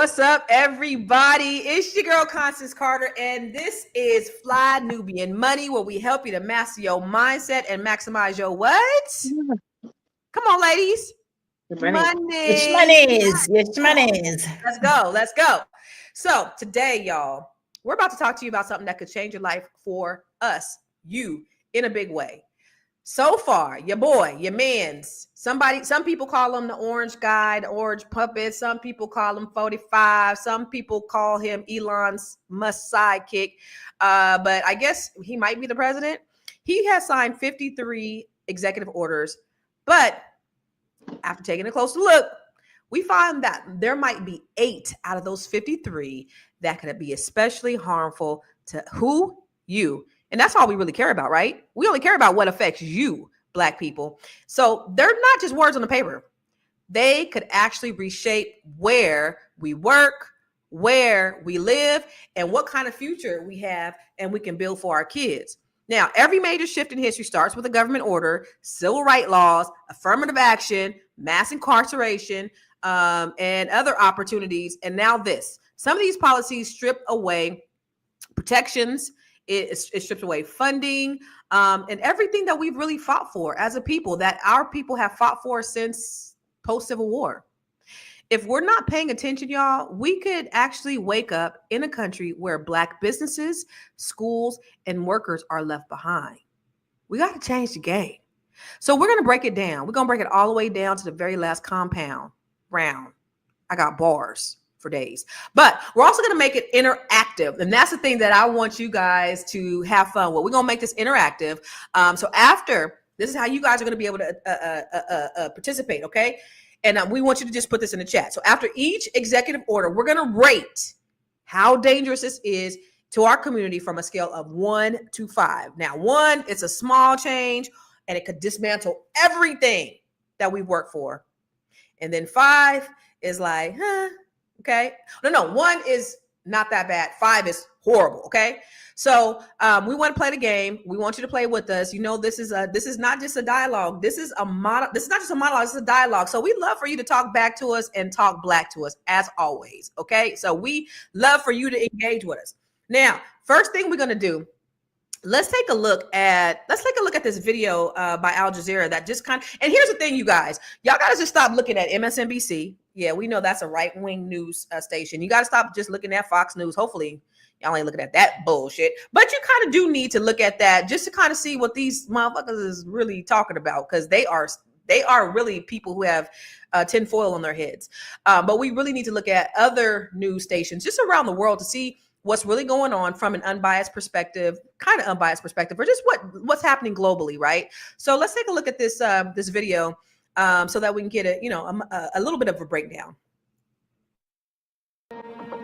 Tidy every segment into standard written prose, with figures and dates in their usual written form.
What's up, everybody? It's your girl, Constance Carter, and this is Fly Nubian Money, where we help you to master your mindset and maximize your what? Come on, ladies. Money. It's monies. Let's go. So today, y'all, we're about to talk to you about something that could change your life for us, you, in a big way. So far, your boy, your mans, some people call him the orange guy, the orange puppet. Some people call him 45. Some people call him Elon Musk's sidekick. But I guess he might be the president. He has signed 53 executive orders. But after taking a closer look, we find that there might be 8 out of those 53 that could be especially harmful to who? You. And that's all we really care about, right? We only care about what affects you, Black people. So they're not just words on the paper. They could actually reshape where we work, where we live, and what kind of future we have and we can build for our kids. Now, every major shift in history starts with a government order, civil rights laws, affirmative action, mass incarceration, and other opportunities. And now this. Some of these policies strip away protections. It strips away funding and everything that we've really fought for as a people, that our people have fought for since post-Civil War. If we're not paying attention, y'all, we could actually wake up in a country where Black businesses, schools, and workers are left behind. We got to change the game. So we're going to break it down. We're going to break it all the way down to the very last compound round. I got bars for days, but we're also going to make it interactive. And that's the thing that I want you guys to have fun with. We're going to make this interactive. So after, this is how you guys are going to be able to participate. Okay. And we want you to just put this in the chat. So after each executive order, we're going to rate how dangerous this is to our community from a scale of 1 to 5. Now, 1, it's a small change and it could dismantle everything that we work for. And then 5 is like, okay. No, 1 is not that bad. 5 is horrible. Okay. So we want to play the game. We want you to play with us. You know, this is not just a dialogue. This is not just a monologue. This is a dialogue. So we love for you to talk back to us and talk Black to us as always. Okay. So we love for you to engage with us. Now, first thing we're going to do, let's take a look at this video by Al Jazeera that just and here's the thing, you guys, y'all got to just stop looking at MSNBC. Yeah, we know that's a right-wing news station. You got to stop just looking at Fox News. Hopefully y'all ain't looking at that bullshit, but you kind of do need to look at that just to kind of see what these motherfuckers is really talking about, because they are really people who have tinfoil on their heads. But we really need to look at other news stations just around the world to see what's really going on from an unbiased perspective, or just what's happening globally, right? So let's take a look at this this video so that we can get a little bit of a breakdown.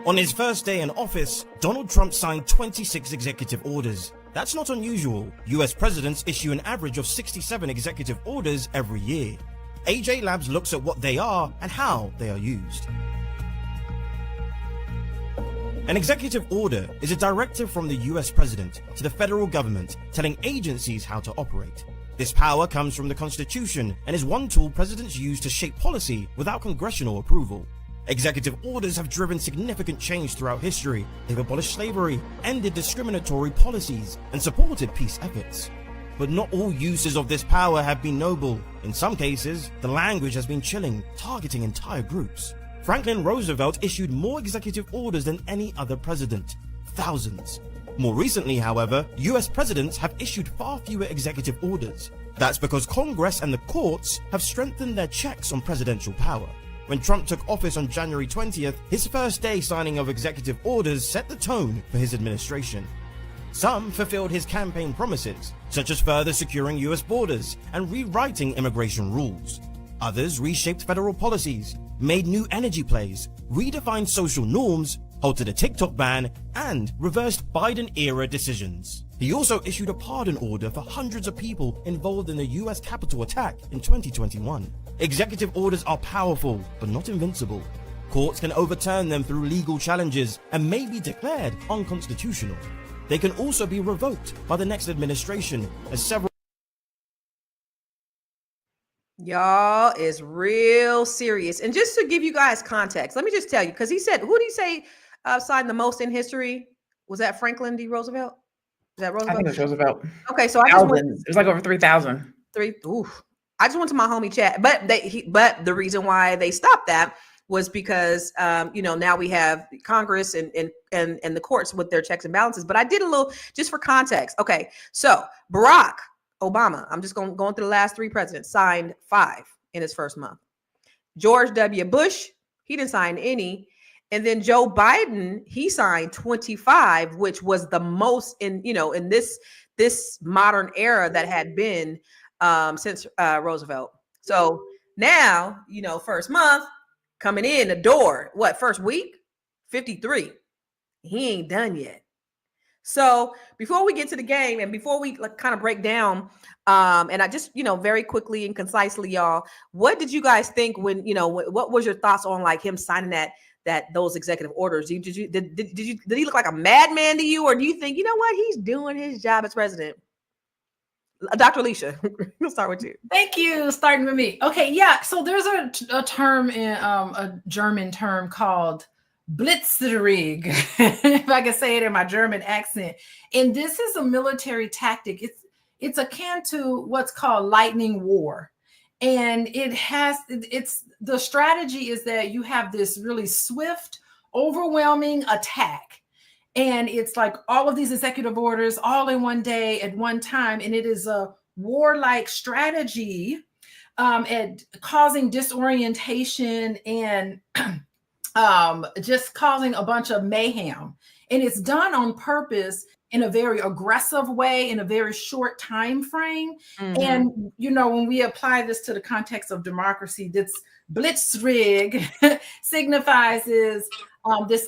On his first day in office, Donald Trump signed 26 executive orders. That's not unusual. US presidents issue an average of 67 executive orders every year. AJ Labs looks at what they are and how they are used. An executive order is a directive from the US president to the federal government telling agencies how to operate. This power comes from the Constitution and is one tool presidents use to shape policy without congressional approval. Executive orders have driven significant change throughout history. They've abolished slavery, ended discriminatory policies, and supported peace efforts. But not all uses of this power have been noble. In some cases, the language has been chilling, targeting entire groups. Franklin Roosevelt issued more executive orders than any other president, thousands. More recently, however, US presidents have issued far fewer executive orders. That's because Congress and the courts have strengthened their checks on presidential power. When Trump took office on January 20th, his first day signing of executive orders set the tone for his administration. Some fulfilled his campaign promises, such as further securing US borders and rewriting immigration rules. Others reshaped federal policies, made new energy plays, redefined social norms, halted a TikTok ban, and reversed Biden-era decisions. He also issued a pardon order for hundreds of people involved in the US Capitol attack in 2021. Executive orders are powerful, but not invincible. Courts can overturn them through legal challenges and may be declared unconstitutional. They can also be revoked by the next administration, as several Y'all is real serious. And just to give you guys context, let me just tell you, because he said, who did he say signed the most in history? Was that Franklin D. Roosevelt? Is that Roosevelt? I think it was Roosevelt. Okay, so I just went, it was like over 3,000. I just went to my homie chat, but but the reason why they stopped that was because now we have Congress and the courts with their checks and balances. But I did a little just for context. Okay, so Barack Obama, I'm just going through the last 3 presidents, signed 5 in his first month. George W. Bush, he didn't sign any. And then Joe Biden, he signed 25, which was the most in this modern era that had been since Roosevelt. So now, first month coming in the door, first week, 53. He ain't done yet. So before we get to the game and before we kind of break down, and I just, very quickly and concisely, y'all, what did you guys think when, what was your thoughts on like him signing those executive orders? Did he look like a madman to you, or do you think, he's doing his job as president? Dr. Alicia, we'll start with you. Thank you. Starting with me. Okay. Yeah. So there's a term in a German term called Blitzkrieg, if I can say it in my German accent. And this is a military tactic. It's akin to what's called lightning war. And the strategy is that you have this really swift, overwhelming attack. And it's like all of these executive orders all in one day at one time. And it is a warlike strategy at causing disorientation and just causing a bunch of mayhem. And it's done on purpose in a very aggressive way, in a very short time frame. Mm-hmm. And, when we apply this to the context of democracy, this Blitzkrieg signifies this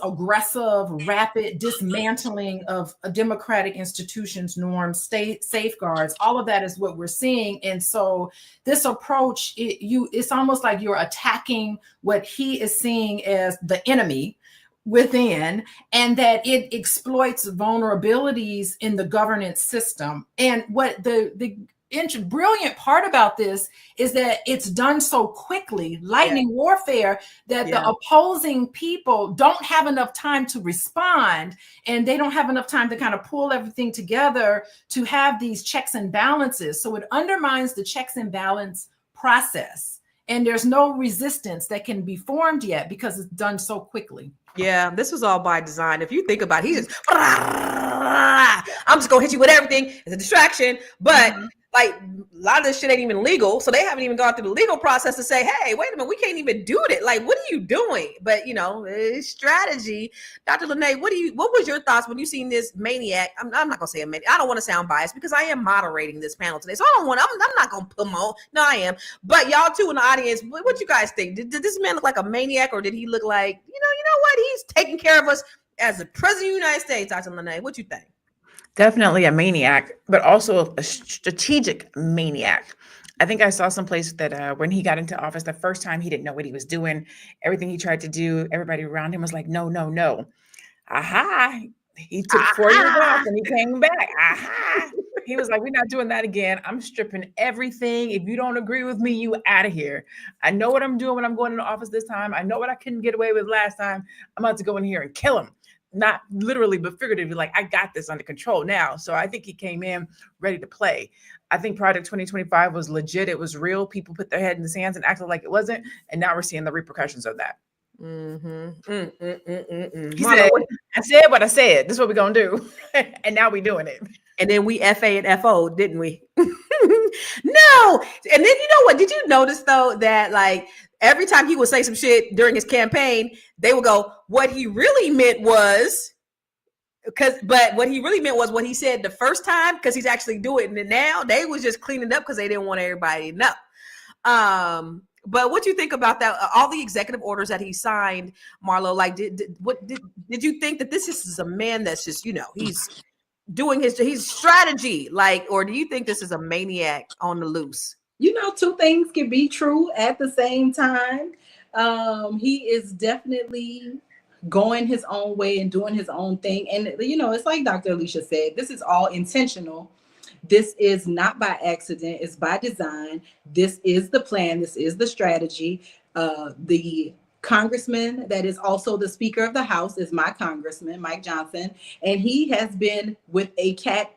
aggressive, rapid dismantling of democratic institutions, norms, state safeguards. All of that is what we're seeing. And so this approach, it's almost like you're attacking what he is seeing as the enemy within, and that it exploits vulnerabilities in the governance system. And what the brilliant part about this is that it's done so quickly, lightning warfare, that the opposing people don't have enough time to respond, and they don't have enough time to kind of pull everything together to have these checks and balances. So it undermines the checks and balance process, and there's no resistance that can be formed yet because it's done so quickly. Yeah, this was all by design. If you think about it, he's just, I'm just gonna hit you with everything. It's a distraction, but like a lot of this shit ain't even legal. So they haven't even gone through the legal process to say, hey, wait a minute, we can't even do it. Like, what are you doing? But it's strategy. Dr. Lene, what was your thoughts when you seen this maniac? I'm not gonna say a maniac. I don't want to sound biased because I am moderating this panel today. So I'm not gonna promote. No, I am. But y'all too in the audience, what you guys think? Did this man look like a maniac, or did he look like, you know what? He's taking care of us as the president of the United States, Dr. Lene. What you think? Definitely a maniac, but also a strategic maniac. I think I saw someplace that when he got into office, the first time he didn't know what he was doing. Everything he tried to do, everybody around him was like, no, no, no. Aha. He took 4 years off and he came back. Aha. He was like, we're not doing that again. I'm stripping everything. If you don't agree with me, you out of here. I know what I'm doing when I'm going into office this time. I know what I couldn't get away with last time. I'm about to go in here and kill him. Not literally, but figuratively, like, I got this under control now. So I think he came in ready to play. I think Project 2025 was legit. It was real. People put their head in the sands and acted like it wasn't. And now we're seeing the repercussions of that. He said, I said what I said. This is what we're going to do. And now we're doing it. And then we FA and FO, didn't we? No. And then you know what? Did you notice, though, that like every time he would say some shit during his campaign, they would go, what he really meant was, what he really meant was what he said the first time, because he's actually doing it now. They was just cleaning up because they didn't want everybody to know. But what do you think about that? All the executive orders that he signed, Marlo, like, did you think that this is a man that's just, he's doing his strategy, like, or do you think this is a maniac on the loose? Two things can be true at the same time. He is definitely going his own way and doing his own thing. And, it's like Dr. Alicia said, this is all intentional This is not by accident, it's by design. This is the plan, this is the strategy. The congressman that is also the Speaker of the House is my congressman, Mike Johnson, and he has been with a cat,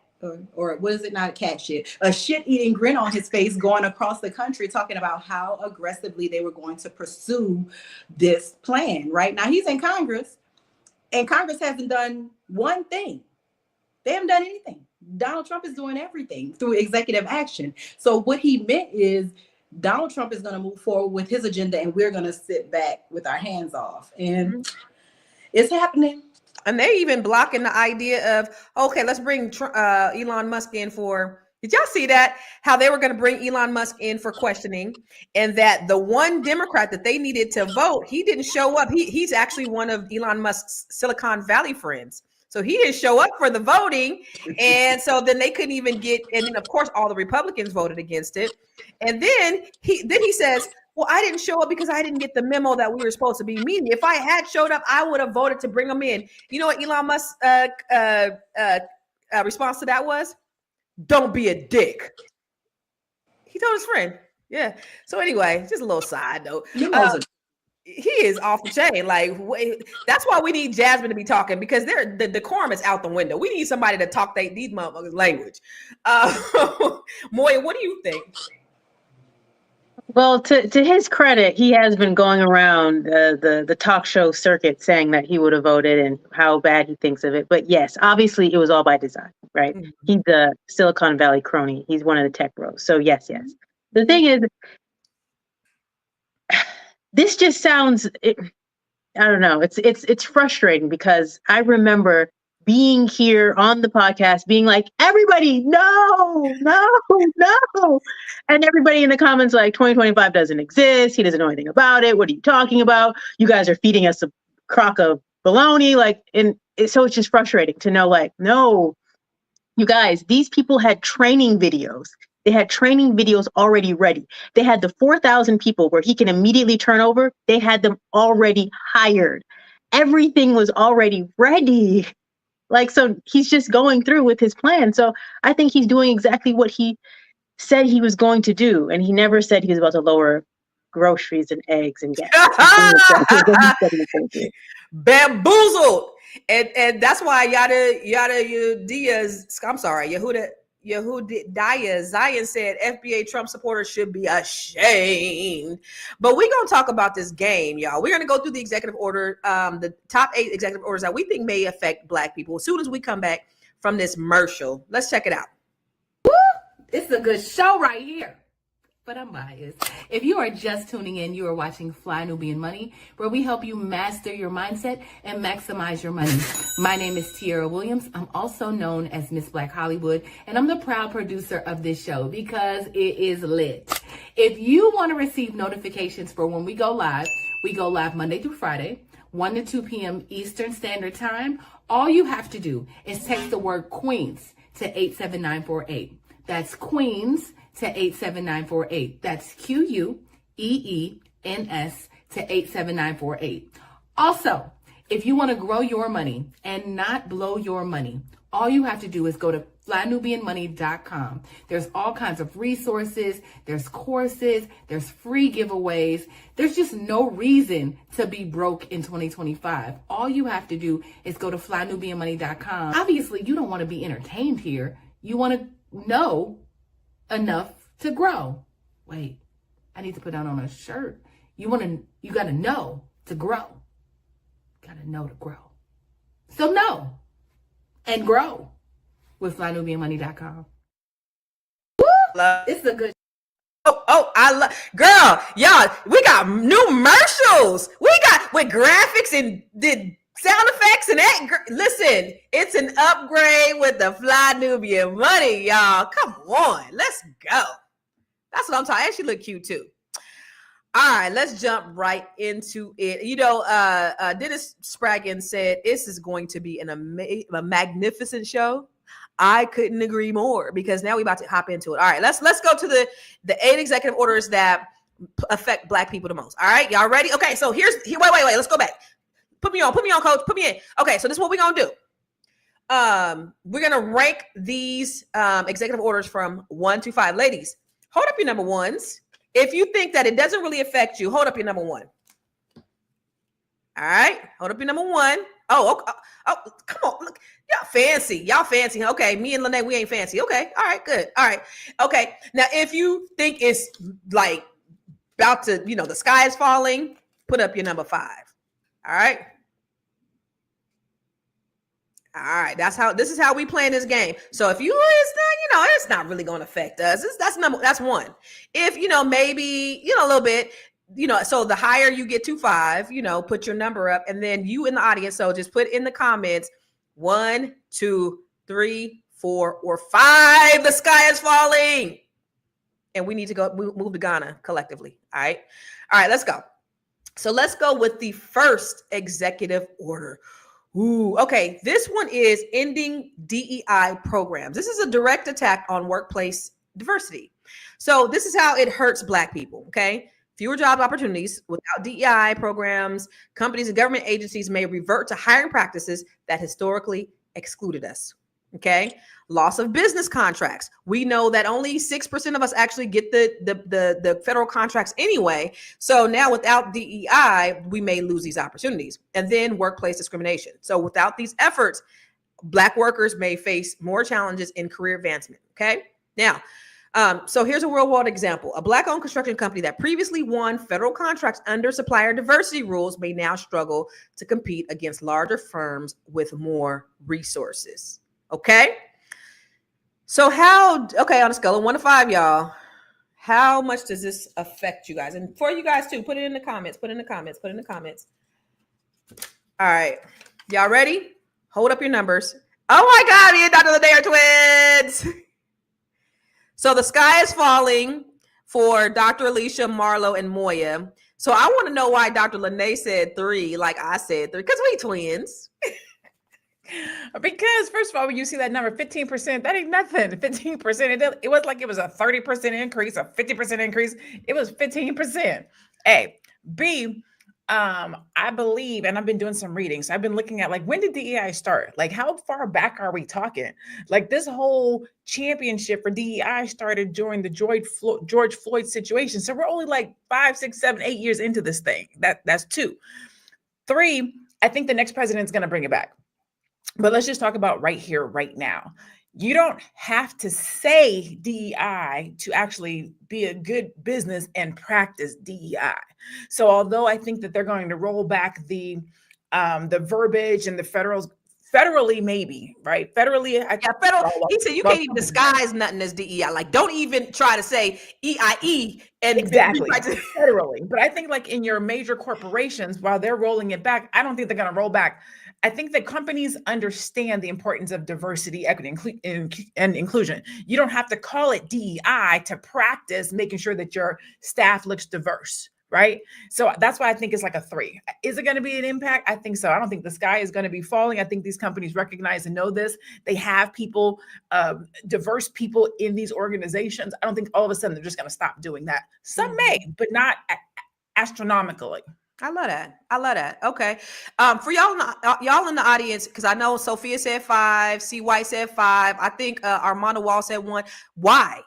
or what is it, not a cat shit, a shit-eating grin on his face, going across the country talking about how aggressively they were going to pursue this plan. Right now he's in Congress, and Congress hasn't done one thing. They haven't done anything. Donald Trump is doing everything through executive action. So what he meant is Donald Trump is going to move forward with his agenda, and we're going to sit back with our hands off. And it's happening. And they're even blocking the idea of, okay, let's bring Elon Musk in for, did y'all see that? How they were going to bring Elon Musk in for questioning, and that the one Democrat that they needed to vote, he didn't show up. He's actually one of Elon Musk's Silicon Valley friends. So he didn't show up for the voting. And so then they couldn't even get, and then of course, all the Republicans voted against it. And then he says, well, I didn't show up because I didn't get the memo that we were supposed to be meeting. If I had showed up, I would have voted to bring him in. You know what Elon Musk's response to that was? Don't be a dick. He told his friend. Yeah. So anyway, just a little side note. He is off the chain. Like, that's why we need Jasmine to be talking, because the decorum is out the window. We need somebody to talk these motherfuckers' language. Moya, what do you think? Well, to his credit, he has been going around the talk show circuit saying that he would have voted and how bad he thinks of it. But yes, obviously it was all by design, right? Mm-hmm. He's the Silicon Valley crony. He's one of the tech bros. So yes. The thing is, this just sounds, I don't know. It's frustrating, because I remember being here on the podcast being like, everybody, no. And everybody in the comments like, 2025 doesn't exist. He doesn't know anything about it. What are you talking about? You guys are feeding us a crock of baloney. So it's just frustrating to know, like, no, you guys, these people had training videos. They had training videos already ready. They had the 4,000 people where he can immediately turn over. They had them already hired. Everything was already ready. So he's just going through with his plan. So I think he's doing exactly what he said he was going to do. And he never said he was about to lower groceries and eggs and gas. Bamboozled. And that's why Yehuda Zion said FBA Trump supporters should be ashamed. But we're going to talk about this game, y'all. We're going to go through the executive order, the top 8 executive orders that we think may affect Black people as soon as we come back from this commercial. Let's check it out. Woo! It's a good show right here. But I'm biased. If you are just tuning in, you are watching Fly Nubian Money, where we help you master your mindset and maximize your money. My name is Tiara Williams. I'm also known as Miss Black Hollywood, and I'm the proud producer of this show because it is lit. If you want to receive notifications for when we go live Monday through Friday, 1 to 2 p.m. Eastern Standard Time. All you have to do is text the word Queens to 87948. That's Queens to 87948. That's QUEENS to 87948. Also, if you want to grow your money and not blow your money, all you have to do is go to flynubianmoney.com. There's all kinds of resources, there's courses, there's free giveaways. There's just no reason to be broke in 2025. All you have to do is go to flynubianmoney.com. Obviously, you don't want to be entertained here. You want to know enough to grow. Wait, I need to put that on a shirt. You got to know to grow. Got to know to grow. So know and grow with flynubianmoney.com. It's a good. I love, girl, y'all, we got new commercials. We got with graphics and did sound effects and that. Listen, it's an upgrade with the Fly Nubian Money, y'all. Come on, let's go. That's what I'm talking. And she look cute too. All right, let's jump right into it. Dennis Spraggin said this is going to be a magnificent show. I couldn't agree more, because now we're about to hop into it. All right, let's go to the 8 executive orders that affect Black people the most. All right, y'all ready? Okay, so wait. Let's go back. Put me on, coach. Put me in. Okay, so this is what we're gonna do. we're gonna rank these executive orders from 1 to 5. Ladies, hold up your number ones. If you think that it doesn't really affect you, hold up your number one. All right, hold up your number one. Oh, come on, look, y'all fancy. Okay, me and Lene, we ain't fancy. Okay, all right, good. All right, okay. Now, if you think it's like about to, the sky is falling, put up your number 5. All right. All right, this is how we play this game. So if it's not really going to affect us. That's 1. If maybe a little bit, so the higher you get to 5, put your number up, and then you in the audience. So just put in the comments 1, 2, 3, 4, or 5. The sky is falling, and we need to go move to Ghana collectively. All right, let's go. So let's go with the first executive order. Ooh, okay. This one is ending DEI programs. This is a direct attack on workplace diversity. So this is how it hurts Black people. Okay. Fewer job opportunities. Without DEI programs, companies and government agencies may revert to hiring practices that historically excluded us. Okay. Loss of business contracts. We know that only 6% of us actually get the federal contracts anyway. So now without DEI, we may lose these opportunities. And then workplace discrimination. So without these efforts, Black workers may face more challenges in career advancement. Okay. Now, so here's a real world example. A Black-owned construction company that previously won federal contracts under supplier diversity rules may now struggle to compete against larger firms with more resources. Okay. So on a scale of 1 to 5, y'all, how much does this affect you guys? And for you guys too, put it in the comments, All right. Y'all ready? Hold up your numbers. Oh my God, me and Dr. Lene are twins. So the sky is falling for Dr. Alicia, Marlo, and Moya. So I want to know why Dr. Lene said 3, like I said 3, because we twins. Because first of all, when you see that number 15%, that ain't nothing. 15%. It was like it was a 30% increase, a 50% increase. It was 15%. A. B. I believe, and I've been doing some reading. So I've been looking at when did DEI start? How far back are we talking? This whole championship for DEI started during the George Floyd situation. So we're only 5, 6, 7, 8 years into this thing. That's 2. 3. I think the next president's going to bring it back. But let's just talk about right here, right now. You don't have to say DEI to actually be a good business and practice DEI. So although I think that they're going to roll back the verbiage and the federally maybe, right? Federally, federal. He said you can't even disguise nothing as DEI. Don't even try to say EIE and exactly federally. But I think in your major corporations, while they're rolling it back, I don't think they're going to roll back. I think that companies understand the importance of diversity, equity, and inclusion. You don't have to call it DEI to practice making sure that your staff looks diverse, right? So that's why I think it's a 3. Is it going to be an impact? I think so. I don't think the sky is going to be falling. I think these companies recognize and know this. They have people, diverse people in these organizations. I don't think all of a sudden they're just going to stop doing that. Some may, but not astronomically. I love that. Okay. For y'all in the audience, because I know Sophia said 5, C. White said 5. I think Armando Wall said 1. Why?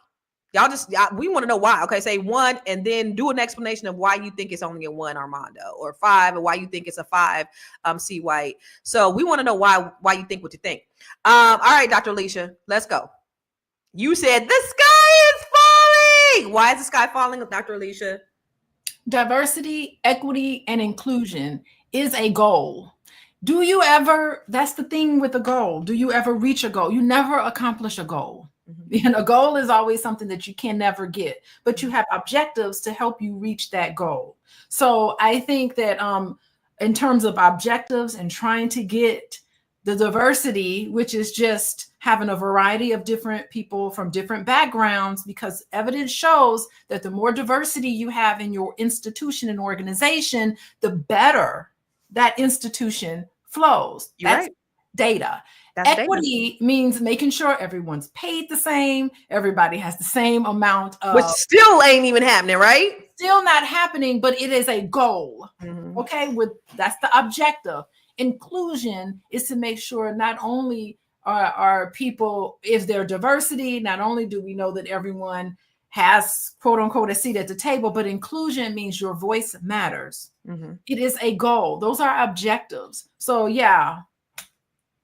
We want to know why. Okay, say 1 and then do an explanation of why you think it's only a 1, Armando, or 5, and why you think it's a 5, C. White. So we want to know why you think what you think. All right, Dr. Alicia, let's go. You said the sky is falling. Why is the sky falling, Dr. Alicia? Diversity, equity, and inclusion is a goal. That's the thing with a goal. Do you ever reach a goal? You never accomplish a goal. Mm-hmm. And a goal is always something that you can never get, but you have objectives to help you reach that goal. So I think that in terms of objectives and trying to get the diversity, which is just having a variety of different people from different backgrounds, because evidence shows that the more diversity you have in your institution and organization, the better that institution flows. That's right. Data. Equity means making sure everyone's paid the same, everybody has the same amount of... Which still ain't even happening, right? Still not happening, but it is a goal. Mm-hmm. Okay, that's the objective. Inclusion is to make sure not only are people, is there diversity? Not only do we know that everyone has quote unquote a seat at the table, but inclusion means your voice matters. Mhm. It is a goal. Those are objectives. So yeah,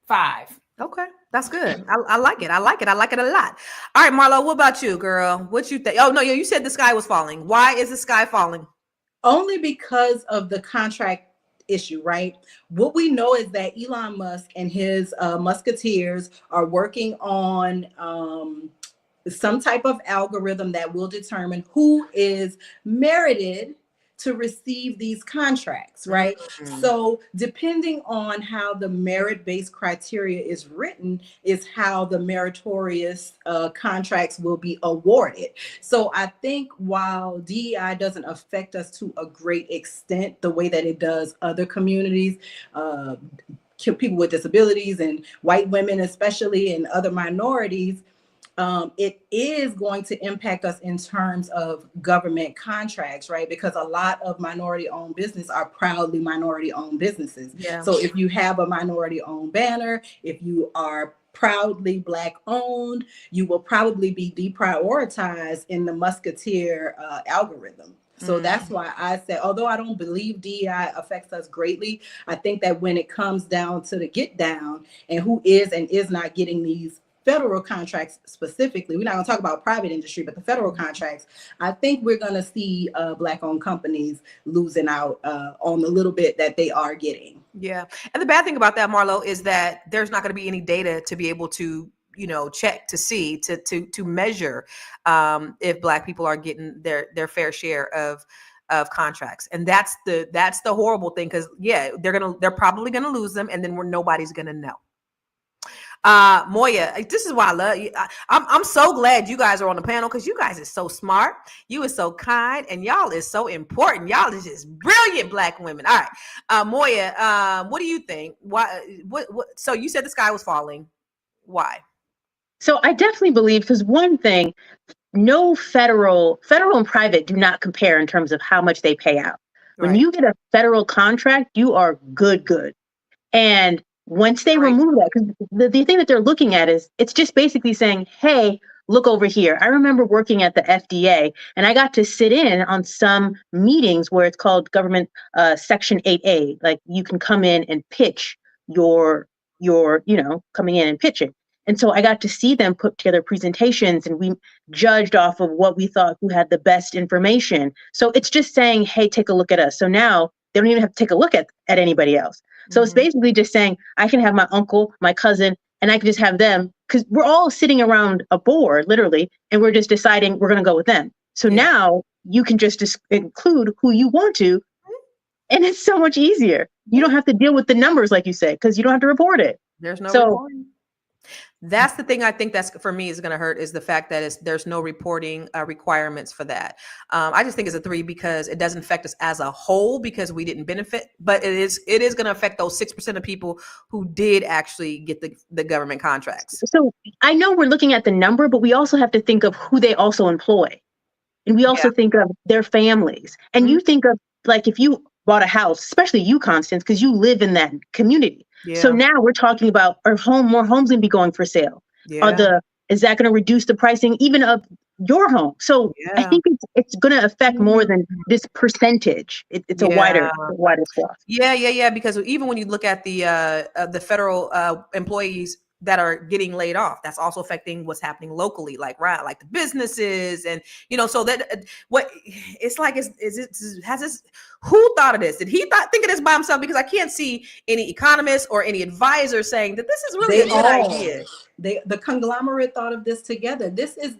5. Okay, that's good. I like it. I like it. I like it a lot. All right, Marlo, what about you, girl? What you think? Oh no, you said the sky was falling. Why is the sky falling? Only because of the contract issue, right? What we know is that Elon Musk and his musketeers are working on some type of algorithm that will determine who is merited to receive these contracts, right? Mm-hmm. So depending on how the merit-based criteria is written is how the meritorious contracts will be awarded. So I think while DEI doesn't affect us to a great extent the way that it does other communities, people with disabilities and white women especially, and other minorities, it is going to impact us in terms of government contracts, right? Because a lot of minority-owned business are proudly minority-owned businesses. Yeah. So if you have a minority-owned banner, if you are proudly Black-owned, you will probably be deprioritized in the musketeer algorithm. So that's why I said, although I don't believe DEI affects us greatly, I think that when it comes down to the get down and who is and is not getting these federal contracts specifically, we're not going to talk about private industry, but the federal contracts, I think we're going to see Black-owned companies losing out on the little bit that they are getting. Yeah. And the bad thing about that, Marlo, is that there's not going to be any data to be able to, check to see, to measure if Black people are getting their fair share of contracts. And that's the horrible thing. Cause they're probably going to lose them. And then nobody's going to know. Moya, this is why I love you. I'm so glad you guys are on the panel because you guys is so smart. You is so kind, and y'all is so important. Y'all is just brilliant Black women. All right, Moya, what do you think? Why? What? So you said the sky was falling. Why? So I definitely believe, because one thing, no federal and private do not compare in terms of how much they pay out. When you get a federal contract, you are good. And once they remove that, because the thing that they're looking at is, it's just basically saying, hey, look over here. I remember working at the FDA, and I got to sit in on some meetings where it's called government Section 8A. Like, you can come in and pitch your coming in and pitching. And so I got to see them put together presentations, and we judged off of what we thought who had the best information. So it's just saying, hey, take a look at us. So now they don't even have to take a look at anybody else. So it's basically just saying, I can have my uncle, my cousin, and I can just have them, because we're all sitting around a board, literally, and we're just deciding we're going to go with them. So now you can just include who you want to, and it's so much easier. You don't have to deal with the numbers, like you said, because you don't have to report it. There's no reporting. That's the thing I think that's for me is going to hurt, is the fact that there's no reporting requirements for that. I just think it's a 3 because it doesn't affect us as a whole because we didn't benefit, but it is going to affect those 6% of people who did actually get the government contracts. So I know we're looking at the number, but we also have to think of who they also employ. And we also think of their families. And you think of, like, if you bought a house, especially you, Constance, because you live in that community. Yeah. So now we're talking about, more homes going to be going for sale? Yeah. Is that going to reduce the pricing even of your home? So I think it's going to affect more than this percentage. It's a wider swath. Yeah. Because even when you look at the federal employees that are getting laid off, that's also affecting what's happening locally, like the businesses, and so that what it's like who thought of this? Did he think of this by himself? Because I can't see any economists or any advisor saying that this is really a good idea. The conglomerate thought of this together. This is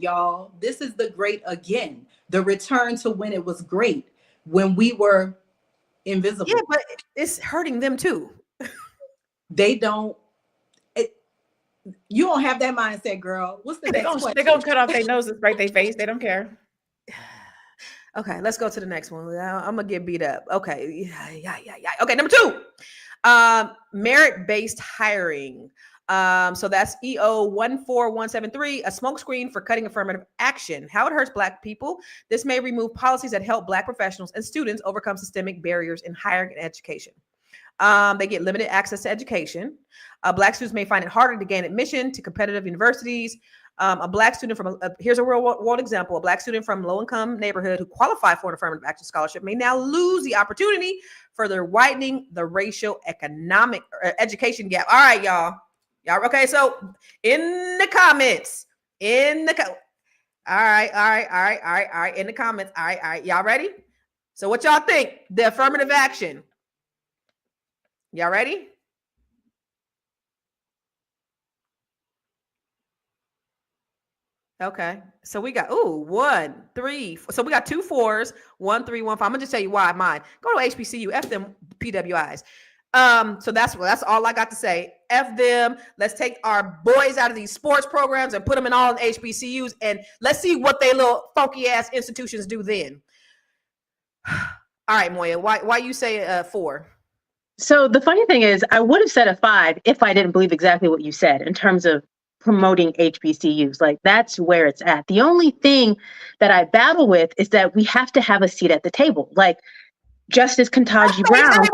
y'all. This is the great again. The return to when it was great, when we were invisible. Yeah, but it's hurting them too. They don't. You don't have that mindset, girl. What's the next question? They're going to cut off their noses, break their face. They don't care. Okay, let's go to the next one. I'm going to get beat up. Okay. Yeah. Okay, number 2. Merit-based hiring. So that's EO 14173, a smokescreen for cutting affirmative action. How it hurts Black people. This may remove policies that help Black professionals and students overcome systemic barriers in hiring and education. They get limited access to education. Black students may find it harder to gain admission to competitive universities. A Black student from here's a real world example. A Black student from low-income neighborhood who qualified for an affirmative action scholarship may now lose the opportunity, further widening the racial economic education gap. All right, y'all. Okay, so in the comments, all right, in the comments, all right, y'all ready? So what y'all think? The affirmative action. Y'all ready? Okay, so we got 1, 3. So we got 2 4s, 1 3 1 5. I'm gonna just tell you why mine. Go to HBCU, F them PWIs. So that's all I got to say. F them. Let's take our boys out of these sports programs and put them in all HBCUs, and let's see what they little funky ass institutions do then. All right, Moya, why you say 4? So the funny thing is, I would have said a 5 if I didn't believe exactly what you said in terms of promoting HBCUs. Like, that's where it's at. The only thing that I battle with is that we have to have a seat at the table. Like Justice Ketanji Brown,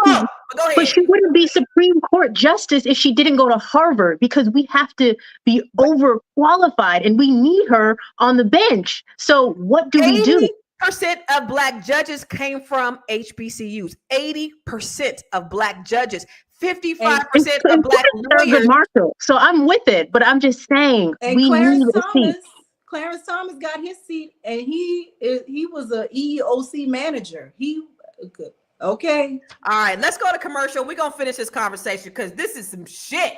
but she wouldn't be Supreme Court justice if she didn't go to Harvard, because we have to be overqualified and we need her on the bench. So what do we do? 80% of Black judges came from HBCUs. 80% of Black judges. 55% of Black lawyers. Marshall. So I'm with it, but I'm just saying we need a seat. Clarence Thomas got his seat, and he was a EEOC manager. Okay. All right, let's go to commercial. We're gonna finish this conversation because this is some shit.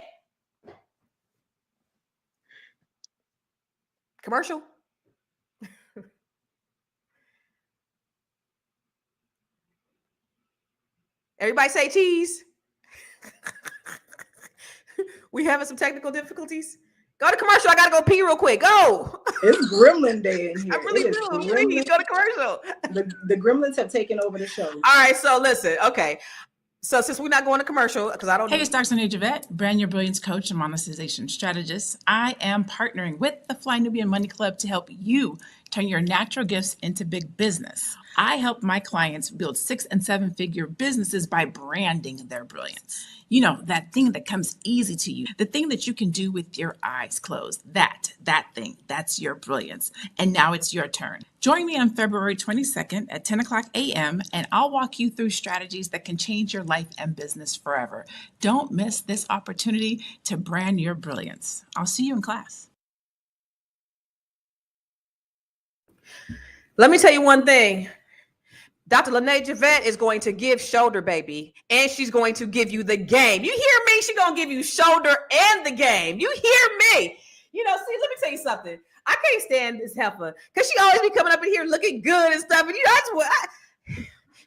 Commercial. Everybody say cheese. We having some technical difficulties. Go to commercial. I gotta go pee real quick. Go. It's Gremlin Day in here. I really do. Please go to commercial. The Gremlins have taken over the show. All right. So listen. Okay. So since we're not going to commercial, because I don't. Hey, it's Dr. Javette, Brand Your Brilliance coach and monetization strategist. I am partnering with the Fly Nubian Money Club to help you turn your natural gifts into big business. I help my clients build 6- and 7-figure businesses by branding their brilliance. You know, that thing that comes easy to you, the thing that you can do with your eyes closed, that thing, that's your brilliance. And now it's your turn. Join me on February 22nd at 10 o'clock a.m. and I'll walk you through strategies that can change your life and business forever. Don't miss this opportunity to brand your brilliance. I'll see you in class. Let me tell you one thing. Dr. Lene Javette is going to give shoulder, baby, and she's going to give you the game. You hear me? She's going to give you shoulder and the game. You hear me? You know, see, let me tell you something. I can't stand this heifer because she always be coming up in here looking good and stuff. And you know, that's what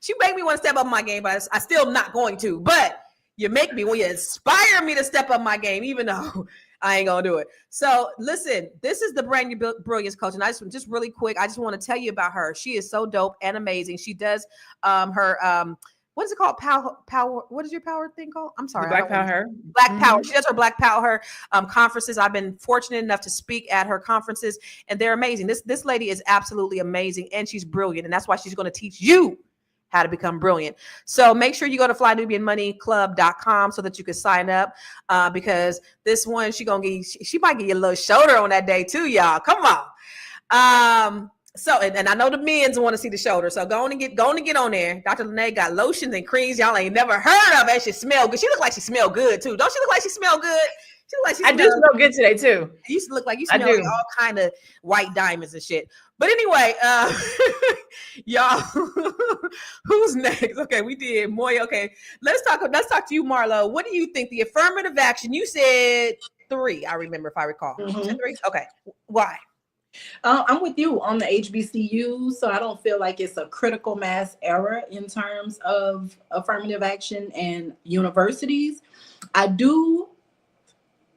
she make me want to step up my game, but I still not going to. But you make me, you inspire me to step up my game, even though I ain't gonna do it. So listen, this is the Brand Your Brilliance coach, and I just really quick, I just want to tell you about her. She is so dope and amazing. She does her what is it called? Power. What is your power thing called? I'm sorry. Black Power. Black Power. She does her Black Power conferences. I've been fortunate enough to speak at her conferences, and they're amazing. This lady is absolutely amazing, and she's brilliant, and that's why she's going to teach you how to become brilliant. So make sure you go to flynubianmoneyclub.com so that you can sign up because this one, she might give you a little shoulder on that day too, y'all. Come on. So, and I know the men's want to see the shoulder. So go on and get on there. Dr. Lene got lotions and creams y'all ain't never heard of, and she smell good. She look like she smell good too. Don't she look like she smell good? She look like she I do smell good today too. You used to look like you smell like all kind of white diamonds and shit. But anyway, y'all, who's next? Okay, we did Moya. Okay, let's talk to you, Marlo. What do you think? The affirmative action, you said 3, I remember if I recall. Mm-hmm. You said 3? Okay. Why? I'm with you on the HBCU, so I don't feel like it's a critical mass error in terms of affirmative action and universities. I do,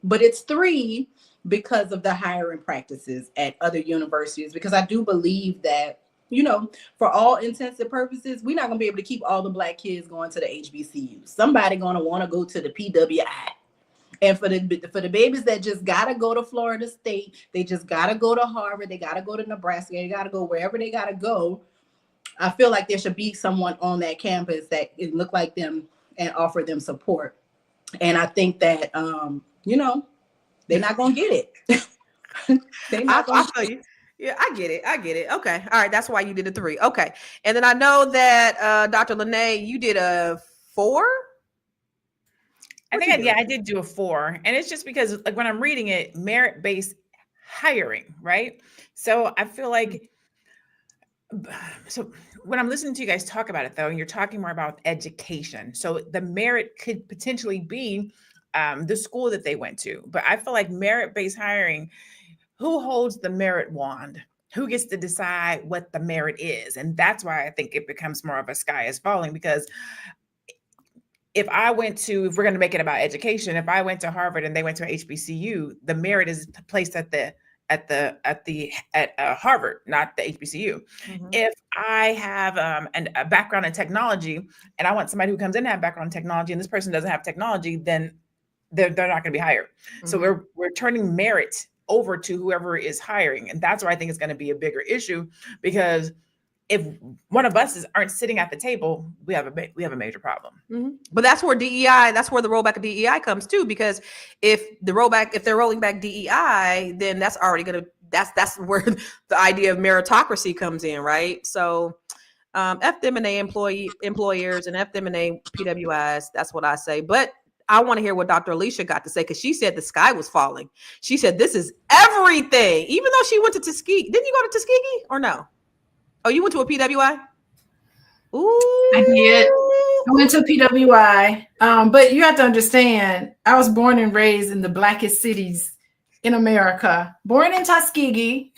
but it's 3 because of the hiring practices at other universities, because I do believe that, you know, for all intents and purposes, we're not going to be able to keep all the Black kids going to the HBCU. Somebody going to want to go to the PWI. And for the babies that just got to go to Florida State, they just got to go to Harvard, they got to go to Nebraska, they got to go wherever they got to go. I feel like there should be someone on that campus that it look like them and offer them support. And I think that, you know, they're not going to get it. They're not I feel you. Yeah, I get it. Okay. All right. That's why you did a 3. Okay. And then I know that Dr. Lene, you did a 4. I think I did do a 4. And it's just because like when I'm reading it, merit-based hiring, right? So I feel like, so when I'm listening to you guys talk about it though, and you're talking more about education. So the merit could potentially be the school that they went to. But I feel like merit-based hiring, who holds the merit wand? Who gets to decide what the merit is? And that's why I think it becomes more of a sky is falling, because if we're going to make it about education, if I went to Harvard and they went to HBCU, the merit is placed at Harvard, not the HBCU. Mm-hmm. If I have a background in technology and I want somebody who comes in to have background in technology and this person doesn't have technology, then they're not going to be hired. Mm-hmm. So we're turning merit over to whoever is hiring. And that's where I think it's going to be a bigger issue, because if one of us aren't sitting at the table, we have a major problem. Mm-hmm. But that's where that's where the rollback of DEI comes too, because if they're rolling back DEI, then that's already that's where the idea of meritocracy comes in, right? So F them and they employers and F them and they PWIs. That's what I say. But I want to hear what Dr. Alicia got to say, because she said the sky was falling. She said this is everything, even though she went to Tuskegee. Didn't you go to Tuskegee or no? Oh, you went to a PWI? Ooh. I did. I went to PWI. But you have to understand, I was born and raised in the blackest cities in America. Born in Tuskegee,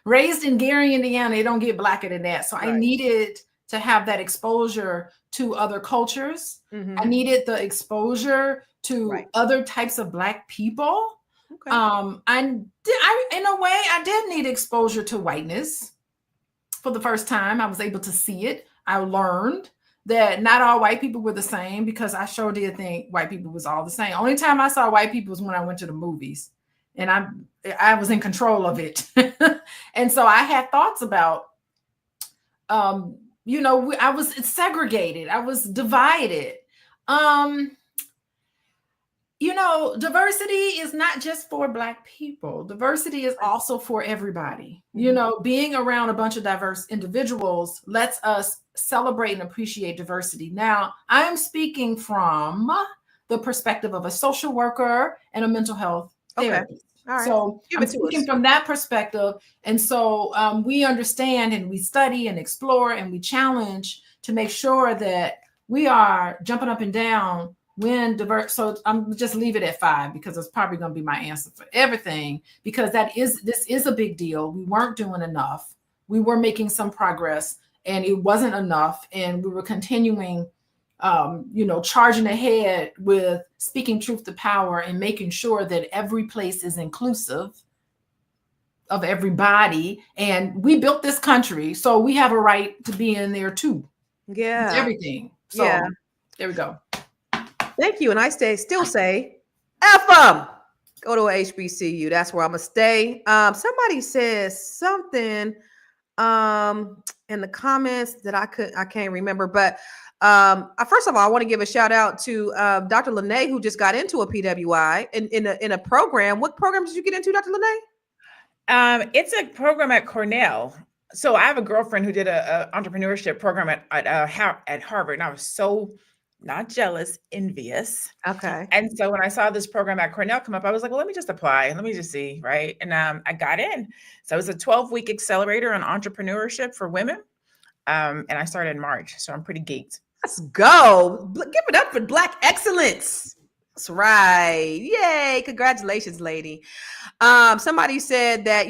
raised in Gary, Indiana. They don't get blacker than that. So right. I needed to have that exposure to other cultures. Mm-hmm. I needed the exposure to other types of Black people. Okay. In a way, I did need exposure to whiteness. For the first time, I was able to see it. I learned that not all white people were the same, because I sure did think white people was all the same. Only time I saw white people was when I went to the movies, and I was in control of it. And so I had thoughts about, I was segregated. I was divided. Diversity is not just for Black people. Diversity is also for everybody. Mm-hmm. Being around a bunch of diverse individuals lets us celebrate and appreciate diversity. Now, I am speaking from the perspective of a social worker and a mental health therapist. All right. So I'm speaking from that perspective. And so we understand and we study and explore and we challenge to make sure that we are jumping up and down when diverse. So I'm just leave it at 5, because it's probably going to be my answer for everything, because this is a big deal. We weren't doing enough. We were making some progress and it wasn't enough. And we were continuing, charging ahead with speaking truth to power and making sure that every place is inclusive of everybody. And we built this country, so we have a right to be in there too. Yeah. It's everything. So there we go. Thank you. And I still say, F them. Go to a HBCU. That's where I'm going to stay. Somebody says something in the comments that I can't remember. But first of all, I want to give a shout out to Dr. Lene, who just got into a PWI in a program. What program did you get into, Dr. Lene? It's a program at Cornell. So I have a girlfriend who did a entrepreneurship program at Harvard, and I was so not jealous, envious. Okay. And so when I saw this program at Cornell come up, I was like, well, let me just apply and let me just see, right? And I got in. So it was a 12-week accelerator on entrepreneurship for women. And I started in March, so I'm pretty geeked. Let's go. Give it up for Black excellence. That's right. Yay. Congratulations, lady. Somebody said that,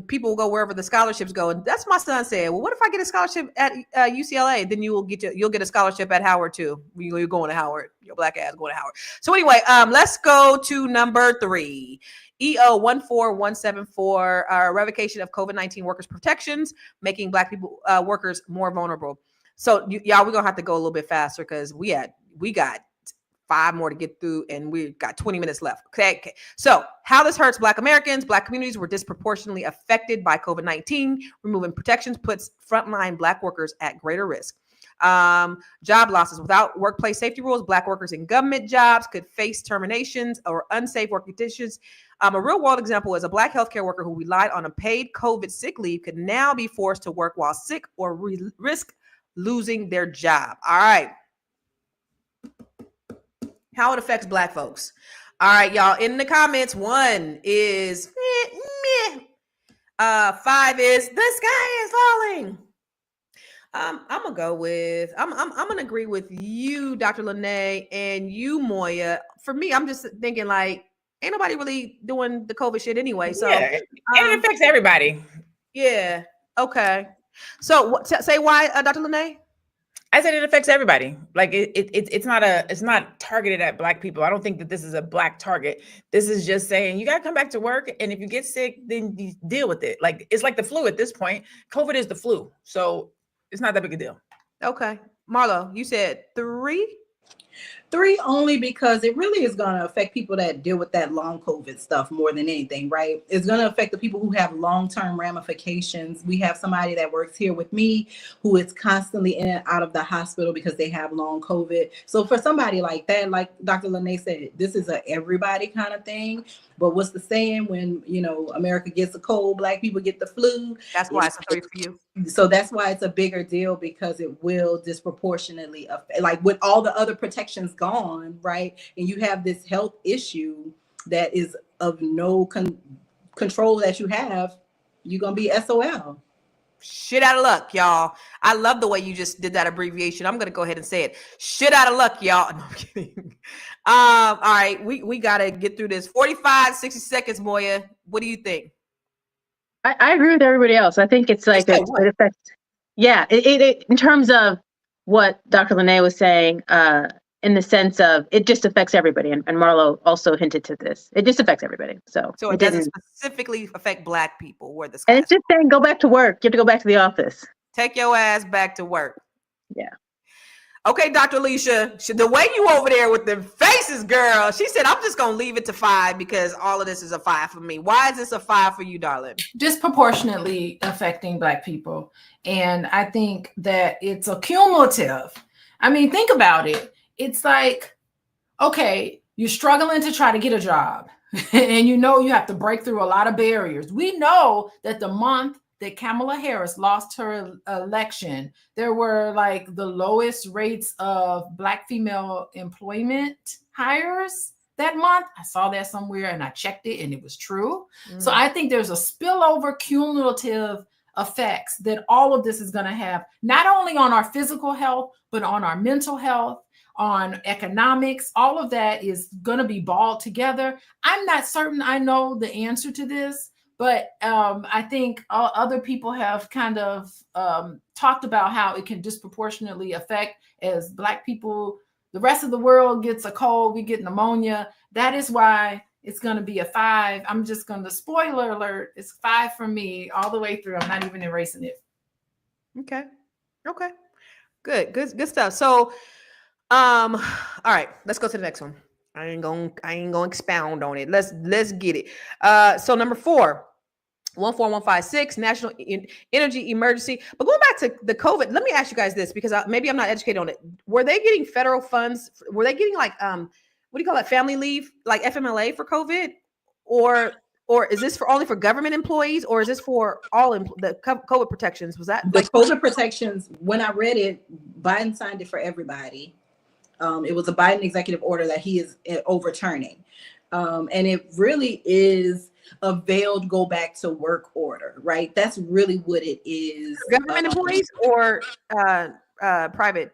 people will go wherever the scholarships go. And that's my son said, well, what if I get a scholarship at UCLA? Then you'll get a scholarship at Howard too. You're going to Howard. Your Black ass going to Howard. So anyway, let's go to number 3. EO 14174, revocation of COVID-19 workers' protections, making Black people workers more vulnerable. So y'all, we're going to have to go a little bit faster, because we got 5 more to get through, and we've got 20 minutes left. Okay. So how this hurts Black Americans. Black communities were disproportionately affected by COVID-19. Removing protections puts frontline Black workers at greater risk. Job losses. Without workplace safety rules, Black workers in government jobs could face terminations or unsafe work conditions. A real world example is a Black healthcare worker who relied on a paid COVID sick leave could now be forced to work while sick or risk losing their job. All right. How it affects Black folks. All right, y'all. In the comments, 1 is meh. 5 is the sky is falling. I'm gonna go with I'm gonna agree with you, Dr. Lene, and you, Moya. For me, I'm just thinking like ain't nobody really doing the COVID shit anyway. So yeah, and it affects everybody. Yeah. Okay. So say why, Dr. Lene? I said it affects everybody. Like it's not targeted at Black people. I don't think that this is a Black target. This is just saying you got to come back to work, and if you get sick, then you deal with it. Like it's like the flu at this point. COVID is the flu, so it's not that big a deal. Okay, Marlo, you said 3. 3 only because it really is going to affect people that deal with that long COVID stuff more than anything, right? It's going to affect the people who have long-term ramifications. We have somebody that works here with me who is constantly in and out of the hospital because they have long COVID. So for somebody like that, like Dr. Lene said, this is a everybody kind of thing. But what's the saying when, America gets a cold, Black people get the flu? That's why it's a 3 for you. So that's why it's a bigger deal, because it will disproportionately affect, like with all the other protections gone, right? And you have this health issue that is of no control that you have, you're going to be SOL. Shit out of luck, y'all. I love the way you just did that abbreviation. I'm going to go ahead and say it. Shit out of luck, y'all. No, I'm kidding. All right. We got to get through this. 45, 60 seconds, Moya. What do you think? I agree with everybody else. I think it's like it affects. Yeah, it in terms of what Dr. Lene was saying, in the sense of it just affects everybody, and Marlo also hinted to this. It just affects everybody. So it doesn't specifically affect Black people. Where the and it's just saying go back to work. You have to go back to the office. Take your ass back to work. Yeah. Okay, Dr. Alicia, the way you over there with the faces, girl, she said, I'm just going to leave it to 5 because all of this is a 5 for me. Why is this a 5 for you, darling? Disproportionately affecting Black people. And I think that it's a cumulative. I mean, think about it. It's like, okay, you're struggling to try to get a job and you have to break through a lot of barriers. We know that the month that Kamala Harris lost her election, there were like the lowest rates of Black female employment hires that month. I saw that somewhere and I checked it and it was true. So I think there's a spillover cumulative effects that all of this is going to have, not only on our physical health, but on our mental health, on economics. All of that is going to be balled together. I'm not certain I know the answer to this, but I think other people have kind of talked about how it can disproportionately affect as Black people. The rest of the world gets a cold, we get pneumonia. That is why it's going to be a 5. I'm just going to, spoiler alert, it's 5 for me all the way through. I'm not even erasing it. Okay. Good stuff. So, all right, let's go to the next one. I ain't gonna expound on it. Let's get it. So number 4, 14156, national energy emergency. But going back to the COVID, let me ask you guys this, because maybe I'm not educated on it. Were they getting federal funds? Were they getting like what do you call it, family leave, like FMLA for COVID, or is this only for government employees, or is this for all the COVID protections? Was that the COVID protections? When I read it, Biden signed it for everybody. It was a Biden executive order that he is overturning. And it really is a veiled go back to work order, right? That's really what it is. Government employees or private?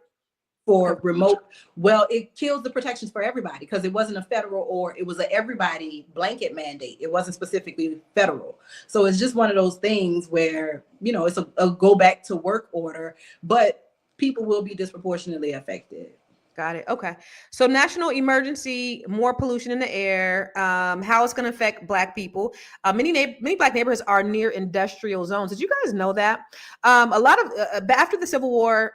For remote, well, it kills the protections for everybody because it wasn't a federal, or it was a everybody blanket mandate. It wasn't specifically federal. So it's just one of those things where, it's a go back to work order, but people will be disproportionately affected. Got it. Okay. So national emergency, more pollution in the air, how it's going to affect Black people. Many Black neighborhoods are near industrial zones. Did you guys know that? A lot of, after the Civil War,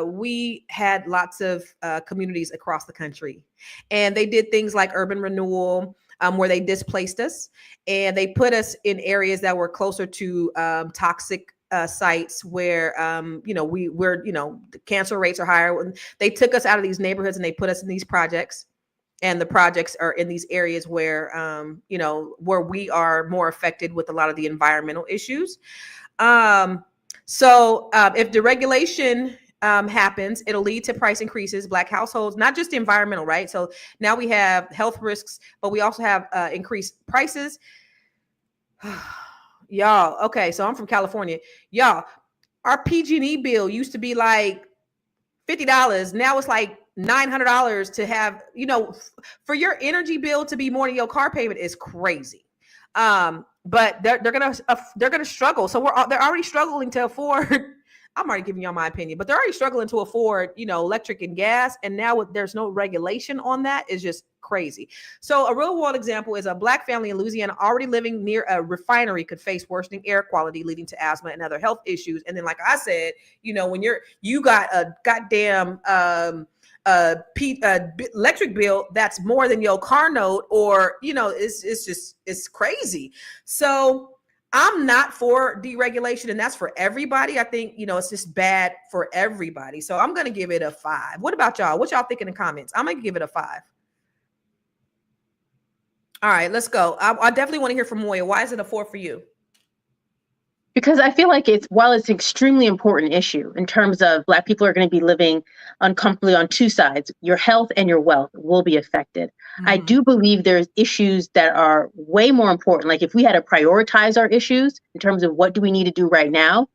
we had lots of communities across the country, and they did things like urban renewal, where they displaced us and they put us in areas that were closer to toxic sites where the cancer rates are higher. They took us out of these neighborhoods and they put us in these projects, and the projects are in these areas where where we are more affected with a lot of the environmental issues. So if deregulation happens, it'll lead to price increases. Black households, not just environmental, right? So now we have health risks, but we also have increased prices. Y'all, okay, so I'm from California. Y'all, our PG&E bill used to be like $50. Now it's like $900 to have, for your energy bill to be more than your car payment is crazy. But they're gonna struggle. So they're already struggling to afford. I'm already giving y'all my opinion, but they're already struggling to afford, electric and gas. And now there's no regulation on that is just crazy. So a real world example is a Black family in Louisiana already living near a refinery could face worsening air quality, leading to asthma and other health issues. And then, like I said, when you got a goddamn electric bill that's more than your car note, or it's crazy. So I'm not for deregulation, and that's for everybody. I think it's just bad for everybody. So I'm gonna give it a 5. What about y'all? What y'all think in the comments? I'm gonna give it a 5. All right, let's go. I definitely want to hear from Moya. Why is it a 4 for you? Because I feel like while it's an extremely important issue in terms of Black people are going to be living uncomfortably on two sides, your health and your wealth will be affected. Mm-hmm. I do believe there's issues that are way more important. Like if we had to prioritize our issues in terms of what do we need to do right now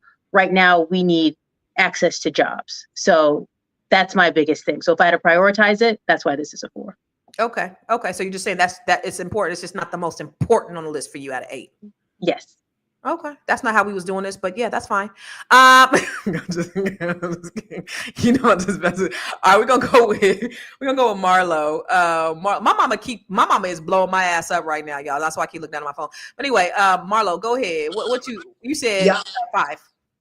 we need access to jobs. So that's my biggest thing. So if I had to prioritize it, that's why this is a 4. Okay. So you're just saying that it's important. It's just not the most important on the list for you out of 8. Yes. Okay, that's not how we was doing this, but yeah, that's fine. Just kidding. I'm just messing. All right, we're gonna go with Marlo. My mama is blowing my ass up right now, y'all. That's why I keep looking down at my phone. But anyway, Marlo, go ahead. What you said? Yeah. 5.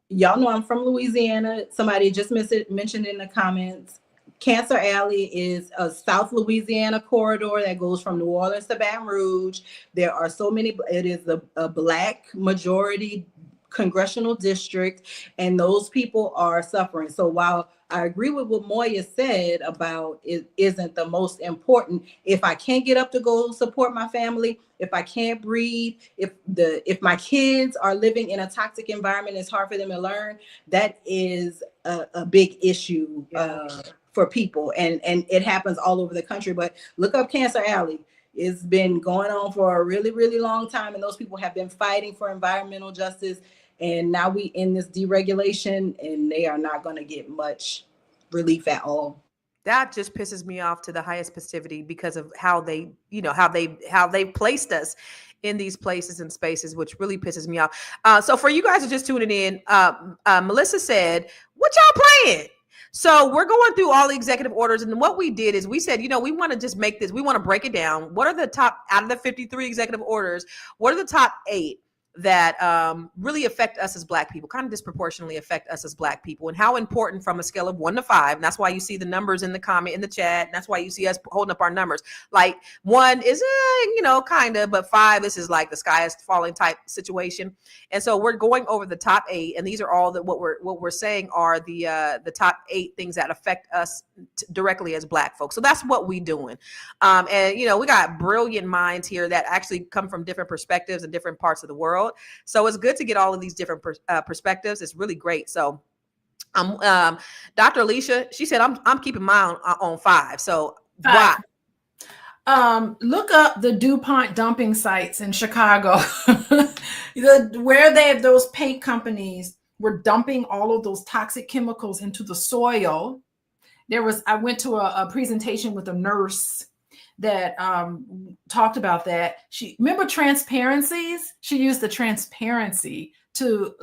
Y'all know I'm from Louisiana. Somebody just mentioned in the comments. Cancer Alley is a South Louisiana corridor that goes from New Orleans to Baton Rouge. There are so many. It is a Black majority congressional district, and those people are suffering. So while I agree with what Moya said about it isn't the most important, if I can't get up to go support my family, if I can't breathe, if my kids are living in a toxic environment, it's hard for them to learn. That is a big issue. For people, and it happens all over the country. But look up Cancer Alley. It's been going on for a really, really long time, and those people have been fighting for environmental justice. And now we in this deregulation, and they are not going to get much relief at all. That just pisses me off to the highest festivity because of how they placed us in these places and spaces, which really pisses me off. So for you guys who are just tuning in, Melissa said, "What y'all playing?" So we're going through all the executive orders. And what we did is we said, we want to just make this, we want to break it down. What are the top, out of the 53 executive orders, what are the top 8 that really affect us as Black people, kind of disproportionately affect us as Black people, and how important from a scale of 1 to 5. And that's why you see the numbers in the comment, in the chat. And that's why you see us holding up our numbers. Like 1 is, kind of, but 5, this is like the sky is falling type situation. And so we're going over the top 8. And these are all that what we're saying are the top 8 things that affect us directly as Black folks. So that's what we doing. And, we got brilliant minds here that actually come from different perspectives and different parts of the world. So it's good to get all of these different perspectives. It's really great. So Dr. Alicia, she said, I'm keeping mine on 5. So why? Look up the DuPont dumping sites in Chicago, where those paint companies were dumping all of those toxic chemicals into the soil. I went to a presentation with a nurse that talked about that. Remember transparencies? She used the transparency to,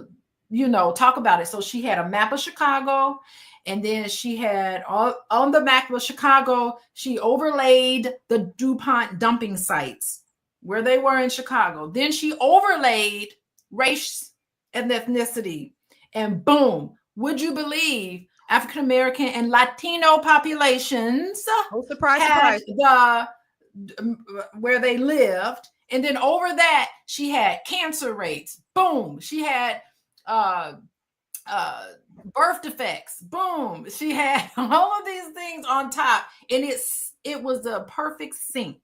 talk about it. So she had a map of Chicago, and then she had on the map of Chicago, she overlaid the DuPont dumping sites where they were in Chicago. Then she overlaid race and ethnicity, and boom, would you believe African-American and Latino populations surprise. Where they lived. And then over that, she had cancer rates. Boom. She had birth defects. Boom. She had all of these things on top, and it was a perfect sync.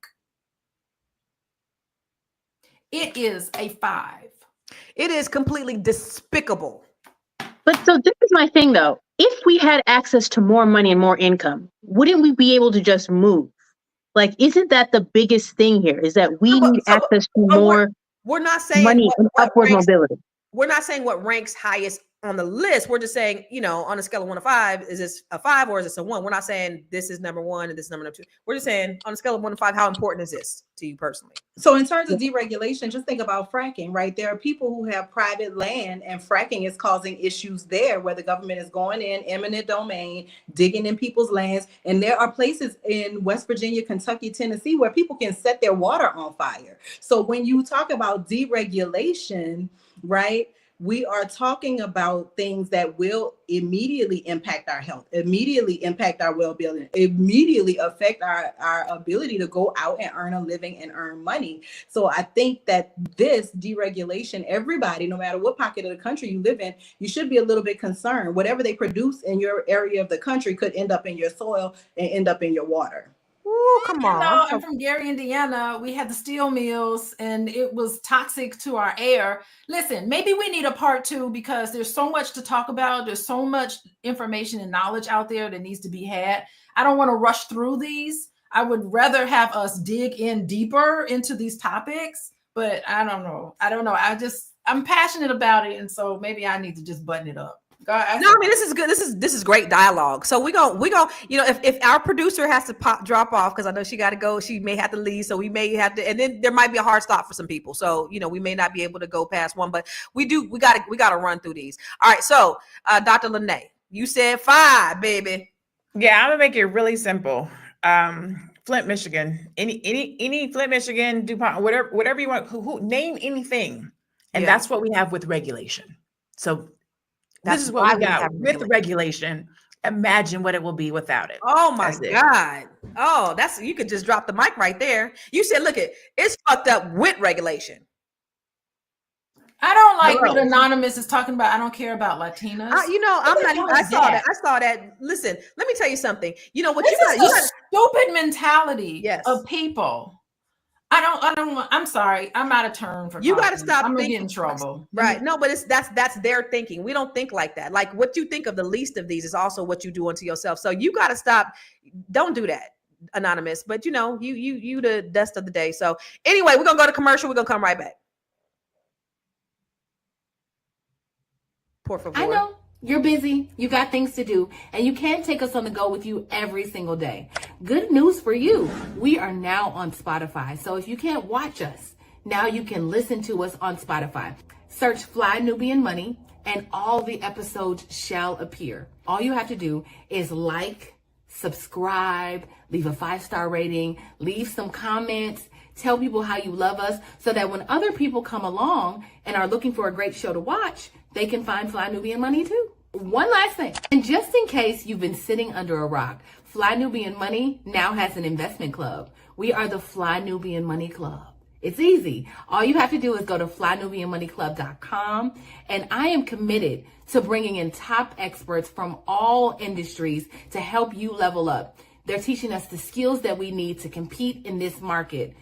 It is a 5. It is completely despicable. But so this is my thing though. If we had access to more money and more income, wouldn't we be able to just move? Like, isn't that the biggest thing here? Is that we need access to more we're not saying money and upward ranks, mobility. We're not saying what ranks highest on the list. We're just saying, on a scale of 1 to 5, is this a 5 or is this a 1? We're not saying this is number 1 and this is number 2. We're just saying on a scale of 1 to 5, how important is this to you personally? So in terms of deregulation, just think about fracking, right? There are people who have private land, and fracking is causing issues there where the government is going in eminent domain, digging in people's lands. And there are places in West Virginia, Kentucky, Tennessee, where people can set their water on fire. So when you talk about deregulation, right, we are talking about things that will immediately impact our health, immediately impact our well-being, immediately affect our ability to go out and earn a living and earn money. So I think that this deregulation, everybody, no matter what pocket of the country you live in, you should be a little bit concerned. Whatever they produce in your area of the country could end up in your soil and end up in your water. Ooh, come on. I'm from Gary, Indiana. We had the steel mills and it was toxic to our air. Listen, maybe we need a part 2 because there's so much to talk about. There's so much information and knowledge out there that needs to be had. I don't want to rush through these. I would rather have us dig in deeper into these topics, but I don't know. I'm passionate about it. And so maybe I need to just button it up. This is good. This is great dialogue. So we go. If our producer has to drop off because I know she got to go, she may have to leave. So we may have to, and then there might be a hard stop for some people. So we may not be able to go past 1, but we got to run through these. All right. So Dr. Lene, you said 5, baby. Yeah, I'm gonna make it really simple. Flint, Michigan. Any Flint, Michigan, DuPont, whatever you want. Who name anything, and that's what we have with regulation. So. This is what we got with regulation. Imagine what it will be without it. Oh my God. Oh, you could just drop the mic right there. You said, look, it's fucked up with regulation. I don't like what Anonymous is talking about. I don't care about Latinas. I saw that. Listen, let me tell you something. You know what? This is a stupid mentality of people. I'm sorry. I'm out of turn for you got to stop. I'm gonna get in trouble. Right. No, but that's their thinking. We don't think like that. Like what you think of the least of these is also what you do unto yourself. So you got to stop. Don't do that, Anonymous. But you the dust of the day. So anyway, we're going to go to commercial. We're going to come right back. Por favor. I know. You're busy, you got things to do, and you can't take us on the go with you every single day. Good news for you. We are now on Spotify. So if you can't watch us, now you can listen to us on Spotify. Search Fly Nubian Money and all the episodes shall appear. All you have to do is like, subscribe, leave a 5-star rating, leave some comments, tell people how you love us so that when other people come along and are looking for a great show to watch, they can find Fly Nubian Money too. One last thing, and just in case you've been sitting under a rock, Fly Nubian Money now has an investment club. We are the Fly Nubian Money Club. It's easy. All you have to do is go to flynubianmoneyclub.com, and I am committed to bringing in top experts from all industries to help you level up. They're teaching us the skills that we need to compete in this market.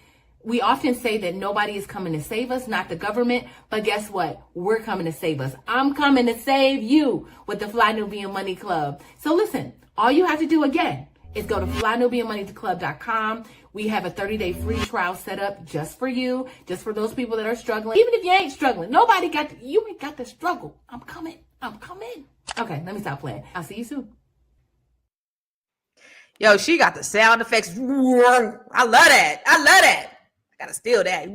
We often say that nobody is coming to save us, not the government, but guess what? We're coming to save us. I'm coming to save you with the Fly Nubian Money Club. So listen, all you have to do again is go to flynubianmoneyclub.com. We have a 30-day free trial set up just for you, just for those people that are struggling. Even if you ain't struggling, you ain't got to struggle. I'm coming. Okay, let me stop playing. I'll see you soon. Yo, she got the sound effects. I love that. Gotta steal that.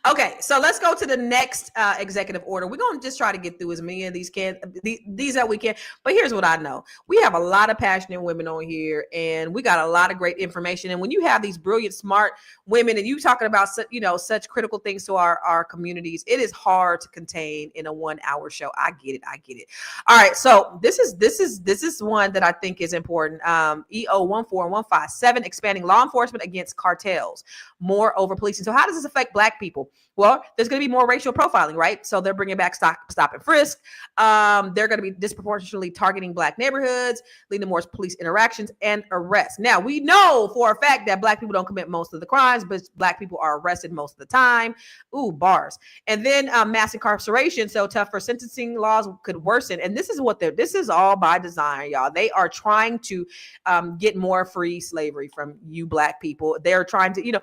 Okay, so let's go to the next executive order. We're gonna just try to get through as many of these that we can. But here's what I know: we have a lot of passionate women on here, and we got a lot of great information. And when you have these brilliant, smart women, and you talking about such critical things to our communities, it is hard to contain in a 1-hour show. I get it. All right, so this is one that I think is important. EO 14157, expanding law enforcement against cartels. more over policing. So how does this affect Black people? Well, there's going to be more racial profiling, right? So they're bringing back stop and frisk. They're going to be disproportionately targeting Black neighborhoods, leading to more police interactions and arrests. Now, we know for a fact that Black people don't commit most of the crimes, but Black people are arrested most of the time. Ooh, bars. And then mass incarceration. So tougher sentencing laws could worsen. And this is all by design, y'all. They are trying to get more free slavery from you Black people. They're trying to,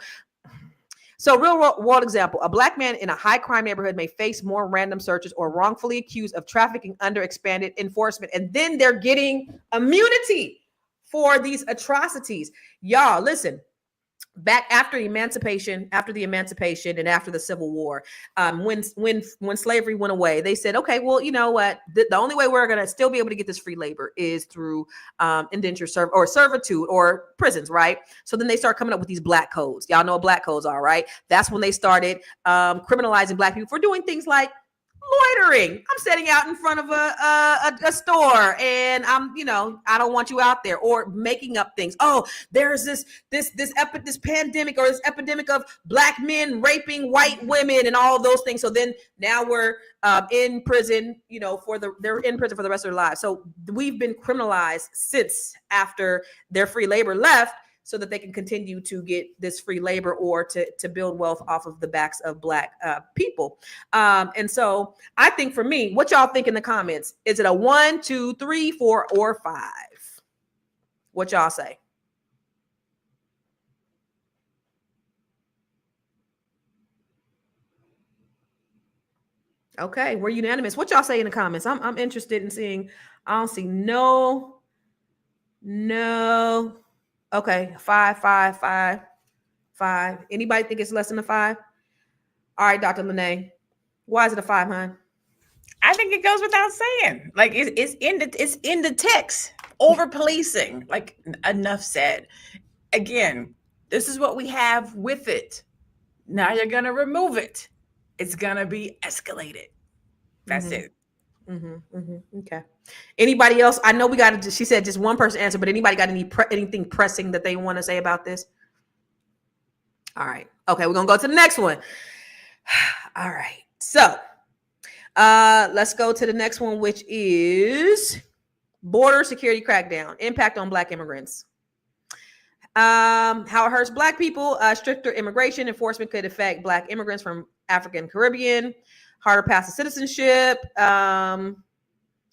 so real world example, a Black man in a high crime neighborhood may face more random searches or wrongfully accused of trafficking under expanded enforcement. And then they're getting immunity for these atrocities. Y'all, listen, back after the emancipation and after the Civil War, when slavery went away, they said, okay, well, you know what? The only way we're going to still be able to get this free labor is through indentured servitude or prisons, right? So then they start coming up with these Black codes. Y'all know what Black codes are, right? That's when they started criminalizing Black people for doing things like loitering. I'm sitting out in front of a store and I don't want you out there, or making up things. Oh, there's this pandemic or this epidemic of Black men raping white women and all those things. So then now we're in prison, they're in prison for the rest of their lives. So we've been criminalized since after their free labor left, so that they can continue to get this free labor or to build wealth off of the backs of Black people. And so I think for me, what y'all think in the comments? Is it a 1, 2, 3, 4, or 5? What y'all say? Okay, we're unanimous. What y'all say in the comments? I'm interested in seeing. I don't see no. Okay, 5, 5, 5, 5. Anybody think it's less than a 5? All right, Dr. Lene, why is it a 5, hon? I think it goes without saying. Like it's in the text. Over policing, like enough said. Again, this is what we have with it. Now you're gonna remove it. It's gonna be escalated. That's it. Okay. Anybody else? I know she said just one person answer, but anybody got anything pressing that they want to say about this? All right. Okay, we're going to go to the next one. All right. So let's go to the next one, which is border security crackdown, impact on Black immigrants. How it hurts Black people. Stricter immigration enforcement could affect Black immigrants from African Caribbean. Harder path to citizenship.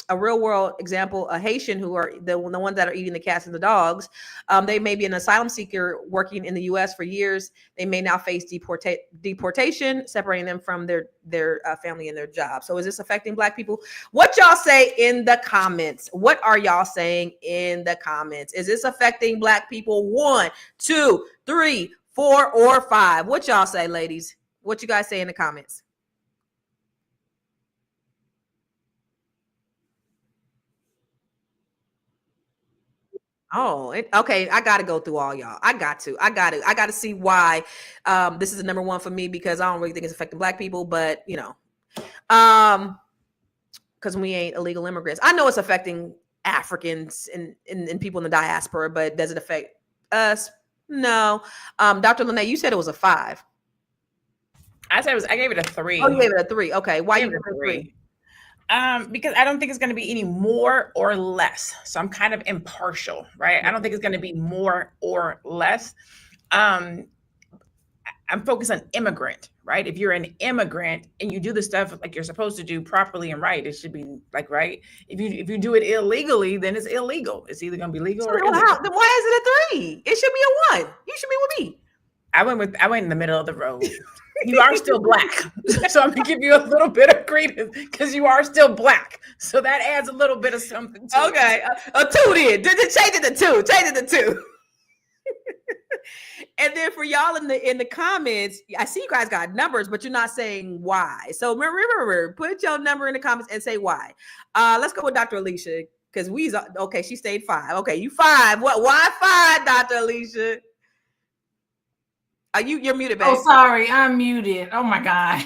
A real world example, a Haitian who are the ones that are eating the cats and the dogs. They may be an asylum seeker working in the U.S. for years. They may now face deportation, separating them from their family and their job. So is this affecting Black people? What y'all say in the comments? What are y'all saying in the comments? Is this affecting Black people? 1, 2, 3, 4, or 5? What y'all say, ladies? What you guys say in the comments? Oh, okay. I got to go through all y'all. I got to see why this is the number 1 for me, because I don't really think it's affecting Black people, but because we ain't illegal immigrants. I know it's affecting Africans and people in the diaspora, but does it affect us? No. Dr. Lene, you said it was a 5. I gave it a 3. Oh, you gave it a 3. Okay. Why you gave it a 3? Because I don't think it's going to be any more or less. So I'm kind of impartial, right? I don't think it's going to be more or less. I'm focused on immigrant, right? If you're an immigrant and you do the stuff like you're supposed to do properly and right, it should be like right. If you do it illegally, then it's illegal. It's either going to be legal or illegal. Then why is it a 3? It should be a 1. You should be with me. I went in the middle of the road. You are still Black. So I'm going to give you a little bit of credence because you are still Black. So that adds a little bit of something to it. A 2 then. Change it to 2. Change it to 2. And then for y'all in the comments, I see you guys got numbers, but you're not saying why. So remember, put your number in the comments and say why. Let's go with Dr. Alicia, because she stayed 5. Okay, you 5. What? Why 5, Dr. Alicia? You're muted, babe. Oh, sorry, I'm muted. Oh my God.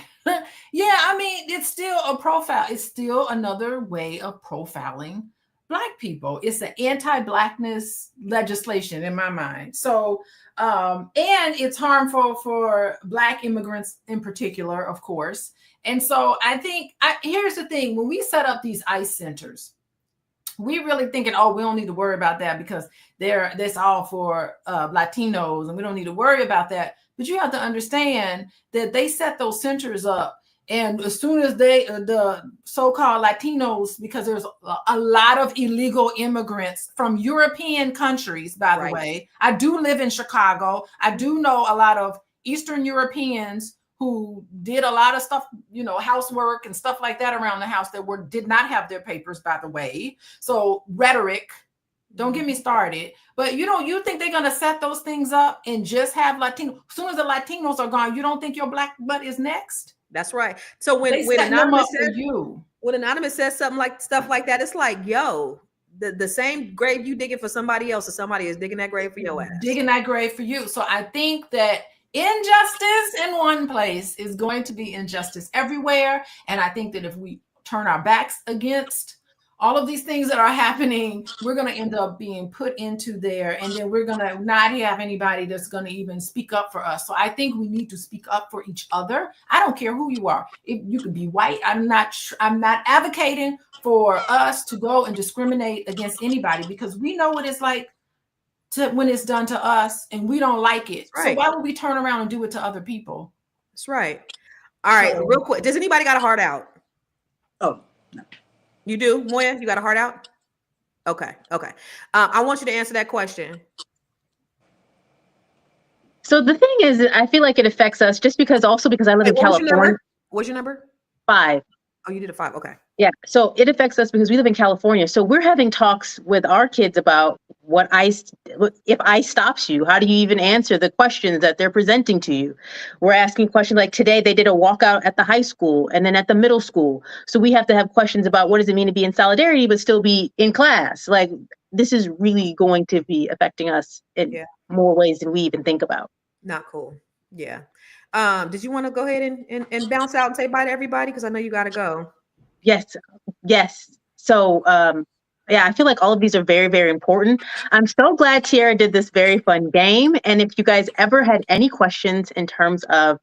Yeah, I mean, it's still a profile. It's still another way of profiling Black people. It's an anti-Blackness legislation in my mind. So, and it's harmful for Black immigrants in particular, of course. And so I think, here's the thing, when we set up these ICE centers, we really thinking, oh, we don't need to worry about that because that's all for Latinos and we don't need to worry about that. But you have to understand that they set those centers up, and as soon as the so-called Latinos, because there's a lot of illegal immigrants from European countries, by the way. I do live in Chicago. I do know a lot of Eastern Europeans who did a lot of stuff, housework and stuff like that around the house that did not have their papers, by the way. So rhetoric, don't get me started. But you think they're going to set those things up and just have Latino? As soon as the Latinos are gone, you don't think your Black butt is next? That's right. So when Anonymous says something like stuff like that, it's like, yo, the same grave you digging for somebody else, or somebody is digging that grave for your ass. Digging that grave for you. So I think that injustice in one place is going to be injustice everywhere. And I think that if we turn our backs against all of these things that are happening, we're going to end up being put into there. And then we're going to not have anybody that's going to even speak up for us. So I think we need to speak up for each other. I don't care who you are. If you could be white, I'm not advocating for us to go and discriminate against anybody, because we know what it's like when it's done to us and we don't like it. Right. So why would we turn around and do it to other people? That's right. All right, real quick. Does anybody got a heart out? Oh, no. You do, Moya? You got a heart out? Okay. I want you to answer that question. So the thing is, I feel like it affects us just because I live in California. What's your number? 5. Oh, you did a 5. Okay. Yeah. So it affects us because we live in California. So we're having talks with our kids about if ICE stops you, how do you even answer the questions that they're presenting to you? We're asking questions like today they did a walkout at the high school and then at the middle school. So we have to have questions about what does it mean to be in solidarity, but still be in class? Like, this is really going to be affecting us in more ways than we even think about. Not cool. Yeah. Did you want to go ahead and bounce out and say bye to everybody? Because I know you got to go. Yes. So, I feel like all of these are very, very important. I'm so glad Tiara did this very fun game. And if you guys ever had any questions in terms of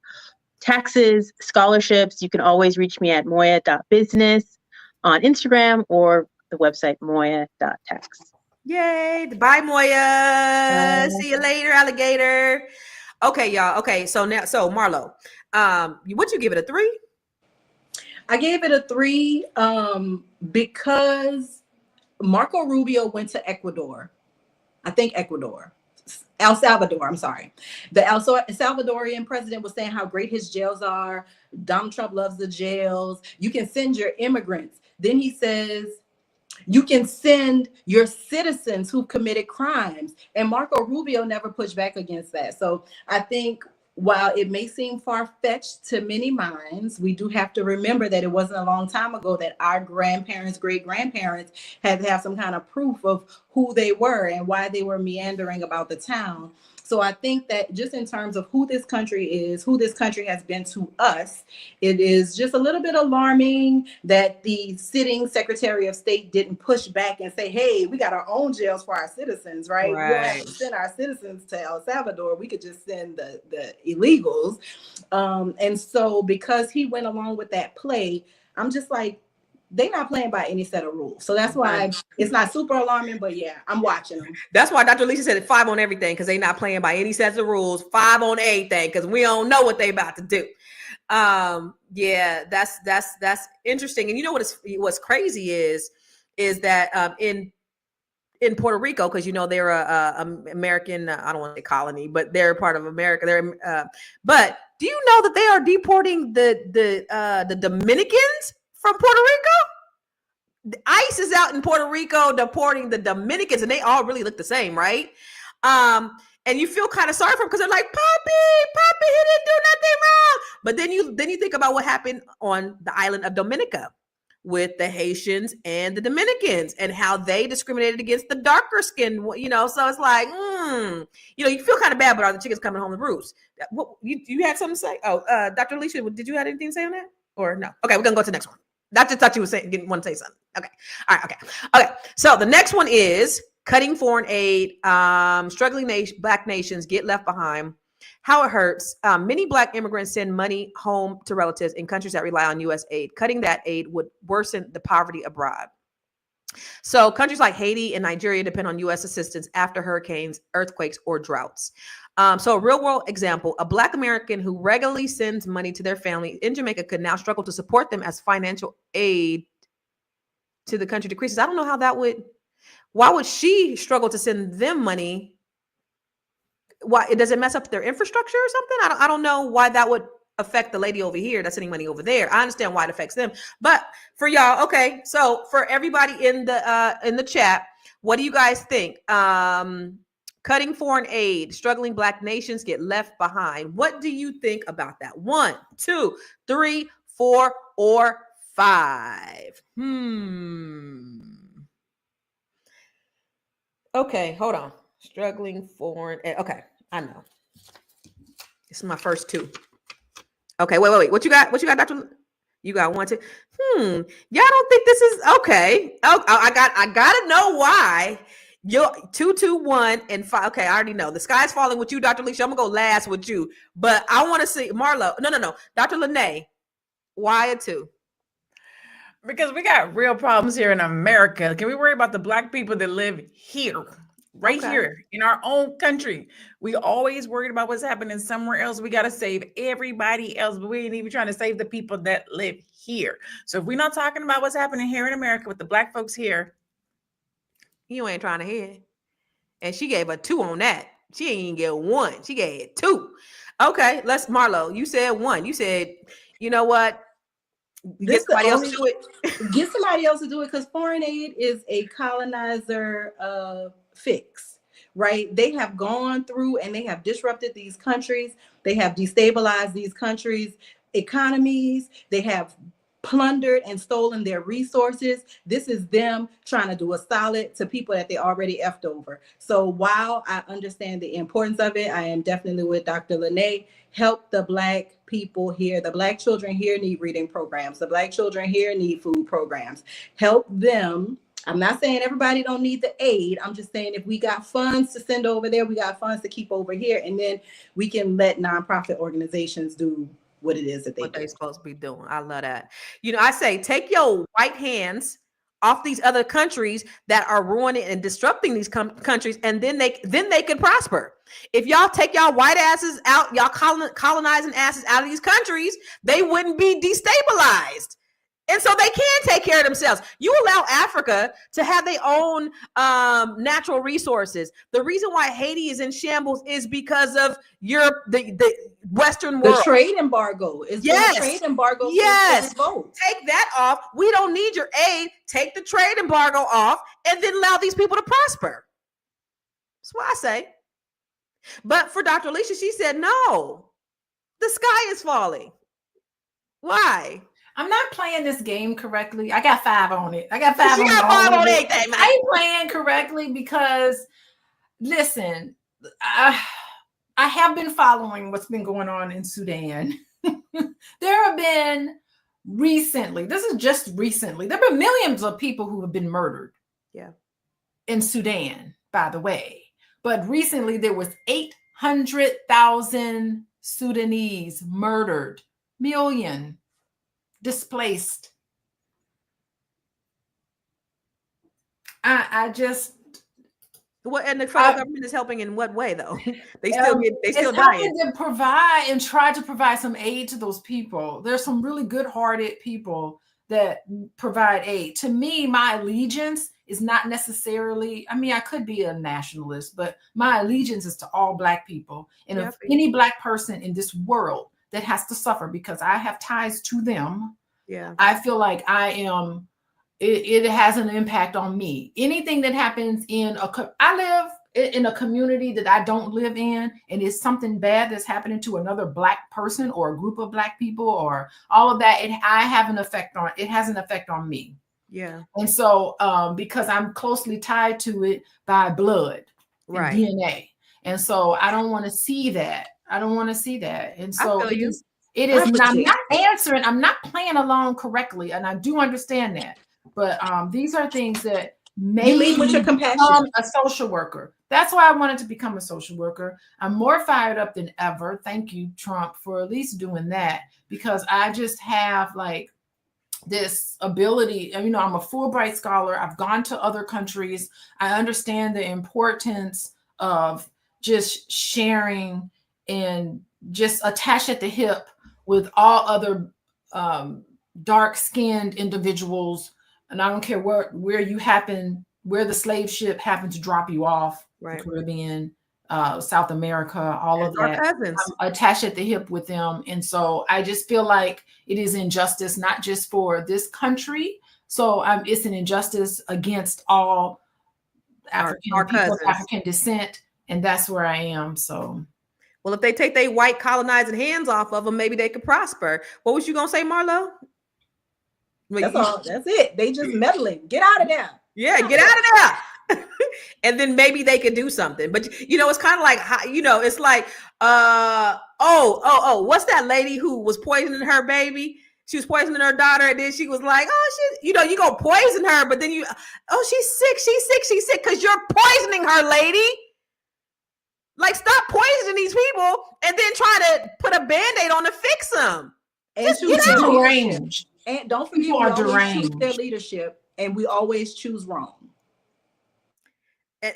taxes, scholarships, you can always reach me at moya.business on Instagram or the website moya.tax. Yay. Bye, Moya. See you later, alligator. Okay, y'all. Okay, so Marlo, what you give it, a 3? I gave it a 3 because Marco Rubio went to Ecuador. I think El Salvador, I'm sorry. The El Salvadorian president was saying how great his jails are. Donald Trump loves the jails. You can send your immigrants. Then he says, you can send your citizens who've committed crimes. And Marco Rubio never pushed back against that. So I think while it may seem far-fetched to many minds, we do have to remember that it wasn't a long time ago that our grandparents, great-grandparents had to have some kind of proof of who they were and why they were meandering about the town. So I think that just in terms of who this country is, who this country has been to us, it is just a little bit alarming that the sitting Secretary of State didn't push back and say, hey, we got our own jails for our citizens, right? We don't have to send our citizens to El Salvador. We could just send the illegals. And so because he went along with that play, I'm just like, they're not playing by any set of rules. So that's why it's not super alarming, but yeah, I'm watching them. That's why Dr. Alicia said 5 on everything, because they're not playing by any sets of rules. 5 on everything, because we don't know what they about to do. Yeah, that's interesting. And you know what's crazy is that in Puerto Rico, because they're a American, I don't want to say colony, but they're part of America. But do you know that they are deporting the Dominicans from Puerto Rico? The ICE is out in Puerto Rico deporting the Dominicans, and they all really look the same, right? And you feel kind of sorry for them because they're like, Poppy, he didn't do nothing wrong. But then you think about what happened on the island of Dominica with the Haitians and the Dominicans and how they discriminated against the darker skin, so it's like, you feel kind of bad, but are the chickens coming home to roost? You had something to say? Oh, Dr. Alicia, did you have anything to say on that or no? Okay, we're going to go to the next one. I just thought you were saying, want to say something. Okay. All right. Okay. So the next one is cutting foreign aid. Struggling Black nations get left behind. How it hurts. Many Black immigrants send money home to relatives in countries that rely on U.S. aid. Cutting that aid would worsen the poverty abroad. So countries like Haiti and Nigeria depend on U.S. assistance after hurricanes, earthquakes, or droughts. So a real world example, a Black American who regularly sends money to their family in Jamaica could now struggle to support them as financial aid to the country decreases. I don't know how that would, why would she struggle to send them money? Why, does it mess up their infrastructure or something? I don't know why that would affect the lady over here that's sending money over there. I understand why it affects them, but for y'all, okay. So for everybody in the chat, what do you guys think? Cutting foreign aid, struggling Black nations get left behind. What do you think about that? 1, 2, 3, 4, or 5? Okay, hold on. Struggling foreign aid. Okay, I know. This is my first 2. Okay, wait. What you got? What you got, Dr.? You got 1, 2. Y'all don't think this is okay? Oh, I gotta know why. You're 2, 2, 1, and 5. Okay, I already know. The sky's falling with you, Dr. Alicia. I'm gonna go last with you, but I want to see Marlo. No. Dr. Lene, why a 2? Because we got real problems here in America. Can we worry about the Black people that live here? Right here in our own country. We always worried about what's happening somewhere else. We got to save everybody else, but we ain't even trying to save the people that live here. So if we're not talking about what's happening here in America with the Black folks here, you ain't trying to hear. And she gave a 2 on that. She ain't even get 1. She gave 2. Okay, let's Marlo. You said 1. You said, you know what? Get somebody else to do it. Get somebody else to do it, because foreign aid is a colonizer fix, right? They have gone through and they have disrupted these countries. They have destabilized these countries' economies. They have plundered and stolen their resources. This is them trying to do a solid to people that they already effed over. So while I understand the importance of it, I am definitely with Dr. Lene. Help the Black people here. The Black children here need reading programs. The Black children here need food programs. Help them. I'm not saying everybody don't need the aid. I'm just saying if we got funds to send over there, we got funds to keep over here, and then we can let nonprofit organizations do what it is that they're supposed to be doing. I love that. You know, I say take your white hands off these other countries that are ruining and disrupting these countries, and then they can prosper. If y'all take y'all white asses out, y'all colonizing asses out of these countries, they wouldn't be destabilized. And so they can take care of themselves. You allow Africa to have their own natural resources. The reason why Haiti is in shambles is because of Europe, the Western world. The trade embargo is the trade embargo. Yes. Take that off. We don't need your aid. Take the trade embargo off and then allow these people to prosper. That's what I say. But for Dr. Alicia, she said, no, the sky is falling. Why? I'm not playing this game correctly. I got 5 on it. I got 5 she on got 5 on everything, man. I ain't playing correctly because, listen, I have been following what's been going on in Sudan. There have been recently, this is just recently, there have been millions of people who have been murdered in Sudan, by the way. But recently there was 800,000 Sudanese murdered, million displaced. I just what, and the federal government is helping in what way though? They still dying. To provide and try to provide some aid to those people. There's some really good-hearted people that provide aid. To me, my allegiance is not necessarily, I mean, I could be a nationalist, but my allegiance is to all Black people. And if any Black person in this world that has to suffer because I have ties to them, I feel like I am, it has an impact on me. Anything that happens I live in a community that I don't live in, and it's something bad that's happening to another Black person or a group of Black people or all of that, it has an effect on me. Yeah. And so because I'm closely tied to it by blood, DNA. And so I don't want to see that. And so It is. I'm not answering. I'm not playing along correctly, and I do understand that. But these are things that you lead with your compassion. Become a social worker. That's why I wanted to become a social worker. I'm more fired up than ever. Thank you, Trump, for at least doing that, because I just have like this ability. You know, I'm a Fulbright scholar. I've gone to other countries. I understand the importance of just sharing and just attached at the hip with all other dark-skinned individuals. And I don't care where you happen, where the slave ship happened to drop you off, Right. the Caribbean, South America, all of that. Cousins. I'm attached at the hip with them. And so I just feel like it is injustice, not just for this country. So it's an injustice against all African our people of cousins. African descent. And that's where I am. So, well, if they take their white colonizing hands off of them, maybe they could prosper. What was you gonna say, Marlo? That's all. That's it. They just meddling. Get out of there. Yeah, get out of there. And then maybe they could do something. But you know, it's kind of like, you know, it's like, what's that lady who was poisoning her baby? She was poisoning her daughter, and then she was like, you know, you go poison her, but then she's sick, because you're poisoning her, lady. Like, stop poisoning these people and then try to put a Band-Aid on to fix them. And Just get out. deranged. And don't forget, People we are always choose deranged. their leadership, and we always choose wrong.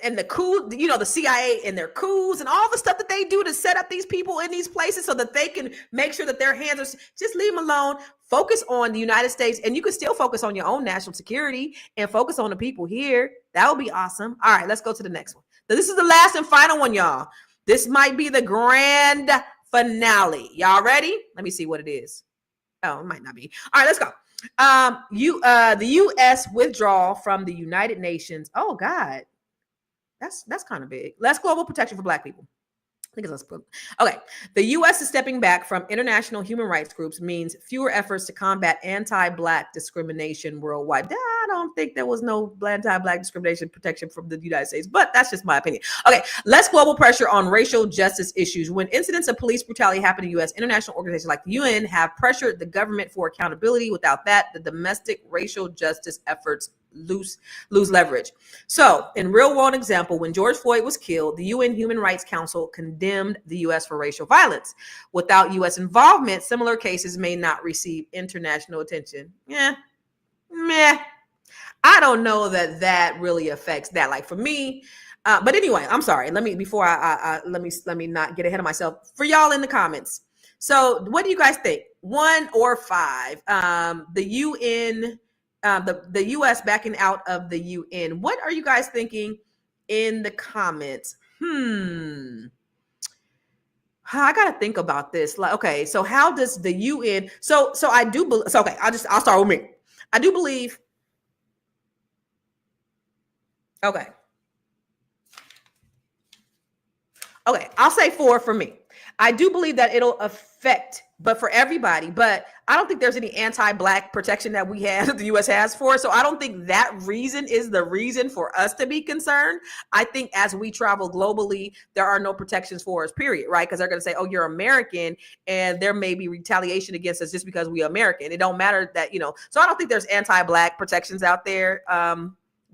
And the coup, you know, the CIA and their coups and all the stuff that they do to set up these people in these places so that they can make sure that their hands are, just leave them alone. Focus on the United States, and you can still focus on your own national security and focus on the people here. That would be awesome. All right, let's go to the next one. This is the last and final one, y'all. This might be the grand finale. Y'all ready? Let me see what it is. Oh, it might not be. All right, let's go. The U.S. withdrawal from the United Nations. Oh, God. That's kind of big. Less global protection for Black people. I think it's less. Okay. The U.S. is stepping back from international human rights groups means fewer efforts to combat anti-Black discrimination worldwide. I don't think there was no anti-Black discrimination protection from the United States, but that's just my opinion. Okay. Less global pressure on racial justice issues. When incidents of police brutality happen in the U.S., international organizations like the UN have pressured the government for accountability. Without that, the domestic racial justice efforts lose leverage. So, in real world example, when George Floyd was killed, the UN Human Rights Council condemned the U.S. for racial violence. Without U.S. involvement, similar cases may not receive international attention. Meh. I don't know that really affects that. Like for me, but anyway, I'm sorry. Let me not get ahead of myself. For y'all in the comments. So, what do you guys think? 1 or 5? The UN. The U.S. backing out of the UN. What are you guys thinking in the comments? I gotta think about this. Like, okay, so how does the UN? So I do believe. So okay, I'll start with me. I do believe. Okay, I'll say 4 for me. I do believe that it'll affect, but for everybody, but I don't think there's any anti-Black protection that we have, that the U.S. has for. So I don't think that reason is the reason for us to be concerned. I think as we travel globally, there are no protections for us, period, right? Because they're going to say, oh, you're American, and there may be retaliation against us just because we're American. It don't matter that, you know, so I don't think there's anti-Black protections out there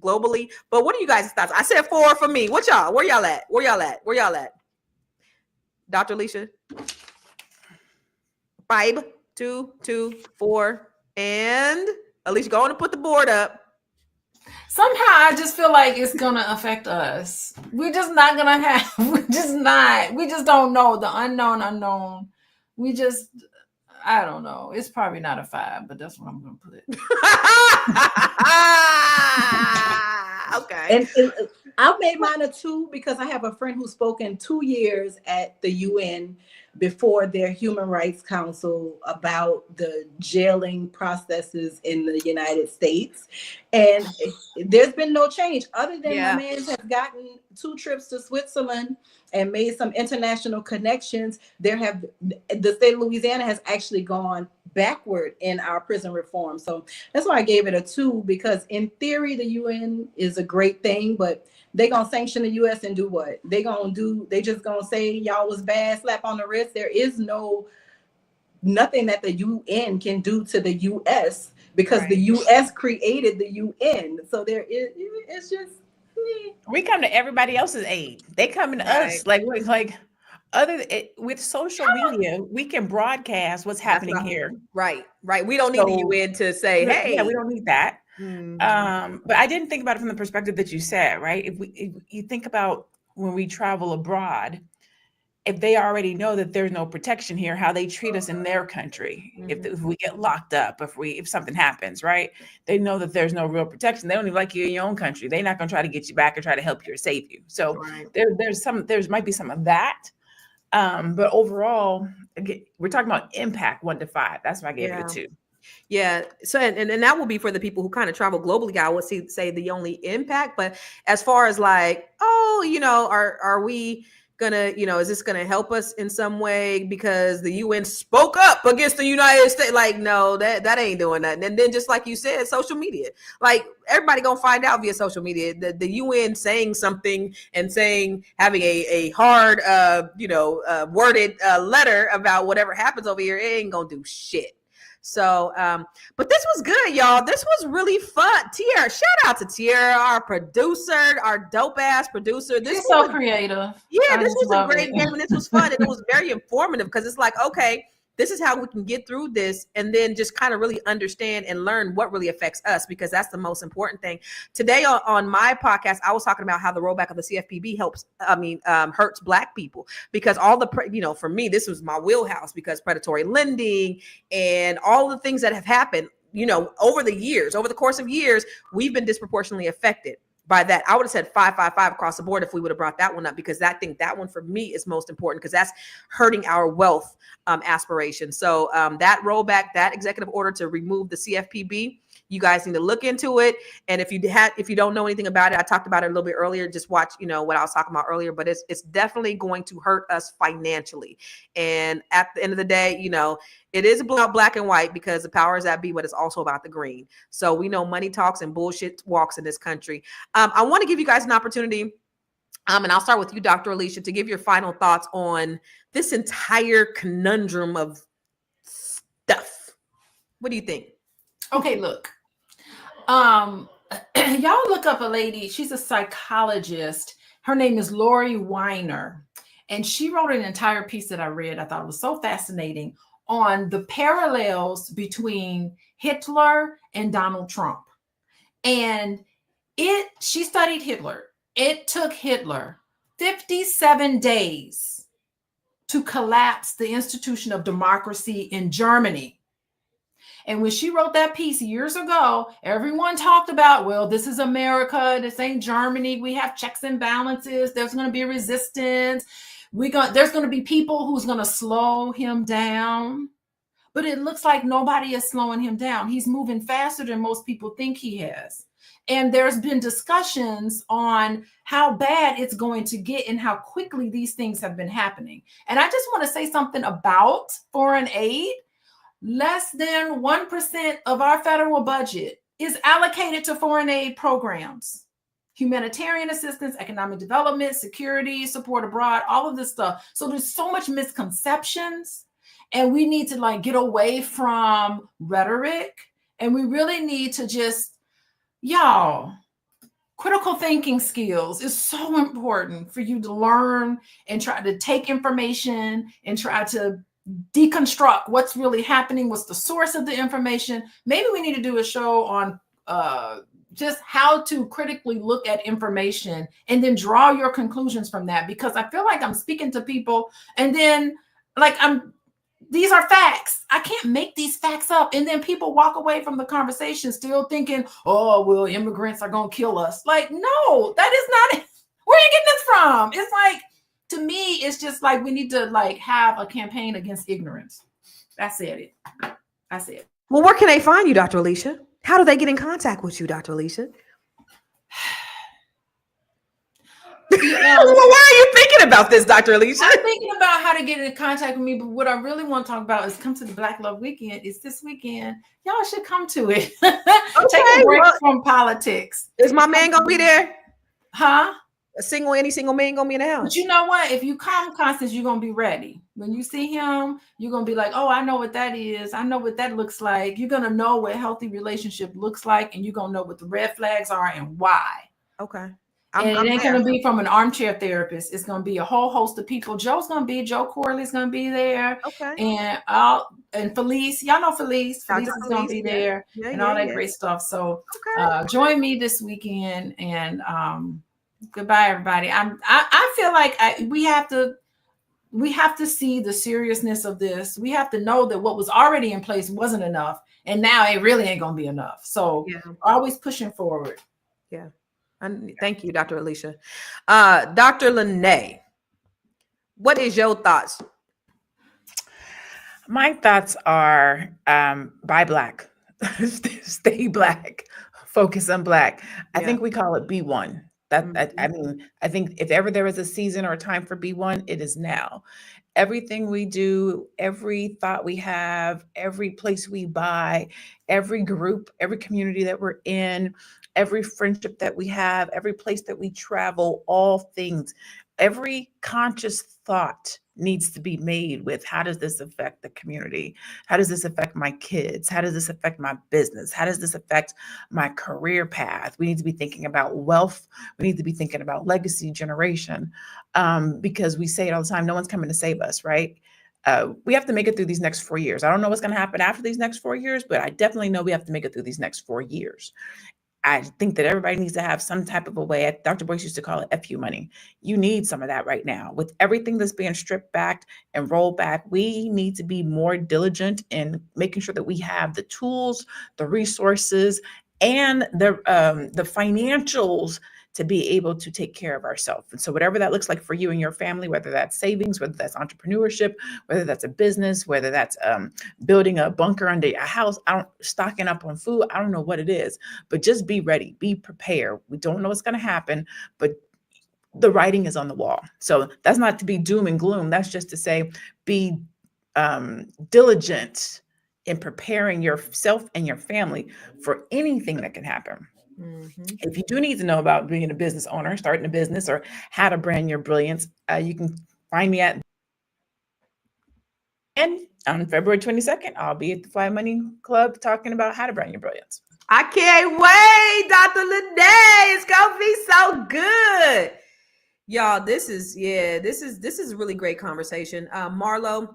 globally. But what are you guys' thoughts? I said 4 for me. What y'all? Where y'all at? Where y'all at? Dr. Alicia? 5, 2, 2, 4, and Alicia, go on and put the board up. Somehow I just feel like it's gonna affect us. We're just not gonna have. We just don't know the unknown. I don't know. It's probably not a 5, but that's what I'm gonna put it. Okay. And I've made mine a 2 because I have a friend who spoke in 2 years at the UN before their Human Rights Council about the jailing processes in the United States. And there's been no change other than my man has gotten 2 trips to Switzerland and made some international connections. The state of Louisiana has actually gone backward in our prison reform. So that's why I gave it a 2, because in theory, the UN is a great thing, but they gonna sanction the U.S. and do what? They just gonna say y'all was bad, slap on the wrist. There is no nothing that the UN can do to the US because Right. the US created the UN. So it's just We come to everybody else's aid. They come to us. Like with social media, we can broadcast what's happening right. here. Right. We don't need the So- UN to say, hey. Yeah, we don't need that. Mhm. But I didn't think about it from the perspective that you said, right? If you think about when we travel abroad, if they already know that there's no protection here, how they treat us in their country, if we get locked up, if something happens, right? They know that there's no real protection. They don't even like you in your own country. They're not going to try to get you back or try to help you or save you. So Right. there might be some of that. But overall, again, we're talking about impact 1 to 5. That's why I gave it a 2. Yeah. So, and that will be for the people who kind of travel globally. I would say the only impact, but as far as like, oh, are we gonna, is this gonna help us in some way because the UN spoke up against the United States? Like, no, that ain't doing nothing. And then just like you said, social media, like everybody gonna find out via social media. The UN saying something and having a hard, worded letter about whatever happens over here, it ain't gonna do shit. So, but this was good, y'all. This was really fun. Tiara, shout out to Tiara, our producer, our dope ass producer. This She's so creative. Yeah, I this just was a love great it. game, and this was fun, and it was very informative because it's like, okay, this is how we can get through this, and then just kind of really understand and learn what really affects us, because that's the most important thing. Today on my podcast, I was talking about how the rollback of the CFPB hurts Black people, because all the, for me, this was my wheelhouse, because predatory lending and all the things that have happened, over the course of years, we've been disproportionately affected by that. I would have said 555 across the board if we would have brought that one up, because I think that one for me is most important, because that's hurting our wealth aspirations. So that rollback, that executive order to remove the CFPB, you guys need to look into it. And if you don't know anything about it, I talked about it a little bit earlier. Just watch, what I was talking about earlier. But it's definitely going to hurt us financially. And at the end of the day, it is about black and white, because the powers that be, but it's also about the green. So we know money talks and bullshit walks in this country. I want to give you guys an opportunity, and I'll start with you, Dr. Alicia, to give your final thoughts on this entire conundrum of stuff. What do you think? Okay, look. Y'all look up a lady. She's a psychologist. Her name is Lori Weiner. And she wrote an entire piece that I read. I thought it was so fascinating on the parallels between Hitler and Donald Trump. And she studied Hitler. It took Hitler 57 days to collapse the institution of democracy in Germany. And when she wrote that piece years ago, everyone talked about, well, this is America, this ain't Germany. We have checks and balances. There's going to be resistance. There's going to be people who's going to slow him down. But it looks like nobody is slowing him down. He's moving faster than most people think he has. And there's been discussions on how bad it's going to get and how quickly these things have been happening. And I just want to say something about foreign aid. Less than 1% of our federal budget is allocated to foreign aid programs, humanitarian assistance, economic development, security, support abroad, all of this stuff. So there's so much misconceptions, and we need to get away from rhetoric, and we really need to just, critical thinking skills is so important for you to learn and try to take information and try to deconstruct what's really happening, what's the source of the information. Maybe we need to do a show on just how to critically look at information and then draw your conclusions from that, because I feel like I'm speaking to people and then these are facts. I can't make these facts up. And then people walk away from the conversation still thinking, oh, well, immigrants are going to kill us. No, that is not, where are you getting this from? It's to me, it's just we need to have a campaign against ignorance. That's it. That's it. Well, where can they find you, Dr. Alicia? How do they get in contact with you, Dr. Alicia? Well, why are you thinking about this, Dr. Alicia? I'm thinking about how to get in contact with me, but what I really want to talk about is come to the Black Love Weekend. It's this weekend. Y'all should come to it. Take a break from politics. Is my man gonna be there? Huh? any single man gonna be in the house. But you know what? If you come, Constance, you're gonna be ready. When you see him, you're gonna be like, oh, I know what that is. I know what that looks like. You're gonna know what healthy relationship looks like, and you're gonna know what the red flags are and why. Okay. And it ain't going to be from an armchair therapist. It's going to be a whole host of people. Joe Corley's going to be there. Okay. And Felice, y'all know Felice. Felice is going to be there and all that great stuff. So join me this weekend, and goodbye, everybody. I feel like we have to see the seriousness of this. We have to know that what was already in place wasn't enough, and now it really ain't going to be enough. So always pushing forward. Yeah. Thank you, Dr. Alicia. Dr. Lene, what is your thoughts? My thoughts are buy Black, stay Black, focus on Black. I think we call it B1. I think if ever there is a season or a time for B1, it is now. Everything we do, every thought we have, every place we buy, every group, every community that we're in, every friendship that we have, every place that we travel, all things, every conscious thought needs to be made with, how does this affect the community? How does this affect my kids? How does this affect my business? How does this affect my career path? We need to be thinking about wealth. We need to be thinking about legacy, generation, because we say it all the time, no one's coming to save us, right? We have to make it through these next 4 years. I don't know what's going to happen after these next 4 years, but I definitely know we have to make it through these next 4 years. I think that everybody needs to have some type of a way. Dr. Boyce used to call it FU money. You need some of that right now. With everything that's being stripped back and rolled back, we need to be more diligent in making sure that we have the tools, the resources, and the financials to be able to take care of ourselves. And so whatever that looks like for you and your family, whether that's savings, whether that's entrepreneurship, whether that's a business, whether that's building a bunker under a house, stocking up on food, I don't know what it is, but just be ready, be prepared. We don't know what's going to happen, but the writing is on the wall. So that's not to be doom and gloom. That's just to say, be diligent in preparing yourself and your family for anything that can happen. Mm-hmm. If you do need to know about being a business owner, starting a business, or how to brand your brilliance, you can find me at. And on February 22nd, I'll be at the Fly Money Club talking about how to brand your brilliance. I can't wait, Dr. Lene. It's gonna be so good, y'all. This is a really great conversation. Marlo,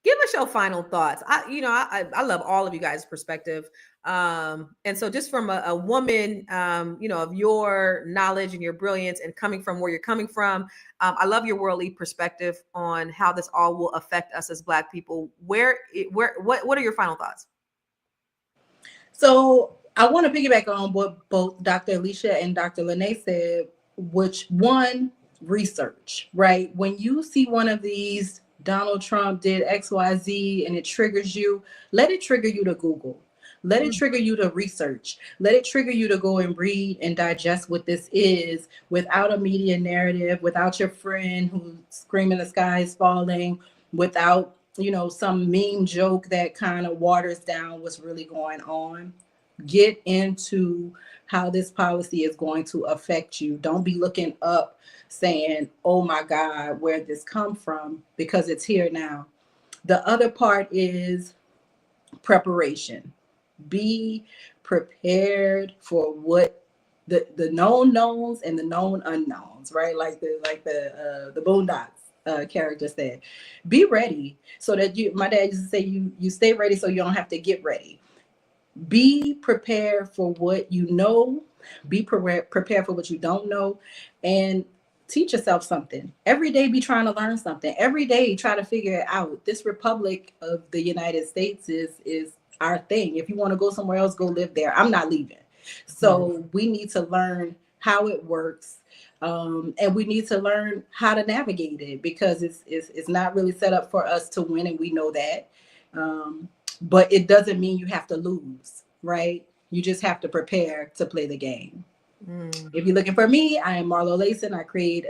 give us your final thoughts. I love all of you guys' perspective. And so just from a woman, of your knowledge and your brilliance and coming from where you're coming from, I love your worldly perspective on how this all will affect us as Black people. What are your final thoughts? So I want to piggyback on what both Dr. Alicia and Dr. Lene said, which one, research, right? When you see one of these, Donald Trump did XYZ and it triggers you, let it trigger you to Google. Let it trigger you to research. Let it trigger you to go and read and digest what this is without a media narrative, without your friend who's screaming the sky is falling, without, some meme joke that kind of waters down what's really going on. Get into how this policy is going to affect you. Don't be looking up saying, oh my God, where'd this come from? Because it's here now. The other part is preparation. Be prepared for what the known knowns and the known unknowns, right? Like the Boondocks character said. Be ready so that my dad used to say you stay ready so you don't have to get ready. Be prepared for what you know. Be prepared for what you don't know, and teach yourself something. Every day be trying to learn something. Every day try to figure it out. This Republic of the United States is our thing. If you want to go somewhere else, go live there. I'm not leaving. So we need to learn how it works. And we need to learn how to navigate it, because it's not really set up for us to win, and we know that. But it doesn't mean you have to lose, right? You just have to prepare to play the game. If you're looking for me, I am Marlo Layson. I create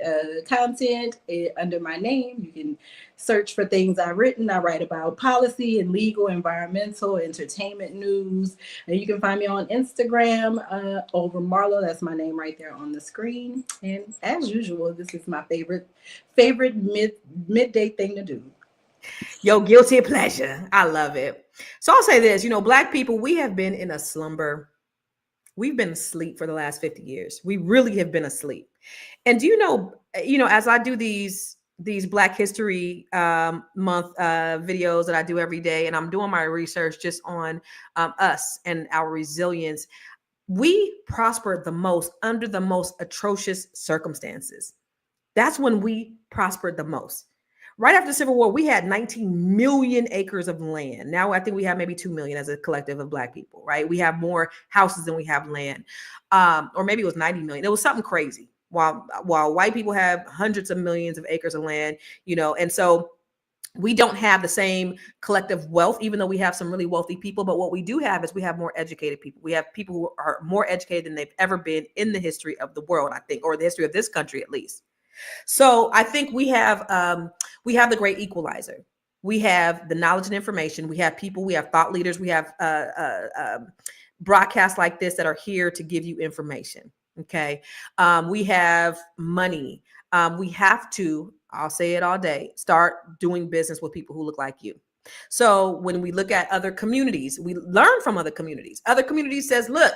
content under my name. You can search for things I've written. I write about policy and legal, environmental, entertainment news. And you can find me on Instagram over Marlo. That's my name right there on the screen. And as usual, this is my favorite midday thing to do. Yo, guilty pleasure. I love it. So I'll say this, Black people, we have been in a slumber. We've been asleep for the last 50 years. We really have been asleep. And do you know, as I do these Black History Month videos that I do every day, and I'm doing my research just on us and our resilience, we prospered the most under the most atrocious circumstances. That's when we prospered the most. Right after the Civil War, we had 19 million acres of land. Now I think we have maybe 2 million as a collective of Black people, right? We have more houses than we have land. Or maybe it was 90 million. It was something crazy. While white people have hundreds of millions of acres of land, and so we don't have the same collective wealth, even though we have some really wealthy people. But what we do have is we have more educated people. We have people who are more educated than they've ever been in the history of the world, I think, or the history of this country, at least. So I think we have the great equalizer. We have the knowledge and information. We have people, we have thought leaders. We have broadcasts like this that are here to give you information. Okay. We have money. We have to, I'll say it all day, start doing business with people who look like you. So when we look at other communities, we learn from other communities. Other communities says, look,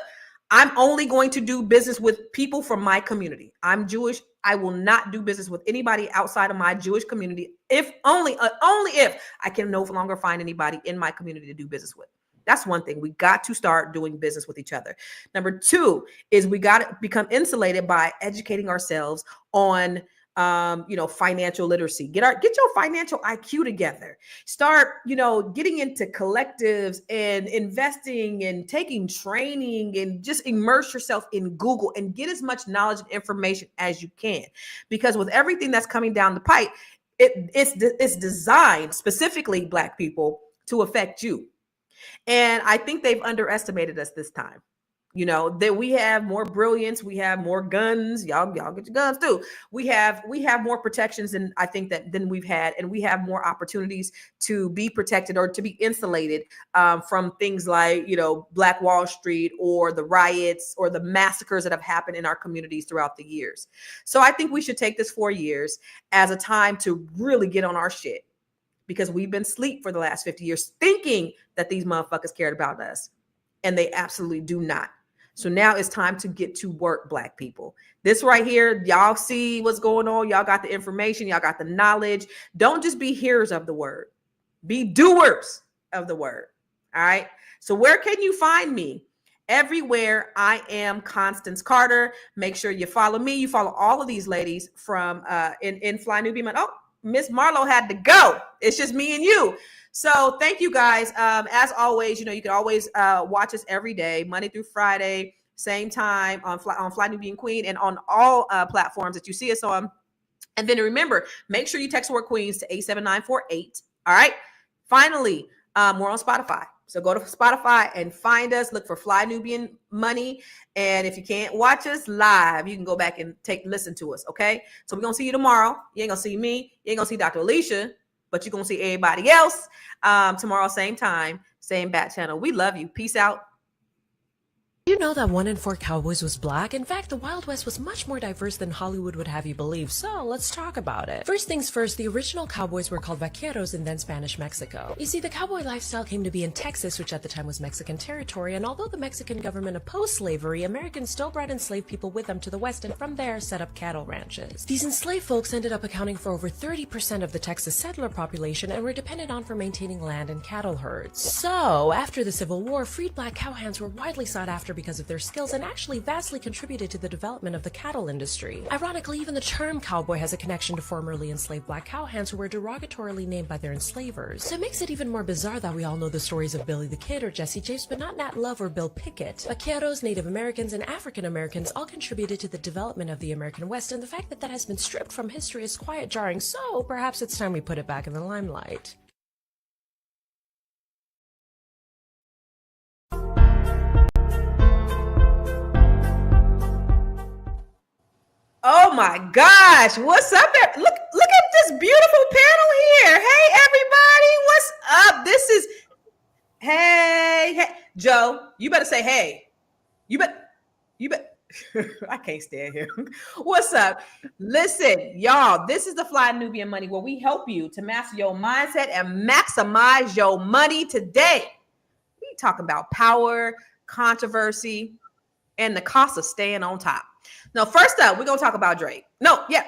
I'm only going to do business with people from my community. I'm Jewish. I will not do business with anybody outside of my Jewish community, if only if I can no longer find anybody in my community to do business with. That's one thing. We got to start doing business with each other. Number two is we got to become insulated by educating ourselves on financial literacy. Get your financial IQ together. Start, getting into collectives and investing and taking training and just immerse yourself in Google and get as much knowledge and information as you can. Because with everything that's coming down the pipe, it's designed specifically, Black people, to affect you. And I think they've underestimated us this time. That we have more brilliance, we have more guns. Y'all get your guns too. We have more protections than I think than we've had, and we have more opportunities to be protected or to be insulated from things like Black Wall Street or the riots or the massacres that have happened in our communities throughout the years. So I think we should take this 4 years as a time to really get on our shit, because we've been asleep for the last 50 years thinking that these motherfuckers cared about us, and they absolutely do not. So now it's time to get to work, Black people. This right here, y'all see what's going on. Y'all got the information. Y'all got the knowledge. Don't just be hearers of the word. Be doers of the word. All right. So where can you find me? Everywhere. I am Constance Carter. Make sure you follow me. You follow all of these ladies from in Fly Nubian. Oh, Miss Marlo had to go. It's just me and you. So thank you guys. As always, you can always watch us every day, Monday through Friday, same time on Fly Nubian Queen and on all platforms that you see us on. And then remember, make sure you text word Queens to 87948. All right. Finally, we're on Spotify. So go to Spotify and find us. Look for Fly Nubian Money. And if you can't watch us live, you can go back and listen to us. Okay. So we're going to see you tomorrow. You ain't going to see me. You ain't going to see Dr. Alicia, but you're going to see everybody else tomorrow, same time, same bat channel. We love you. Peace out. You know that 1 in 4 cowboys was Black? In fact, the Wild West was much more diverse than Hollywood would have you believe, so let's talk about it. First things first, the original cowboys were called vaqueros in then Spanish Mexico. You see, the cowboy lifestyle came to be in Texas, which at the time was Mexican territory, and although the Mexican government opposed slavery, Americans still brought enslaved people with them to the West and from there set up cattle ranches. These enslaved folks ended up accounting for over 30% of the Texas settler population and were depended on for maintaining land and cattle herds. So, after the Civil War, freed Black cowhands were widely sought after because of their skills and actually vastly contributed to the development of the cattle industry. Ironically, even the term cowboy has a connection to formerly enslaved Black cowhands who were derogatorily named by their enslavers. So it makes it even more bizarre that we all know the stories of Billy the Kid or Jesse James, but not Nat Love or Bill Pickett. Vaqueros, Native Americans, and African Americans all contributed to the development of the American West, and the fact that that has been stripped from history is quite jarring, so perhaps it's time we put it back in the limelight. my gosh. What's up there? Look at this beautiful panel here. Hey, everybody. What's up? This is hey. Joe, you better say hey. You bet. I can't stand here. What's up? Listen, y'all, this is the Fly Nubian Money, where we help you to master your mindset and maximize your money today. We talking about power, controversy, and the cost of staying on top. Now, first up, we're going to talk about Drake.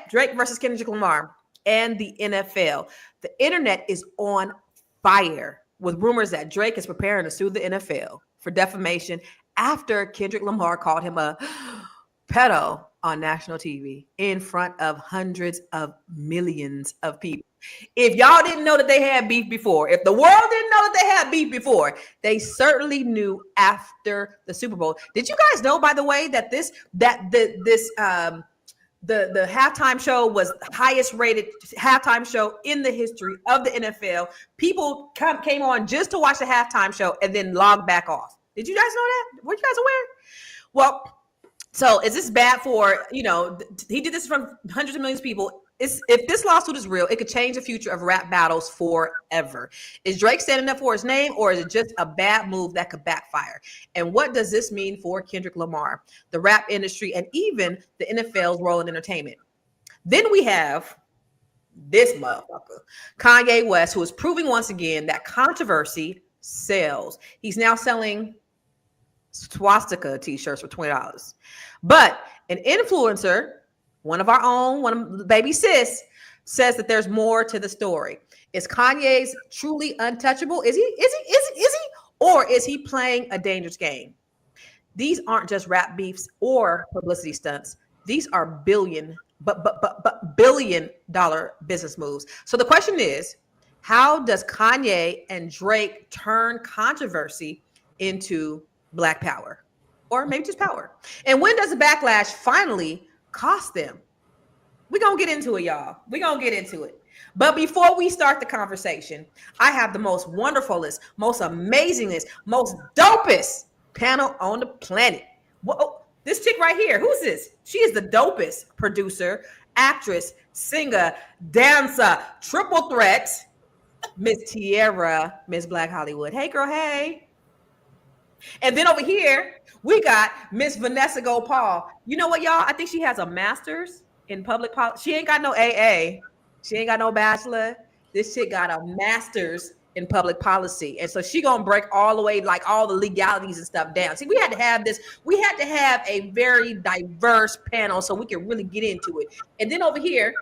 Drake versus Kendrick Lamar and the NFL. The internet is on fire with rumors that Drake is preparing to sue the NFL for defamation after Kendrick Lamar called him a pedo on national TV in front of hundreds of millions of people. If y'all didn't know that they had beef before, if the world didn't know that they had beef before, they certainly knew after the Super Bowl. Did you guys know, by the way, that the halftime show was the highest rated halftime show in the history of the NFL? People came on just to watch the halftime show and then logged back off. Did you guys know that? Were you guys aware? Well, so is this bad for, he did this from hundreds of millions of people. If this lawsuit is real, it could change the future of rap battles forever. Is Drake standing up for his name, or is it just a bad move that could backfire? And what does this mean for Kendrick Lamar, the rap industry, and even the NFL's role in entertainment? Then we have this motherfucker, Kanye West, who is proving once again that controversy sells. He's now selling swastika t-shirts for $20. But an influencer, one of our own, one of baby sis, says that there's more to the story. Is Kanye's truly untouchable? Is he? Or is he playing a dangerous game? These aren't just rap beefs or publicity stunts. These are billion-dollar business moves. So the question is, how does Kanye and Drake turn controversy into Black power, or maybe just power? And when does the backlash finally cost them? We're going to get into it, y'all. We're going to get into it. But before we start the conversation, I have the most wonderfulest, most amazingest, most dopest panel on the planet. Whoa, this chick right here, who's this? She is the dopest producer, actress, singer, dancer, triple threat, Miss Tierra, Miss Black Hollywood. Hey, girl, hey. And then over here, we got Miss Vanessa Gopal. You know what, y'all? I think she has a master's in public policy. She ain't got no AA. She ain't got no bachelor. This chick got a master's in public policy. And so she gonna break all the way, like all the legalities and stuff down. See, we had to have this. We had to have a very diverse panel so we can really get into it. And then over here,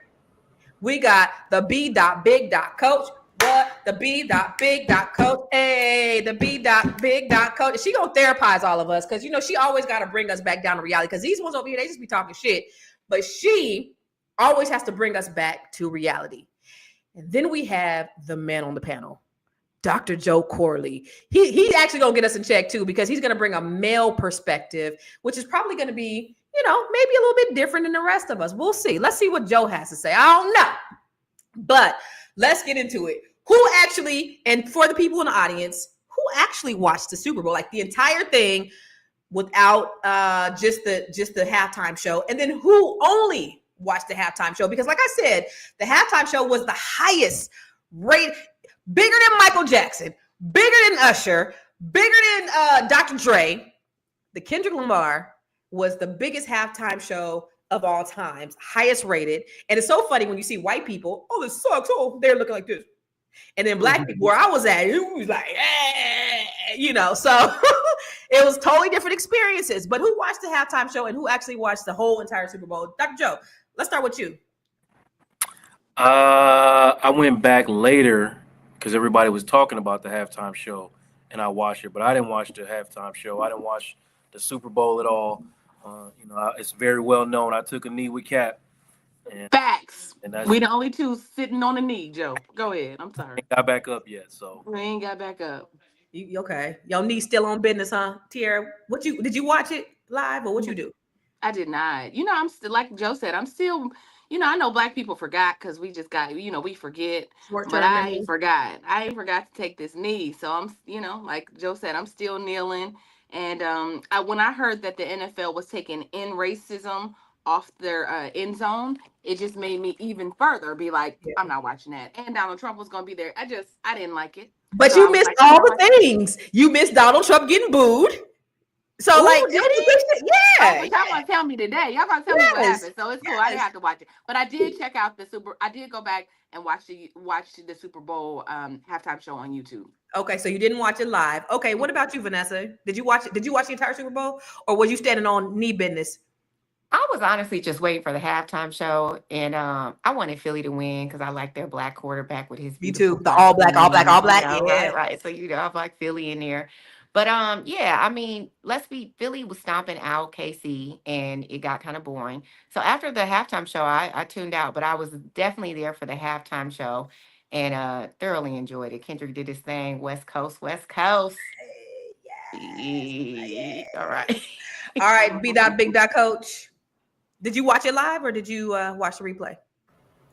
we got the B.Big coach. What? The B.Big coach. Hey, the B.Big coach. She gonna therapize all of us because she always got to bring us back down to reality. Because these ones over here, they just be talking shit, but she always has to bring us back to reality. And then we have the man on the panel, Dr. Joe Corley. He's actually gonna get us in check too, because he's gonna bring a male perspective, which is probably gonna be, maybe a little bit different than the rest of us. We'll see. Let's see what Joe has to say. I don't know, but let's get into it. Who actually, and for the people in the audience, who actually watched the Super Bowl, like the entire thing, without just the halftime show, and then who only watched the halftime show? Because like I said, the halftime show was the highest rate, bigger than Michael Jackson, bigger than Usher, bigger than Dr. Dre. The Kendrick Lamar was the biggest halftime show of all times, highest rated. And it's so funny when you see white people, oh, this sucks. Oh, they're looking like this. And then black people, where I was at, it was like, so it was totally different experiences. But who watched the halftime show and who actually watched the whole entire Super Bowl? Dr. Joe, let's start with you. I went back later because everybody was talking about the halftime show and I watched it, but I didn't watch the halftime show. I didn't watch the Super Bowl at all. It's very well known. I took a knee with Cap. Facts. We the only two sitting on the knee, Joe. Go ahead. I'm sorry. Ain't got back up yet, so we ain't got back up. Okay? Your knee still on business, huh? Tierra, did you watch it live or what you do? I did not. I'm still, like Joe said, I'm still. I know black people forgot because we just got. We forget. But I ain't forgot. I ain't forgot to take this knee. So I'm. Like Joe said, I'm still kneeling. And when I heard that the NFL was taking in racism off their end zone, it just made me even further be like, Yeah. I'm not watching that. And Donald Trump was going to be there. I didn't like it. But So I you was missed like, I'm all not the watching things. You missed Donald Trump getting booed. So Ooh, like, did yeah, Oh, but y'all gonna tell me today. Y'all gonna tell me what Yes. happened. So it's cool. I didn't Yes. have to watch it, but I did check out I did go back and watch the Super Bowl halftime show on YouTube. Okay, so you didn't watch it live. Okay, what about you, Vanessa? Did you watch it? Did you watch the entire Super Bowl, or was you standing on knee business? I was honestly just waiting for the halftime show, and I wanted Philly to win because I like their black quarterback with his Me beautiful too. The all black, all black, all black. you know, Yeah. right. So I like Philly in there, but yeah, I mean, Philly was stomping out KC, and it got kind of boring. So after the halftime show, I tuned out, but I was definitely there for the halftime show, and thoroughly enjoyed it. Kendrick did his thing, West Coast, West Coast. Yes. All right. All right, B dot big dot coach. Did you watch it live or did you watch the replay?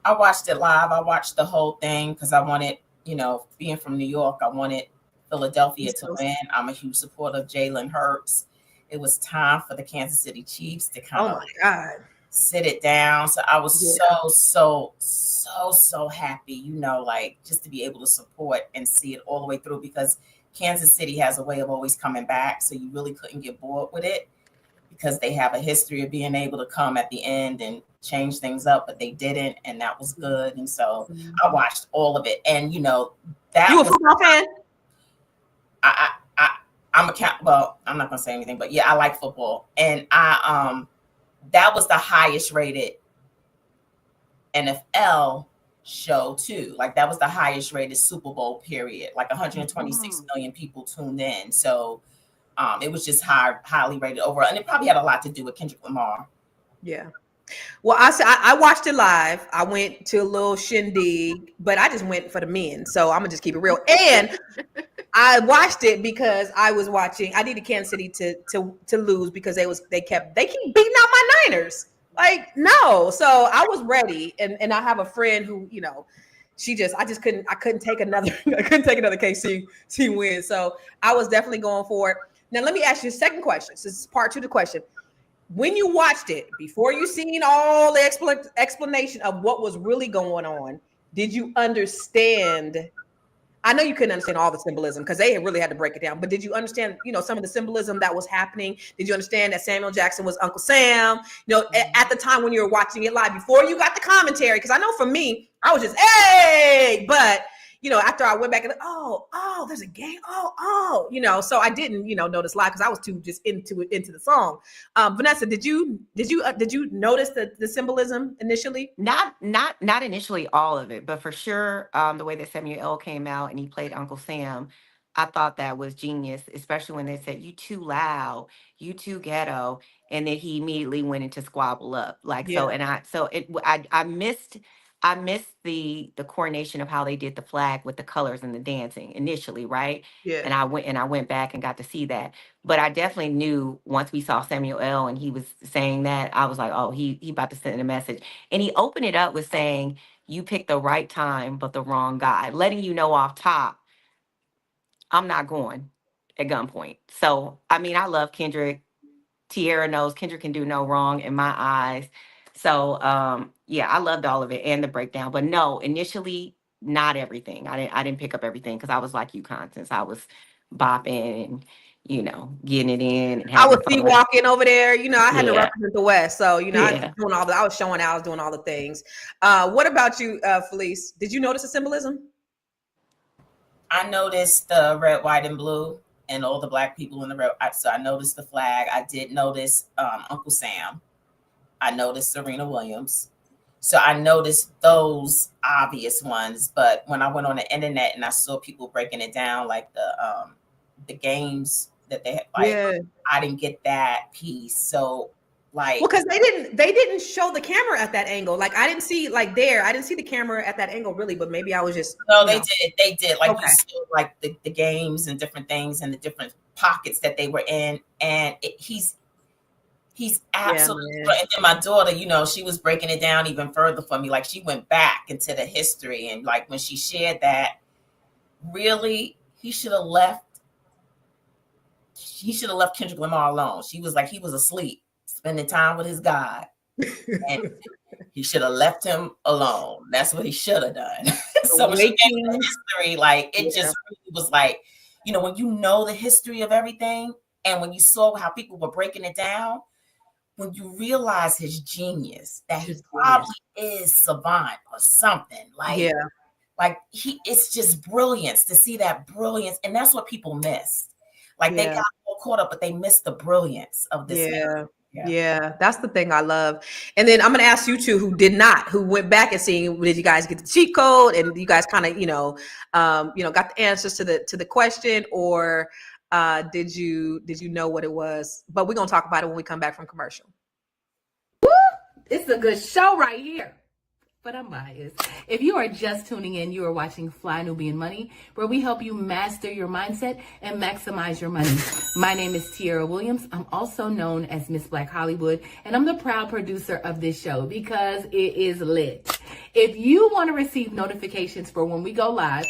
I watched it live. I watched the whole thing because I wanted, being from New York, I wanted Philadelphia to win. I'm a huge supporter of Jalen Hurts. It was time for the Kansas City Chiefs to kind of sit it down. So I was so happy, just to be able to support and see it all the way through, because Kansas City has a way of always coming back. So you really couldn't get bored with it, because they have a history of being able to come at the end and change things up, but they didn't, and that was good. And so I watched all of it, and that you a football fan? I'm I'm not gonna say anything, but yeah, I like football, and that was the highest rated NFL show too. Like that was the highest rated Super Bowl period. Like 126 million people tuned in. So it was just highly rated overall, and it probably had a lot to do with Kendrick Lamar. Yeah. Well, I watched it live. I went to a little shindig, but I just went for the men. So I'm gonna just keep it real. And I watched it because I needed Kansas City to lose, because they keep beating out my Niners. Like, no. So I was ready. And I have a friend who, I couldn't take another KC win. So I was definitely going for it. Now let me ask you a second question. This is part 2 of the question. When you watched it, before you seen all the explanation of what was really going on, did you understand? I know you couldn't understand all the symbolism because they really had to break it down, but did you understand, some of the symbolism that was happening? Did you understand that Samuel Jackson was Uncle Sam? At the time when you were watching it live, before you got the commentary, because I know for me, I was just, hey, but after I went back and there's a game. So I didn't, notice live because I was too just into the song. Vanessa, did you notice the symbolism initially? Not initially all of it, but for sure, the way that Samuel L. came out and he played Uncle Sam, I thought that was genius, especially when they said, "You too loud, you too ghetto," and then he immediately went into squabble up. I missed the coordination of how they did the flag with the colors and the dancing initially, right? Yeah. And I went back and got to see that. But I definitely knew once we saw Samuel L. and he was saying that, I was like, oh, he about to send a message. And he opened it up with saying, "You picked the right time, but the wrong guy," letting you know off top, I'm not going at gunpoint. So, I mean, I love Kendrick. Tierra knows Kendrick can do no wrong in my eyes. So, yeah, I loved all of it and the breakdown. But no, initially, not everything. I didn't pick up everything because I was like you, Constance. I was bopping and, getting it in. And I was having fun. walking over there. I had to Yeah. represent the West. So, I was doing I was showing out, I was doing all the things. What about you, Felice? Did you notice the symbolism? I noticed the red, white, and blue, and all the black people in the red. So I noticed the flag. I did notice Uncle Sam. I noticed Serena Williams. So I noticed those obvious ones. But when I went on the internet and I saw people breaking it down, like the games that they had, I didn't get that piece. So because they didn't show the camera at that angle. Like I didn't see I didn't see the camera at that angle really, but maybe I was just they did like you saw like the games and different things and the different pockets that they were in, and he's absolutely right. And then my daughter, she was breaking it down even further for me. Like she went back into the history, and like when she shared that, really he should have left Kendrick Lamar alone. She was like, he was asleep, spending time with his God. And he should have left him alone. That's what he should have done. So when she gave me the history, like it just really was like, you know, when you know the history of everything, and when you saw how people were breaking it down, when you realize his genius, that he probably is savant or something, like, like it's just brilliance to see that brilliance, and that's what people missed. Like they got all caught up, but they missed the brilliance of this man. Yeah, that's the thing I love. And then I'm gonna ask you two who went back and seeing, did you guys get the cheat code and you guys kind of, got the answers to the question, or did you know what it was? But we're gonna talk about it when we come back from commercial. Woo! It's a good show right here. But I'm biased. If you are just tuning in, you are watching Fly Nubian Money, where we help you master your mindset and maximize your money. My name is Tiara Williams. I'm also known as Miss Black Hollywood, and I'm the proud producer of this show because it is lit. If you want to receive notifications for when we go live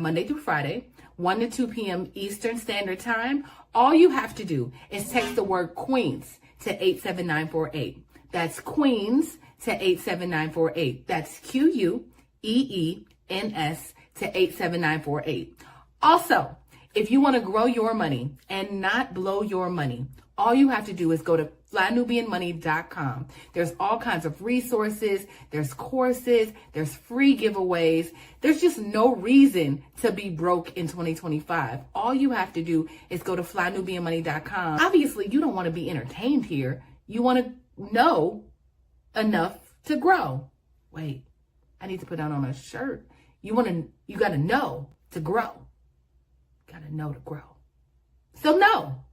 Monday through Friday, 1 to 2 p.m. Eastern Standard Time. All you have to do is text the word Queens to 87948. That's Queens to 87948. That's QUEENS to 87948. Also, if you want to grow your money and not blow your money, all you have to do is go to flynubianmoney.com. There's all kinds of resources, there's courses, there's free giveaways. There's just no reason to be broke in 2025. All you have to do is go to flynubianmoney.com. Obviously, you don't want to be entertained here. You want to know enough to grow. Wait, I need to put that on a shirt. You got to know to grow. Got to know to grow. So know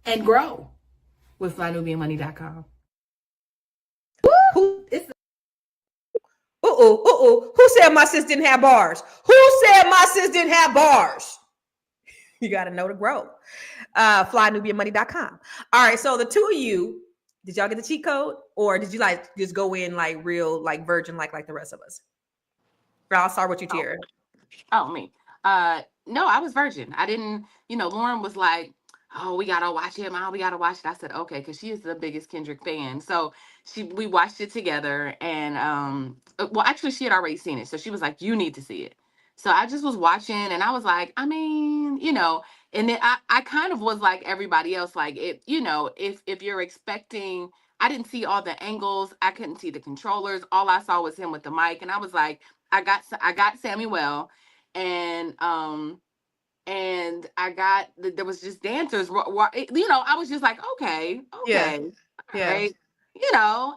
and grow with flynubianmoney.com. Who said my sis didn't have bars? Who said my sis didn't have bars? You got to know to grow. Flynubianmoney.com. All right, so the two of you, did y'all get the cheat code, or did you like just go in like real, like virgin, like the rest of us? I'll start with you, Tiara. Oh, me. No, I was virgin. I didn't, Lauren was like, oh, we gotta watch him. Oh, we gotta watch it. I said, okay, because she is the biggest Kendrick fan. So we watched it together, and well, actually, she had already seen it, so she was like, you need to see it. So I just was watching, and I was like, I mean, and then I kind of was like everybody else, like if you're expecting, I didn't see all the angles, I couldn't see the controllers. All I saw was him with the mic, and I was like, I got Samuel, and I got there was just dancers. I was just like, okay, right.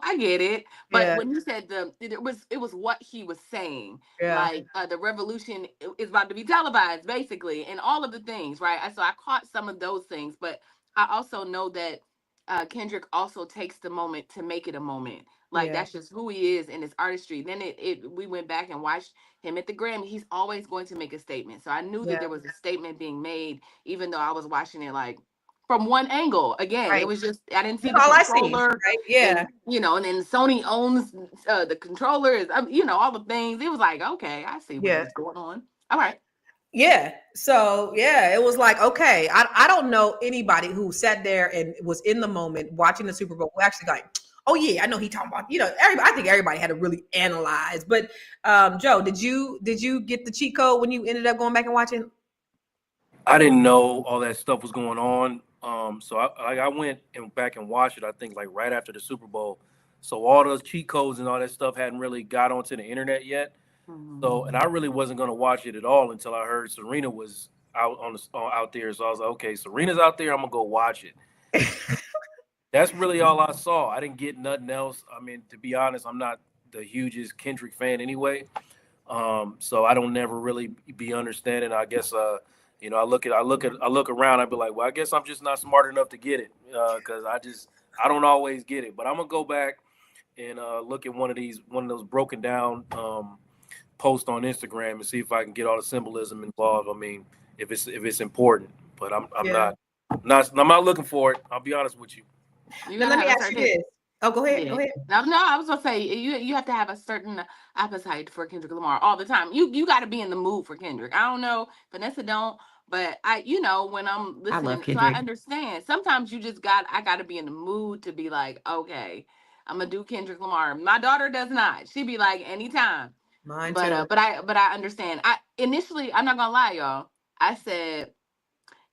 I get it. But when you said it was what he was saying, like the revolution is about to be televised, basically, and all of the things, right? So I caught some of those things, but I also know that Kendrick also takes the moment to make it a moment. Like that's just who he is in his artistry. Then we went back and watched him at the Grammy. He's always going to make a statement. So I knew that there was a statement being made, even though I was watching it like from one angle. Again, it was just I didn't see the controller, right? And, and then Sony owns the controllers. All the things. It was like, okay, I see what's going on. All right. Yeah. So it was like, okay, I don't know anybody who sat there and was in the moment watching the Super Bowl who actually like, oh yeah, I know he talking about, I think everybody had to really analyze. But Joe, did you get the cheat code when you ended up going back and watching? I didn't know all that stuff was going on. So I went back and watched it, I think like right after the Super Bowl. So all those cheat codes and all that stuff hadn't really got onto the internet yet. So, and I really wasn't going to watch it at all until I heard Serena was out there. So I was like, okay, Serena's out there, I'm going to go watch it. That's really all I saw. I didn't get nothing else. I mean, to be honest, I'm not the hugest Kendrick fan anyway. So I don't never really be understanding. I guess, I look around, I'd be like, well, I guess I'm just not smart enough to get it. Cause I don't always get it, but I'm gonna go back and look at one of those broken down posts on Instagram and see if I can get all the symbolism involved. I mean, if it's important, but I'm not looking for it. I'll be honest with you. Let me ask you this. Oh, go ahead. Go ahead. No, I was gonna say you have to have a certain appetite for Kendrick Lamar all the time. You got to be in the mood for Kendrick. I don't know, Vanessa don't, but when I'm listening, so I understand. Sometimes I got to be in the mood to be like, okay, I'm gonna do Kendrick Lamar. My daughter does not. She be like, anytime. Mine But too. but I understand. I initially, I'm not gonna lie, y'all. I said,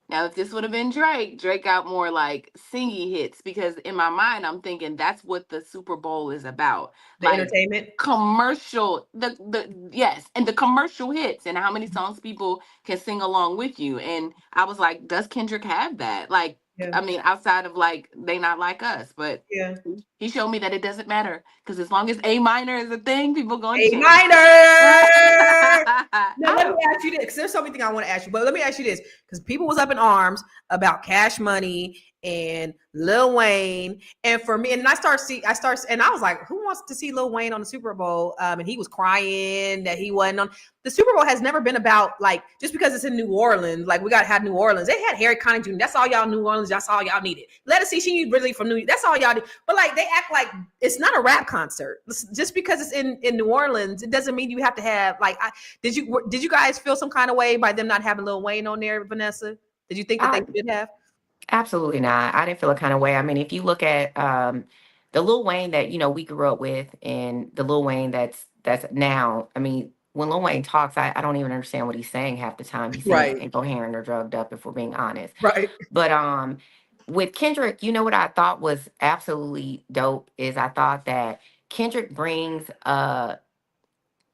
now if this would have been Drake got more like singy hits, because in my mind I'm thinking that's what the Super Bowl is about. The Like entertainment. commercial, the yes, and the commercial hits and how many songs people can sing along with you. And I was like, does Kendrick have that? Like, Yeah. I mean, outside of like They Not Like Us, but Yeah. he showed me that it doesn't matter, because as long as A minor is a thing, people going A to minor. Now let me ask you this. There's so many things I want to ask you, but let me ask you this, because people was up in arms about Cash Money and Lil Wayne, and for me, and I was like, who wants to see Lil Wayne on the Super Bowl? And he was crying that he wasn't on. The Super Bowl has never been about, like, just because it's in New Orleans, like we got to have New Orleans. They had Harry Connick Jr. That's all y'all New Orleans. That's all y'all needed. Let us see she really from New. That's all y'all did. But like they act like it's not a rap concert. Just because it's in New Orleans, it doesn't mean you have to have like. Did you guys feel some kind of way by them not having Lil Wayne on there, Vanessa? Did you think that they should have? Absolutely not. I didn't feel a kind of way. I mean, if you look at the Lil Wayne that we grew up with, and the Lil Wayne that's now, I mean, when Lil Wayne talks, I don't even understand what he's saying half the time. He seems Right. incoherent or drugged up, if we're being honest. Right. But with Kendrick, what I thought was absolutely dope is I thought that Kendrick brings a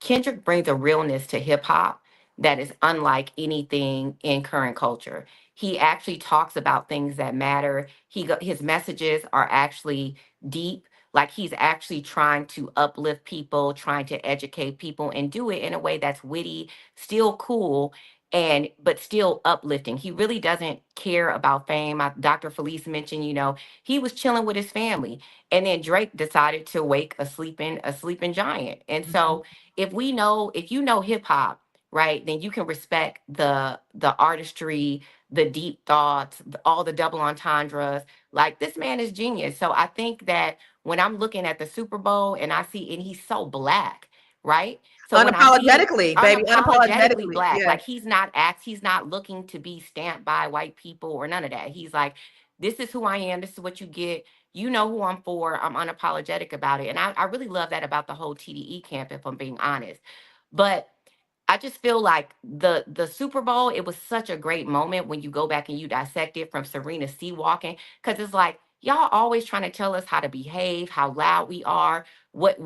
realness to hip hop that is unlike anything in current culture. He actually talks about things that matter. His messages are actually deep. Like he's actually trying to uplift people, trying to educate people, and do it in a way that's witty, still cool, but still uplifting. He really doesn't care about fame. Dr. Felice mentioned, he was chilling with his family, and then Drake decided to wake a sleeping giant. And so, if you know hip hop, right, then you can respect the artistry, the deep thoughts, all the double entendres. Like this man is genius. So I think that when I'm looking at the Super Bowl and I see, and he's so black, right? So when I see him Unapologetically, baby. unapologetically black, Yeah. like he's not looking to be stamped by white people or none of that. He's like, this is who I am. This is what you get. You know who I'm for. I'm unapologetic about it. And I really love that about the whole TDE camp, if I'm being honest. But I just feel like the Super Bowl, it was such a great moment when you go back and you dissect it from Serena C walking, because it's like y'all always trying to tell us how to behave, how loud we are, what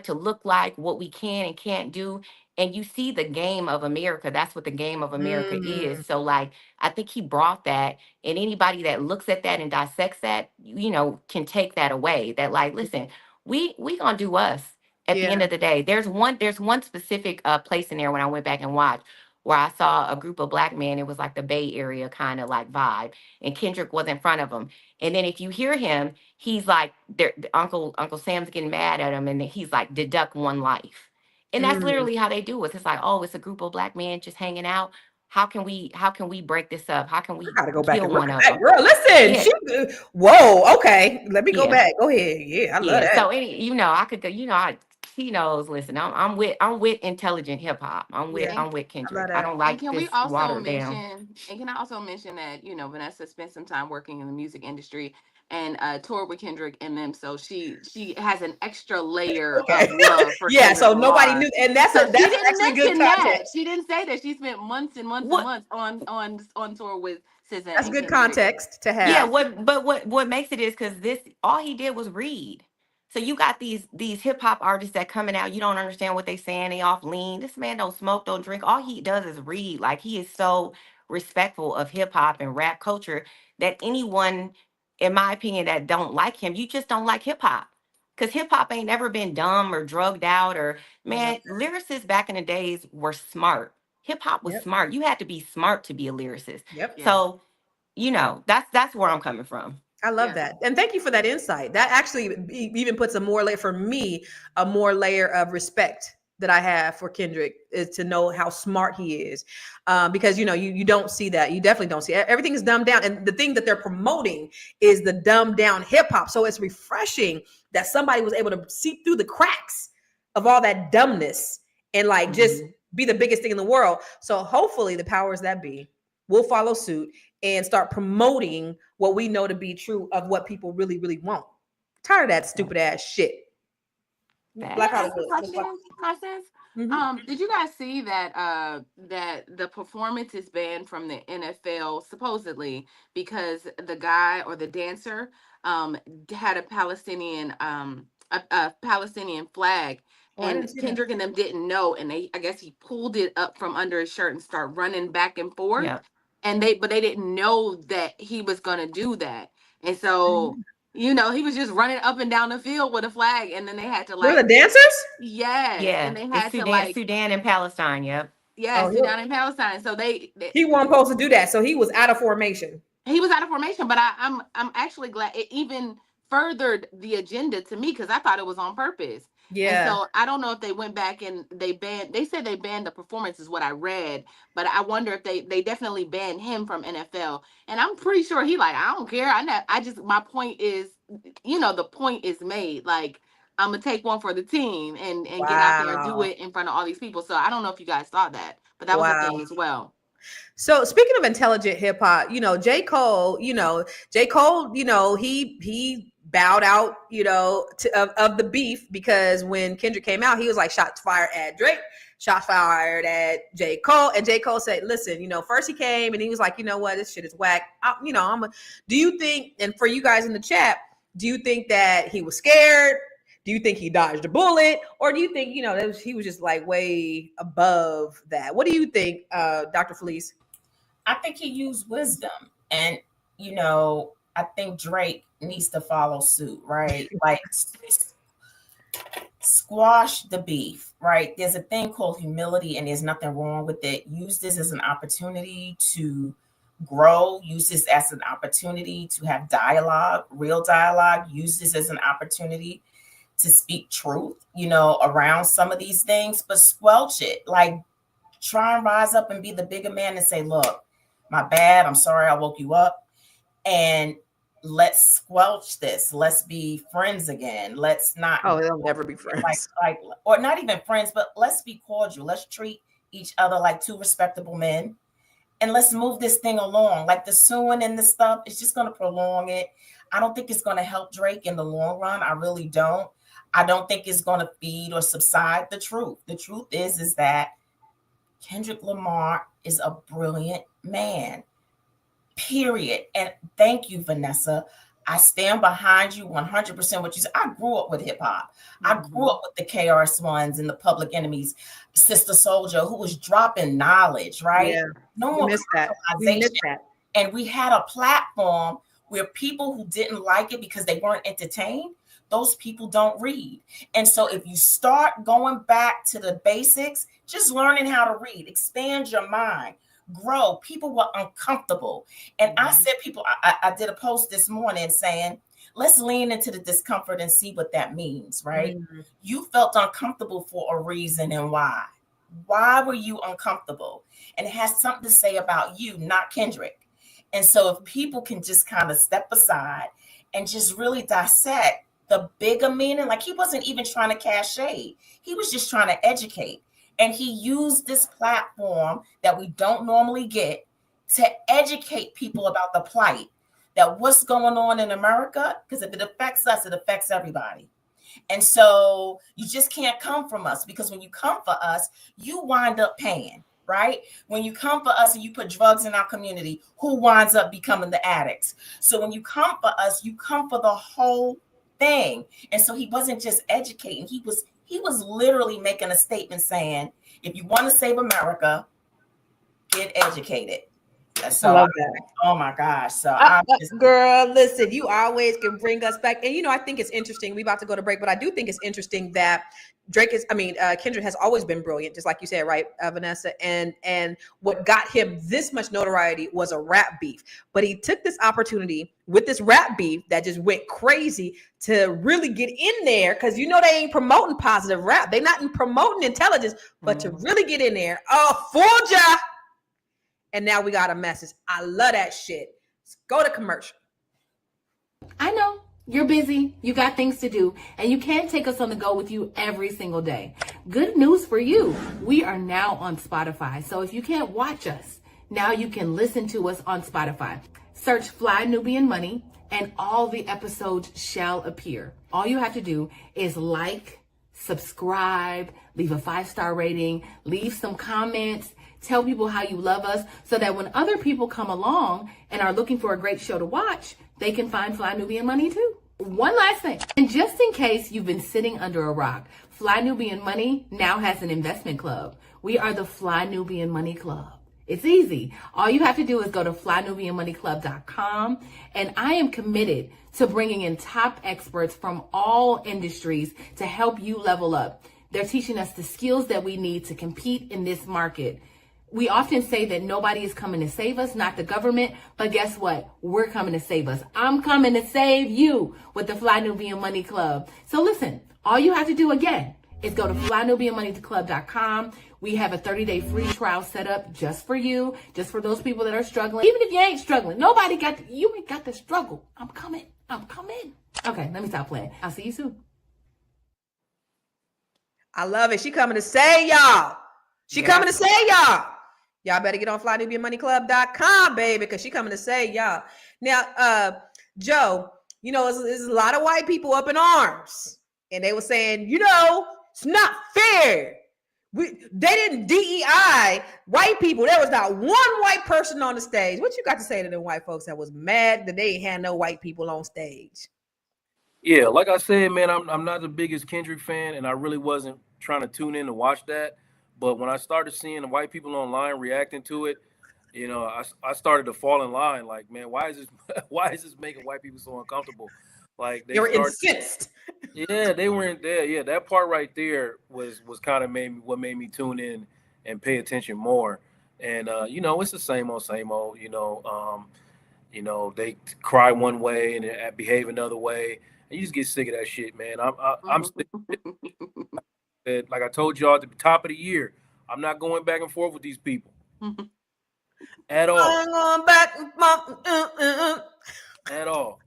to look like, what we can and can't do. And you see the game of America. That's what the game of America is. So like I think he brought that, and anybody that looks at that and dissects that, can take that away. That like, listen, we gonna do us. At the end Yeah. of the day, there's one specific place in there when I went back and watched, where I saw a group of black men. It was like the Bay Area kind of like vibe, and Kendrick was in front of them. And then if you hear him, he's like, Uncle Sam's getting mad at him, and he's like, deduct one life. And that's literally how they do it. It's like, oh, it's a group of black men just hanging out. How can we break this up? How can we Gotta go back kill and one look of at them? that. Girl, listen. Yeah. Whoa, okay. Let me go Yeah. back. Go ahead. Yeah, I love that. So I could go. He knows. Listen, I'm with intelligent hip hop. I'm with Kendrick. that. I don't like And can this we also watered down. mention? And can I also mention that Vanessa spent some time working in the music industry and toured with Kendrick and them, so she has an extra layer Okay. of love for Yeah, Kendrick so nobody Lamar. knew, and that's So she didn't actually good mention that. context. She didn't say that. She spent months and months What? and months on tour with SZA. That's and good Kendrick. context to have. Yeah. What makes it is because all he did was read. So you got these hip hop artists that coming out. You don't understand what they saying. They off lean. This man don't smoke, don't drink. All he does is read. Like he is so respectful of hip hop and rap culture that anyone, in my opinion, that don't like him, you just don't like hip hop. Because hip hop ain't never been dumb or drugged out or man. Lyricists back in the days were smart. Hip hop was Yep. smart. You had to be smart to be a lyricist. Yep. Yeah. So that's where I'm coming from. I love Yeah. that. And thank you for that insight. That actually even puts a more layer for me, a more layer of respect that I have for Kendrick is to know how smart he is. Because you don't see that. You definitely don't see it. Everything is dumbed down. And the thing that they're promoting is the dumbed down hip hop. So it's refreshing that somebody was able to see through the cracks of all that dumbness and like just be the biggest thing in the world. So hopefully the powers that be will follow suit and start promoting what we know to be true of what people really, really want. Tired of that stupid ass shit. Black Can I ask Hollywood. a question, Constance? Mhm. Did you guys see that that the performance is banned from the NFL supposedly because the guy or the dancer had a Palestinian a Palestinian flag, Oh, I didn't and see that. Kendrick and them didn't know, and I guess he pulled it up from under his shirt and started running back and forth, Yeah. and they didn't know that he was gonna do that, and so. He was just running up and down the field with a flag, and then they had to Were like, the dancers? yes, Yeah. and they It's had to like, Sudan and Palestine. Yep. yeah, Oh, Sudan and Palestine. So he wasn't supposed to do that, so he was out of formation. he was out of formation, but I'm actually glad it even furthered the agenda to me because I thought it was on purpose. Yeah. And so I don't know if they went back and they said they banned the performance is what I read, but I wonder if they definitely banned him from NFL. And I'm pretty sure he like, I don't care. My point is, the point is made. Like, I'm gonna take one for the team and get out there and do Wow. it in front of all these people. So I don't know if you guys saw that, but that was a Wow. thing as well. So speaking of intelligent hip hop, J. Cole, he bowed out, of the beef, because when Kendrick came out, he was like, shots fired at Drake, shots fired at J. Cole. And J. Cole said, listen, first he came and he was like, you know what, this shit is whack. Do you think, and for you guys in the chat, do you think that he was scared? Do you think he dodged a bullet? Or do you think, he was just like way above that? What do you think, Dr. Felice? I think he used wisdom, and I think Drake needs to follow suit, right? Like, squash the beef, right? There's a thing called humility, and there's nothing wrong with it. Use this as an opportunity to grow. Use this as an opportunity to have dialogue, real dialogue. Use this as an opportunity to speak truth, around some of these things, but squelch it. Like, try and rise up and be the bigger man and say, look, my bad. I'm sorry I woke you up. And let's squelch this. Let's be friends again. Let's not. Oh, they'll never be friends. Or not even friends, but let's be cordial. Let's treat each other like two respectable men. And let's move this thing along. Like, the suing and the stuff, it's just going to prolong it. I don't think it's going to help Drake in the long run. I really don't. I don't think it's going to feed or subside the truth. The truth is that Kendrick Lamar is a brilliant man, period. And thank you, Vanessa. I stand behind you 100% what you said. I grew up with hip hop. I grew up with the KRS-Ones and the Public Enemies, Sister Soldier, who was dropping knowledge, right? Yeah. No more missed that. We missed that. And we had a platform where people who didn't like it because they weren't entertained, those people don't read. And so if you start going back to the basics, just learning how to read, expand your mind, grow. People were uncomfortable. And I said, I did a post this morning saying, let's lean into the discomfort and see what that means, right? Mm-hmm. You felt uncomfortable for a reason, and why? Why were you uncomfortable? And it has something to say about you, not Kendrick. And so if people can just kind of step aside and just really dissect the bigger meaning, like, he wasn't even trying to cast shade. He was just trying to educate. And he used this platform that we don't normally get to educate people about the plight, that what's going on in America, because if it affects us, it affects everybody. And so you just can't come from us, because when you come for us, you wind up paying, right? When you come for us and you put drugs in our community, who winds up becoming the addicts? So when you come for us, you come for the whole thing. And so he wasn't just educating. He was literally making a statement saying, if you want to save America, get educated. So, I love that. Oh my gosh. So girl, listen, you always can bring us back. And I think it's interesting. We're about to go to break, but I do think it's interesting that Kendrick has always been brilliant, just like you said, right, Vanessa? And what got him this much notoriety was a rap beef. But he took this opportunity with this rap beef that just went crazy to really get in there, because they ain't promoting positive rap. They're not promoting intelligence, but to really get in there. Oh, fooled ya. And now we got a message. I love that shit. Let's go to commercial. I know you're busy. You got things to do, and you can't take us on the go with you every single day. Good news for you. We are now on Spotify. So if you can't watch us, now you can listen to us on Spotify. Search Fly Nubian Money, and all the episodes shall appear. All you have to do is like, subscribe, leave a 5-star rating, leave some comments, tell people how you love us so that when other people come along and are looking for a great show to watch, they can find Fly Nubian Money too. One last thing, and just in case you've been sitting under a rock, Fly Nubian Money now has an investment club. We are the Fly Nubian Money Club. It's easy. All you have to do is go to flynubianmoneyclub.com, and I am committed to bringing in top experts from all industries to help you level up. They're teaching us the skills that we need to compete in this market. We often say that nobody is coming to save us, not the government, but guess what? We're coming to save us. I'm coming to save you with the Fly Nubian Money Club. So listen, all you have to do again is go to flynubianmoneyclub.com. We have a 30-day free trial set up just for you, just for those people that are struggling. Even if you ain't struggling, you ain't got to struggle. I'm coming. Okay, let me stop playing. I'll see you soon. I love it. She coming to say y'all. Coming to say y'all. Y'all better get on flynubianmoneyclub.com, baby, because she coming to say y'all. Now, Joe, you know, there's a lot of white people up in arms. And they were saying, you know, it's not fair. They didn't DEI white people. There was not one white person on the stage. What you got to say to them white folks that was mad that they ain't had no white people on stage? Yeah, like I said, man, I'm not the biggest Kendrick fan, and I really wasn't trying to tune in to watch that. But when I started seeing the white people online reacting to it, you know, I started to fall in line. Like, man, why is this making white people so uncomfortable? Like they were incensed. Yeah, they were in there. Yeah, that part right there was kind of what made me tune in and pay attention more. And you know, it's the same old. You know, they cry one way and behave another way, and you just get sick of that shit, man. I'm sick of it. Like I told y'all at the top of the year, I'm not going back and forth with these people at all. I'm going back and at all.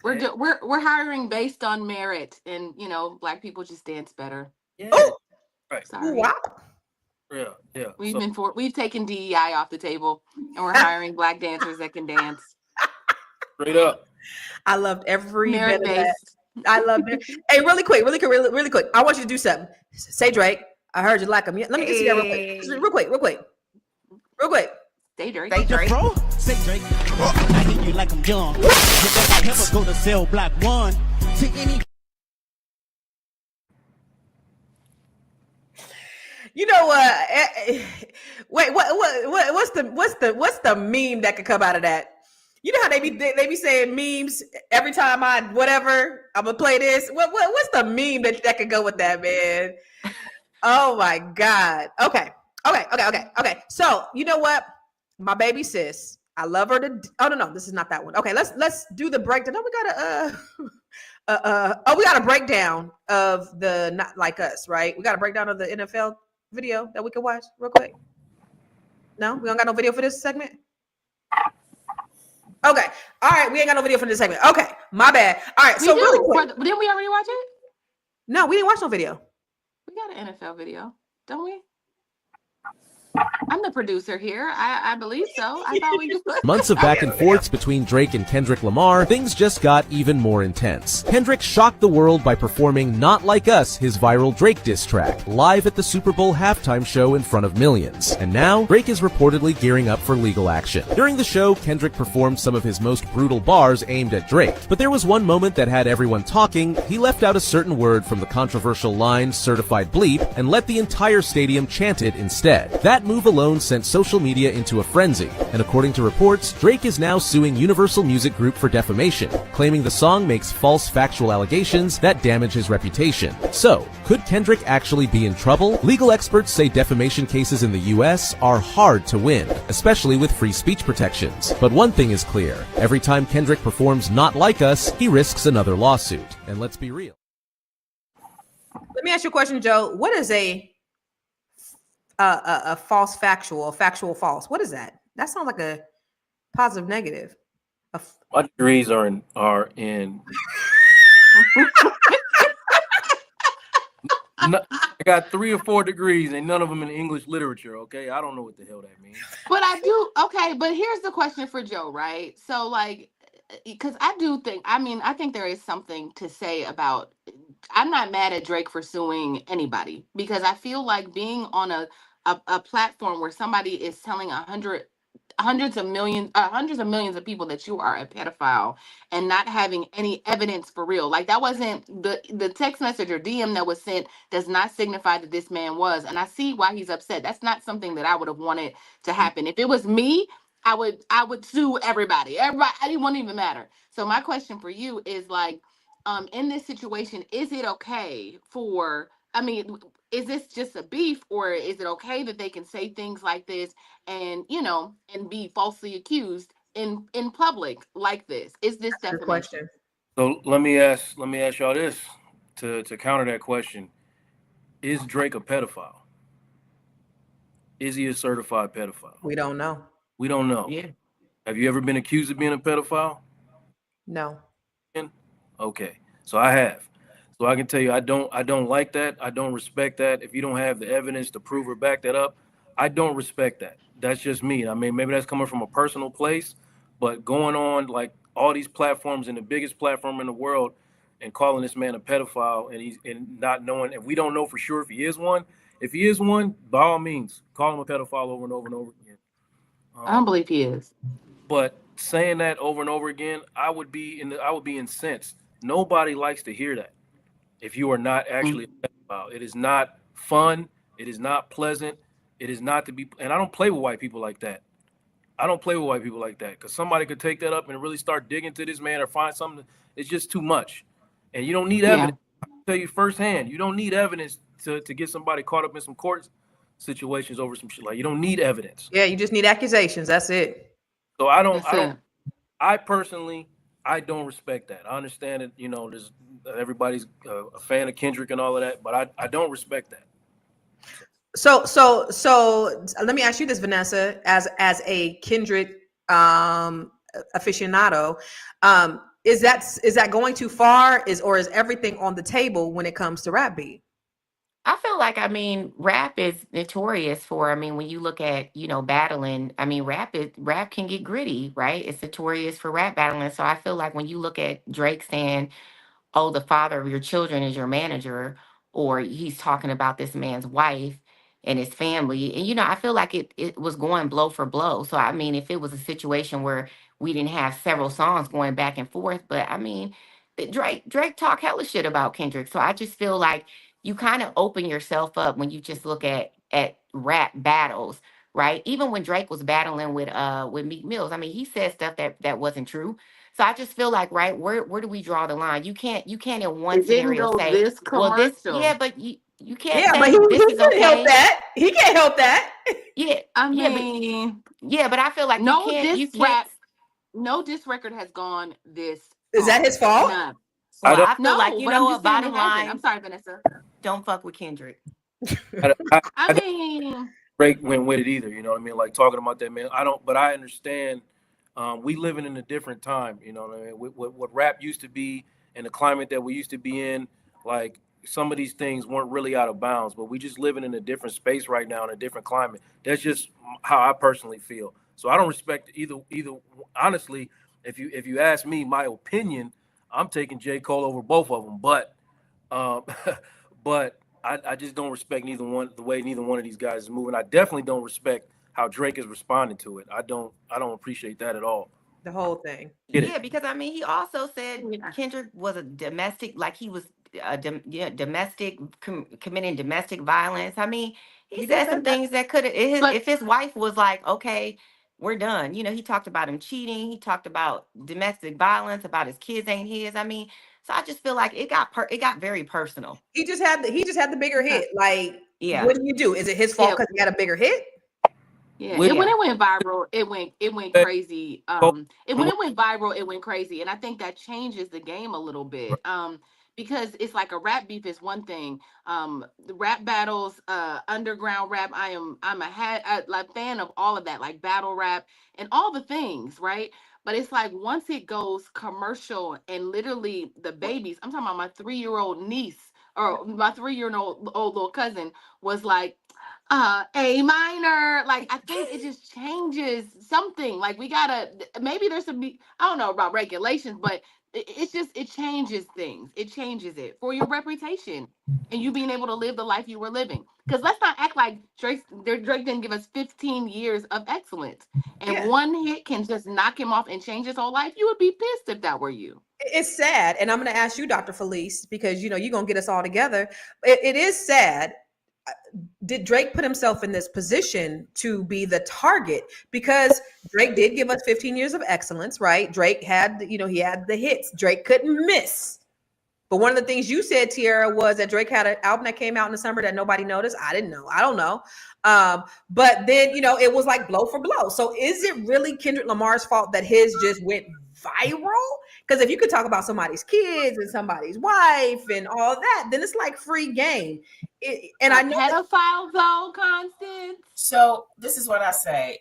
We're hiring based on merit, and you know, black people just dance better. Yeah. Oh, right. Sorry. Wow. Yeah. We've taken DEI off the table, and we're hiring black dancers that can dance. Straight up. I loved every Merit bit of that. based. I loved it. Hey, really quick. I want you to do something. Say Drake. I heard you like him. Let me just see that real quick. Real quick. Say Drake. Say Drake. Say Drake. I hear you like I'm young. I never go to sell Black One to any. You know what? Wait, what's the meme that could come out of that? You know how they be saying memes every time I'm gonna play this. What's the meme that could go with that, man? Oh my God. Okay. So you know what? My baby sis, I love her to. Oh no, this is not that one. Okay, let's do the breakdown. No, we got a breakdown of the Not Like Us, right? We got a breakdown of the NFL video that we can watch real quick. No, we don't got no video for this segment. Okay, all right, we ain't got no video for this segment. Okay, my bad. All right, so really quick. Didn't we already watch it? No, we didn't watch no video. We got an NFL video, don't we? I'm the producer here. I believe so. I thought we just Months of back and forths between Drake and Kendrick Lamar, things just got even more intense. Kendrick shocked the world by performing Not Like Us, his viral Drake diss track, live at the Super Bowl halftime show in front of millions. And now, Drake is reportedly gearing up for legal action. During the show, Kendrick performed some of his most brutal bars aimed at Drake. But there was one moment that had everyone talking. He left out a certain word from the controversial line, certified bleep, and let the entire stadium chant it instead. That move alone sent social media into a frenzy, and according to reports, Drake is now suing Universal Music Group for defamation, claiming the song makes false factual allegations that damage his reputation. So, could Kendrick actually be in trouble? Legal experts say defamation cases in the US are hard to win, especially with free speech protections. But one thing is clear, every time Kendrick performs Not Like Us, he risks another lawsuit. And let's be real. Let me ask you a question, Joe. What is a false factual, a factual false? What is that? That sounds like a positive negative. My degrees are in I got 3 or 4 degrees and none of them in English literature. Okay, I don't know what the hell that means. But I do. Okay, but here's the question for Joe, right? So like, because I do think, I mean, I think there is something to say about, I'm not mad at Drake for suing anybody, because I feel like being on a platform where somebody is telling hundreds of millions of people that you are a pedophile and not having any evidence for real. Like, that wasn't the text message or DM that was sent does not signify that this man was. And I see why he's upset. That's not something that I would have wanted to happen. If it was me, I would sue everybody. Everybody, it wouldn't even matter. So my question for you is like, in this situation, is it okay for, I mean, is this just a beef, or is it okay that they can say things like this and, and be falsely accused in public like this? Is this Good defamation? question. So let me ask y'all this to counter that question. Is Drake a pedophile? Is he a certified pedophile? We don't know. We don't know. Yeah. Have you ever been accused of being a pedophile? No. Okay. So I have. So I can tell you I don't like that. I don't respect that. If you don't have the evidence to prove or back that up, I don't respect that. That's just me. I mean, maybe that's coming from a personal place, but going on like all these platforms and the biggest platform in the world and calling this man a pedophile and not knowing, and we don't know for sure if he is one. If he is one, by all means, call him a pedophile over and over and over again. I don't believe he is. But saying that over and over again, I would be incensed. Nobody likes to hear that. If you are not actually a pedophile, it is not fun. It is not pleasant. It is not to be. And I don't play with white people like that. I don't play with white people like that, because somebody could take that up and really start digging to this man or find something. It's just too much. And you don't need evidence. I can tell you firsthand, you don't need evidence to get somebody caught up in some court situations over some shit. Like, you don't need evidence. Yeah, you just need accusations. That's it. So I personally, I don't respect that. I understand it. There's everybody's a fan of Kendrick and all of that, but I don't respect that. So let me ask you this, Vanessa, as a Kendrick aficionado, is that going too far? Or is everything on the table when it comes to rap beat? I feel like, rap is notorious for, when you look at, battling, rap can get gritty, right? It's notorious for rap battling. So I feel like when you look at Drake saying, oh, the father of your children is your manager, or he's talking about this man's wife and his family. And, I feel like it was going blow for blow. So, if it was a situation where we didn't have several songs going back and forth, but Drake talk hella shit about Kendrick. So I just feel like you kind of open yourself up when you just look at rap battles, right? Even when Drake was battling with Meek Mills, he said stuff that wasn't true. So I just feel like, right, where do we draw the line? You can't in one scenario say, this commercial. well, this, yeah, but you can't Yeah, say but this is can't okay. help that. He can't help that. Yeah, but I feel like no you can't. No diss record has gone this. Is that his fault? None. Well, I feel like, but I'm what, just saying bottom it hasn't. line, I'm sorry, Vanessa. don't fuck with Kendrick. Drake went with it either. You know what I mean? Like, talking about that, man. But I understand. We living in a different time. You know what I mean? What rap used to be and the climate that we used to be in, like, some of these things weren't really out of bounds, but we just living in a different space right now in a different climate. That's just how I personally feel. So I don't respect either. Honestly, if you ask me my opinion, I'm taking J. Cole over both of them. But I just don't respect neither one, the way neither one of these guys is moving. I definitely don't respect how Drake is responding to it. I don't appreciate that at all. The whole thing. Yeah, because he also said Kendrick was a domestic, like he was committing domestic violence. He said some things that could have, if his wife was like, okay, we're done. You know, he talked about him cheating. He talked about domestic violence, about his kids ain't his. So I just feel like it got very personal. He just had the bigger hit. Like, yeah. What do you do? Is it his fault because he got a bigger hit? Yeah, when it went viral, it went crazy. When it went viral, it went crazy, and I think that changes the game a little bit. Because it's like a rap beef is one thing. The rap battles, underground rap. I'm a fan of all of that, like battle rap and all the things, right? But it's like once it goes commercial and literally the babies, I'm talking about my 3-year-old niece or my 3-year-old little cousin was like, A minor. Like, I think it just changes something. Like, we gotta, maybe there's some, I don't know about regulations, but it's just, it changes things. It changes it for your reputation and you being able to live the life you were living. Because let's not act like Drake didn't give us 15 years of excellence. And one hit can just knock him off and change his whole life. You would be pissed if that were you. It's sad. And I'm going to ask you, Dr. Felice, because, you know, you're going to get us all together. It is sad. Did Drake put himself in this position to be the target? Because Drake did give us 15 years of excellence, right? Drake had, you know, he had the hits. Drake couldn't miss. But one of the things you said, Tiara, was that Drake had an album that came out in the summer that nobody noticed. I didn't know. I don't know. But then, you know, it was like blow for blow. So is it really Kendrick Lamar's fault that his just went viral? Because if you could talk about somebody's kids and somebody's wife and all that, then it's like free game. And I know pedophile though, Constance. So this is what I say: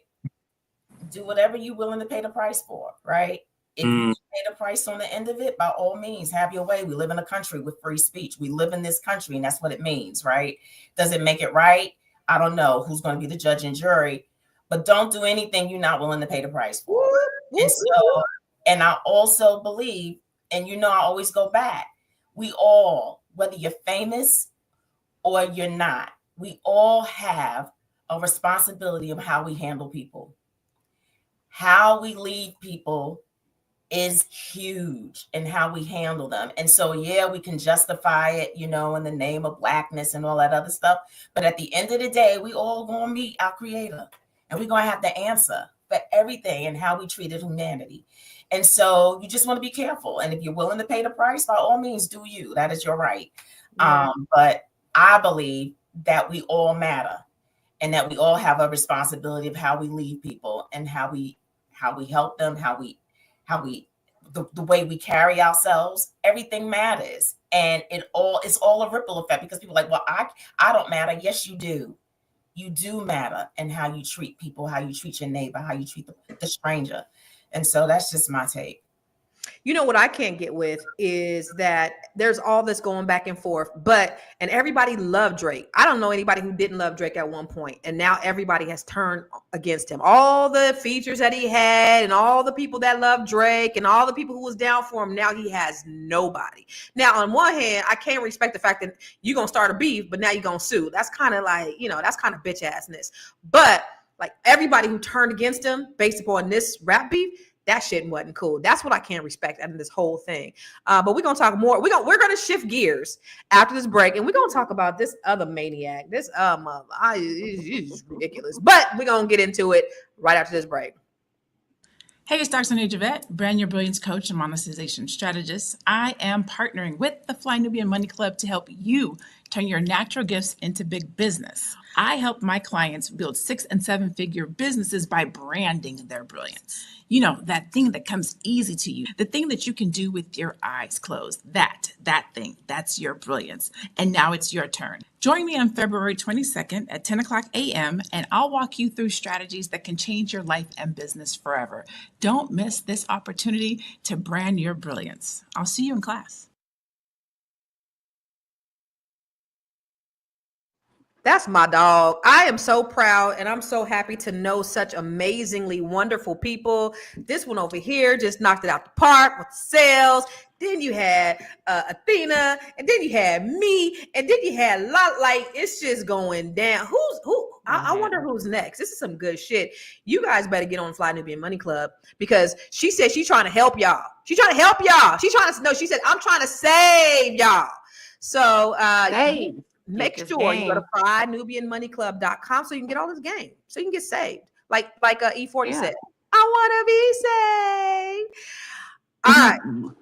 do whatever you're willing to pay the price for, right? If you pay the price on the end of it, by all means, have your way. We live in a country with free speech. We live in this country, and that's what it means, right? Does it make it right? I don't know who's going to be the judge and jury, but don't do anything you're not willing to pay the price for. And so, and I also believe, and you know, I always go back. We all, whether you're famous or you're not, we all have a responsibility of how we handle people. How we lead people is huge in how we handle them. And so, yeah, we can justify it, you know, in the name of Blackness and all that other stuff. But at the end of the day, we all going to meet our creator and we're going to have to answer for everything and how we treated humanity. And so you just want to be careful. And if you're willing to pay the price, by all means, do you. That is your right. Yeah. But I believe that we all matter and that we all have a responsibility of how we lead people and how we help them, the way we carry ourselves. Everything matters. And it's all a ripple effect, because people are like, well, I don't matter. Yes, you do. You do matter, and how you treat people, how you treat your neighbor, how you treat the stranger. And so that's just my take. You know what I can't get with is that there's all this going back and forth, and everybody loved Drake. I don't know anybody who didn't love Drake at one point, and now everybody has turned against him. All the features that he had and all the people that loved Drake and all the people who was down for him, now he has nobody. Now, on one hand, I can't respect the fact that you're going to start a beef, but now you're going to sue. That's kind of like, you know, that's kind of bitch assness. But like everybody who turned against him based upon this rap beef, that shit wasn't cool. That's what I can't respect out of this whole thing. But we're gonna talk more. We're gonna shift gears after this break, and we're gonna talk about this other maniac. This it's ridiculous. But we're gonna get into it right after this break. Hey, it's Dr. Sonia Javette, brand your brilliance coach and monetization strategist. I am partnering with the Fly Nubian Money Club to help you turn your natural gifts into big business. I help my clients build 6- and 7-figure businesses by branding their brilliance. You know, that thing that comes easy to you, the thing that you can do with your eyes closed, that thing, that's your brilliance. And now it's your turn. Join me on February 22nd at 10 o'clock a.m. and I'll walk you through strategies that can change your life and business forever. Don't miss this opportunity to brand your brilliance. I'll see you in class. That's my dog. I am so proud and I'm so happy to know such amazingly wonderful people. This one over here just knocked it out the park with sales. Then you had Athena, and then you had me, and then you had like it's just going down. Who? I wonder who's next. This is some good shit. You guys better get on Fly Nubian Money Club, because she said she's trying to help y'all. She's trying to help y'all. She said I'm trying to save y'all. So make sure you go to FlyNubianMoneyClub.com so you can get all this game, so you can get saved. Like E40 said, I want to be saved. All right,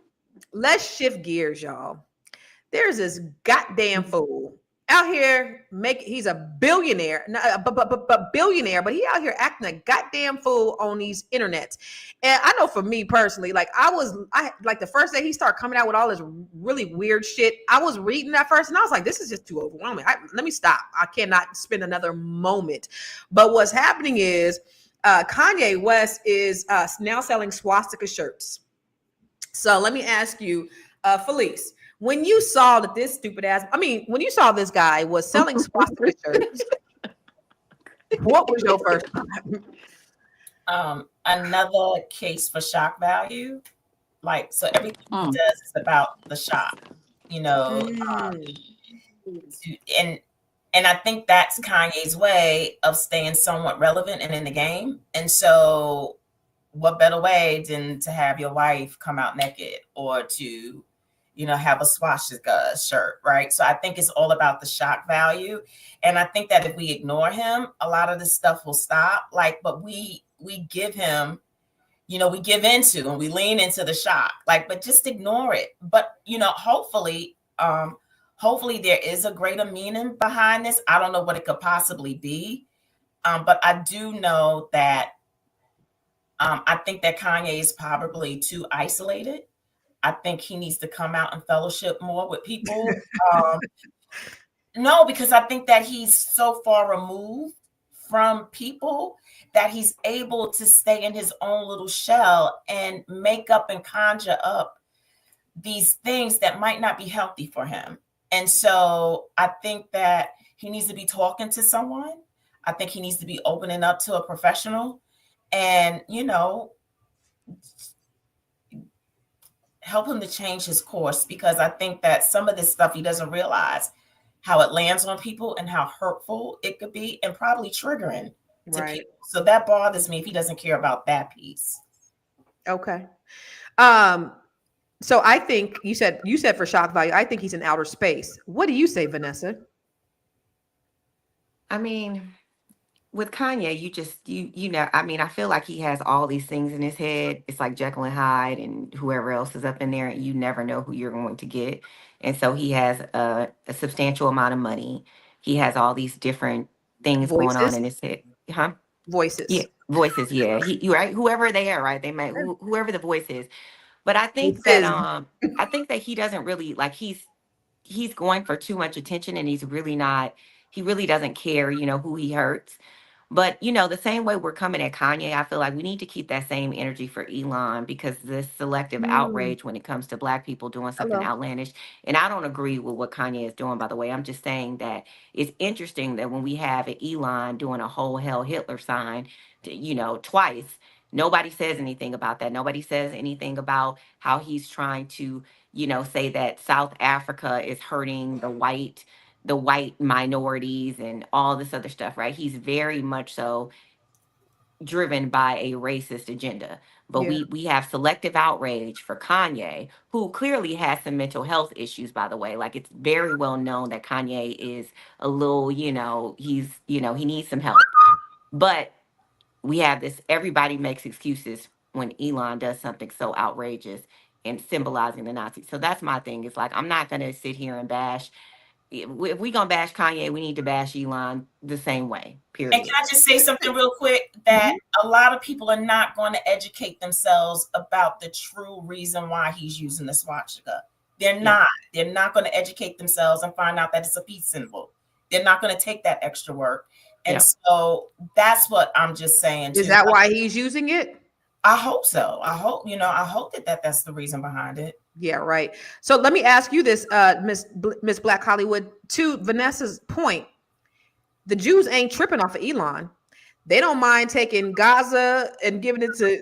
let's shift gears, y'all. There's this goddamn fool out here he's a billionaire, but billionaire, but he out here acting a goddamn fool on these internets. And I know for me personally, like I like the first day he started coming out with all this really weird shit, I was reading that first and I was like, this is just too overwhelming. Let me stop. I cannot spend another moment. But what's happening is Kanye West is now selling swastika shirts. So let me ask you, Felice, when you saw that when you saw this guy was selling swastika shirts, What was your first time? Another case for shock value. Like, so everything he does is about the shock, you know. And I think that's Kanye's way of staying somewhat relevant and in the game. And so what better way than to have your wife come out naked or to, you know, have a swastika shirt, right? So I think it's all about the shock value. And I think that if we ignore him, a lot of this stuff will stop. Like, but we give him, you know, we give into and we lean into the shock, like, but just ignore it. But, you know, hopefully there is a greater meaning behind this. I don't know what it could possibly be. But I do know that I think that Kanye is probably too isolated. I think he needs to come out and fellowship more with people. No, because I think that he's so far removed from people that he's able to stay in his own little shell and make up and conjure up these things that might not be healthy for him. And so I think that he needs to be talking to someone. I think he needs to be opening up to a professional and, you know, help him to change his course, because I think that some of this stuff he doesn't realize how it lands on people and how hurtful it could be and probably triggering to people. So that bothers me if he doesn't care about that piece. Okay. So I think you said for shock value, I think he's in outer space. What do you say, Vanessa? I mean, with Kanye, you know, I mean, I feel like he has all these things in his head. It's like Jekyll and Hyde and whoever else is up in there, and you never know who you're going to get. And so he has a substantial amount of money. He has all these different things going on in his head. Huh? Voices. Yeah, voices. Yeah, you right. Whoever they are, right? They might whoever the voice is. But I think that he doesn't really like he's going for too much attention, and he really doesn't care, you know, who he hurts. But, you know, the same way we're coming at Kanye, I feel like we need to keep that same energy for Elon, because this selective outrage when it comes to Black people doing something outlandish. And I don't agree with what Kanye is doing, by the way. I'm just saying that it's interesting that when we have Elon doing a whole Heil Hitler sign, you know, twice, nobody says anything about that. Nobody says anything about how he's trying to, you know, say that South Africa is hurting the white minorities and all this other stuff, right? He's very much so driven by a racist agenda. But we have selective outrage for Kanye, who clearly has some mental health issues, by the way. Like, it's very well known that Kanye is a little, you know, he needs some help. But we have this, everybody makes excuses when Elon does something so outrageous and symbolizing the Nazis. So that's my thing. It's like, I'm not going to sit here and bash. If we gonna bash Kanye, we need to bash Elon the same way, period. And can I just say something real quick? That a lot of people are not going to educate themselves about the true reason why he's using the swastika. They're not going to educate themselves and find out that it's a peace symbol. They're not going to take that extra work. And so that's what I'm just saying. Is that why he's using it? I hope so. I hope that that's the reason behind it. Yeah, right. So let me ask you this, Miss Black Hollywood. To Vanessa's point, the Jews ain't tripping off of Elon. They don't mind taking Gaza and giving it to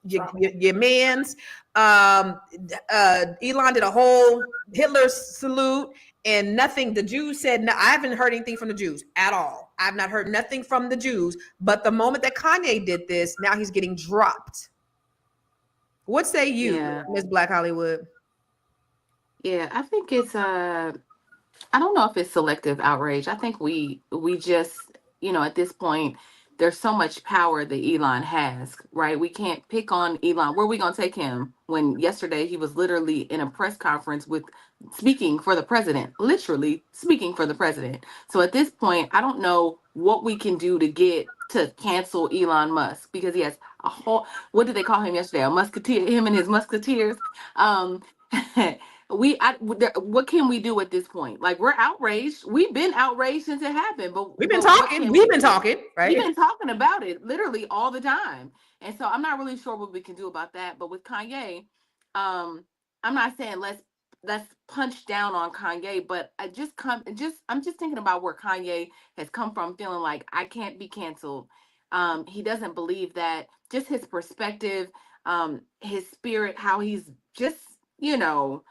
your man's. Elon did a whole Hitler salute and nothing. The Jews said, no, I haven't heard anything from the Jews at all. I've not heard nothing from the Jews. But the moment that Kanye did this, now he's getting dropped. What say you, Miss Black Hollywood? Yeah, I think it's I don't know if it's selective outrage. I think we just, you know, at this point, there's so much power that Elon has, right? We can't pick on Elon. Where are we going to take him when yesterday he was literally in a press conference with speaking for the president, literally speaking for the president. So at this point, I don't know what we can do to get to cancel Elon Musk, because he has a whole, what did they call him yesterday? A musketeer, him and his musketeers. What can we do at this point? Like, we're outraged. We've been outraged since it happened, but we've been talking, right? We've been talking about it literally all the time. And so I'm not really sure what we can do about that. But with Kanye, I'm not saying let's punched down on Kanye, but I'm just thinking about where Kanye has come from, feeling like I can't be canceled. He doesn't believe that. Just his perspective, his spirit, how he's just, you know,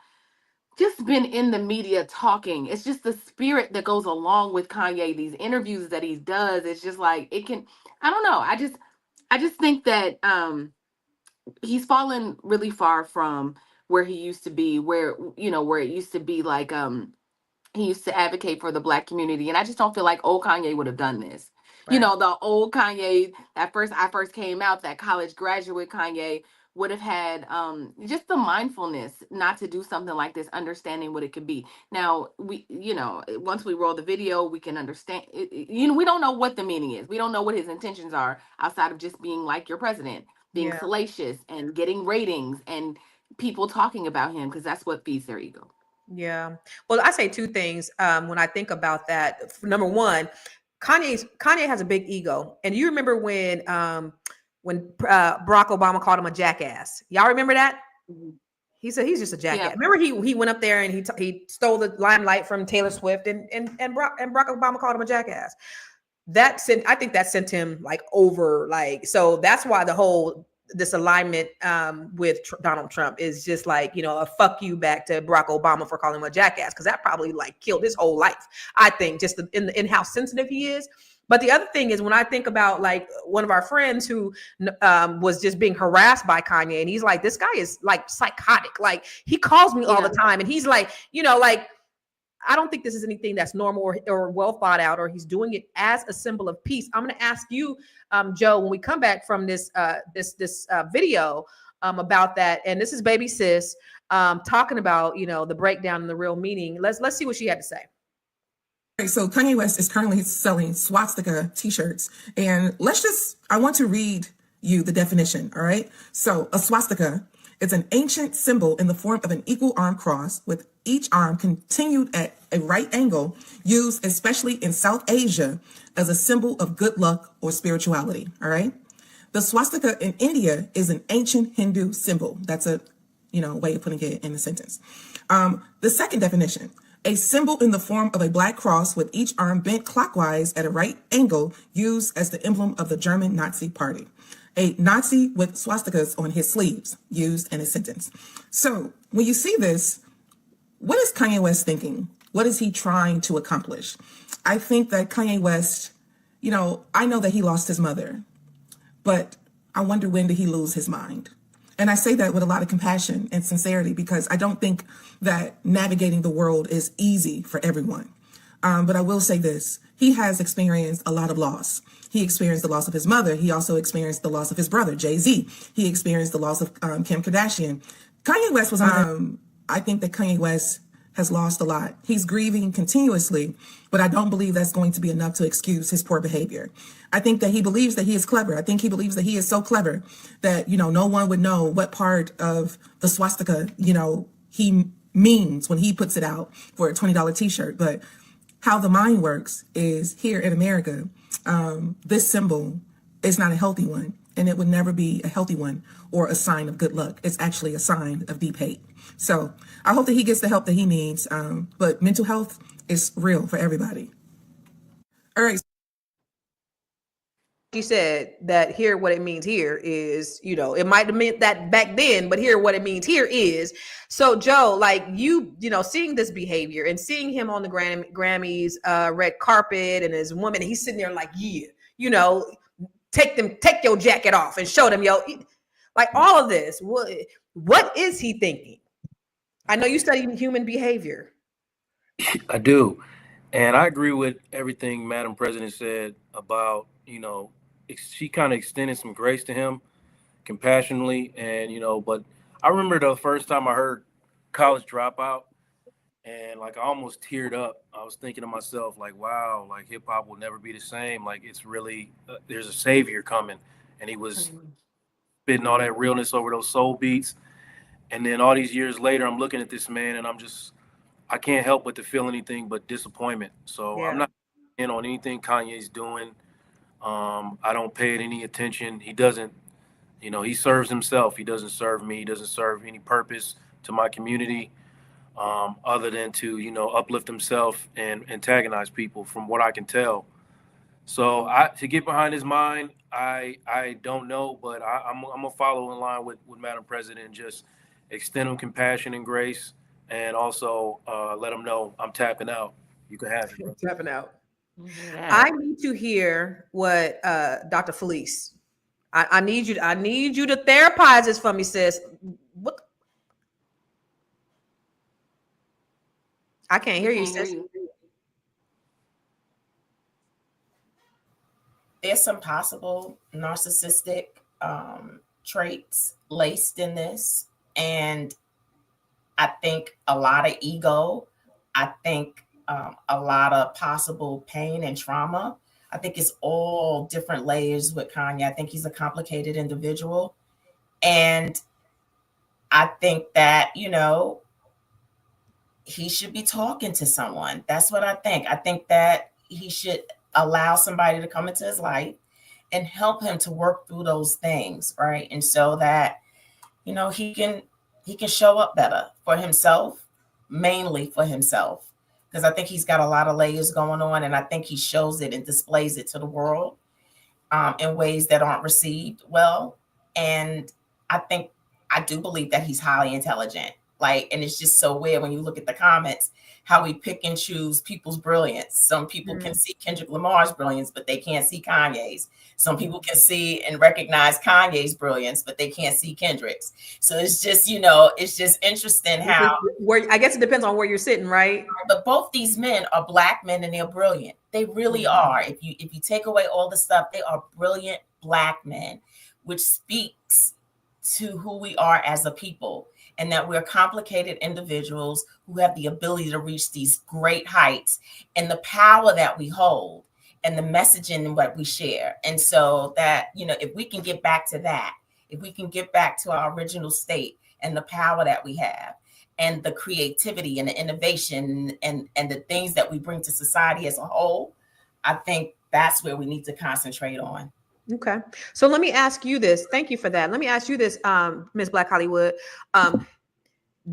just been in the media talking. It's just the spirit that goes along with Kanye. These interviews that he does, it's just like it can. I don't know. I just think that he's fallen really far from where he used to be. Where where it used to be like he used to advocate for the Black community, and I just don't feel like old Kanye would have done this. You Right. know, the old Kanye that I first came out, that college graduate Kanye would have had just the mindfulness not to do something like this, understanding what it could be. Now once we roll the video, we can understand. We don't know what the meaning is. We don't know what his intentions are outside of just being like your president, being Yeah. salacious and getting ratings and people talking about him, because that's what feeds their ego. Yeah. Well, I say two things when I think about that. Number one, Kanye has a big ego, and you remember when Barack Obama called him a jackass. Y'all remember that? He said he's just a jackass. Yeah. Remember he went up there and he stole the limelight from Taylor Swift, and Barack Obama called him a jackass. I think that sent him like over, like, so that's why this alignment with Donald Trump is just like, a fuck you back to Barack Obama for calling him a jackass, because that probably like killed his whole life, I think, just in how sensitive he is. But the other thing is, when I think about like one of our friends who was just being harassed by Kanye, and he's like, this guy is like psychotic, like he calls me all the time, and he's like, like, I don't think this is anything that's normal or well thought out, or he's doing it as a symbol of peace. I'm going to ask you, Joe, when we come back from this video about that, and this is Baby Sis talking about the breakdown and the real meaning. Let's see what she had to say. Okay, so Kanye West is currently selling swastika t-shirts, and I want to read you the definition. All right, so a swastika. It's an ancient symbol in the form of an equal arm cross with each arm continued at a right angle, used especially in South Asia as a symbol of good luck or spirituality. All right. The swastika in India is an ancient Hindu symbol. That's a, way of putting it in a sentence. The second definition, a symbol in the form of a black cross with each arm bent clockwise at a right angle, used as the emblem of the German Nazi Party. A Nazi with swastikas on his sleeves, used in a sentence. So when you see this, what is Kanye West thinking? What is he trying to accomplish? I think that Kanye West, I know that he lost his mother, but I wonder, when did he lose his mind? And I say that with a lot of compassion and sincerity, because I don't think that navigating the world is easy for everyone. But I will say this, he has experienced a lot of loss. He experienced the loss of his mother. He also experienced the loss of his brother, Jay-Z. He experienced the loss of Kim Kardashian. Kanye West was I think that Kanye West has lost a lot. He's grieving continuously, but I don't believe that's going to be enough to excuse his poor behavior. I think that he believes that he is clever. I think he believes that he is so clever that, no one would know what part of the swastika, he means when he puts it out for a $20 t-shirt. But how the mind works is, here in America, this symbol is not a healthy one, and it would never be a healthy one or a sign of good luck. It's actually a sign of deep hate. So I hope that he gets the help that he needs. But mental health is real for everybody. All right. You said that here, what it means here is, it might have meant that back then, but here, what it means here is. So Joe, like seeing this behavior and seeing him on the Grammys red carpet, and his woman, he's sitting there like, take your jacket off and show them, like all of this. What is he thinking? I know you study human behavior. I do. And I agree with everything Madam President said about, she kind of extended some grace to him compassionately. And, but I remember the first time I heard College Dropout, and like I almost teared up. I was thinking to myself, like, wow, like hip hop will never be the same. Like, it's really, there's a savior coming. And he was spitting all that realness over those soul beats. And then all these years later, I'm looking at this man, and I can't help but to feel anything but disappointment. So I'm not in on anything Kanye's doing. I don't pay it any attention. He doesn't, he serves himself. He doesn't serve me. He doesn't serve any purpose to my community. other than to, uplift himself and antagonize people, from what I can tell. So to get behind his mind, I don't know, but I'm gonna follow in line with Madam President and just extend him compassion and grace, and also let him know I'm tapping out. You can have it, bro. Tapping out. Yeah. I need to hear what Dr. Felice. I need you. I need you to therapize this for me, sis. What? I can't hear you, sis. There's some possible narcissistic traits laced in this. And I think a lot of ego. I think a lot of possible pain and trauma. I think it's all different layers with Kanye. I think he's a complicated individual. And I think that, he should be talking to someone. That's what I think. I think that he should allow somebody to come into his life and help him to work through those things, right? And so that, he can show up better for himself, mainly for himself. Because I think he's got a lot of layers going on, and I think he shows it and displays it to the world in ways that aren't received well. And I do believe that he's highly intelligent. And it's just so weird when you look at the comments, how we pick and choose people's brilliance. Some people can see Kendrick Lamar's brilliance, but they can't see Kanye's. Some people can see and recognize Kanye's brilliance, but they can't see Kendrick's. So it's just, it's just interesting how. I guess it depends on where you're sitting, right? But both these men are Black men and they're brilliant. They really are. If you take away all the stuff, they are brilliant Black men, which speaks to who we are as a people. And that we're complicated individuals who have the ability to reach these great heights, and the power that we hold and the messaging and what we share. And so that, if we can get back to that, if we can get back to our original state and the power that we have and the creativity and the innovation and the things that we bring to society as a whole, I think that's where we need to concentrate on. Okay. So let me ask you this. Thank you for that. Let me ask you this, Ms. Black Hollywood.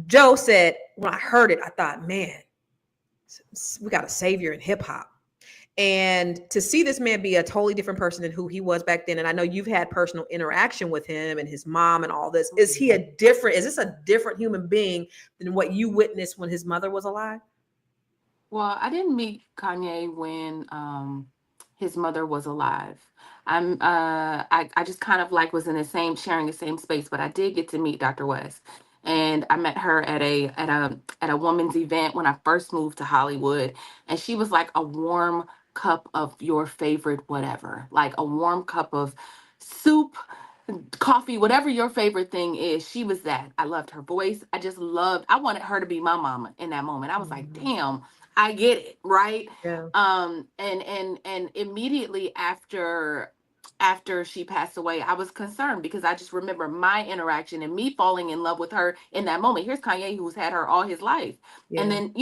Joe said, when I heard it, I thought, man, we got a savior in hip hop. And to see this man be a totally different person than who he was back then. And I know you've had personal interaction with him and his mom and all this. Is this a different human being than what you witnessed when his mother was alive? Well, I didn't meet Kanye when his mother was alive. I just kind of was in sharing the same space, but I did get to meet Dr. West. And I met her at a woman's event when I first moved to Hollywood. And she was like a warm cup of your favorite whatever, like a warm cup of soup, coffee, whatever your favorite thing is. She was that. I loved her voice. I wanted her to be my mama in that moment. I was like, damn, I get it, right? Yeah. And immediately after she passed away, I was concerned because I just remember my interaction and me falling in love with her in that moment. Here's Kanye, who's had her all his life. Yeah. And then,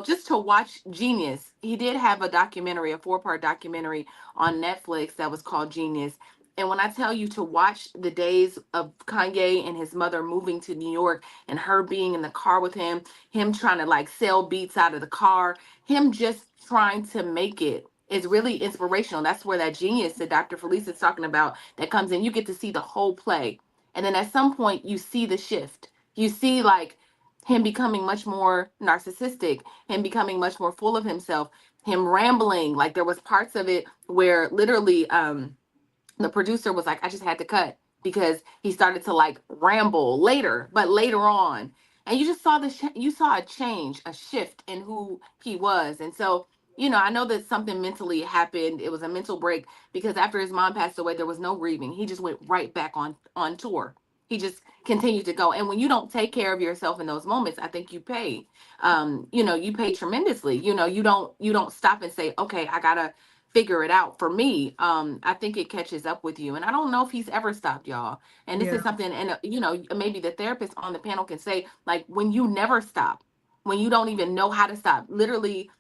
just to watch Genius. He did have a 4-part documentary on Netflix that was called Genius. And when I tell you to watch the days of Kanye and his mother moving to New York and her being in the car with him trying to sell beats out of the car, him just trying to make it is really inspirational. That's where that genius that Dr. Felice is talking about that comes in. You get to see the whole play. And then at some point you see the shift. You see him becoming much more narcissistic, him becoming much more full of himself, him rambling. There was parts of it where literally the producer was like, I just had to cut because he started to ramble later on. And you just saw you saw a change, a shift in who he was. And so, I know that something mentally happened. It was a mental break because after his mom passed away, there was no grieving. He just went right back on tour. He just continued to go. And when you don't take care of yourself in those moments, I think you pay. You pay tremendously. You don't stop and say, okay, I gotta figure it out. For me, I think it catches up with you. And I don't know if he's ever stopped, y'all. And this is something, and maybe the therapist on the panel can say, when you never stop, when you don't even know how to stop, literally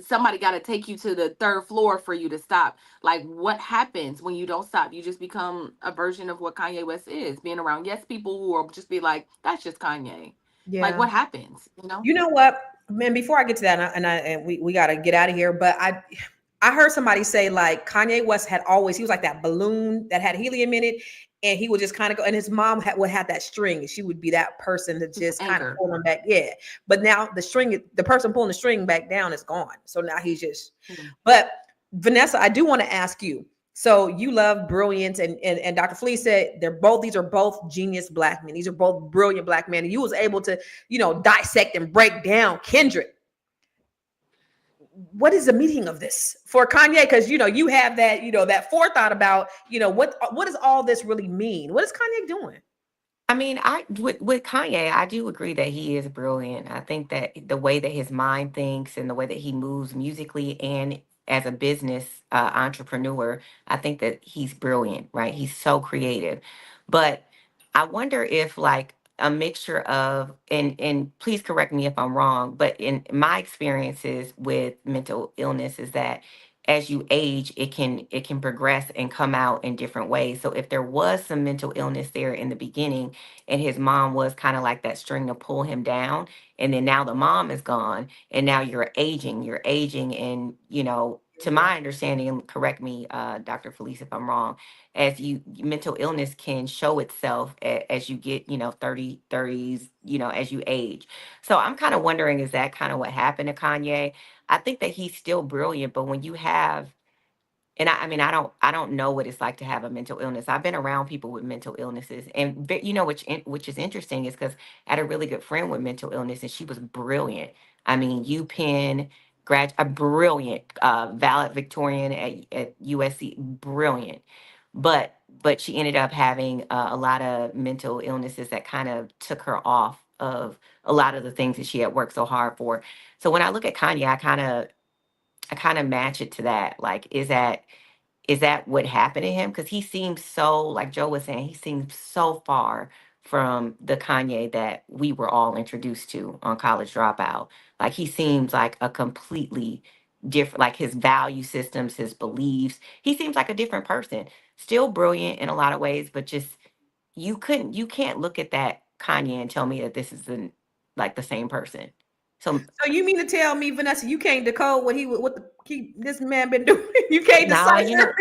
somebody got to take you to the 3rd floor for you to stop. What happens when you don't stop? You just become a version of what Kanye West is, being around people who will just be like, that's just Kanye. Yeah. Like, what happens? You know? You know what, man? Before I get to that, and we got to get out of here. But I heard somebody say like Kanye West he was like that balloon that had helium in it, and he would just kind of go. And his mom would have that string, and she would be that person to just kind of pull him back. Yeah, but now the person pulling the string back down is gone. So now he's just. But Vanessa, I do want to ask you. So you love brilliance, and Dr. Felice said these are both genius Black men. These are both brilliant Black men. And you was able to, dissect and break down Kendrick. What is the meaning of this for Kanye? Because you have that, that forethought about, what does all this really mean? What is Kanye doing? I mean, with Kanye, I do agree that he is brilliant. I think that the way that his mind thinks and the way that he moves musically and as a business entrepreneur, I think that he's brilliant, right? He's so creative. But I wonder if like a mixture of, and please correct me if I'm wrong, but in my experiences with mental illness is that as you age, it can progress and come out in different ways. So if there was some mental illness there in the beginning and his mom was kind of like that string to pull him down, and then now the mom is gone and now you're aging and, to my understanding, and correct me, Dr. Felice, if I'm wrong, mental illness can show itself as you get, 30s, as you age. So I'm kind of wondering, is that kind of what happened to Kanye? I think that he's still brilliant, but when you have, and I mean, I don't know what it's like to have a mental illness. I've been around people with mental illnesses, and which is interesting is because I had a really good friend with mental illness, and she was brilliant. I mean, UPenn a brilliant valedictorian at USC, brilliant, but she ended up having a lot of mental illnesses that kind of took her off of a lot of the things that she had worked so hard for. So when I look at Kanye, I kind of match it to that. Like, is that what happened to him? Because he seems so, like Joe was saying, he seems so far from the Kanye that we were all introduced to on College Dropout. Like, he seems like a completely different, like his value systems, his beliefs. He seems like a different person. Still brilliant in a lot of ways, but just you can't look at that Kanye and tell me that this is the same person. So you mean to tell me, Vanessa, you can't decode what this man been doing? You can't decipher.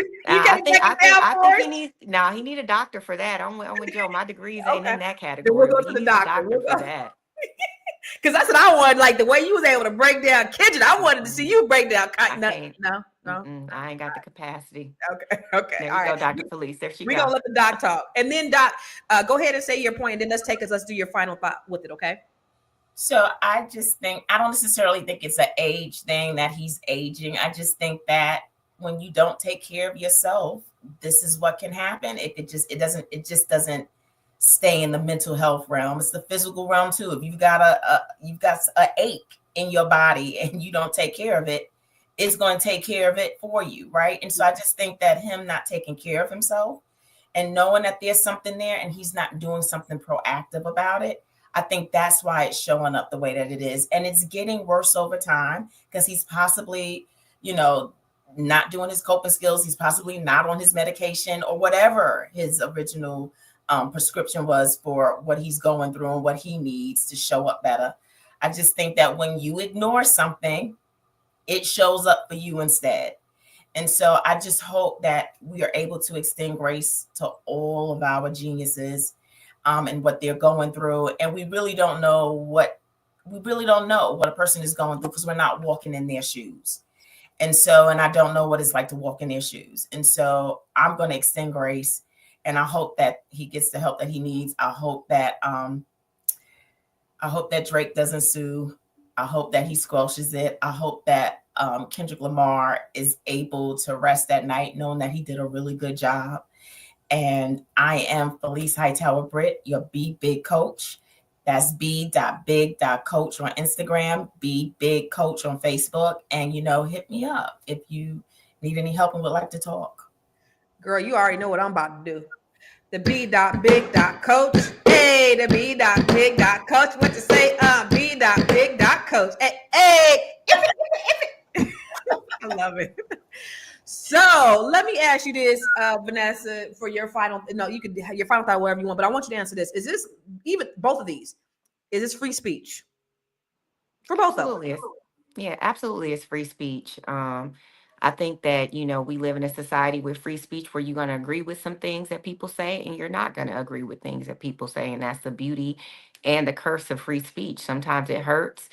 He need a doctor for that. I'm with Joe. My degrees ain't in that category. Then we'll go to the doctor for that. Because that's what I wanted. Like the way you was able to break down Kendrick, I wanted to see you break down. No. I ain't got the capacity. Okay. There All we go, right. Dr. Felice. There she We're go. gonna let the doc talk, and then Doc, go ahead and say your point, and then let's do your final thought with it. Okay. So I don't necessarily think it's an age thing that he's aging. I just think that when you don't take care of yourself, this is what can happen. It just doesn't stay in the mental health realm. It's the physical realm too. If you've got a ache in your body and you don't take care of it, it's going to take care of it for you, right? And so I just think that him not taking care of himself and knowing that there's something there and he's not doing something proactive about it, I think that's why it's showing up the way that it is. And it's getting worse over time because he's possibly, not doing his coping skills. He's possibly not on his medication or whatever his original prescription was for what he's going through and what he needs to show up better. I just think that when you ignore something, it shows up for you instead. And so I just hope that we are able to extend grace to all of our geniuses and what they're going through. And we really don't know what a person is going through because we're not walking in their shoes. And I don't know what it's like to walk in their shoes. And so I'm going to extend grace, and I hope that he gets the help that he needs. I hope that Drake doesn't sue. I hope that he squelches it. I hope that Kendrick Lamar is able to rest at night knowing that he did a really good job. And I am Felice Hightower Britt, your Be Big Coach. That's b.big.coach on Instagram, Be Big Coach on Facebook. And, hit me up if you need any help and would like to talk. Girl, you already know what I'm about to do. The B.big.coach. Hey, the B.big.coach. What you say? B.big.coach. Hey. I love it. So let me ask you this, Vanessa, for your final. No, you could have your final thought, whatever you want, but I want you to answer this. Is this even both of these? is this free speech for both Absolutely. of them? Yeah, absolutely. It's free speech. I think that, we live in a society with free speech where you're going to agree with some things that people say and you're not going to agree with things that people say. And that's the beauty and the curse of free speech. Sometimes it hurts.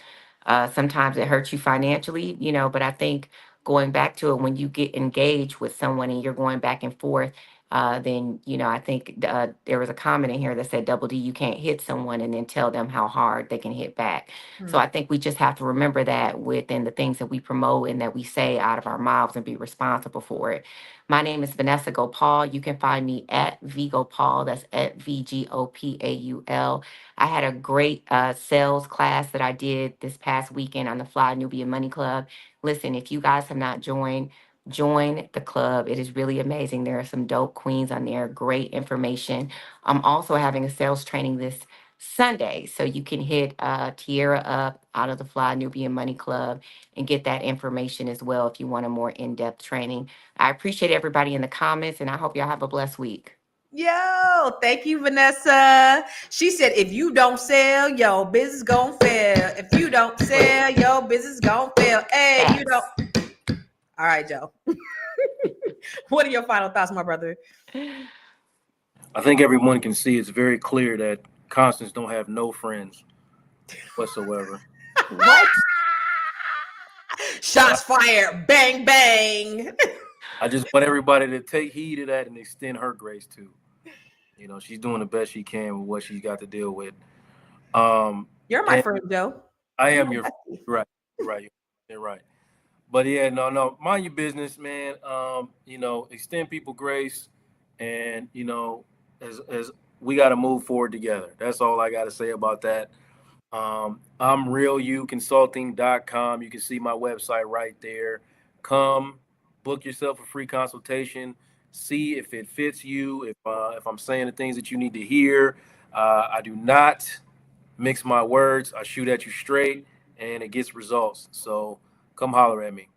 Sometimes it hurts you financially, but I think going back to it, when you get engaged with someone and you're going back and forth, then, I think there was a comment in here that said, Double D, you can't hit someone and then tell them how hard they can hit back. So I think we just have to remember that within the things that we promote and that we say out of our mouths and be responsible for it. My name is Vanessa Gopal. You can find me at VGopal. That's at VGOPAUL. I had a great sales class that I did this past weekend on the Fly Nubian Money Club. Listen, if you guys have not joined the club. It is really amazing. There are some dope queens on there, great information. I'm also having a sales training this Sunday, so you can hit Tierra up out of the Fly Nubian Money Club and get that information as well if you want a more in-depth training. I appreciate everybody in the comments, and I hope y'all have a blessed week. Yo, thank you, Vanessa. She said, if you don't sell, your business gon' fail. If you don't sell, your business gon' fail. Hey, you don't. All right, Joe. What are your final thoughts, my brother? I think everyone can see it's very clear that Constance don't have no friends whatsoever. What? Shots fired. Bang, bang. I just want everybody to take heed of that and extend her grace too. She's doing the best she can with what she's got to deal with. You're my friend, Joe. I am your friend. Right. You're right. But yeah, no, mind your business, man. Extend people grace, and as we got to move forward together. That's all I got to say about that. I'm realuconsulting.com. You can see my website right there. Come book yourself a free consultation. See if it fits you. If I'm saying the things that you need to hear. I do not mix my words. I shoot at you straight, and it gets results. So come holler at me.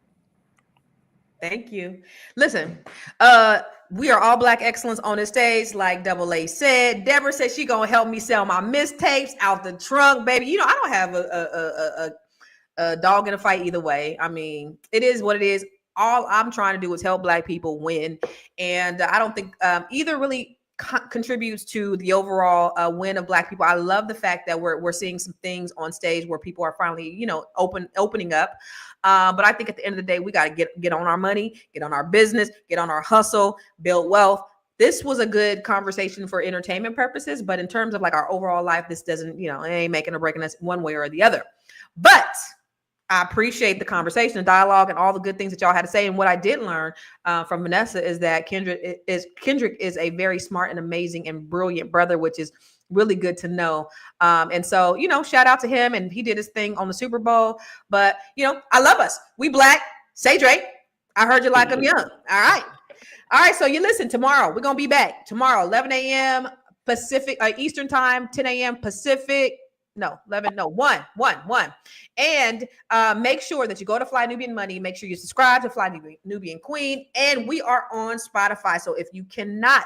Thank you. Listen, we are all Black excellence on the stage, like Double A said. Deborah said she gonna help me sell my mistapes out the trunk, baby. I don't have a dog in a fight either way. I mean, it is what it is. All I'm trying to do is help Black people win, and I don't think either really contributes to the overall win of Black people. I love the fact that we're seeing some things on stage where people are finally, opening up. But I think at the end of the day, we got to get on our money, get on our business, get on our hustle, build wealth. This was a good conversation for entertainment purposes, but in terms of like our overall life, this doesn't, it ain't making or breaking us one way or the other. But I appreciate the conversation, the dialogue, and all the good things that y'all had to say. And what I did learn from Vanessa is that Kendrick is a very smart and amazing and brilliant brother, which is really good to know. And so, shout out to him. And he did his thing on the Super Bowl. But, I love us. We Black. Say Drake. I heard you like them young. All right. All right. So you listen, tomorrow. We're going to be back. Tomorrow, 11 a.m. Pacific, Eastern time, 10 a.m. Pacific. No, 11, no, 1. And make sure that you go to Fly Nubian Money. Make sure you subscribe to Fly Nubian Queen. And we are on Spotify. So if you cannot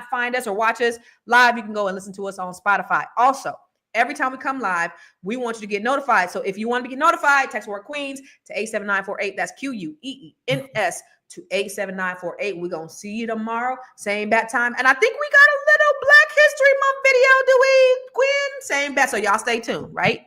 find us or watch us live, you can go and listen to us on Spotify. Also, every time we come live, we want you to get notified. So if you want to get notified, text word Queens to 87948. That's QUEENS to 87948. We're going to see you tomorrow. Same bat time. And I think we got a little Black History Month video, do we, Gwen? Same bat. So y'all stay tuned, right?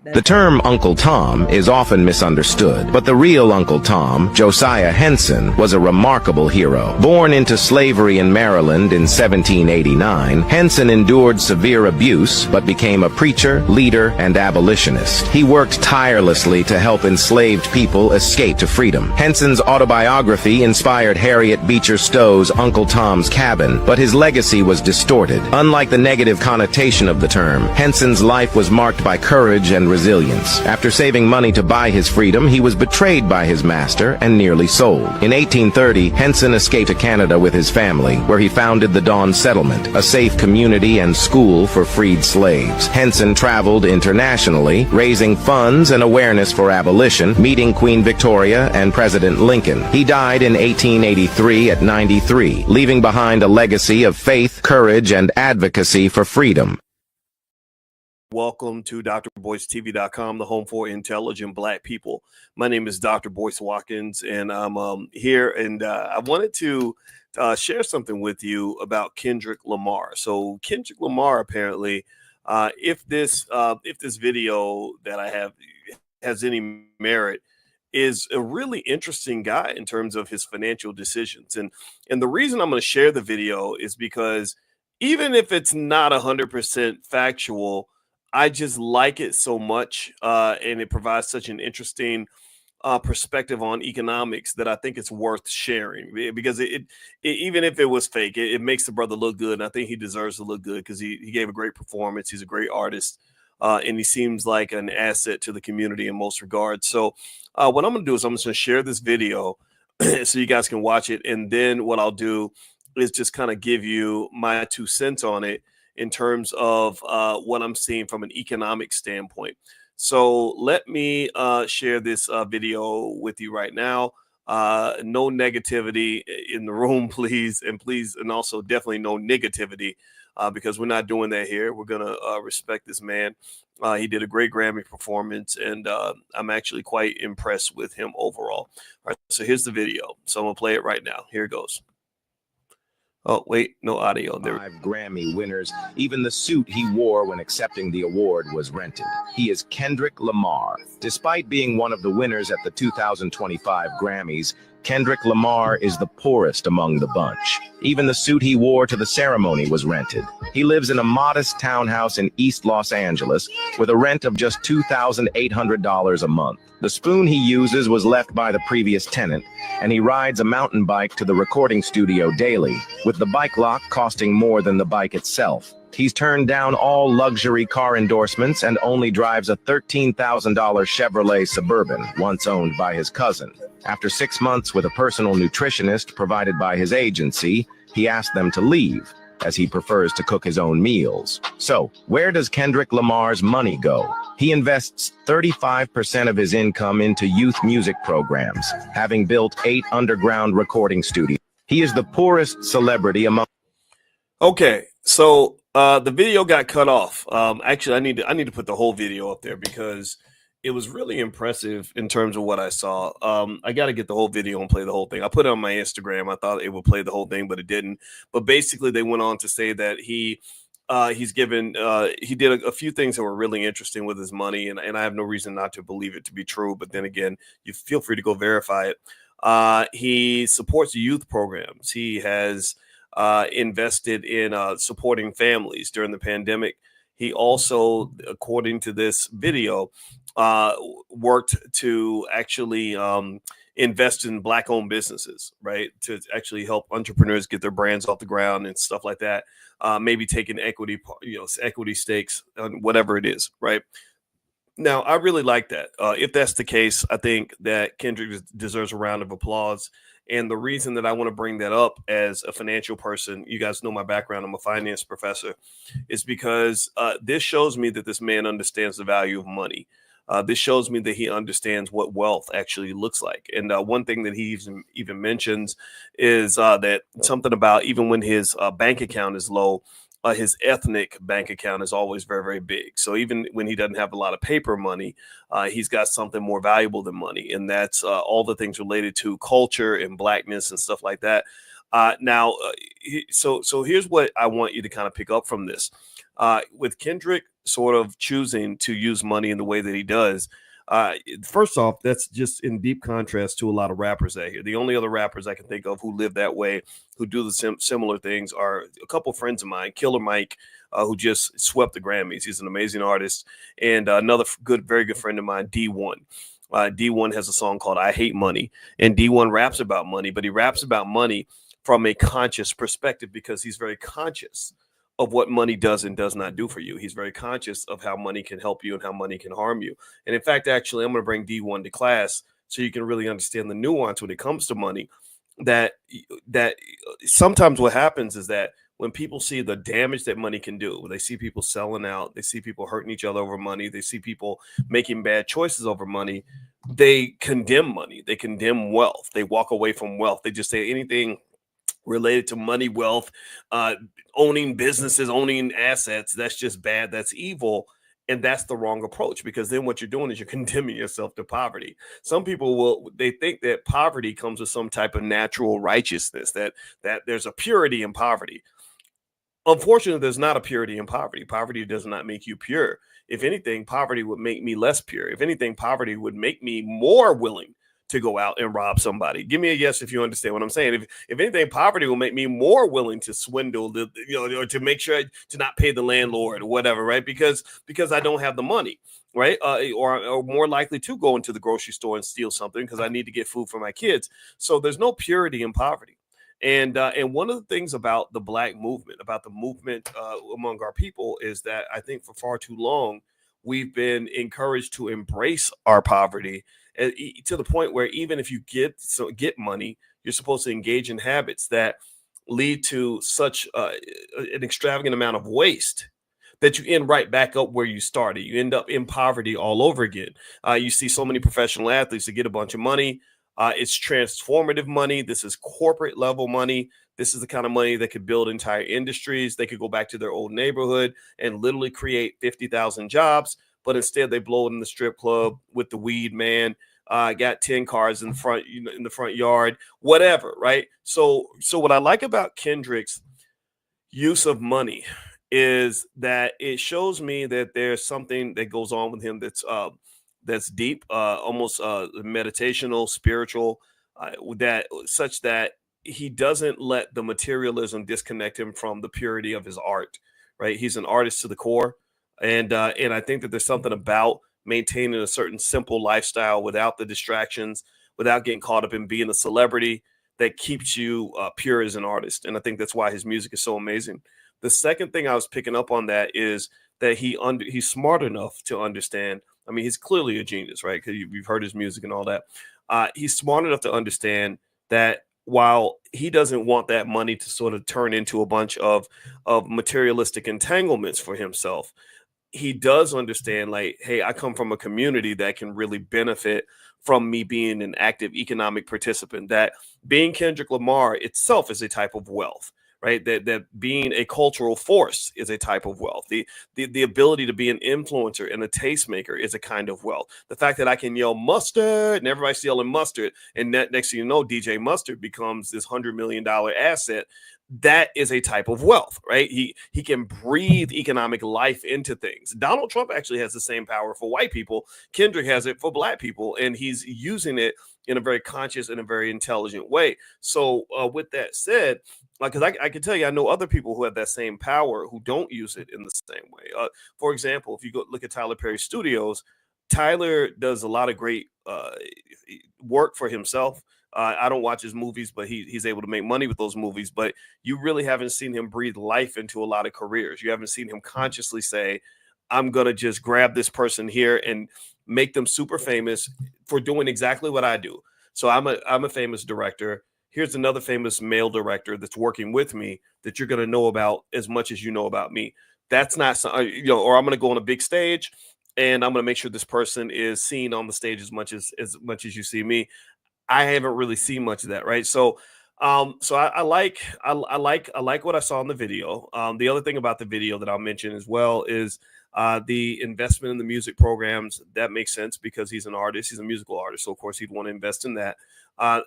The term Uncle Tom is often misunderstood, but the real Uncle Tom, Josiah Henson, was a remarkable hero. Born into slavery in Maryland in 1789, Henson endured severe abuse, but became a preacher, leader, and abolitionist. He worked tirelessly to help enslaved people escape to freedom. Henson's autobiography inspired Harriet Beecher Stowe's Uncle Tom's Cabin, but his legacy was distorted. Unlike the negative connotation of the term, Henson's life was marked by courage and resilience. After saving money to buy his freedom, he was betrayed by his master and nearly sold. In 1830, Henson escaped to Canada with his family, where he founded the Dawn Settlement, a safe community and school for freed slaves. Henson traveled internationally, raising funds and awareness for abolition, meeting Queen Victoria and President Lincoln. He died in 1883 at 93, leaving behind a legacy of faith, courage, and advocacy for freedom. Welcome to drboycetv.com, the home for intelligent Black people. My name is Dr. Boyce Watkins, and I'm here, and I wanted to share something with you about Kendrick Lamar. So Kendrick Lamar, apparently, if this video that I have has any merit, is a really interesting guy in terms of his financial decisions. And the reason I'm going to share the video is because even if it's not 100% factual, I just like it so much, and it provides such an interesting perspective on economics that I think it's worth sharing, because it even if it was fake, it makes the brother look good. And I think he deserves to look good because he gave a great performance. He's a great artist, and he seems like an asset to the community in most regards. So what I'm going to do is I'm just going to share this video so you guys can watch it. And then what I'll do is just kind of give you my 2 cents on it in terms of what I'm seeing from an economic standpoint. So let me share this video with you right now. No negativity in the room, please. And also definitely no negativity, because we're not doing that here. We're going to respect this man. He did a great Grammy performance, and I'm actually quite impressed with him overall. All right, so here's the video. So I'm going to play it right now. Here it goes. Oh, wait, no audio. There. 5 Grammy winners. Even the suit he wore when accepting the award was rented. He is Kendrick Lamar. Despite being one of the winners at the 2025 Grammys, Kendrick Lamar is the poorest among the bunch. Even the suit he wore to the ceremony was rented. He lives in a modest townhouse in East Los Angeles with a rent of just $2,800 a month. The spoon he uses was left by the previous tenant, and he rides a mountain bike to the recording studio daily, with the bike lock costing more than the bike itself. He's turned down all luxury car endorsements and only drives a $13,000 Chevrolet Suburban, once owned by his cousin. After 6 months with a personal nutritionist provided by his agency, he asked them to leave, as he prefers to cook his own meals. So, where does Kendrick Lamar's money go? He invests 35% of his income into youth music programs, having built 8 underground recording studios. He is the poorest celebrity among... Okay, so the video got cut off. Actually, I need to put the whole video up there because it was really impressive in terms of what I saw. I got to get the whole video and play the whole thing. I put it on my Instagram. I thought it would play the whole thing, but it didn't. But basically, they went on to say that he did a few things that were really interesting with his money, and I have no reason not to believe it to be true. But then again, you feel free to go verify it. He supports youth programs. He has invested in supporting families during the pandemic. He also, according to this video, worked to actually invest in Black-owned businesses, right? To actually help entrepreneurs get their brands off the ground and stuff like that. Maybe taking equity stakes on whatever it is, right? Now, I really like that. If that's the case, I think that Kendrick deserves a round of applause. And the reason that I want to bring that up as a financial person, you guys know my background, I'm a finance professor, is because this shows me that this man understands the value of money. This shows me that he understands what wealth actually looks like. And one thing that he even mentions is that something about even when his bank account is low, his ethnic bank account is always very, very big. So even when he doesn't have a lot of paper money, he's got something more valuable than money. And that's all the things related to culture and Blackness and stuff like that. So here's what I want you to kind of pick up from this. With Kendrick sort of choosing to use money in the way that he does, first off, that's just in deep contrast to a lot of rappers out here. The only other rappers I can think of who live that way, who do the similar things, are a couple of friends of mine. Killer Mike, who just swept the Grammys. He's an amazing artist. And another very good friend of mine, D1. D1 has a song called I Hate Money. And D1 raps about money, but he raps about money from a conscious perspective because he's very conscious of what money does and does not do for you. He's very conscious of how money can help you and how money can harm you. And in fact, actually, I'm going to bring D1 to class so you can really understand the nuance when it comes to money. That sometimes what happens is that when people see the damage that money can do, they see people selling out, they see people hurting each other over money, they see people making bad choices over money, they condemn money, they condemn wealth, they walk away from wealth. They just say anything related to money, wealth, owning businesses, owning assets, that's just bad, that's evil. And that's the wrong approach, because then what you're doing is you're condemning yourself to poverty. Some people they think that poverty comes with some type of natural righteousness, that there's a purity in poverty. Unfortunately, there's not a purity in poverty. Poverty does not make you pure. If anything, poverty would make me less pure. If anything, poverty would make me more willing to go out and rob somebody. Give me a yes if you understand what I'm saying. If anything, poverty will make me more willing to swindle or to make sure to not pay the landlord or whatever, right? Because I don't have the money, right? Or more likely to go into the grocery store and steal something because I need to get food for my kids. So there's no purity in poverty. And one of the things about the Black movement, about the movement among our people, is that I think for far too long we've been encouraged to embrace our poverty, to the point where even if you get money, you're supposed to engage in habits that lead to such an extravagant amount of waste that you end right back up where you started. You end up in poverty all over again. You see so many professional athletes that get a bunch of money. It's transformative money. This is corporate level money. This is the kind of money that could build entire industries. They could go back to their old neighborhood and literally create 50,000 jobs. But instead, they blow it in the strip club with the weed man. Got 10 cars in the front yard, whatever, right? So what I like about Kendrick's use of money is that it shows me that there's something that goes on with him that's deep, almost meditational, spiritual, such that he doesn't let the materialism disconnect him from the purity of his art, right? He's an artist to the core. And I think that there's something about maintaining a certain simple lifestyle without the distractions, without getting caught up in being a celebrity, that keeps you pure as an artist. And I think that's why his music is so amazing. The second thing I was picking up on that is that he's smart enough to understand. I mean, he's clearly a genius, right? Because you've heard his music and all that. He's smart enough to understand that while he doesn't want that money to sort of turn into a bunch of materialistic entanglements for himself, he does understand, like, hey, I come from a community that can really benefit from me being an active economic participant, that being Kendrick Lamar itself is a type of wealth, right? That being a cultural force is a type of wealth. The ability to be an influencer and a tastemaker is a kind of wealth. The fact that I can yell mustard and everybody's yelling mustard, and next thing you know, DJ Mustard becomes this $100 million asset. That is a type of wealth, right? He can breathe economic life into things. Donald Trump actually has the same power for white people. Kendrick has it for Black people, and he's using it in a very conscious and a very intelligent way. So with that said, because I can tell you, I know other people who have that same power who don't use it in the same way. For example, if you go look at Tyler Perry Studios, Tyler does a lot of great work for himself. I don't watch his movies, but he's able to make money with those movies. But you really haven't seen him breathe life into a lot of careers. You haven't seen him consciously say, I'm going to just grab this person here and make them super famous for doing exactly what I do. So I'm a famous director. Here's another famous male director that's working with me that you're going to know about as much as you know about me. That's not, or I'm going to go on a big stage and I'm going to make sure this person is seen on the stage as much as you see me. I haven't really seen much of that, right? So I like what I saw in the video. The other thing about the video that I'll mention as well is the investment in the music programs. That makes sense because he's an artist, he's a musical artist, so of course he'd want to invest in that.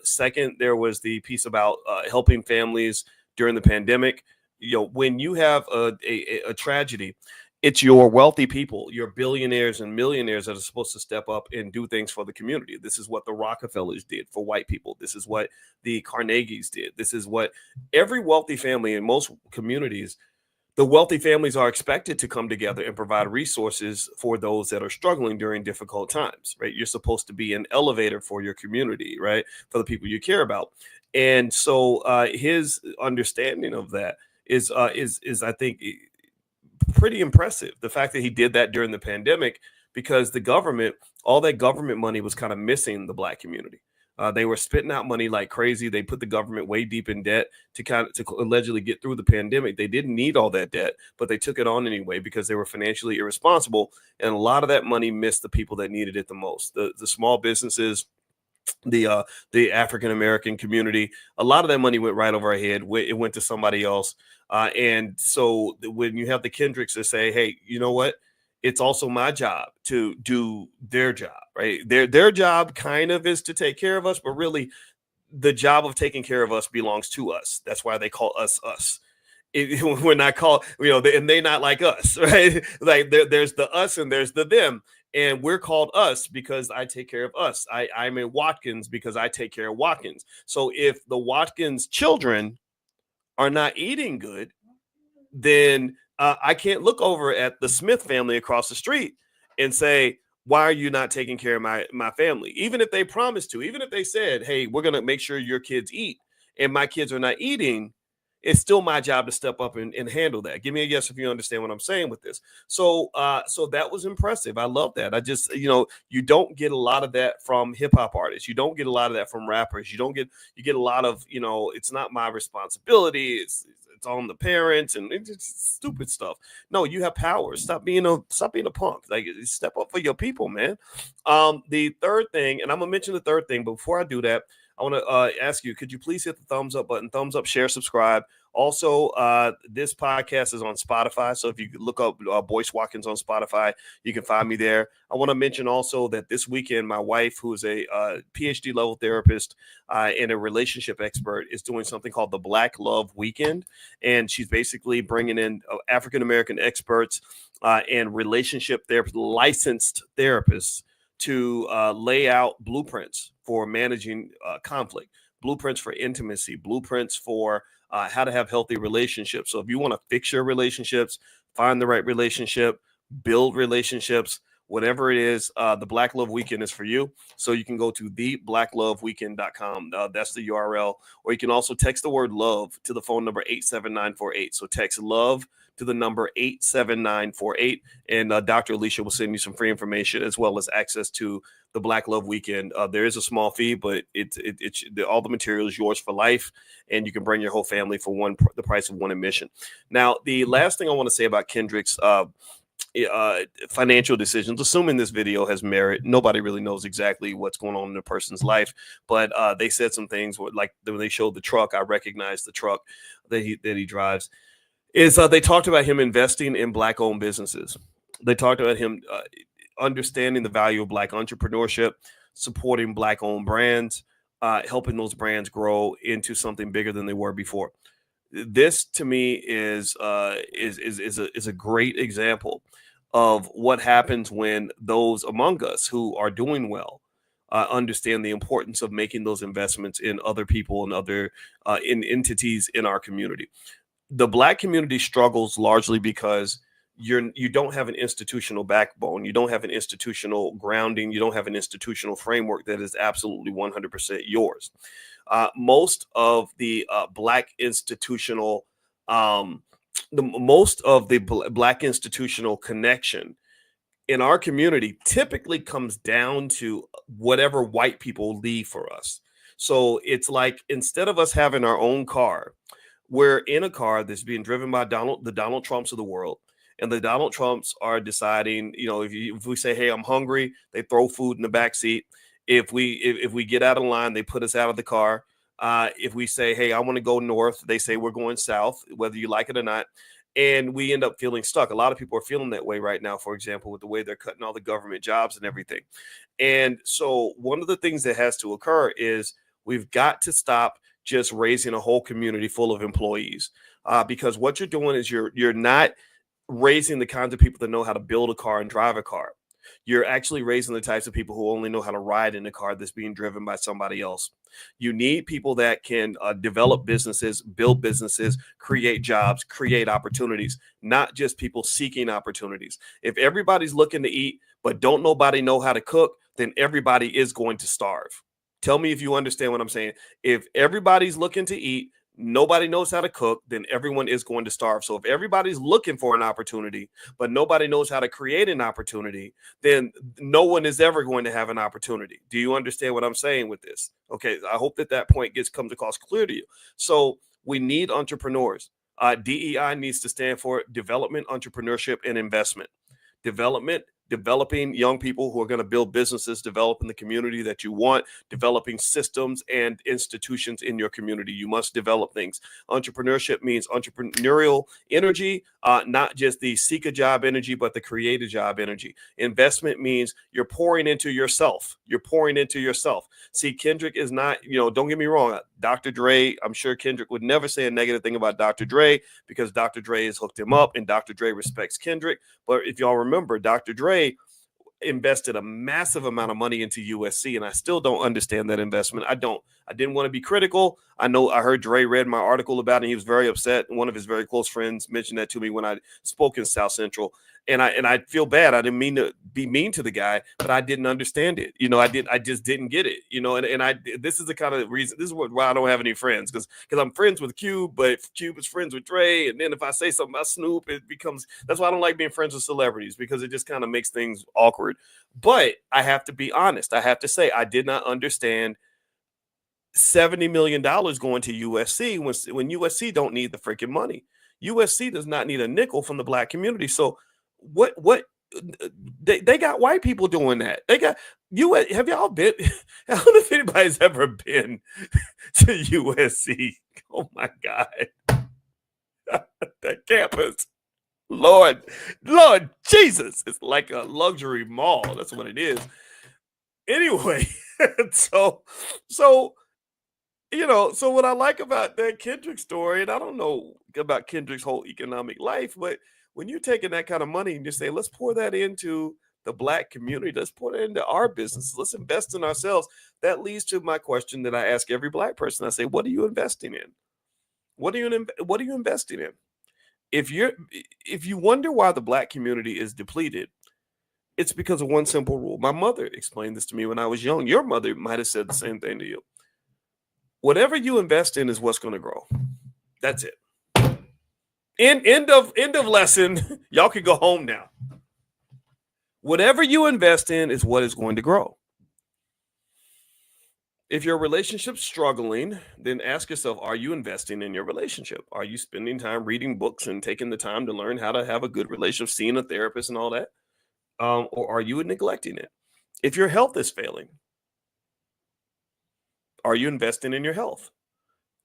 Second, there was the piece about helping families during the pandemic. When you have a tragedy, it's your wealthy people, your billionaires and millionaires that are supposed to step up and do things for the community. This is what the Rockefellers did for white people. This is what the Carnegies did. This is what every wealthy family in most communities, the wealthy families are expected to come together and provide resources for those that are struggling during difficult times, right? You're supposed to be an elevator for your community, right? For the people you care about. And so his understanding of that is I think, pretty impressive. The fact that he did that during the pandemic, because the government, all that government money was kind of missing the Black community. They were spitting out money like crazy. They put the government way deep in debt to allegedly get through the pandemic. They didn't need all that debt, but they took it on anyway because they were financially irresponsible. And a lot of that money missed the people that needed it the most. The small businesses, the African-American community, a lot of that money went right over our head. It went to somebody else. And so when you have the Kendricks that say, hey, you know what? it's also my job to do their job, right? Their job kind of is to take care of us, but really the job of taking care of us belongs to us. That's why they call us us. We're not called, and they not like us, right? Like there's the us and there's the them. And we're called us because I take care of us. I'm in Watkins because I take care of Watkins. So if the Watkins children are not eating good, then I can't look over at the Smith family across the street and say, why are you not taking care of my family? Even if they promised to, even if they said, hey, we're going to make sure your kids eat and my kids are not eating, it's still my job to step up and handle that. Give me a yes if you understand what I'm saying with this. So that was impressive. I love that. I just, you don't get a lot of that from hip hop artists. You don't get a lot of that from rappers. You get a lot of, it's not my responsibility. It's on the parents and it's just stupid stuff. No, you have power. Stop being a punk. Like, step up for your people, man. The third thing, and I'm gonna mention the third thing, but before I do that, I want to ask you, could you please hit the thumbs up button, thumbs up, share, subscribe. Also, this podcast is on Spotify. So if you look up Boyce Watkins on Spotify, you can find me there. I want to mention also that this weekend, my wife, who is a PhD level therapist and a relationship expert, is doing something called the Black Love Weekend. And she's basically bringing in African-American experts and relationship therapists, licensed therapists, to lay out blueprints for managing conflict, blueprints for intimacy, blueprints for how to have healthy relationships. So if you want to fix your relationships, find the right relationship, build relationships, whatever it is, the Black Love Weekend is for you. So you can go to theblackloveweekend.com. That's the URL. Or you can also text the word love to the phone number 87948. So text love to the number 87948, and Dr. Alicia will send you some free information as well as access to the Black Love Weekend. There is a small fee, but it's all the material is yours for life, and you can bring your whole family for the price of one admission. Now, the last thing I want to say about Kendrick's financial decisions, assuming this video has merit, nobody really knows exactly what's going on in a person's life, but they said some things like when they showed the truck. I recognized the truck that he drives. They talked about him investing in Black-owned businesses. They talked about him understanding the value of Black entrepreneurship, supporting Black-owned brands, helping those brands grow into something bigger than they were before. This, to me, is a great example of what happens when those among us who are doing well understand the importance of making those investments in other people and other in entities in our community. The Black community struggles largely because you don't have an institutional backbone. You don't have an institutional grounding. You don't have an institutional framework that is absolutely 100% yours. Most of the Black institutional, Black institutional connection in our community typically comes down to whatever white people leave for us. So it's like, instead of us having our own car, we're in a car that's being driven by the Donald Trumps of the world. And the Donald Trumps are deciding, if we say, hey, I'm hungry, they throw food in the back seat. If we get out of line, they put us out of the car. If we say, hey, I want to go north, they say we're going south, whether you like it or not. And we end up feeling stuck. A lot of people are feeling that way right now, for example, with the way they're cutting all the government jobs and everything. And so one of the things that has to occur is we've got to stop just raising a whole community full of employees, because what you're doing is you're not raising the kinds of people that know how to build a car and drive a car. You're actually raising the types of people who only know how to ride in a car that's being driven by somebody else. You need people that can develop businesses, build businesses, create jobs, create opportunities, not just people seeking opportunities. If everybody's looking to eat, but don't nobody know how to cook, then everybody is going to starve. Tell me if you understand what I'm saying. If everybody's looking to eat, nobody knows how to cook, then everyone is going to starve. So if everybody's looking for an opportunity, but nobody knows how to create an opportunity, then no one is ever going to have an opportunity. Do you understand what I'm saying with this? Okay, I hope that point comes across clear to you. So we need entrepreneurs. DEI needs to stand for development, entrepreneurship, and investment. Development, developing young people who are going to build businesses, developing the community that you want, developing systems and institutions in your community. You must develop things. Entrepreneurship means entrepreneurial energy, not just the seek a job energy, but the create a job energy. Investment means you're pouring into yourself. You're pouring into yourself. See, Kendrick is not, don't get me wrong. Dr. Dre, I'm sure Kendrick would never say a negative thing about Dr. Dre because Dr. Dre has hooked him up and Dr. Dre respects Kendrick. But if y'all remember, Dr. Dre invested a massive amount of money into USC, and I still don't understand that investment. I didn't want to be critical. I heard Dre read my article about it, and he was very upset. And one of his very close friends mentioned that to me when I spoke in South Central. And I feel bad. I didn't mean to be mean to the guy, but I didn't understand it. I just didn't get it. This is the kind of reason. This is why I don't have any friends, because I'm friends with Cube, but Cube is friends with Dre. And then if I say something about Snoop, that's why I don't like being friends with celebrities, because it just kind of makes things awkward. But I have to be honest. I have to say I did not understand $70 million going to USC when USC don't need the freaking money. USC does not need a nickel from the Black community. So what they got white people doing that. They got have y'all been? I don't know if anybody's ever been to USC. Oh my God. That campus. Lord Jesus. It's like a luxury mall. That's what it is. Anyway, so what I like about that Kendrick story, and I don't know about Kendrick's whole economic life, but when you're taking that kind of money and you say, let's pour that into the Black community, let's pour that into our business, let's invest in ourselves. That leads to my question that I ask every Black person. I say, what are you investing in? What are you investing in? If you wonder why the Black community is depleted, it's because of one simple rule. My mother explained this to me when I was young. Your mother might have said the same thing to you. Whatever you invest in is what's going to grow. That's it. End of lesson. Y'all can go home now. Whatever you invest in is what is going to grow. If your relationship's struggling, then ask yourself, are you investing in your relationship? Are you spending time reading books and taking the time to learn how to have a good relationship, seeing a therapist and all that? Or are you neglecting it? If your health is failing, are you investing in your health?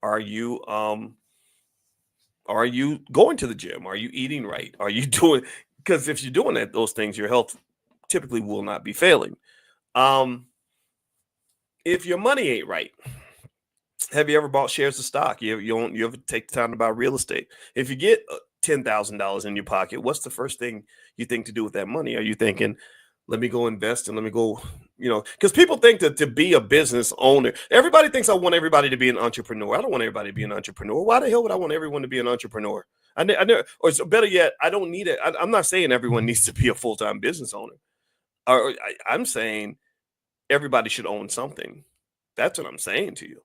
Are you going to the gym? Are you eating right? Are you doing? Because if you're doing those things, your health typically will not be failing. If your money ain't right, have you ever bought shares of stock? You ever take the time to buy real estate? If you get $10,000 in your pocket, what's the first thing you think to do with that money? Are you thinking, let me go invest and let me go, because people think that to be a business owner, everybody thinks I want everybody to be an entrepreneur. I don't want everybody to be an entrepreneur. Why the hell would I want everyone to be an entrepreneur? I never, or better yet, I don't need it. I'm not saying everyone needs to be a full-time business owner. I'm saying everybody should own something. That's what I'm saying to you.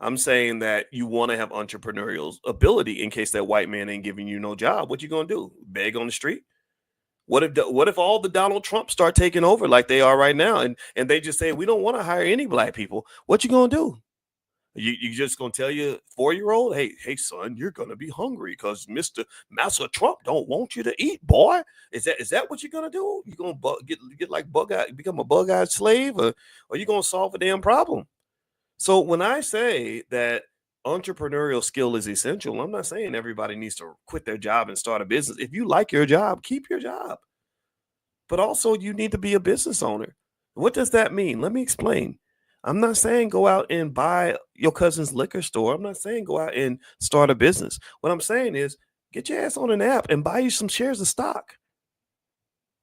I'm saying that you want to have entrepreneurial ability in case that white man ain't giving you no job. What you gonna do? Beg on the street? What if all the Donald Trump start taking over like they are right now, and they just say we don't want to hire any Black people? What you gonna do? You just gonna tell your 4-year-old, hey son, you're gonna be hungry because Master Trump don't want you to eat, boy? Is that what you're gonna do? You gonna get like bug-eyed, become a bug-eyed slave, or you gonna solve a damn problem? So when I say that entrepreneurial skill is essential, I'm not saying everybody needs to quit their job and start a business. If you like your job, keep your job. But also you need to be a business owner. What does that mean? Let me explain. I'm not saying go out and buy your cousin's liquor store. I'm not saying go out and start a business. What I'm saying is get your ass on an app and buy you some shares of stock.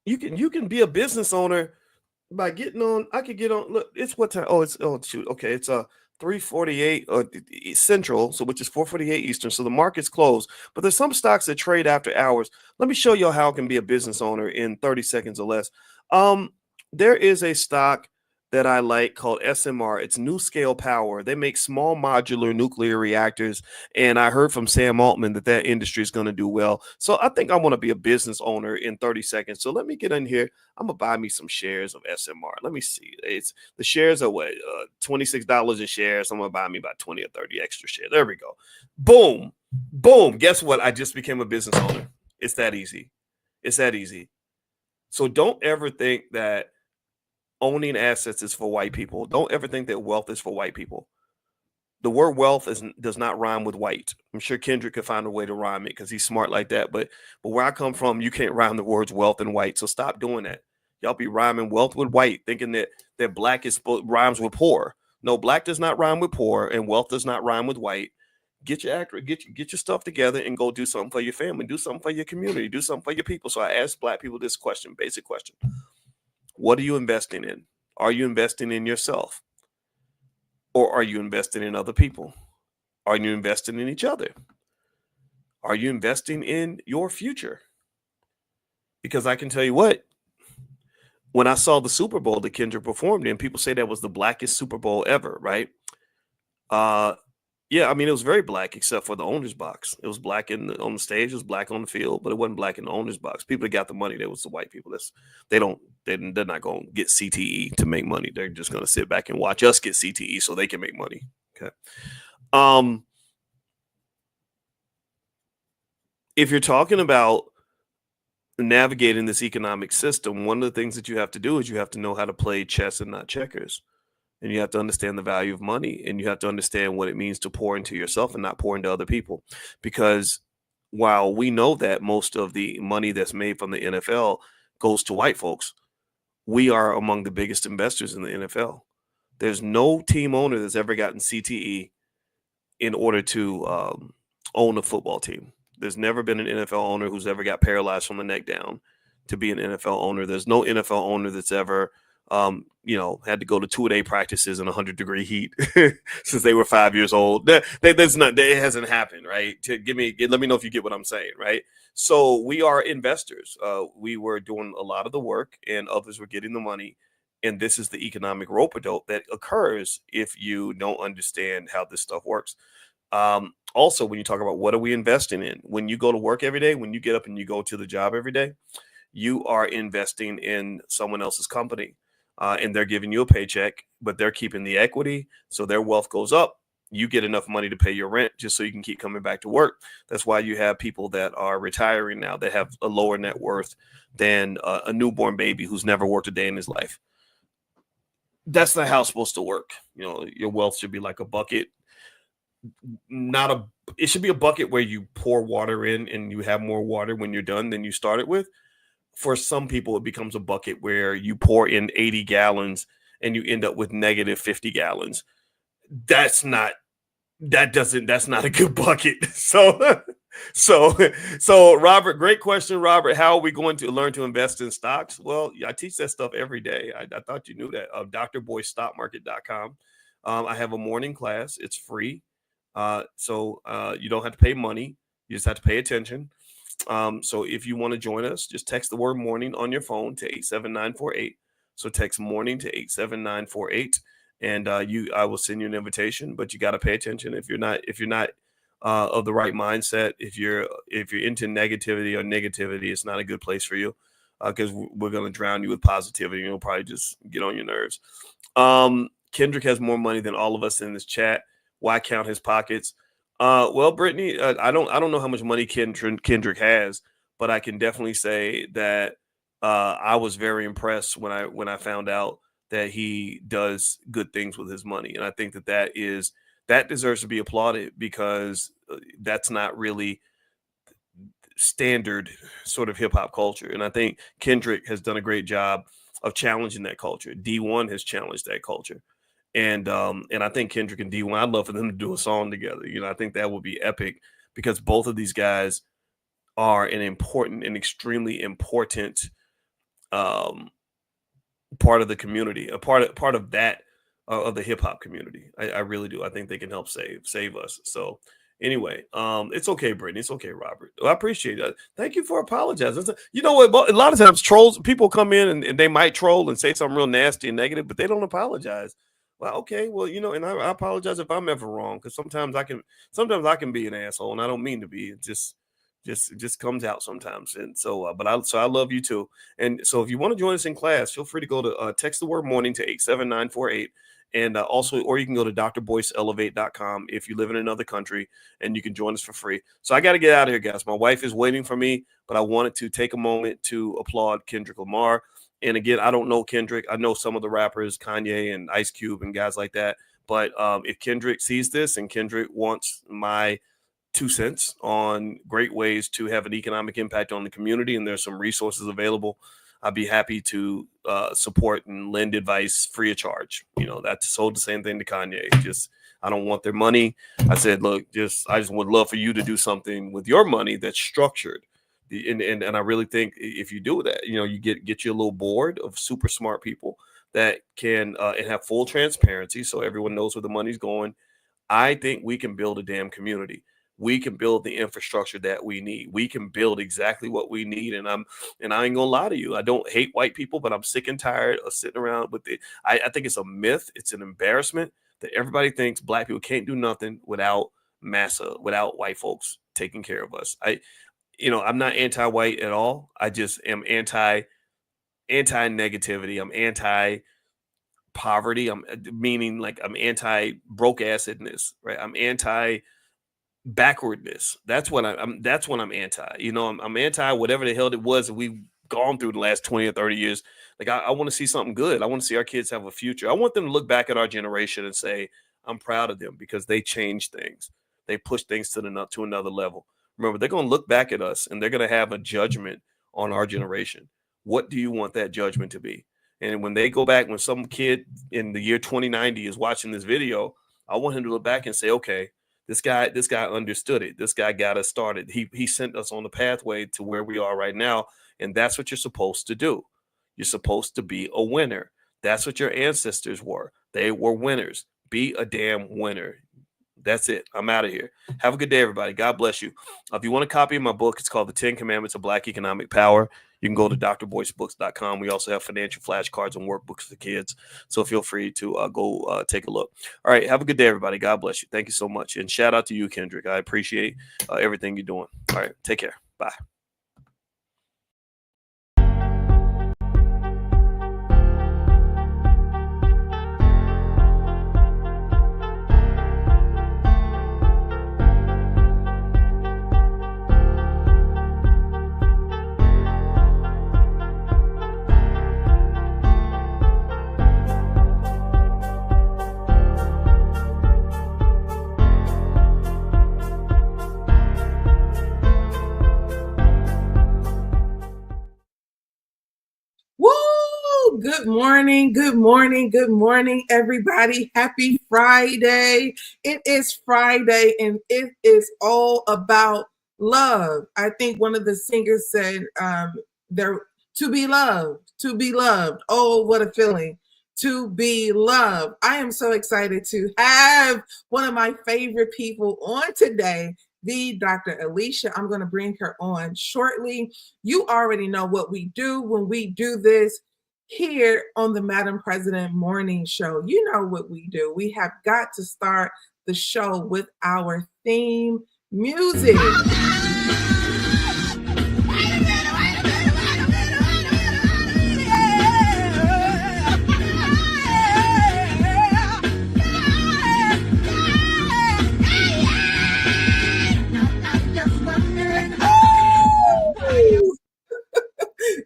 You can be a business owner by getting on. I could get on. Look, it's what time? Shoot. Okay, it's 3:48 Central, so which is 4:48 Eastern. So the market's closed, but there's some stocks that trade after hours. Let me show you how I can be a business owner in 30 seconds or less. There is a stock that I like called SMR. It's NuScale Power. They make small modular nuclear reactors, and I heard from Sam Altman that industry is going to do well. So I think I want to be a business owner in 30 seconds. So let me get in here. I'm gonna buy me some shares of SMR. Let me see. It's the shares are what $26 a share. So I'm gonna buy me about 20 or 30 extra shares. There we go. Boom, boom. Guess what? I just became a business owner. It's that easy. It's that easy. So don't ever think that owning assets is for white people. Don't ever think that wealth is for white people. The word wealth does not rhyme with white. I'm sure Kendrick could find a way to rhyme it because he's smart like that. But where I come from, you can't rhyme the words wealth and white. So stop doing that. Y'all be rhyming wealth with white, thinking that black rhymes with poor. No, black does not rhyme with poor, and wealth does not rhyme with white. Get your stuff together and go do something for your family. Do something for your community. Do something for your people. So I ask black people this question, basic question. What are you investing in? Are you investing in yourself? Or are you investing in other people? Are you investing in each other? Are you investing in your future? Because I can tell you what, when I saw the Super Bowl that Kendrick performed in, people say that was the blackest Super Bowl ever, right? Yeah, I mean, it was very black except for the owner's box. It was black on the stage, it was black on the field, but it wasn't black in the owner's box. People that got the money, that was the white people. They're not going to get CTE to make money. They're just going to sit back and watch us get CTE so they can make money. Okay. If you're talking about navigating this economic system, one of the things that you have to do is you have to know how to play chess and not checkers. And you have to understand the value of money, and you have to understand what it means to pour into yourself and not pour into other people. Because while we know that most of the money that's made from the NFL goes to white folks, we are among the biggest investors in the NFL. There's no team owner that's ever gotten CTE in order to own a football team. There's never been an NFL owner who's ever got paralyzed from the neck down to be an NFL owner. There's no NFL owner that's ever had to go to 2-a-day practices in 100-degree heat since they were 5 years old. That hasn't happened, right? Let me know if you get what I'm saying, right? So we are investors. We were doing a lot of the work, and others were getting the money. And this is the economic rope-a-dope that occurs if you don't understand how this stuff works. Also, when you talk about what are we investing in, when you go to work every day, when you get up and you go to the job every day, you are investing in someone else's company. And they're giving you a paycheck, but they're keeping the equity. So their wealth goes up. You get enough money to pay your rent just so you can keep coming back to work. That's why you have people that are retiring now that have a lower net worth than a newborn baby who's never worked a day in his life. That's not how it's supposed to work. Your wealth should be like a bucket. It should be a bucket where you pour water in and you have more water when you're done than you started with. For some people, it becomes a bucket where you pour in 80 gallons and you end up with negative 50 gallons. That's not a good bucket. So Robert, great question, Robert. How are we going to learn to invest in stocks? Well, I teach that stuff every day. I thought you knew that. drboystockmarket.com. I have a morning class. It's free. So you don't have to pay money. You just have to pay attention. So if you want to join us, just text the word morning on your phone to 87948. So text morning to 87948, and I will send you an invitation, but you got to pay attention. If you're not of the right mindset, if you're into negativity, it's not a good place for you, because we're going to drown you with positivity and it'll probably just get on your nerves. Kendrick has more money than all of us in this chat. Why count his pockets? Well, Brittany, I don't know how much money Kendrick has, but I can definitely say that I was very impressed when I found out that he does good things with his money, and I think that deserves to be applauded, because that's not really standard sort of hip hop culture, and I think Kendrick has done a great job of challenging that culture. D1 has challenged that culture. And I think Kendrick and D1, I'd love for them to do a song together. I think that would be epic, because both of these guys are an important and extremely important part of the community, a part of that of the hip hop community. I really do. I think they can help save us. So anyway, it's okay, Brittany. It's okay, Robert. I appreciate that. Thank you for apologizing. You know what? A lot of times people come in and they might troll and say something real nasty and negative, but they don't apologize. Well, okay. Well, and I apologize if I'm ever wrong, because sometimes I can be an asshole, and I don't mean to be. It's just It just comes out sometimes. And so, but I love you too. And so if you want to join us in class, feel free to go to text the word morning to 87948. And also, or you can go to drboyceelevate.com if you live in another country, and you can join us for free. So I got to get out of here, guys. My wife is waiting for me, but I wanted to take a moment to applaud Kendrick Lamar. And again, I don't know Kendrick. I know some of the rappers, Kanye and Ice Cube and guys like that. But if Kendrick sees this and Kendrick wants my 2 cents on great ways to have an economic impact on the community, and there's some resources available, I'd be happy to support and lend advice free of charge. That's sold the same thing to Kanye. I don't want their money. I said, look, I just would love for you to do something with your money that's structured. And I really think if you do that, you get you a little board of super smart people that can and have full transparency, so everyone knows where the money's going. I think we can build a damn community. We can build the infrastructure that we need. We can build exactly what we need. And I ain't gonna lie to you. I don't hate white people, but I'm sick and tired of sitting around with it. I think it's a myth. It's an embarrassment that everybody thinks black people can't do nothing without massa, without white folks taking care of us. I'm not anti-white at all. I just am anti-negativity. I'm anti-poverty. I'm anti-broke assedness, right? I'm anti-backwardness. That's what I'm anti. I'm anti whatever the hell it was that we've gone through the last 20 or 30 years. Like I want to see something good. I want to see our kids have a future. I want them to look back at our generation and say, I'm proud of them because they changed things. They pushed things to another level. Remember, they're going to look back at us and they're going to have a judgment on our generation. What do you want that judgment to be? And when they go back, when some kid in the year 2090 is watching this video, I want him to look back and say, okay, this guy understood it. This guy got us started. He sent us on the pathway to where we are right now. And that's what you're supposed to do. You're supposed to be a winner. That's what your ancestors were. They were winners. Be a damn winner. That's it. I'm out of here. Have a good day, everybody. God bless you. If you want a copy of my book, it's called The 10 Commandments of Black Economic Power. You can go to drboycebooks.com. We also have financial flashcards and workbooks for kids. So feel free to go take a look. All right. Have a good day, everybody. God bless you. Thank you so much. And shout out to you, Kendrick. I appreciate everything you're doing. All right. Take care. Bye. Woo! Good morning, good morning, good morning, everybody. Happy Friday. It is Friday and it is all about love. I think one of the singers said, they're to be loved, to be loved. Oh, what a feeling to be loved. I am so excited to have one of my favorite people on today, the Dr. Alicia. I'm going to bring her on shortly. You already know what we do when we do this here on the Madam President Morning Show. You know what we do. We have got to start the show with our theme music.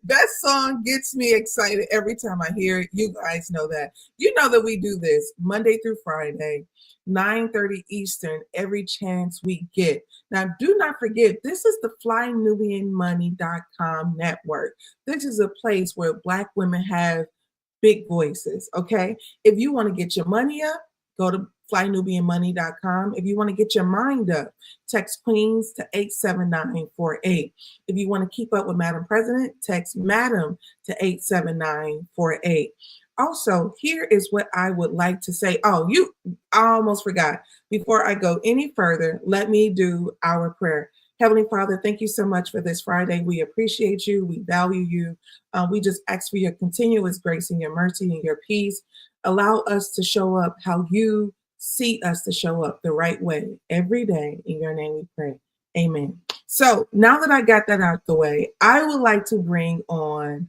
That song gets me excited every time I hear it. You guys know that. You know that we do this Monday through Friday, 9:30 Eastern, every chance we get. Now, do not forget, this is the FlyNubianMoney.com network. This is a place where Black women have big voices, okay? If you want to get your money up, go to FlyNubianMoney.com. If you want to get your mind up, text Queens to 87948. If you want to keep up with Madam President, text Madam to 87948. Also, here is what I would like to say. I almost forgot. Before I go any further, let me do our prayer. Heavenly Father, thank you so much for this Friday. We appreciate you. We value you. We just ask for your continuous grace and your mercy and your peace. Allow us to show up how you see us to show up the right way every day. In your name we pray. Amen. So now that I got that out the way, I would like to bring on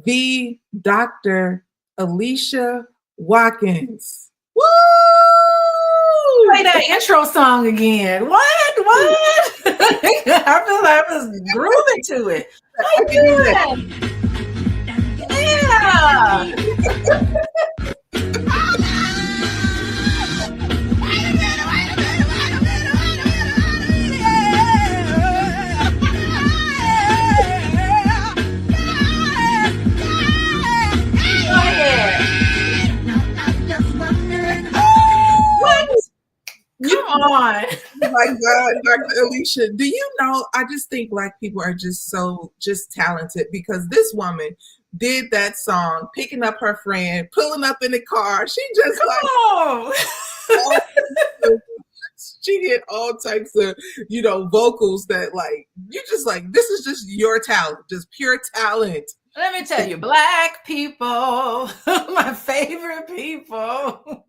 the Dr. Alicia Watkins. Woo! Play that intro song again. What? I feel like I was grooving to it. I can do that. Come on. Oh my God, Dr. Alicia, do you know, I just think Black people are just so talented, because this woman did that song, picking up her friend, pulling up in the car. She just she did all types of, vocals that you just this is just your talent, just pure talent. Let me tell you, Black people, my favorite people.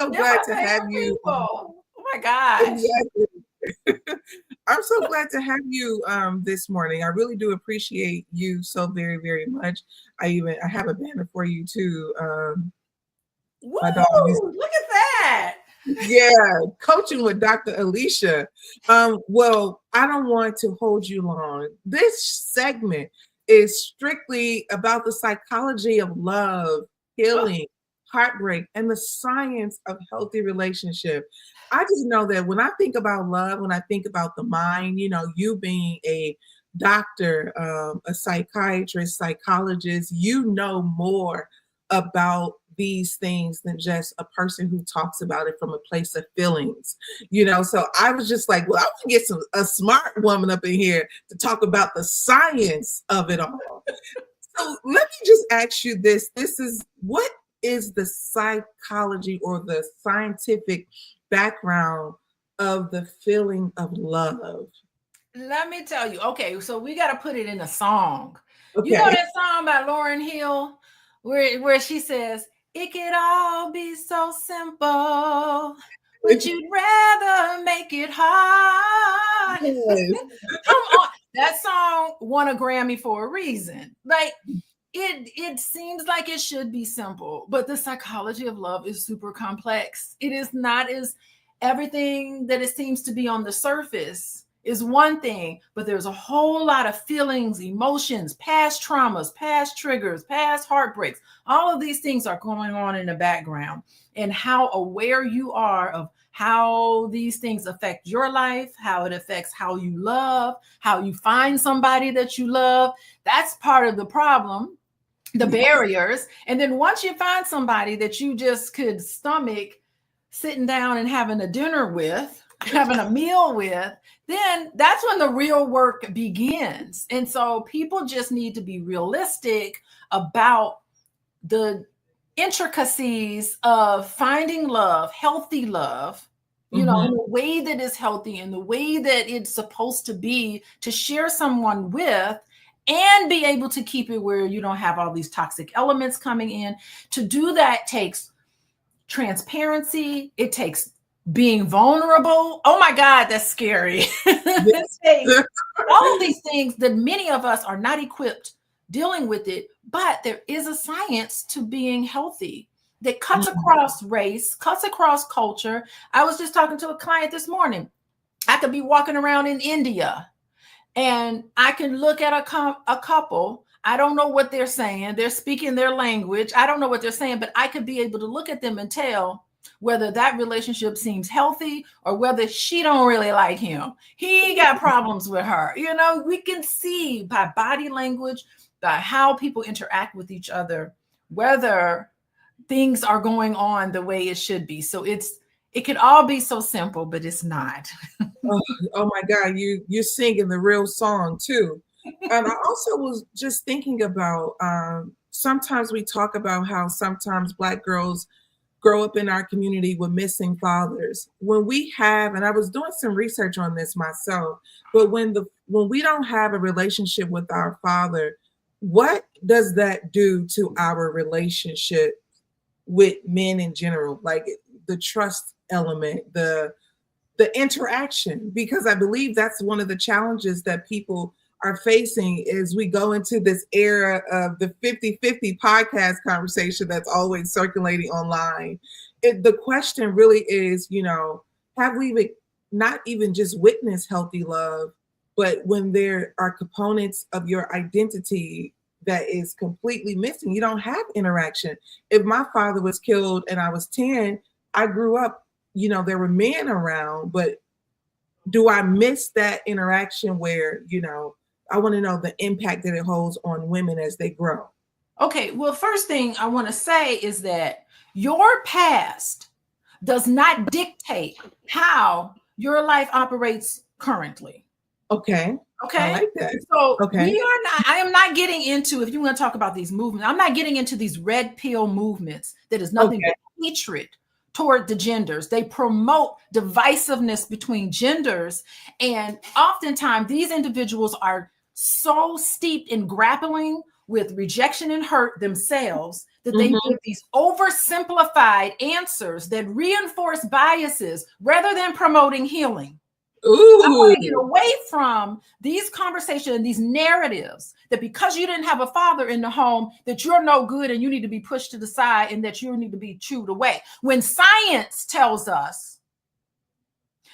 I'm glad to have you. Oh my gosh. Exactly. I'm so glad to have you this morning. I really do appreciate you so very, very much. I have a banner for you too. Woo, look at that. Yeah, coaching with Dr. Alicia. Well, I don't want to hold you long. This segment is strictly about the psychology of love, healing, heartbreak, and the science of healthy relationship. I just know that when I think about love, when I think about the mind, you being a doctor, a psychiatrist, psychologist, you know more about these things than just a person who talks about it from a place of feelings, So I was just like, well, I want to get a smart woman up in here to talk about the science of it all. So let me just ask you this. What is the psychology or the scientific background of the feeling of love? Let me tell you. Okay, so we got to put it in a song. Okay. You know that song by Lauryn Hill where she says, it could all be so simple, but you'd rather make it hard. Yes. Come on. That song won a Grammy for a reason. It seems like it should be simple, but the psychology of love is super complex. It is not as everything that it seems to be on the surface is one thing, but there's a whole lot of feelings, emotions, past traumas, past triggers, past heartbreaks. All of these things are going on in the background, and how aware you are of how these things affect your life, how it affects how you love, how you find somebody that you love. That's part of the problem. The barriers. And then once you find somebody that you just could stomach sitting down and having a dinner with, having a meal with, then that's when the real work begins. And so people just need to be realistic about the intricacies of finding love, healthy love, in the way that is healthy and the way that it's supposed to be, to share someone with, and be able to keep it where you don't have all these toxic elements coming in. To do that takes transparency. It takes being vulnerable. Oh my God, that's scary. It takes all of these things that many of us are not equipped dealing with it, but there is a science to being healthy that cuts across race, cuts across culture. I was just talking to a client this morning. I could be walking around in India and I can look at a couple. I don't know what they're saying. They're speaking their language. I don't know what they're saying, but I could be able to look at them and tell whether that relationship seems healthy or whether she don't really like him. He got problems with her. We can see by body language, by how people interact with each other, whether things are going on the way it should be. So it could all be so simple, but it's not. Oh my God, you're singing the real song too. And I also was just thinking about, sometimes we talk about how sometimes Black girls grow up in our community with missing fathers. When we have, and I was doing some research on this myself, but when we don't have a relationship with our father, what does that do to our relationship with men in general? Like the trust element, the the interaction, because I believe that's one of the challenges that people are facing as we go into this era of the 50-50 podcast conversation that's always circulating online. The question really is, have we not even just witnessed healthy love, but when there are components of your identity that is completely missing, you don't have interaction. If my father was killed and I was 10, I grew up, there were men around, but do I miss that interaction where, I want to know the impact that it holds on women as they grow? Okay, well, first thing I want to say is that your past does not dictate how your life operates currently. Okay. Okay. I like that. So okay. I am not getting into, if you want to talk about these movements, I'm not getting into these red pill movements that is nothing but hatred toward the genders. They promote divisiveness between genders. And oftentimes these individuals are so steeped in grappling with rejection and hurt themselves that they give these oversimplified answers that reinforce biases rather than promoting healing. Ooh. I want to get away from these conversations and these narratives that because you didn't have a father in the home, that you're no good and you need to be pushed to the side and that you need to be chewed away. When science tells us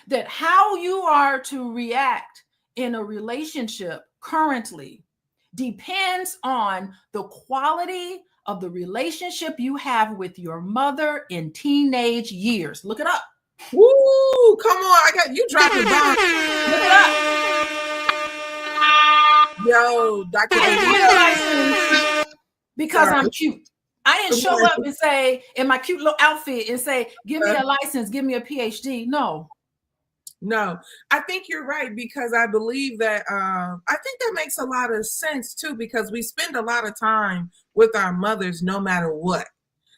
that how you are to react in a relationship currently depends on the quality of the relationship you have with your mother in teenage years. Look it up. Woo! Come on, I got you dropping bombs. Look it up. Yo, Dr. Because I'm cute. I didn't show up and say in my cute little outfit and say, give me a license, give me a PhD. No, I think you're right, because I believe that I think that makes a lot of sense too, because we spend a lot of time with our mothers no matter what.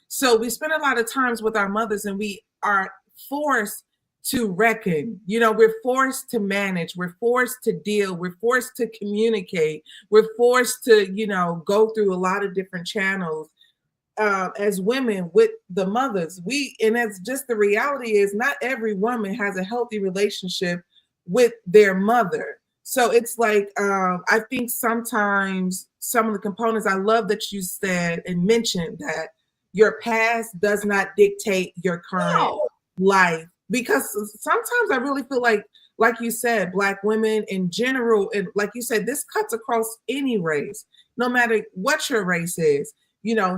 So we spend a lot of times with our mothers and we are forced to reckon, we're forced to manage, we're forced to deal, we're forced to communicate, we're forced to, go through a lot of different channels as women with the mothers. And that's just the reality is not every woman has a healthy relationship with their mother. So it's like, I think sometimes some of the components, I love that you said and mentioned that your past does not dictate your current life, because sometimes I really feel like you said, Black women in general, and like you said, this cuts across any race, no matter what your race is.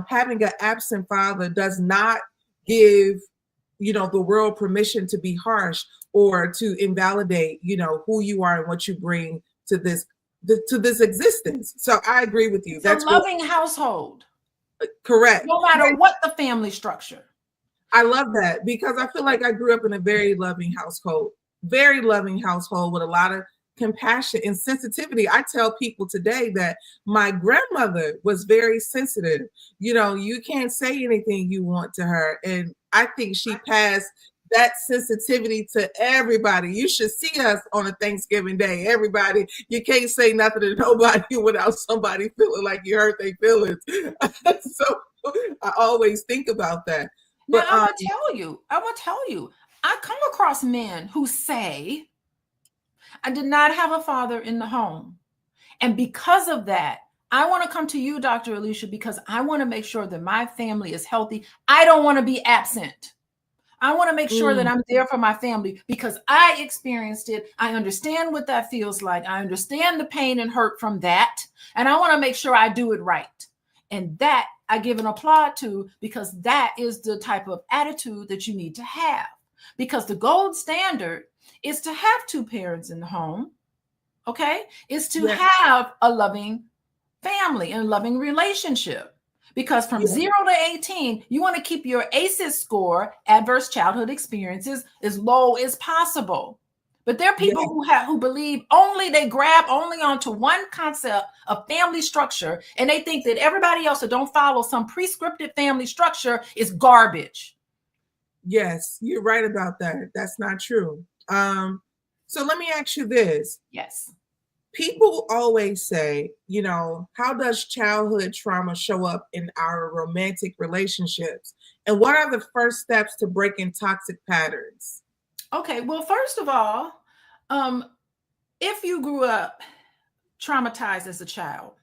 Having an absent father does not give, the world permission to be harsh or to invalidate, who you are and what you bring to this existence. So I agree with you. That's a loving household. Correct. No matter what the family structure. I love that, because I feel like I grew up in a very loving household with a lot of compassion and sensitivity. I tell people today that my grandmother was very sensitive. You can't say anything you want to her. And I think she passed that sensitivity to everybody. You should see us on a Thanksgiving Day. Everybody, you can't say nothing to nobody without somebody feeling like you hurt their feelings. So I always think about that. Now, I'm gonna tell you, I come across men who say, I did not have a father in the home. And because of that, I want to come to you, Dr. Alicia, because I want to make sure that my family is healthy. I don't want to be absent. I want to make sure that I'm there for my family because I experienced it. I understand what that feels like. I understand the pain and hurt from that. And I want to make sure I do it right. And that I give an applaud to, because that is the type of attitude that you need to have. Because the gold standard is to have two parents in the home, okay? Is to have a loving family and a loving relationship. Because from 0 to 18, you want to keep your ACEs score, adverse childhood experiences, as low as possible. But there are people who believe they grab only onto one concept of family structure, and they think that everybody else that don't follow some prescriptive family structure is garbage. Yes, you're right about that. That's not true. So let me ask you this. Yes. People always say, how does childhood trauma show up in our romantic relationships? And what are the first steps to breaking toxic patterns? Okay, well, first of all, if you grew up traumatized as a child,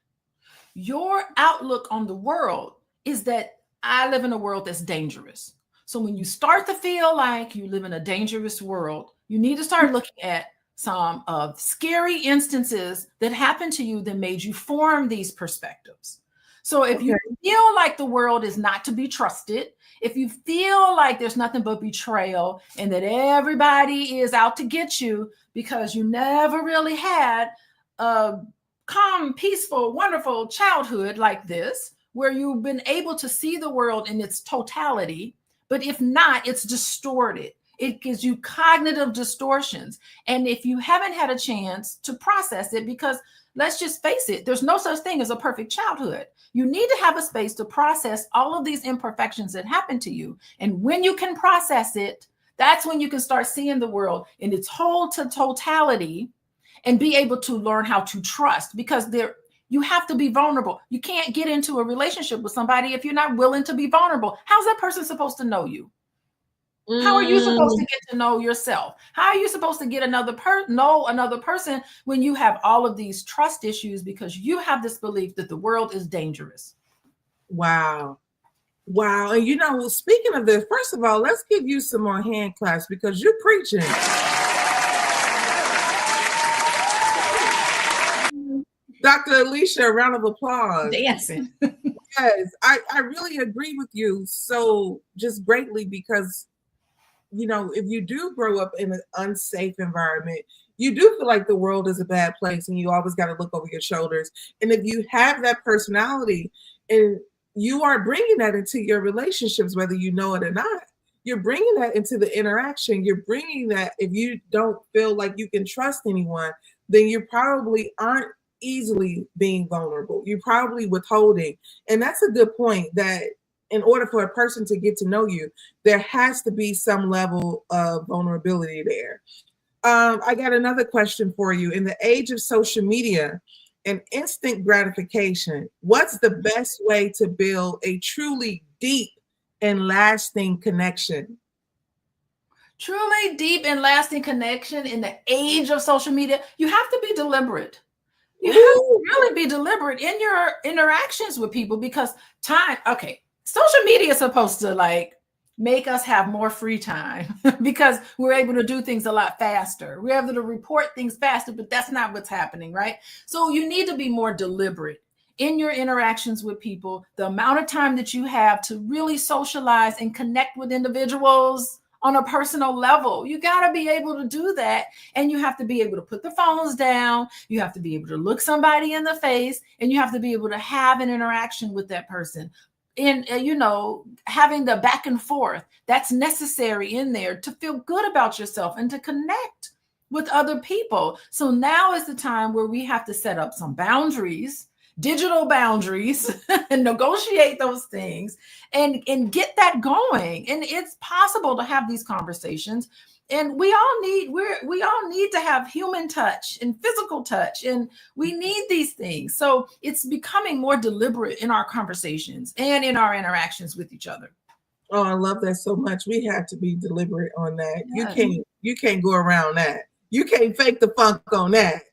your outlook on the world is that I live in a world that's dangerous. So when you start to feel like you live in a dangerous world, you need to start looking at some of scary instances that happened to you that made you form these perspectives. So if you feel like the world is not to be trusted, if you feel like there's nothing but betrayal and that everybody is out to get you because you never really had a calm, peaceful, wonderful childhood like this, where you've been able to see the world in its totality, but if not, it's distorted. It gives you cognitive distortions. And if you haven't had a chance to process it, because let's just face it, there's no such thing as a perfect childhood. You need to have a space to process all of these imperfections that happen to you. And when you can process it, that's when you can start seeing the world in its whole totality and be able to learn how to trust, because you have to be vulnerable. You can't get into a relationship with somebody if you're not willing to be vulnerable. How's that person supposed to know you? How are you supposed to get to know yourself? How are you supposed to get know another person when you have all of these trust issues because you have this belief that the world is dangerous? Wow. Wow. And you know, speaking of this, first of all, let's give you some more hand claps because you're preaching. Dr. Alicia, a round of applause. Dancing. Yes, I really agree with you so just greatly because, you know, if you do grow up in an unsafe environment, you do feel like the world is a bad place and you always got to look over your shoulders. And if you have that personality and you are bringing that into your relationships, whether you know it or not, you're bringing that into the interaction. You're bringing that, if you don't feel like you can trust anyone, then you probably aren't easily being vulnerable. You're probably withholding. And that's a good point, that in order for a person to get to know you, there has to be some level of vulnerability there. I got another question for you. In the age of social media and instant gratification, what's the best way to build a truly deep and lasting connection? Truly deep and lasting connection in the age of social media, you have to be deliberate. You have to really be deliberate in your interactions with people because social media is supposed to like make us have more free time because we're able to do things a lot faster. We're able to report things faster, but that's not what's happening, right? So you need to be more deliberate in your interactions with people, the amount of time that you have to really socialize and connect with individuals on a personal level. You got to be able to do that. And you have to be able to put the phones down. You have to be able to look somebody in the face, and you have to be able to have an interaction with that person. And, having the back and forth that's necessary in there to feel good about yourself and to connect with other people. So now is the time where we have to set up some boundaries, digital boundaries, and negotiate those things and get that going. And it's possible to have these conversations. And we all need to have human touch and physical touch, and we need these things. So it's becoming more deliberate in our conversations and in our interactions with each other. Oh, I love that so much. We have to be deliberate on that. Yeah. You can't go around that. You can't fake the funk on that.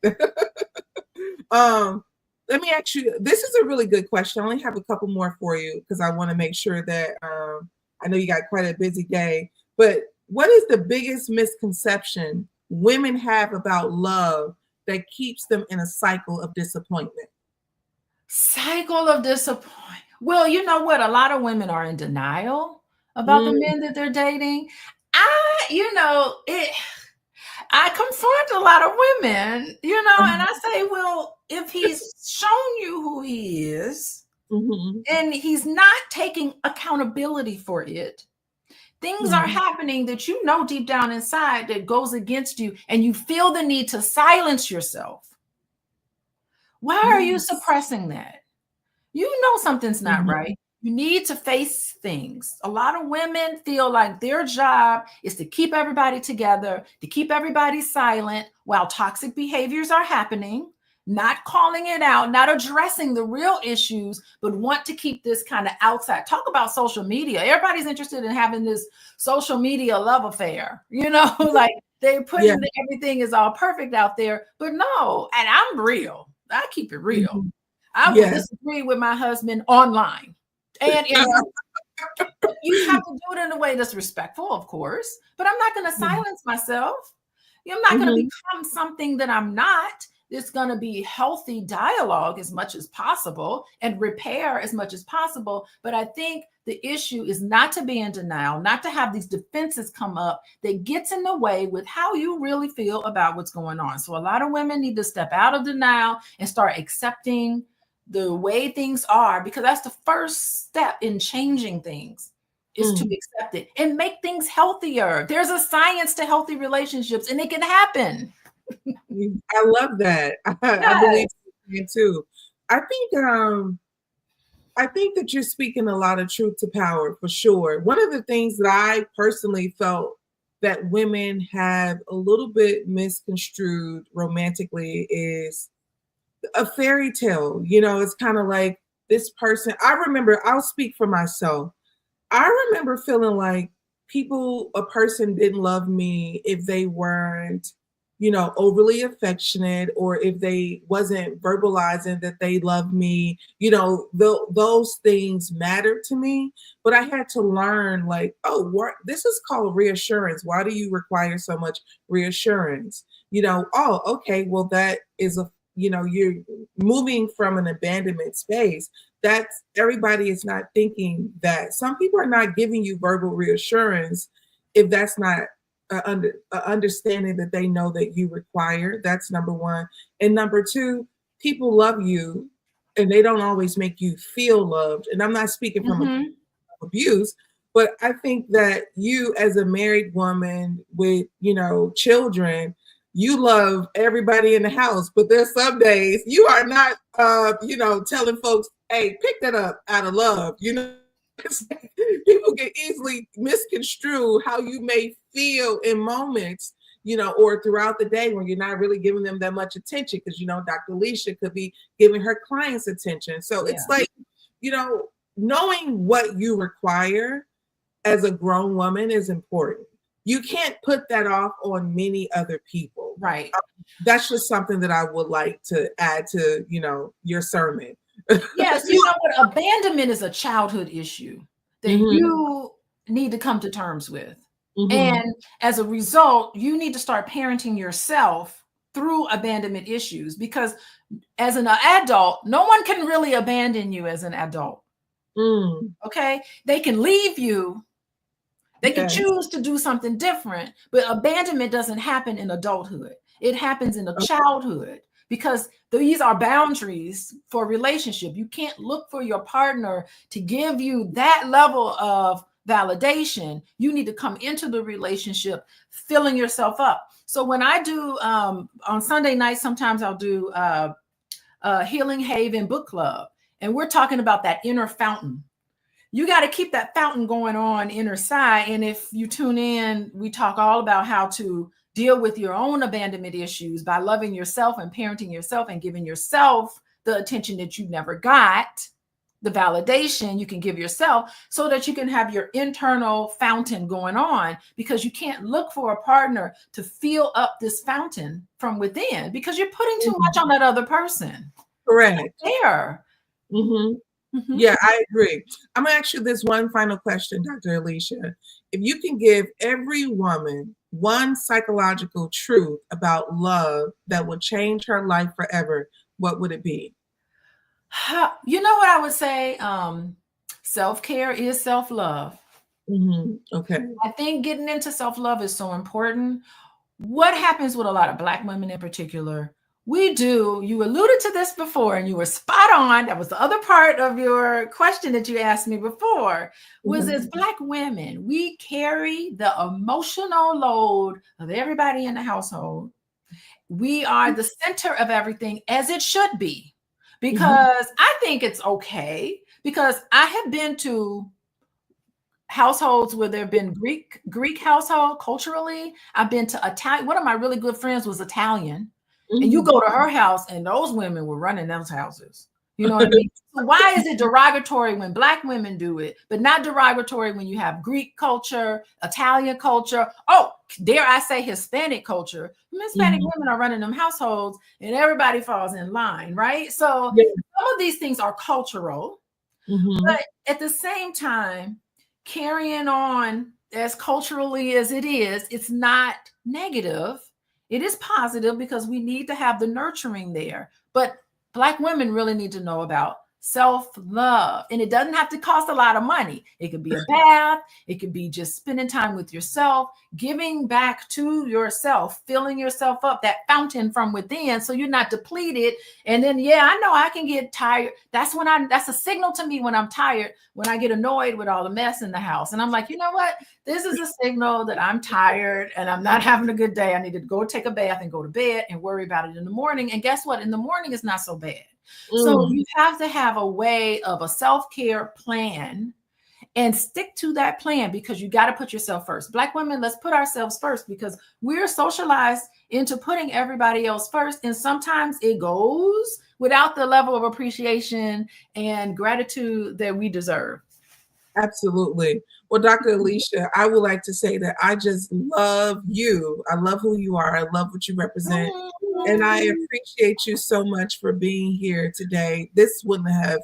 Let me ask you, this is a really good question. I only have a couple more for you because I want to make sure that I know you got quite a busy day, but what is the biggest misconception women have about love that keeps them in a cycle of disappointment? Cycle of disappointment. Well, you know what? A lot of women are in denial about the men that they're dating. I confront a lot of women, and I say, well, if he's shown you who he is and he's not taking accountability for it, things are happening that deep down inside that goes against you, and you feel the need to silence yourself. Why are you suppressing that? You know something's not right. You need to face things. A lot of women feel like their job is to keep everybody together, to keep everybody silent while toxic behaviors are happening. not calling it out, not addressing the real issues, but want to keep this kind of outside. Talk about social media. Everybody's interested in having this social media love affair, like they're putting everything is all perfect out there, but no, and I'm real. I keep it real. Mhm. I will disagree with my husband online. And you have to do it in a way that's respectful, of course, but I'm not going to silence myself. I'm not going to become something that I'm not. It's going to be healthy dialogue as much as possible and repair as much as possible. But I think the issue is not to be in denial, not to have these defenses come up that gets in the way with how you really feel about what's going on. So a lot of women need to step out of denial and start accepting the way things are, because that's the first step in changing things, is to accept it and make things healthier. There's a science to healthy relationships, and it can happen. I love that. I believe it too. I think that you're speaking a lot of truth to power, for sure. One of the things that I personally felt that women have a little bit misconstrued romantically is a fairy tale. It's kind of like this person. I'll speak for myself. I remember feeling like a person didn't love me if they weren't, overly affectionate, or if they wasn't verbalizing that they love me. Those things mattered to me, but I had to learn, like, this is called reassurance. Why do you require so much reassurance? Okay, well, that is you're moving from an abandonment space. That's everybody is not thinking that. Some people are not giving you verbal reassurance if that's not understanding that they know that you require. That's number one. And number two, people love you and they don't always make you feel loved. And I'm not speaking from abuse, but I think that you, as a married woman with, children, you love everybody in the house, but there's some days you are not, telling folks, hey, pick that up out of love. People can easily misconstrue how you may feel in moments, or throughout the day when you're not really giving them that much attention, because, Dr. Alicia could be giving her clients attention. So it's like, knowing what you require as a grown woman is important. You can't put that off on many other people. Right. That's just something that I would like to add to, your sermon. Yes, what? Abandonment is a childhood issue that you need to come to terms with. And as a result, you need to start parenting yourself through abandonment issues, because as an adult, no one can really abandon you as an adult. Okay. They can leave you. They can choose to do something different, but abandonment doesn't happen in adulthood. It happens in a childhood, because these are boundaries for a relationship. You can't look for your partner to give you that level of validation. You need to come into the relationship filling yourself up. So when I do on Sunday nights, sometimes I'll do Healing Haven Book Club, and we're talking about that inner fountain. You got to keep that fountain going on inner side. And if you tune in, we talk all about how to deal with your own abandonment issues by loving yourself and parenting yourself and giving yourself the attention that you never got, the validation you can give yourself, so that you can have your internal fountain going on, because you can't look for a partner to fill up this fountain from within, because you're putting too much on that other person. Correct. There. Yeah, I agree. I'm gonna ask you this one final question, Dr. Alicia. If you can give every woman one psychological truth about love that will change her life forever, what would it be? You know what I would say? Self-care is self-love. Okay. I think getting into self-love is so important. What happens with a lot of Black women in particular? You alluded to this before, and you were spot on. That was the other part of your question that you asked me before, was as Black women, we carry the emotional load of everybody in the household. We are the center of everything, as it should be, because I think it's okay, because I have been to households where there have been Greek household culturally. I've been to Italian. One of my really good friends was Italian. And you go to her house and those women were running those houses. You know what I mean? So why is it derogatory when Black women do it, but not derogatory when you have Greek culture, Italian culture, oh, dare I say Hispanic culture? Hispanic women are running them households and everybody falls in line, right? So some of these things are cultural, but at the same time, carrying on as culturally as it is, it's not negative. It is positive because we need to have the nurturing there. But Black women really need to know about self-love. And it doesn't have to cost a lot of money. It could be a bath. It could be just spending time with yourself, giving back to yourself, filling yourself up, that fountain from within, so you're not depleted. And then, I know I can get tired. That's a signal to me when I'm tired, when I get annoyed with all the mess in the house. And I'm like, you know what? This is a signal that I'm tired and I'm not having a good day. I need to go take a bath and go to bed and worry about it in the morning. And guess what? In the morning, it's not so bad. So you have to have a way of a self-care plan and stick to that plan, because you got to put yourself first. Black women, let's put ourselves first, because we're socialized into putting everybody else first. And sometimes it goes without the level of appreciation and gratitude that we deserve. Absolutely. Well, Dr. Alicia, I would like to say that I just love you. I love who you are. I love what you represent. And I appreciate you so much for being here today. This wouldn't have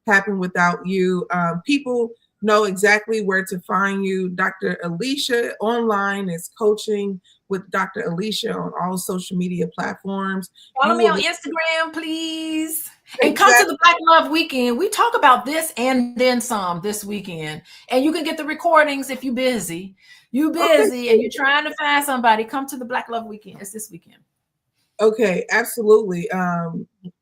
happened without you. People know exactly where to find you. Dr. Alicia online is Coaching with Dr. Alicia on all social media platforms. Follow me on Instagram, please. And come to the Black Love Weekend. We talk about this and then some this weekend. And you can get the recordings if you're busy. And you're trying to find somebody, come to the Black Love Weekend. It's this weekend. Okay, absolutely.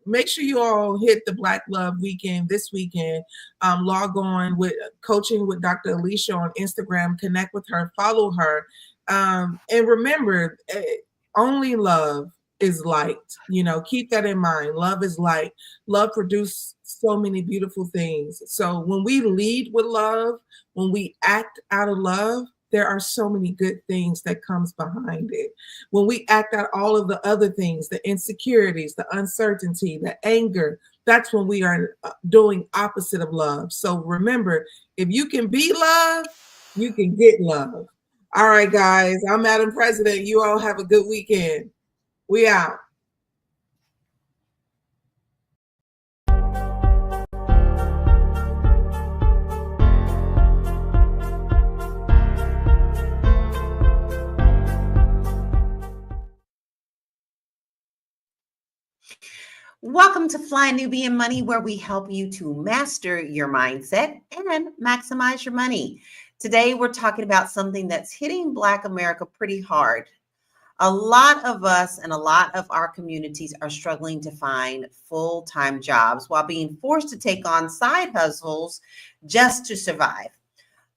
Make sure you all hit the Black Love Weekend this weekend. Log on with Coaching with Dr. Alicia on Instagram. Connect with her. Follow her. And remember, only love is light. Keep that in mind. Love is light. Love produces so many beautiful things. So when we lead with love, when we act out of love, there are so many good things that comes behind it. When we act out all of the other things, the insecurities, the uncertainty, the anger, that's when we are doing opposite of love. So remember, if you can be love, you can get love. All right, guys, I'm Madam President. You all have a good weekend. We out. Welcome to Fly Nubian Money, where we help you to master your mindset and maximize your money. Today, we're talking about something that's hitting Black America pretty hard. A lot of us and a lot of our communities are struggling to find full-time jobs while being forced to take on side hustles just to survive.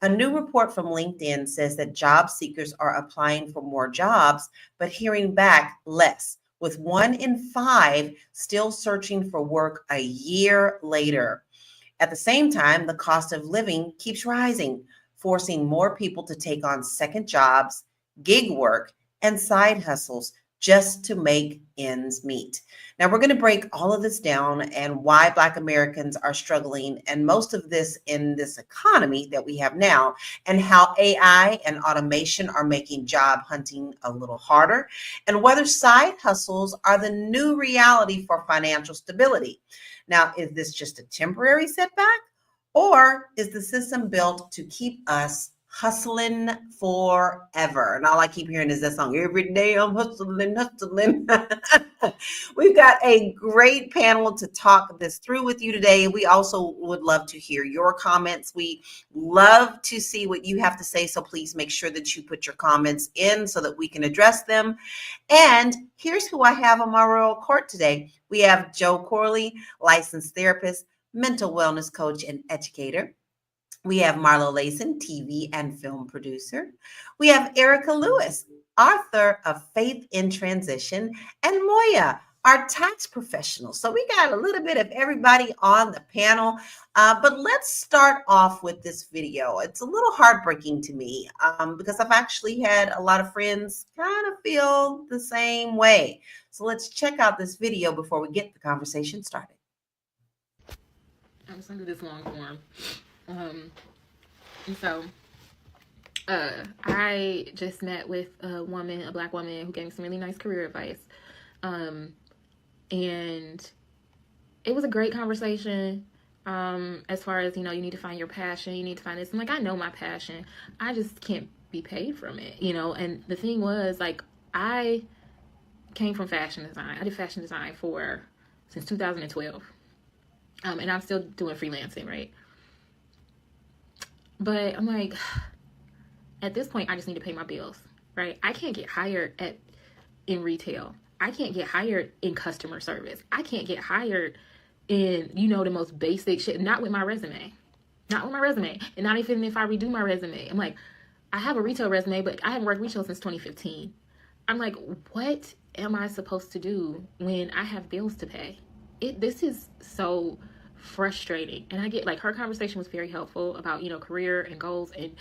A new report from LinkedIn says that job seekers are applying for more jobs, but hearing back less, with 1 in 5 still searching for work a year later. At the same time, the cost of living keeps rising, forcing more people to take on second jobs, gig work, and side hustles just to make ends meet. Now, we're going to break all of this down and why Black Americans are struggling, and most of this in this economy that we have now, and how AI and automation are making job hunting a little harder, and whether side hustles are the new reality for financial stability. Now, is this just a temporary setback, or is the system built to keep us hustling forever? And all I keep hearing is that song, every day I'm hustling. We've got a great panel to talk this through with you today. We also would love to hear your comments. We love to see what you have to say. So please make sure that you put your comments in so that we can address them. And here's who I have on my royal court today. We have Joe Corley, licensed therapist, mental wellness coach, and educator. We have Marlo Layson, TV and film producer. We have Erica Lewis, author of Faith in Transition, and Moya, our tax professionals. So we got a little bit of everybody on the panel, but let's start off with this video. It's a little heartbreaking to me because I've actually had a lot of friends kind of feel the same way. So let's check out this video before we get the conversation started. I'm just gonna do this long form. I just met with a Black woman who gave me some really nice career advice. And it was a great conversation. As far as, you need to find your passion, you need to find this. I'm like, I know my passion. I just can't be paid from it, And the thing was, like, I came from fashion design. I did fashion design since 2012. And I'm still doing freelancing, right? But I'm like, at this point, I just need to pay my bills, right? I can't get hired in retail. I can't get hired in customer service. I can't get hired in, the most basic shit. Not with my resume. Not with my resume. And not even if I redo my resume. I'm like, I have a retail resume, but I haven't worked retail since 2015. I'm like, what am I supposed to do when I have bills to pay? This is so frustrating. And I get, like, her conversation was very helpful about, career and goals and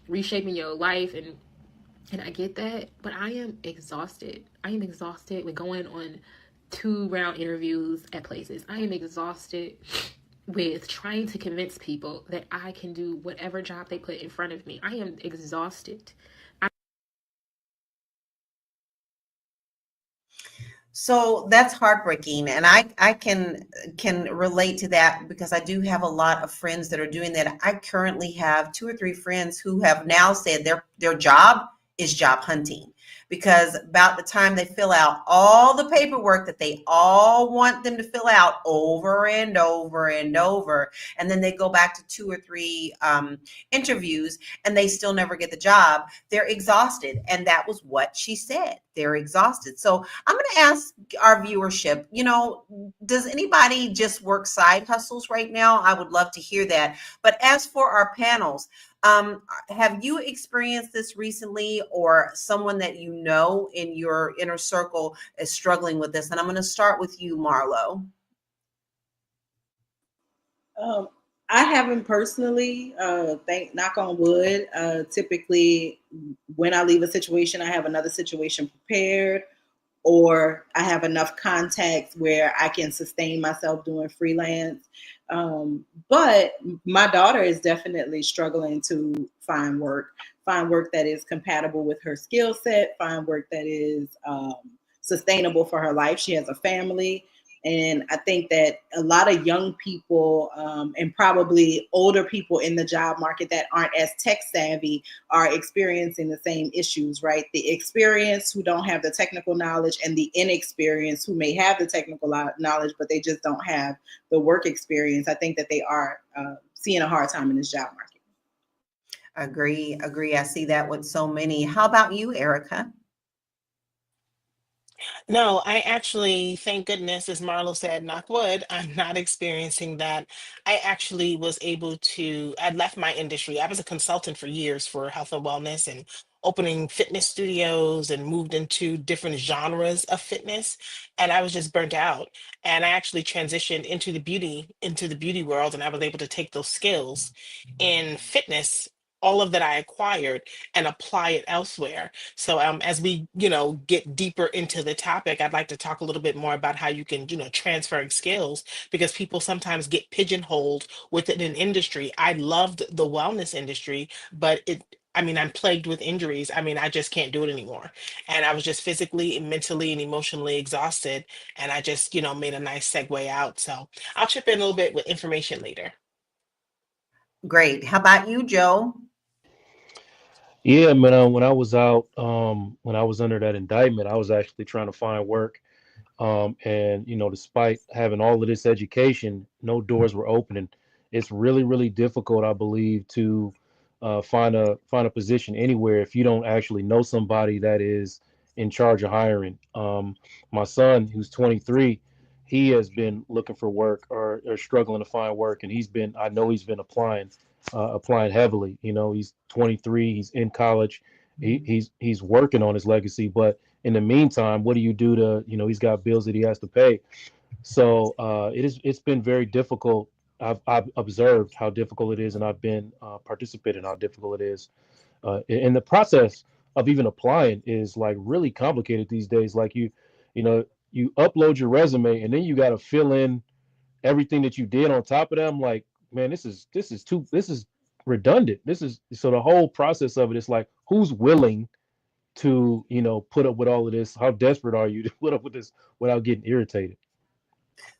reshaping your life, and I get that, but I am exhausted. I am exhausted with going on 2-round interviews at places. I am exhausted with trying to convince people that I can do whatever job they put in front of me. I am exhausted. So that's heartbreaking, and I can relate to that because I do have a lot of friends that are doing that. I currently have 2 or 3 friends who have now said their job is job hunting, because about the time they fill out all the paperwork that they all want them to fill out over and over and over, and then they go back to 2 or 3 interviews and they still never get the job, they're exhausted. And that was what she said. They're exhausted. So I'm going to ask our viewership, does anybody just work side hustles right now? I would love to hear that. But as for our panels, have you experienced this recently, or someone that you know in your inner circle is struggling with this? And I'm going to start with you, Marlo. I haven't personally, knock on wood. Typically, when I leave a situation, I have another situation prepared, or I have enough contacts where I can sustain myself doing freelance. But my daughter is definitely struggling to find work that is compatible with her skill set, find work that is sustainable for her life. She has a family. And I think that a lot of young people and probably older people in the job market that aren't as tech savvy are experiencing the same issues, right? The experienced who don't have the technical knowledge, and the inexperienced who may have the technical knowledge, but they just don't have the work experience. I think that they are seeing a hard time in this job market. Agree. I see that with so many. How about you, Erica? No, I actually, thank goodness, as Marlo said, knock wood, I'm not experiencing that. I actually was able to, I left my industry. I was a consultant for years for health and wellness and opening fitness studios, and moved into different genres of fitness. And I was just burnt out. And I actually transitioned into the beauty world. And I was able to take those skills in fitness, all of that I acquired, and apply it elsewhere. So as we, get deeper into the topic, I'd like to talk a little bit more about how you can, transfer skills, because people sometimes get pigeonholed within an industry. I loved the wellness industry, but I'm plagued with injuries. I just can't do it anymore. And I was just physically, mentally, and emotionally exhausted. And I just, made a nice segue out. So I'll chip in a little bit with information later. Great. How about you, Joe? Yeah, man. When I was out, when I was under that indictment, I was actually trying to find work. And despite having all of this education, no doors were opening. It's really, really difficult, I believe, to find a position anywhere if you don't actually know somebody that is in charge of hiring. My son, who's 23, he has been looking for work or struggling to find work, and I know he's been applying heavily. He's 23, he's in college, He's working on his legacy, but in the meantime, what do you do to, he's got bills that he has to pay. So it's been very difficult. I've observed how difficult it is, and I've been participating in how difficult it is. In the process of even applying is like really complicated these days. Like you upload your resume and then you got to fill in everything that you did on top of them. Like, man, this is redundant. So the whole process of it is like, who's willing to, put up with all of this? How desperate are you to put up with this without getting irritated?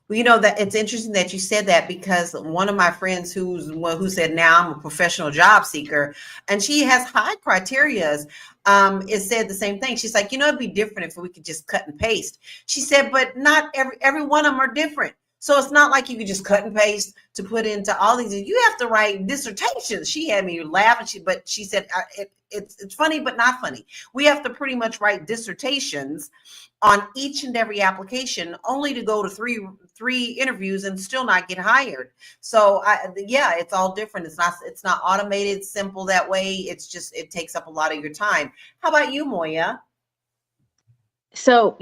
Well, that it's interesting that you said that, because one of my friends who said, now I'm a professional job seeker, and she has high criterias, is said the same thing. She's like, it'd be different if we could just cut and paste. She said, but not every one of them are different. So it's not like you could just cut and paste to put into all these. You have to write dissertations. She had me laughing, but she said, it's funny, but not funny. We have to pretty much write dissertations on each and every application, only to go to three interviews and still not get hired. So it's all different. It's not automated, simple that way. It's just, it takes up a lot of your time. How about you, Moya? So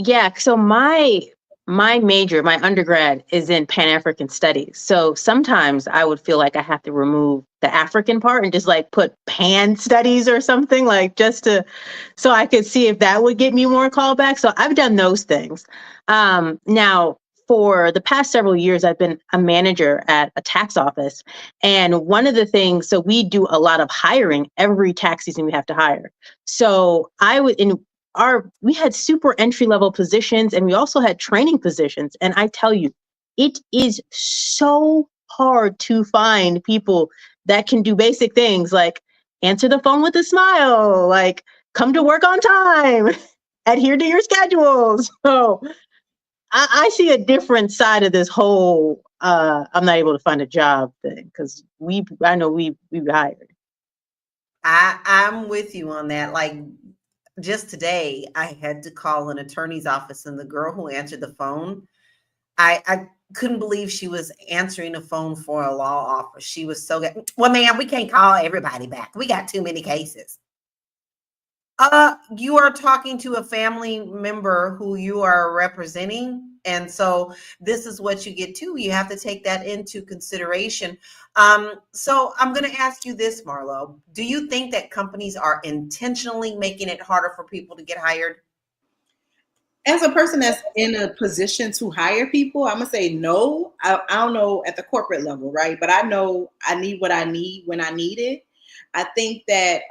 my major, my undergrad, is in Pan-African studies. So sometimes I would feel like I have to remove the African part and just like put Pan studies or something, like so I could see if that would get me more callbacks. So I've done those things. Now, for the past several years, I've been a manager at a tax office. And one of the things, so we do a lot of hiring. Every tax season we have to hire. So we had super entry level positions, and we also had training positions. And I tell you, it is so hard to find people that can do basic things like answer the phone with a smile, like come to work on time, adhere to your schedules. So I see a different side of this whole I'm not able to find a job thing, because I know we hired. I'm with you on that. Like, just today, I had to call an attorney's office, and the girl who answered the phone, I couldn't believe she was answering the phone for a law office. She was so good. Well, ma'am, we can't call everybody back. We got too many cases. You are talking to a family member who you are representing. And so this is what you get to. You have to take that into consideration. So I'm going to ask you this, Marlo. Do you think that companies are intentionally making it harder for people to get hired? As a person that's in a position to hire people, I'm going to say no. I don't know at the corporate level, right? But I know I need what I need when I need it. I think that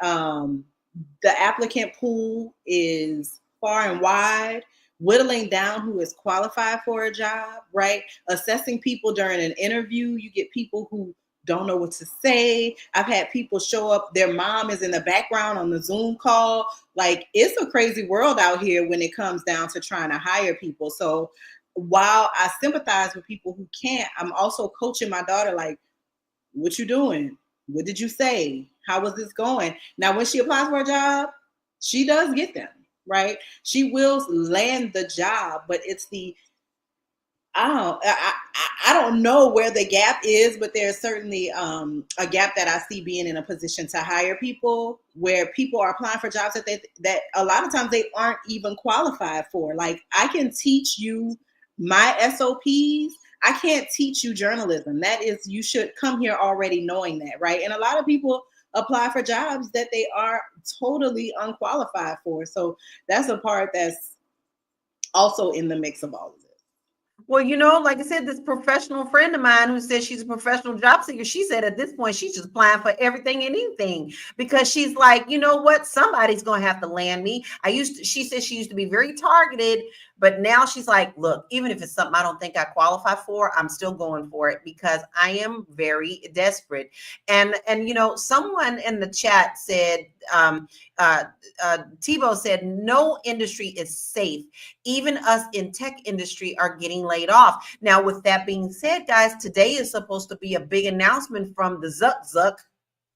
the applicant pool is far and wide, whittling down who is qualified for a job, right? Assessing people during an interview. You get people who don't know what to say. I've had people show up, their mom is in the background on the Zoom call. Like, it's a crazy world out here when it comes down to trying to hire people. So while I sympathize with people who can't, I'm also coaching my daughter, like, what you doing? What did you say? How was this going? Now, when she applies for a job, she does get them, right? She will land the job, but it's I don't know where the gap is, but there's certainly a gap that I see being in a position to hire people, where people are applying for jobs that a lot of times they aren't even qualified for. Like, I can teach you my SOPs. I can't teach you journalism. That is, you should come here already knowing that, right? And a lot of people apply for jobs that they are totally unqualified for. So that's a part that's also in the mix of all of it. Well, like I said, this professional friend of mine who says she's a professional job seeker, she said at this point, she's just applying for everything and anything, because she's like, you know what? Somebody's going to have to land me. She said she used to be very targeted, but now she's like, look, even if it's something I don't think I qualify for, I'm still going for it because I am very desperate. And someone in the chat said, Tebow said, no industry is safe. Even us in tech industry are getting laid off. Now, with that being said, guys, today is supposed to be a big announcement from the Zuck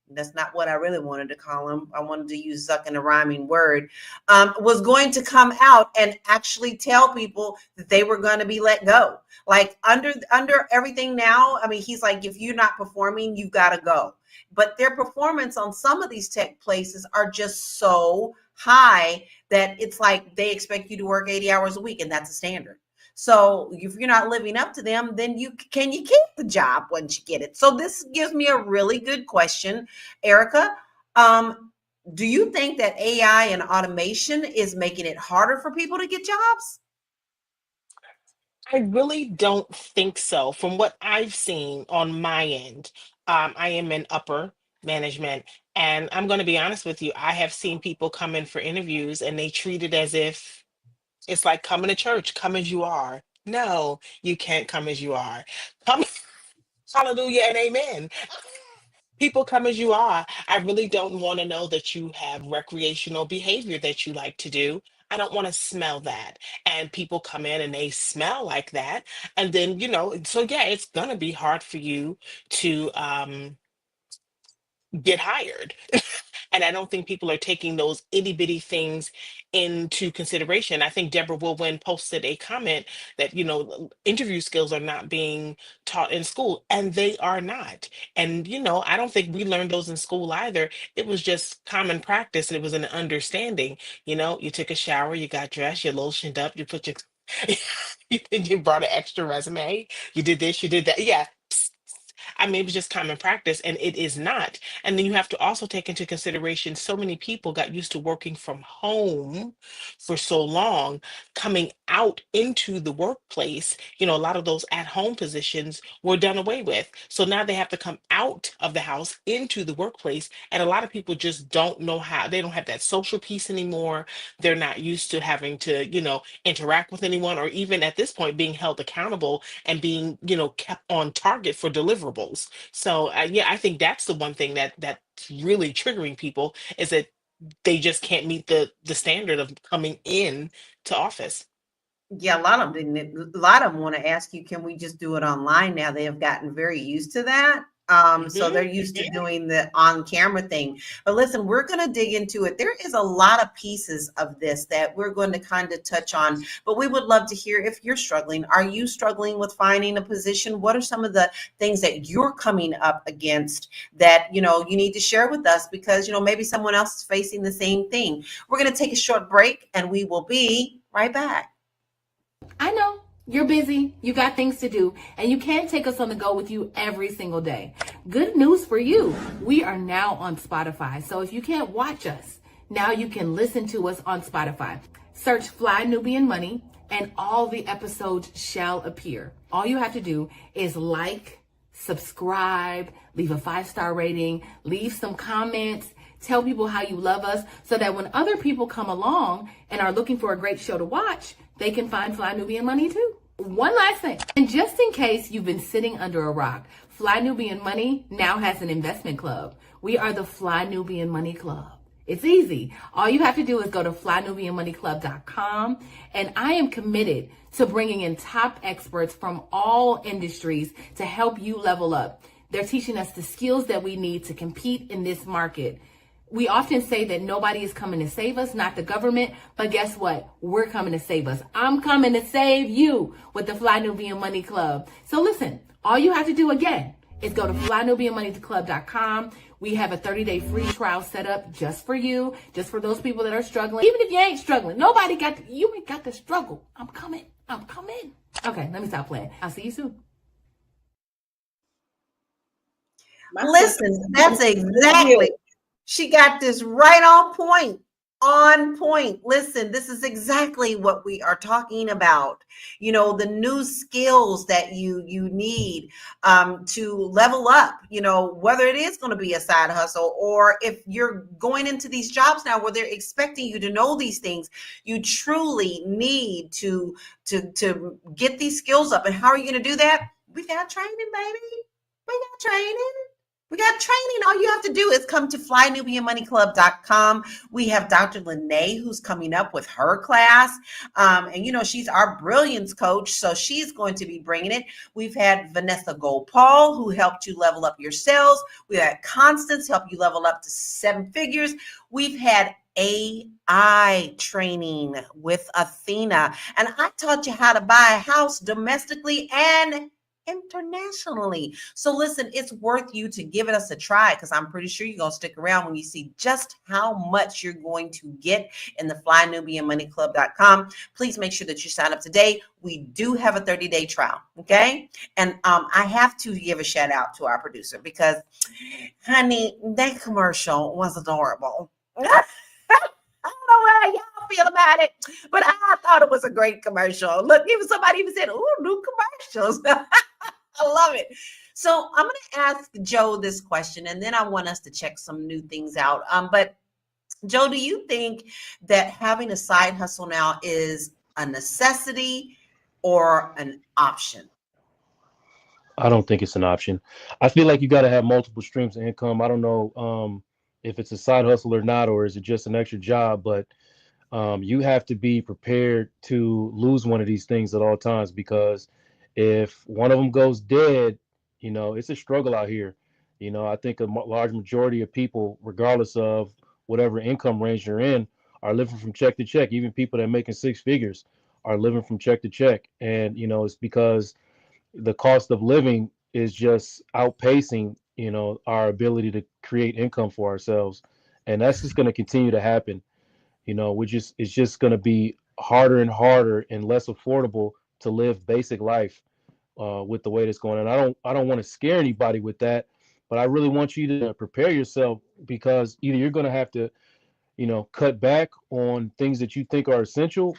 that's not what I really wanted to call him. I wanted to use Zuck in a rhyming word, was going to come out and actually tell people that they were going to be let go. Like under everything now, I mean, he's like, if you're not performing, you've got to go. But their performance on some of these tech places are just so high that it's like they expect you to work 80 hours a week, and that's a standard. So if you're not living up to them, then can you keep the job once you get it? So this gives me a really good question, Erica. Do you think that AI and automation is making it harder for people to get jobs? I really don't think so. From what I've seen on my end, I am in upper management, and I'm going to be honest with you. I have seen people come in for interviews and they treat it as if it's like coming to church, come as you are. No, you can't come as you are. Come, hallelujah and amen. People come as you are. I really don't want to know that you have recreational behavior that you like to do. I don't want to smell that. And people come in and they smell like that. And then, so yeah, it's going to be hard for you to get hired. And I don't think people are taking those itty bitty things into consideration. I think Deborah Wilwin posted a comment that, interview skills are not being taught in school, and they are not. And, I don't think we learned those in school either. It was just common practice. It was an understanding. You took a shower, you got dressed, you lotioned up, you put your, you brought an extra resume, you did this, you did that. Yeah. I mean, it was just common practice, and it is not. And then you have to also take into consideration so many people got used to working from home for so long, coming out into the workplace. A lot of those at-home positions were done away with. So now they have to come out of the house into the workplace, and a lot of people just don't know how. They don't have that social piece anymore. They're not used to having to, interact with anyone, or even at this point being held accountable and being, kept on target for deliverables. So yeah, I think that's the one thing that's really triggering people, is that they just can't meet the standard of coming in to office. Yeah, a lot of them want to ask you, can we just do it online now? They have gotten very used to that. So they're used to doing the on-camera thing. But listen, we're going to dig into it. There is a lot of pieces of this that we're going to kind of touch on, but we would love to hear if you're struggling. Are you struggling with finding a position? What are some of the things that you're coming up against that, you need to share with us? Because, maybe someone else is facing the same thing. We're going to take a short break, and we will be right back. I know you're busy, you got things to do, and you can't take us on the go with you every single day. Good news for you. We are now on Spotify. So if you can't watch us, now you can listen to us on Spotify. Search Fly Nubian Money and all the episodes shall appear. All you have to do is like, subscribe, leave a 5-star rating, leave some comments, tell people how you love us, so that when other people come along and are looking for a great show to watch, they can find Fly Nubian Money too. One last thing, and just in case you've been sitting under a rock, Fly Nubian Money now has an investment club. We are the Fly Nubian Money Club. It's easy. All you have to do is go to flynubianmoneyclub.com, and I am committed to bringing in top experts from all industries to help you level up. They're teaching us the skills that we need to compete in this market. We often say that nobody is coming to save us, not the government, but guess what? We're coming to save us. I'm coming to save you with the Fly Nubian Money Club. So listen, all you have to do again is go to flynubianmoneyclub.com. We have a 30-day free trial set up just for you, just for those people that are struggling. Even if you ain't struggling, you ain't got to struggle. I'm coming. Okay, let me stop playing. I'll see you soon. Listen, that's exactly. She got this right on point. Listen, this is exactly what we are talking about. The new skills that you need to level up, whether it is going to be a side hustle, or if you're going into these jobs now where they're expecting you to know these things, you truly need to get these skills up. And how are you going to do that? We got training, baby. We got training. We got training. All you have to do is come to flynubianmoneyclub.com. We have Dr. Lene, who's coming up with her class. And, you know, she's our brilliance coach, so she's going to be bringing it. We've had Vanessa Gopal, who helped you level up your sales. We've had Constance help you level up to 7 figures. We've had AI training with Athena. And I taught you how to buy a house domestically and internationally. So listen, it's worth you to give us a try, because I'm pretty sure you're going to stick around when you see just how much you're going to get in the flynubianmoneyclub.com. Please make sure that you sign up today. We do have a 30-day trial. Okay. And I have to give a shout out to our producer, because honey, that commercial was adorable. I don't know how y'all feel about it, but I thought it was a great commercial. Look, even somebody even said, "Oh, new commercials." I love it. So I'm going to ask Joe this question, and then I want us to check some new things out. But Joe, do you think that having a side hustle now is a necessity or an option? I don't think it's an option. I feel like you got to have multiple streams of income. I don't know if it's a side hustle or not, or is it just an extra job, but you have to be prepared to lose one of these things at all times, because if one of them goes dead, you know, it's a struggle out here. You know, I think a large majority of people, regardless of whatever income range you're in, are living from check to check. Even people that are making 6 figures are living from check to check. And, you know, it's because the cost of living is just outpacing, you know, our ability to create income for ourselves. And that's just going to continue to happen. You know, it's just going to be harder and harder and less affordable to live basic life with the way that's going on. I don't want to scare anybody with that, but I really want you to prepare yourself, because either you're going to have to, you know, cut back on things that you think are essential,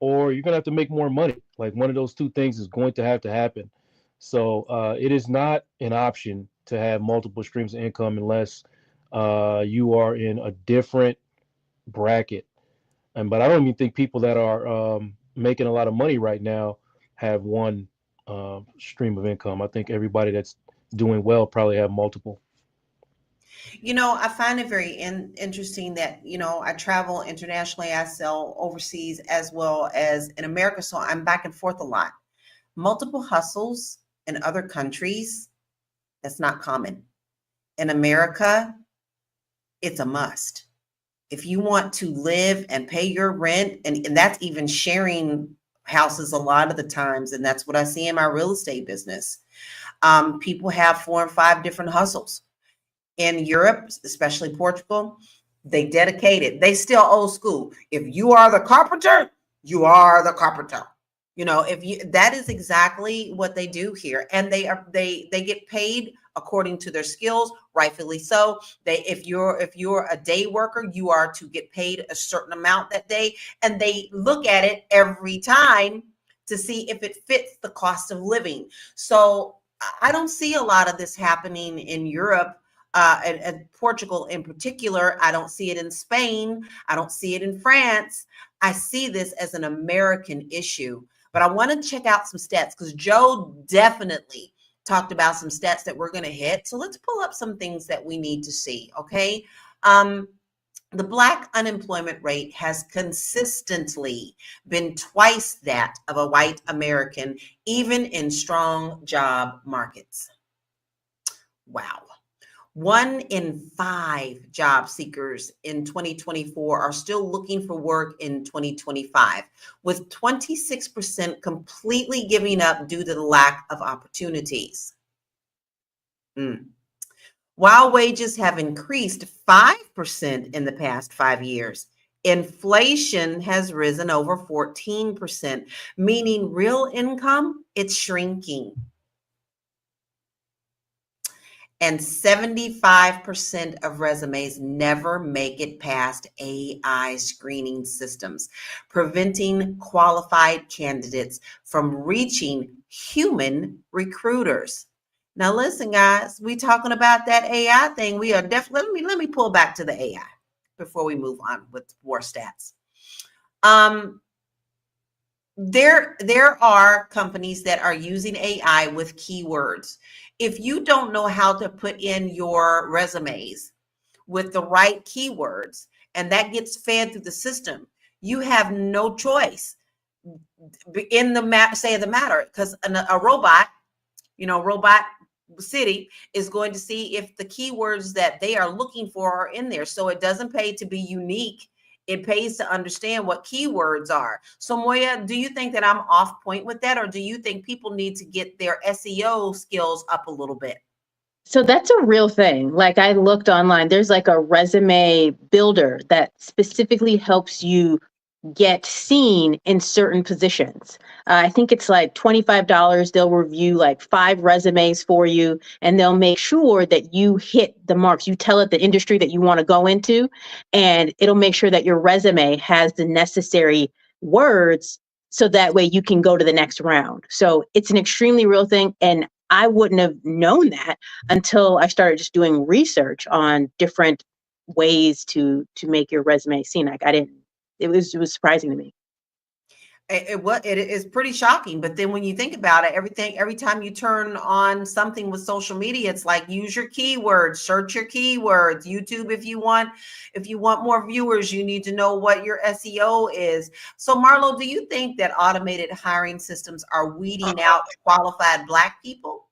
or you're going to have to make more money. Like, one of those two things is going to have to happen. So it is not an option to have multiple streams of income unless you are in a different bracket. But I don't even think people that are making a lot of money right now have one stream of income. I think everybody that's doing well probably have multiple. You know, I find it very interesting that, you know, I travel internationally, I sell overseas as well as in America. So I'm back and forth a lot. Multiple hustles in other countries, that's not common. In America, it's a must. If you want to live and pay your rent, and that's even sharing houses a lot of the times, and that's what I see in my real estate business. People have 4 and 5 different hustles. In Europe, especially Portugal, they dedicate it. They still old school. If you are the carpenter, you are the carpenter. You know, that is exactly what they do here. And they get paid according to their skills, rightfully so. If you're a day worker, you are to get paid a certain amount that day. And they look at it every time to see if it fits the cost of living. So I don't see a lot of this happening in Europe. And Portugal in particular. I don't see it in Spain. I don't see it in France. I see this as an American issue. But I want to check out some stats, because Joe definitely talked about some stats that we're going to hit. So let's pull up some things that we need to see, okay? The Black unemployment rate has consistently been twice that of a white American, even in strong job markets. Wow. 1 in 5 job seekers in 2024 are still looking for work in 2025, with 26% completely giving up due to the lack of opportunities. While wages have increased 5% in the past 5 years, inflation has risen over 14%, meaning real income, it's shrinking. And 75% of resumes never make it past AI screening systems, preventing qualified candidates from reaching human recruiters. Now, listen, guys, we talking about that AI thing. We are definitely, let me pull back to the AI before we move on with more stats. There are companies that are using AI with keywords. if you don't know how to put in your resumes with the right keywords, and that gets fed through the system, you have no choice in the matter, because a robot, Robot City is going to see if the keywords that they are looking for are in there. So it doesn't pay to be unique. It pays to understand what keywords are. So Moya, do you think that I'm off point with that, or do you think people need to get their SEO skills up a little bit? So that's a real thing. Like, I looked online, there's like a resume builder that specifically helps you get seen in certain positions. I think it's like $25. They'll review like 5 resumes for you, and they'll make sure that you hit the marks. You tell it the industry that you want to go into, and it'll make sure that your resume has the necessary words so that way you can go to the next round. So it's an extremely real thing. And I wouldn't have known that until I started just doing research on different ways to make your resume seen. Like, I didn't. It was surprising to me. It is pretty shocking. But then when you think about it, every time you turn on something with social media, it's like, use your keywords, search your keywords. YouTube, if you want more viewers, you need to know what your SEO is. So Marlo, do you think that automated hiring systems are weeding out qualified Black people?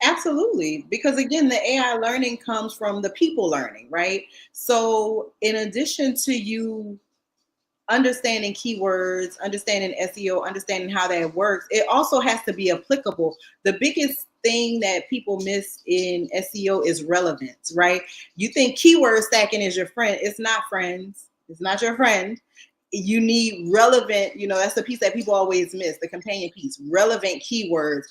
Absolutely, because again, the AI learning comes from the people learning, right? So in addition to you understanding keywords, understanding SEO, understanding how that works, it also has to be applicable. The biggest thing that people miss in SEO is relevance, right? You think keyword stacking is your friend. It's not, friends. It's not your friend. You need relevant, that's the piece that people always miss, the companion piece, relevant keywords.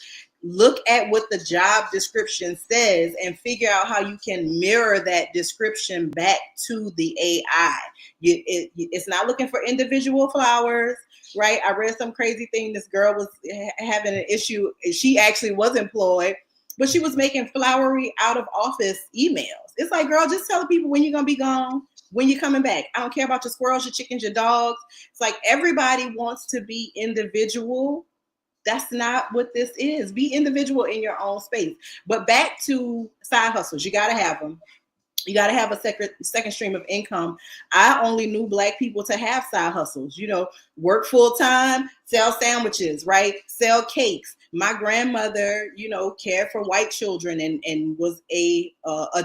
Look at what the job description says and figure out how you can mirror that description back to the AI. It's not looking for individual flowers, right? I read some crazy thing. This girl was having an issue. She actually was employed, but she was making flowery out of office emails. It's like, girl, just tell the people when you're going to be gone, when you're coming back. I don't care about your squirrels, your chickens, your dogs. It's like everybody wants to be individual. That's not what this is. Be individual in your own space. But back to side hustles, you got to have them. You got to have a second stream of income. I only knew Black people to have side hustles, work full time, sell sandwiches, right? Sell cakes. My grandmother, cared for white children and was a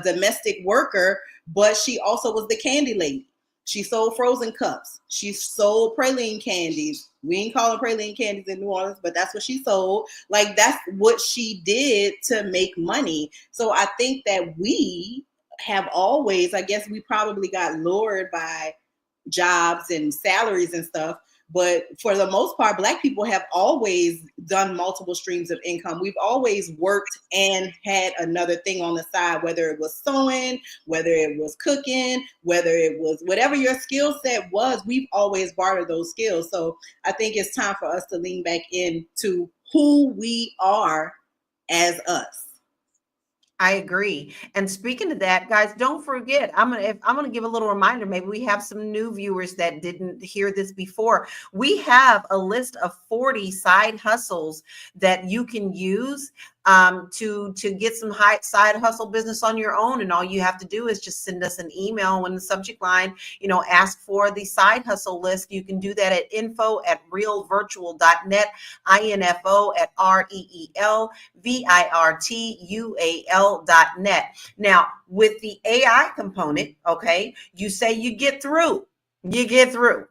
domestic worker, but she also was the candy lady. She sold frozen cups. She sold praline candies. We ain't calling praline candies in New Orleans, but that's what she sold. Like, that's what she did to make money. So I think that we have always, I guess we probably got lured by jobs and salaries and stuff. But for the most part, Black people have always done multiple streams of income. We've always worked and had another thing on the side, whether it was sewing, whether it was cooking, whether it was whatever your skill set was, we've always bartered those skills. So I think it's time for us to lean back into who we are as us. I agree. And speaking of that, guys, don't forget, I'm gonna give a little reminder. Maybe we have some new viewers that didn't hear this before. We have a list of 40 side hustles that you can use to get some side hustle business on your own. And all you have to do is just send us an email when the subject line, ask for the side hustle list. You can do that at info@realvirtual.net, info@REELVIRTUAL.net. Now, with the AI component, okay, you say you get through,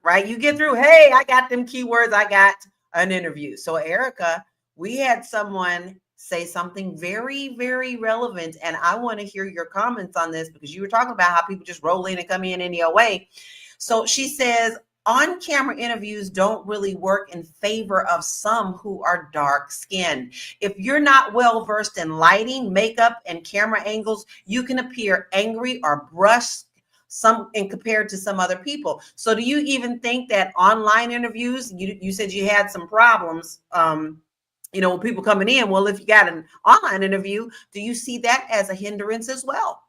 right? You get through, hey, I got them keywords, I got an interview. So Erica, we had someone say something very, very relevant. And I want to hear your comments on this, because you were talking about how people just roll in and come in any way. So she says, on-camera interviews don't really work in favor of some who are dark-skinned. If you're not well-versed in lighting, makeup, and camera angles, you can appear angry or brusque compared to some other people. So do you even think that online interviews, you said you had some problems, when people coming in, well, if you got an online interview, do you see that as a hindrance as well?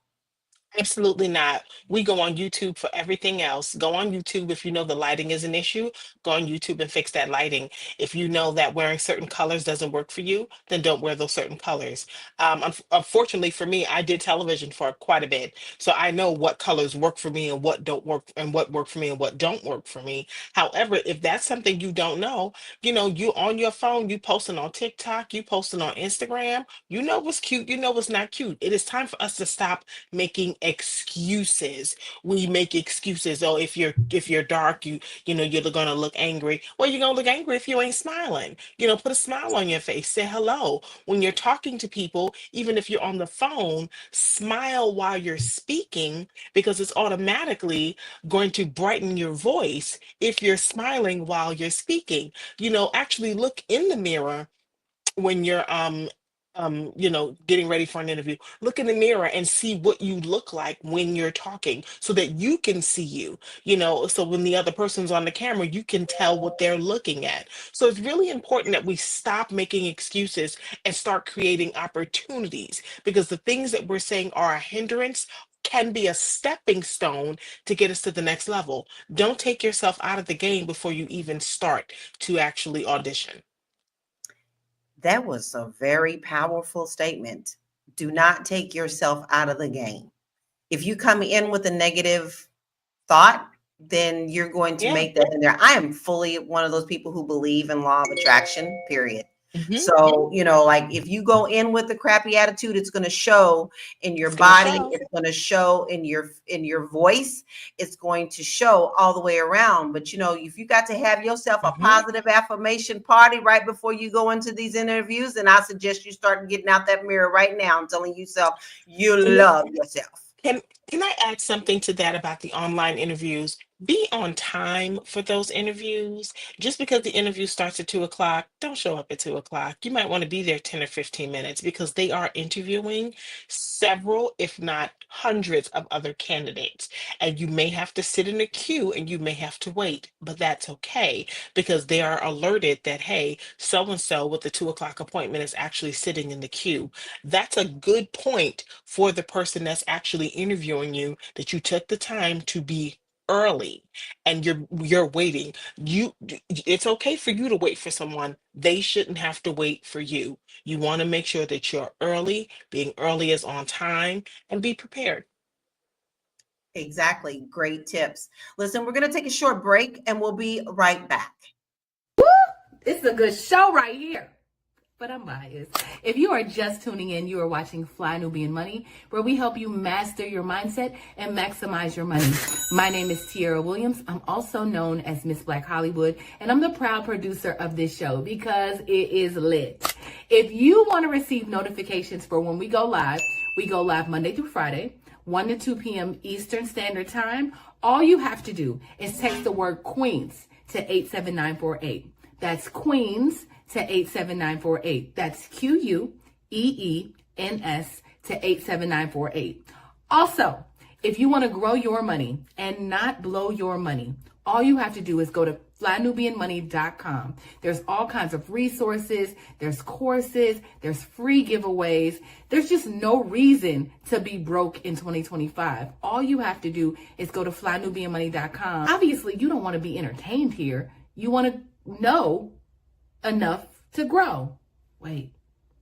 Absolutely not. We go on YouTube for everything else. Go on YouTube if you know the lighting is an issue. Go on YouTube and fix that lighting. If you know that wearing certain colors doesn't work for you, then don't wear those certain colors. Unfortunately for me, I did television for quite a bit, so I know what colors work for me and what don't work, and what work for me and what don't work for me. However, if that's something you don't know, you on your phone, you posting on TikTok, you posting on Instagram, you know what's cute, you know what's not cute. It is time for us to stop making excuses. We make excuses. Oh, if you're dark, you're gonna look angry. Well, you're gonna look angry if you ain't smiling. Put a smile on your face. Say hello. When you're talking to people, even if you're on the phone, smile while you're speaking, because it's automatically going to brighten your voice if you're smiling while you're speaking. Actually look in the mirror when you're getting ready for an interview. Look in the mirror and see what you look like when you're talking, so that you can see so when the other person's on the camera, you can tell what they're looking at. So it's really important that we stop making excuses and start creating opportunities, because the things that we're saying are a hindrance can be a stepping stone to get us to the next level. Don't take yourself out of the game before you even start to actually audition. That was a very powerful statement. Do not take yourself out of the game. If you come in with a negative thought, then you're going to make that in there. I am fully one of those people who believe in law of attraction, period. So, like if you go in with a crappy attitude, it's going to show in your body. It's going to show in your voice. It's going to show all the way around. But, if you got to have yourself a positive affirmation party right before you go into these interviews, then I suggest you start getting out that mirror right now and telling yourself you love yourself. Can I add something to that about the online interviews? Be on time for those interviews. Just because the interview starts at 2:00, don't show up at 2:00. You might want to be there 10 or 15 minutes, because they are interviewing several, if not hundreds, of other candidates. And you may have to sit in a queue and you may have to wait, but that's okay, because they are alerted that, hey, so-and-so with the 2:00 appointment is actually sitting in the queue. That's a good point for the person that's actually interviewing you, that you took the time to be early and you're waiting. It's okay for you to wait for someone. They shouldn't have to wait for you. You want to make sure that you're early. Being early is on time, and be prepared. Exactly. Great tips. Listen, we're going to take a short break and we'll be right back. Woo! It's a good show right here. But I'm biased. If you are just tuning in, you are watching Fly Nubian Money, where we help you master your mindset and maximize your money. My name is Tiara Williams. I'm also known as Miss Black Hollywood, and I'm the proud producer of this show because it is lit. If you want to receive notifications for when we go live Monday through Friday, 1 to 2 p.m. Eastern Standard Time. All you have to do is text the word Queens to 87948. That's Queens to 87948. That's QUEENS to 87948. Also, if you want to grow your money and not blow your money, all you have to do is go to flynubianmoney.com. There's all kinds of resources, there's courses, there's free giveaways. There's just no reason to be broke in 2025. All you have to do is go to flynubianmoney.com. Obviously, you don't want to be entertained here. You want to know enough to grow. Wait,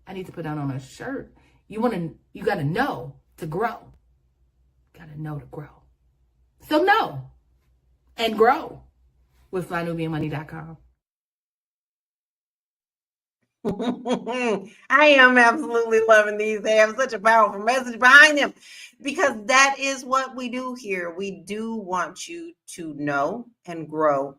I need to put that on a shirt. You got to know to grow. Got to know to grow. So know and grow with flynubianmoney.com. I am absolutely loving these. They have such a powerful message behind them, because that is what we do here. We do want you to know and grow.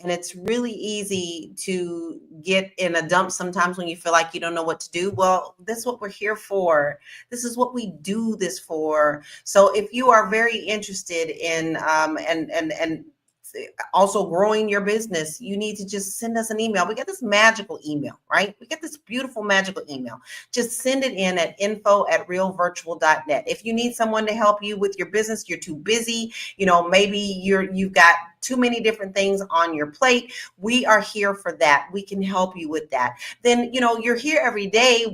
And it's really easy to get in a dump sometimes when you feel like you don't know what to do. Well, this is what we're here for. This is what we do this for. So if you are very interested in and also growing your business, you need to just send us an email. We get this magical email, right? We get this beautiful magical email. Just send it in at info@realvirtual.net. If you need someone to help you with your business, you're too busy, maybe you've got too many different things on your plate, we are here for that. We can help you with that. Then, you're here every day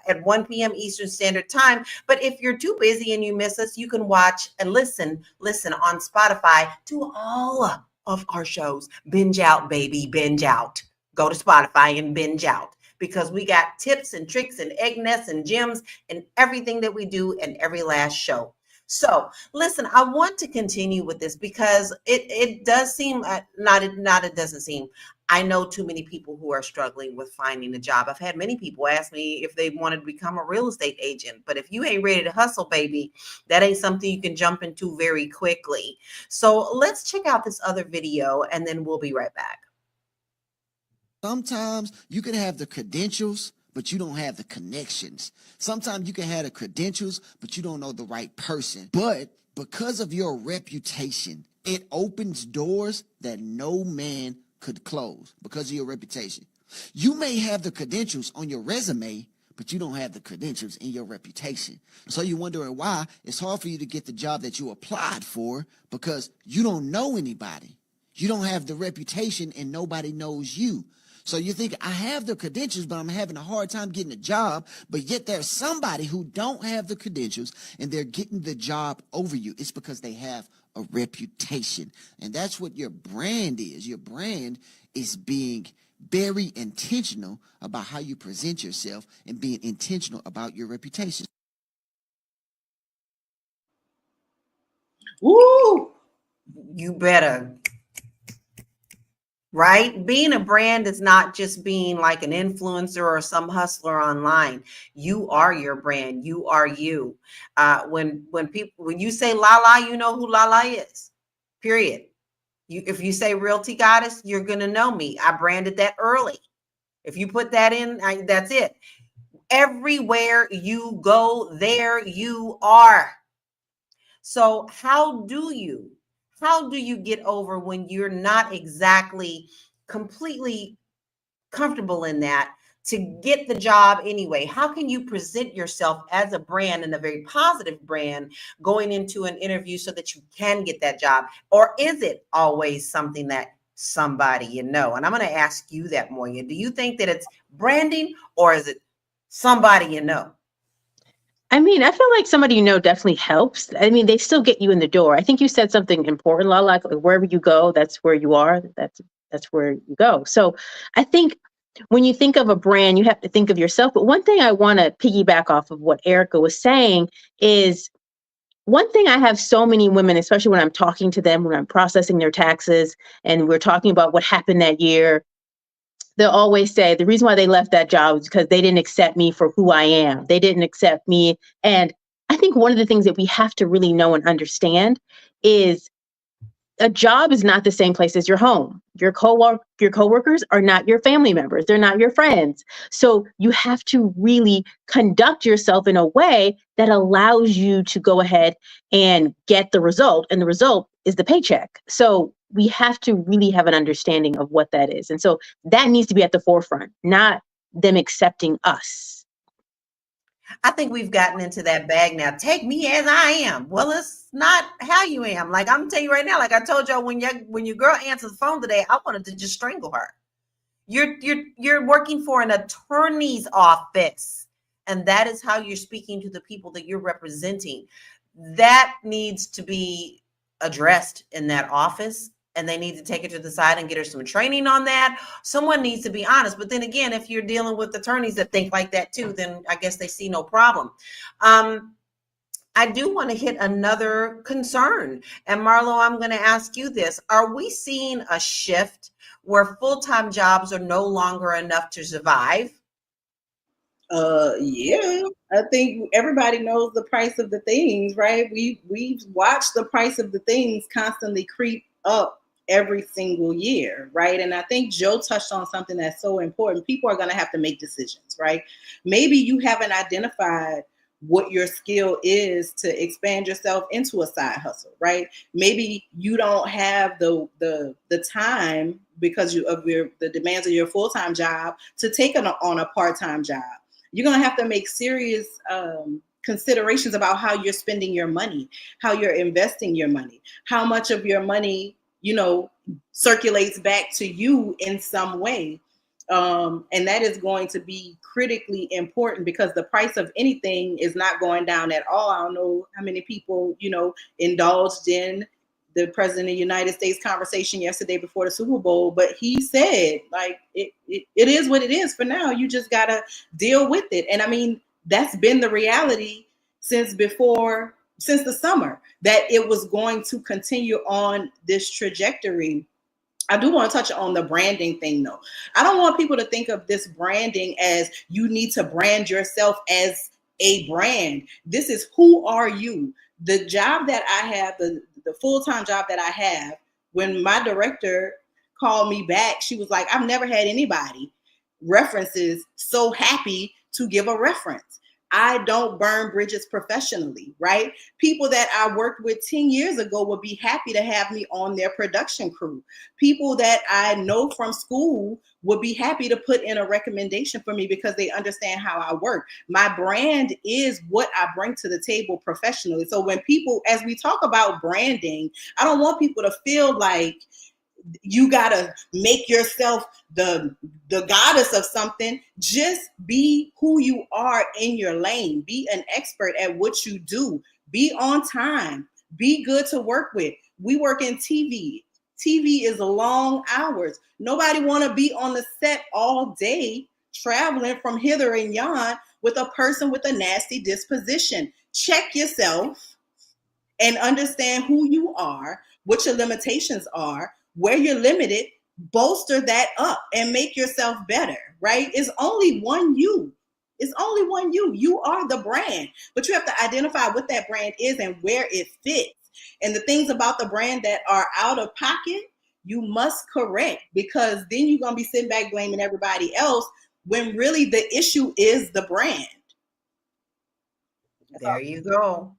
at 1 p.m. Eastern Standard Time. But if you're too busy and you miss us, you can watch and listen on Spotify to all of our shows. Binge out, baby, binge out. Go to Spotify and binge out, because we got tips and tricks and egg nests and gems and everything that we do in every last show. So listen, I want to continue with this because it does seem, it doesn't seem, I know too many people who are struggling with finding a job. I've had many people ask me if they wanted to become a real estate agent, but if you ain't ready to hustle, baby, that ain't something you can jump into very quickly. So let's check out this other video and then we'll be right back. Sometimes you can have the credentials, but you don't have the connections. Sometimes you can have the credentials, but you don't know the right person. But because of your reputation, it opens doors that no man could close because of your reputation. You may have the credentials on your resume, but you don't have the credentials in your reputation. So you're wondering why it's hard for you to get the job that you applied for because you don't know anybody. You don't have the reputation and nobody knows you. So you think, I have the credentials, but I'm having a hard time getting a job. But yet there's somebody who don't have the credentials and they're getting the job over you. It's because they have a reputation. And that's what your brand is. Your brand is being very intentional about how you present yourself and being intentional about your reputation. Woo! You better. Right? Being a brand is not just being like an influencer or some hustler online. You are your brand. You are you. When you say Lala, you know who Lala is. Period. If you say Realty Goddess, you're gonna know me. I branded that early. If you put that in, that's it. Everywhere you go, there you are. So how do you get over when you're not exactly completely comfortable in that to get the job anyway? How can you present yourself as a brand and a very positive brand going into an interview so that you can get that job? Or is it always something that somebody you know? And I'm going to ask you that, Moya. Do you think that it's branding or is it somebody you know? I mean, I feel like somebody you know definitely helps. I mean, they still get you in the door. I think you said something important, Lala, like wherever you go, that's where you are. That's where you go. So I think when you think of a brand, you have to think of yourself. But one thing I want to piggyback off of what Erica was saying is one thing I have so many women, especially when I'm talking to them, when I'm processing their taxes and we're talking about what happened that year, they'll always say the reason why they left that job is because they didn't accept me for who I am. They didn't accept me. And I think one of the things that we have to really know and understand is a job is not the same place as your home. Your coworkers are not your family members. They're not your friends. So you have to really conduct yourself in a way that allows you to go ahead and get the result. And the result is the paycheck. So we have to really have an understanding of what that is. And so that needs to be at the forefront, not them accepting us. I think we've gotten into that bag now. Take me as I am. Well, it's not how you am. Like I'm telling you right now, like I told y'all when your girl answered the phone today, I wanted to just strangle her. You're working for an attorney's office, and that is how you're speaking to the people that you're representing. That needs to be addressed in that office. And they need to take her to the side and get her some training on that. Someone needs to be honest. But then again, if you're dealing with attorneys that think like that too, then I guess they see no problem. I do want to hit another concern. And Marlo, I'm going to ask you this. Are we seeing a shift where full-time jobs are no longer enough to survive? Yeah, I think everybody knows the price of the things, right? We've watched the price of the things constantly creep up every single year, right? And I think Joe touched on something that's so important. People are going to have to make decisions, right? Maybe you haven't identified what your skill is to expand yourself into a side hustle, right? Maybe you don't have the time because of the demands of your full-time job to take on a part-time job. You're going to have to make serious considerations about how you're spending your money, how you're investing your money, how much of your money circulates back to you in some way. And that is going to be critically important because the price of anything is not going down at all. I don't know how many people, indulged in the President of the United States conversation yesterday before the Super Bowl, but he said, like, it is what it is for now. You just got to deal with it. And I mean, that's been the reality since the summer, that it was going to continue on this trajectory. I do want to touch on the branding thing, though. I don't want people to think of this branding as you need to brand yourself as a brand. This is who are you? The job that I have, the full-time job that I have, when my director called me back, she was like, I've never had anybody references so happy to give a reference. I don't burn bridges professionally, right? People that I worked with 10 years ago would be happy to have me on their production crew. People that I know from school would be happy to put in a recommendation for me because they understand how I work. My brand is what I bring to the table professionally. So when people, as we talk about branding, I don't want people to feel like you gotta make yourself the goddess of something. Just be who you are in your lane. Be an expert at what you do. Be on time. Be good to work with. We work in TV. TV is long hours. Nobody want to be on the set all day traveling from hither and yon with a person with a nasty disposition. Check yourself and understand who you are, what your limitations are, where you're limited. Bolster that up and make yourself better, right? It's only one you. It's only one you. You are the brand, but you have to identify what that brand is and where it fits. And the things about the brand that are out of pocket, you must correct, because then you're going to be sitting back blaming everybody else when really the issue is the brand. There you go.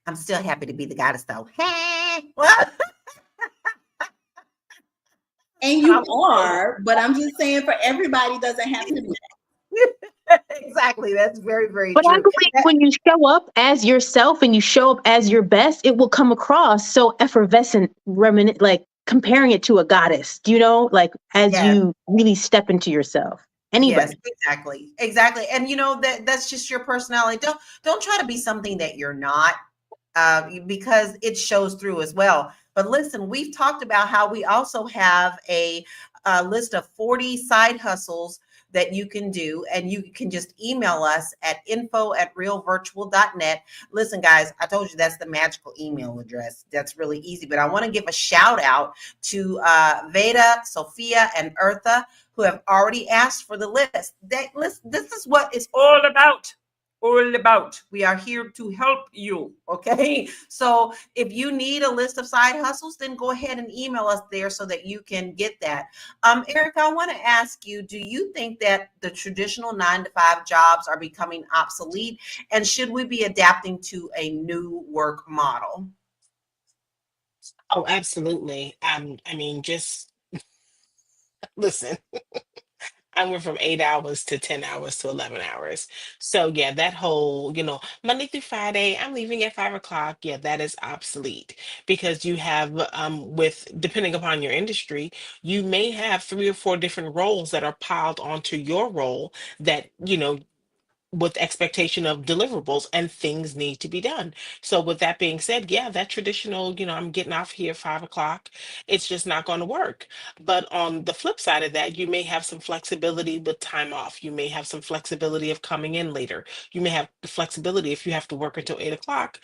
I'm still happy to be the goddess, though. And you are, but I'm just saying for everybody doesn't have to be. Exactly. That's very, very But true. I believe when you show up as yourself and you show up as your best, it will come across so effervescent, like comparing it to a goddess, like as you really step into yourself. Anybody. Yes, exactly. And that's just your personality. Don't try to be something that you're not, because it shows through as well. But listen, we've talked about how we also have a list of 40 side hustles that you can do, and you can just email us at info@realvirtual.net. Listen, guys, I told you that's the magical email address. That's really easy, but I want to give a shout out to Veda, Sophia, and Eartha, who have already asked for the list. This is what it's all about. We are here to help you. Okay. So if you need a list of side hustles, then go ahead and email us there so that you can get that. Erica, I want to ask you, do you think that the traditional 9-to-5 jobs are becoming obsolete, and should we be adapting to a new work model? Oh, absolutely. I mean, just listen. I went from 8 hours to 10 hours to 11 hours. So yeah, that whole, Monday through Friday, I'm leaving at 5 o'clock. Yeah, that is obsolete, because you have, depending upon your industry, you may have 3 or 4 different roles that are piled onto your role that, with expectation of deliverables, and things need to be done. So with that being said, yeah, that traditional, I'm getting off here 5 o'clock, it's just not going to work. But on the flip side of that, you may have some flexibility with time off. You may have some flexibility of coming in later. You may have the flexibility, if you have to work until 8 o'clock,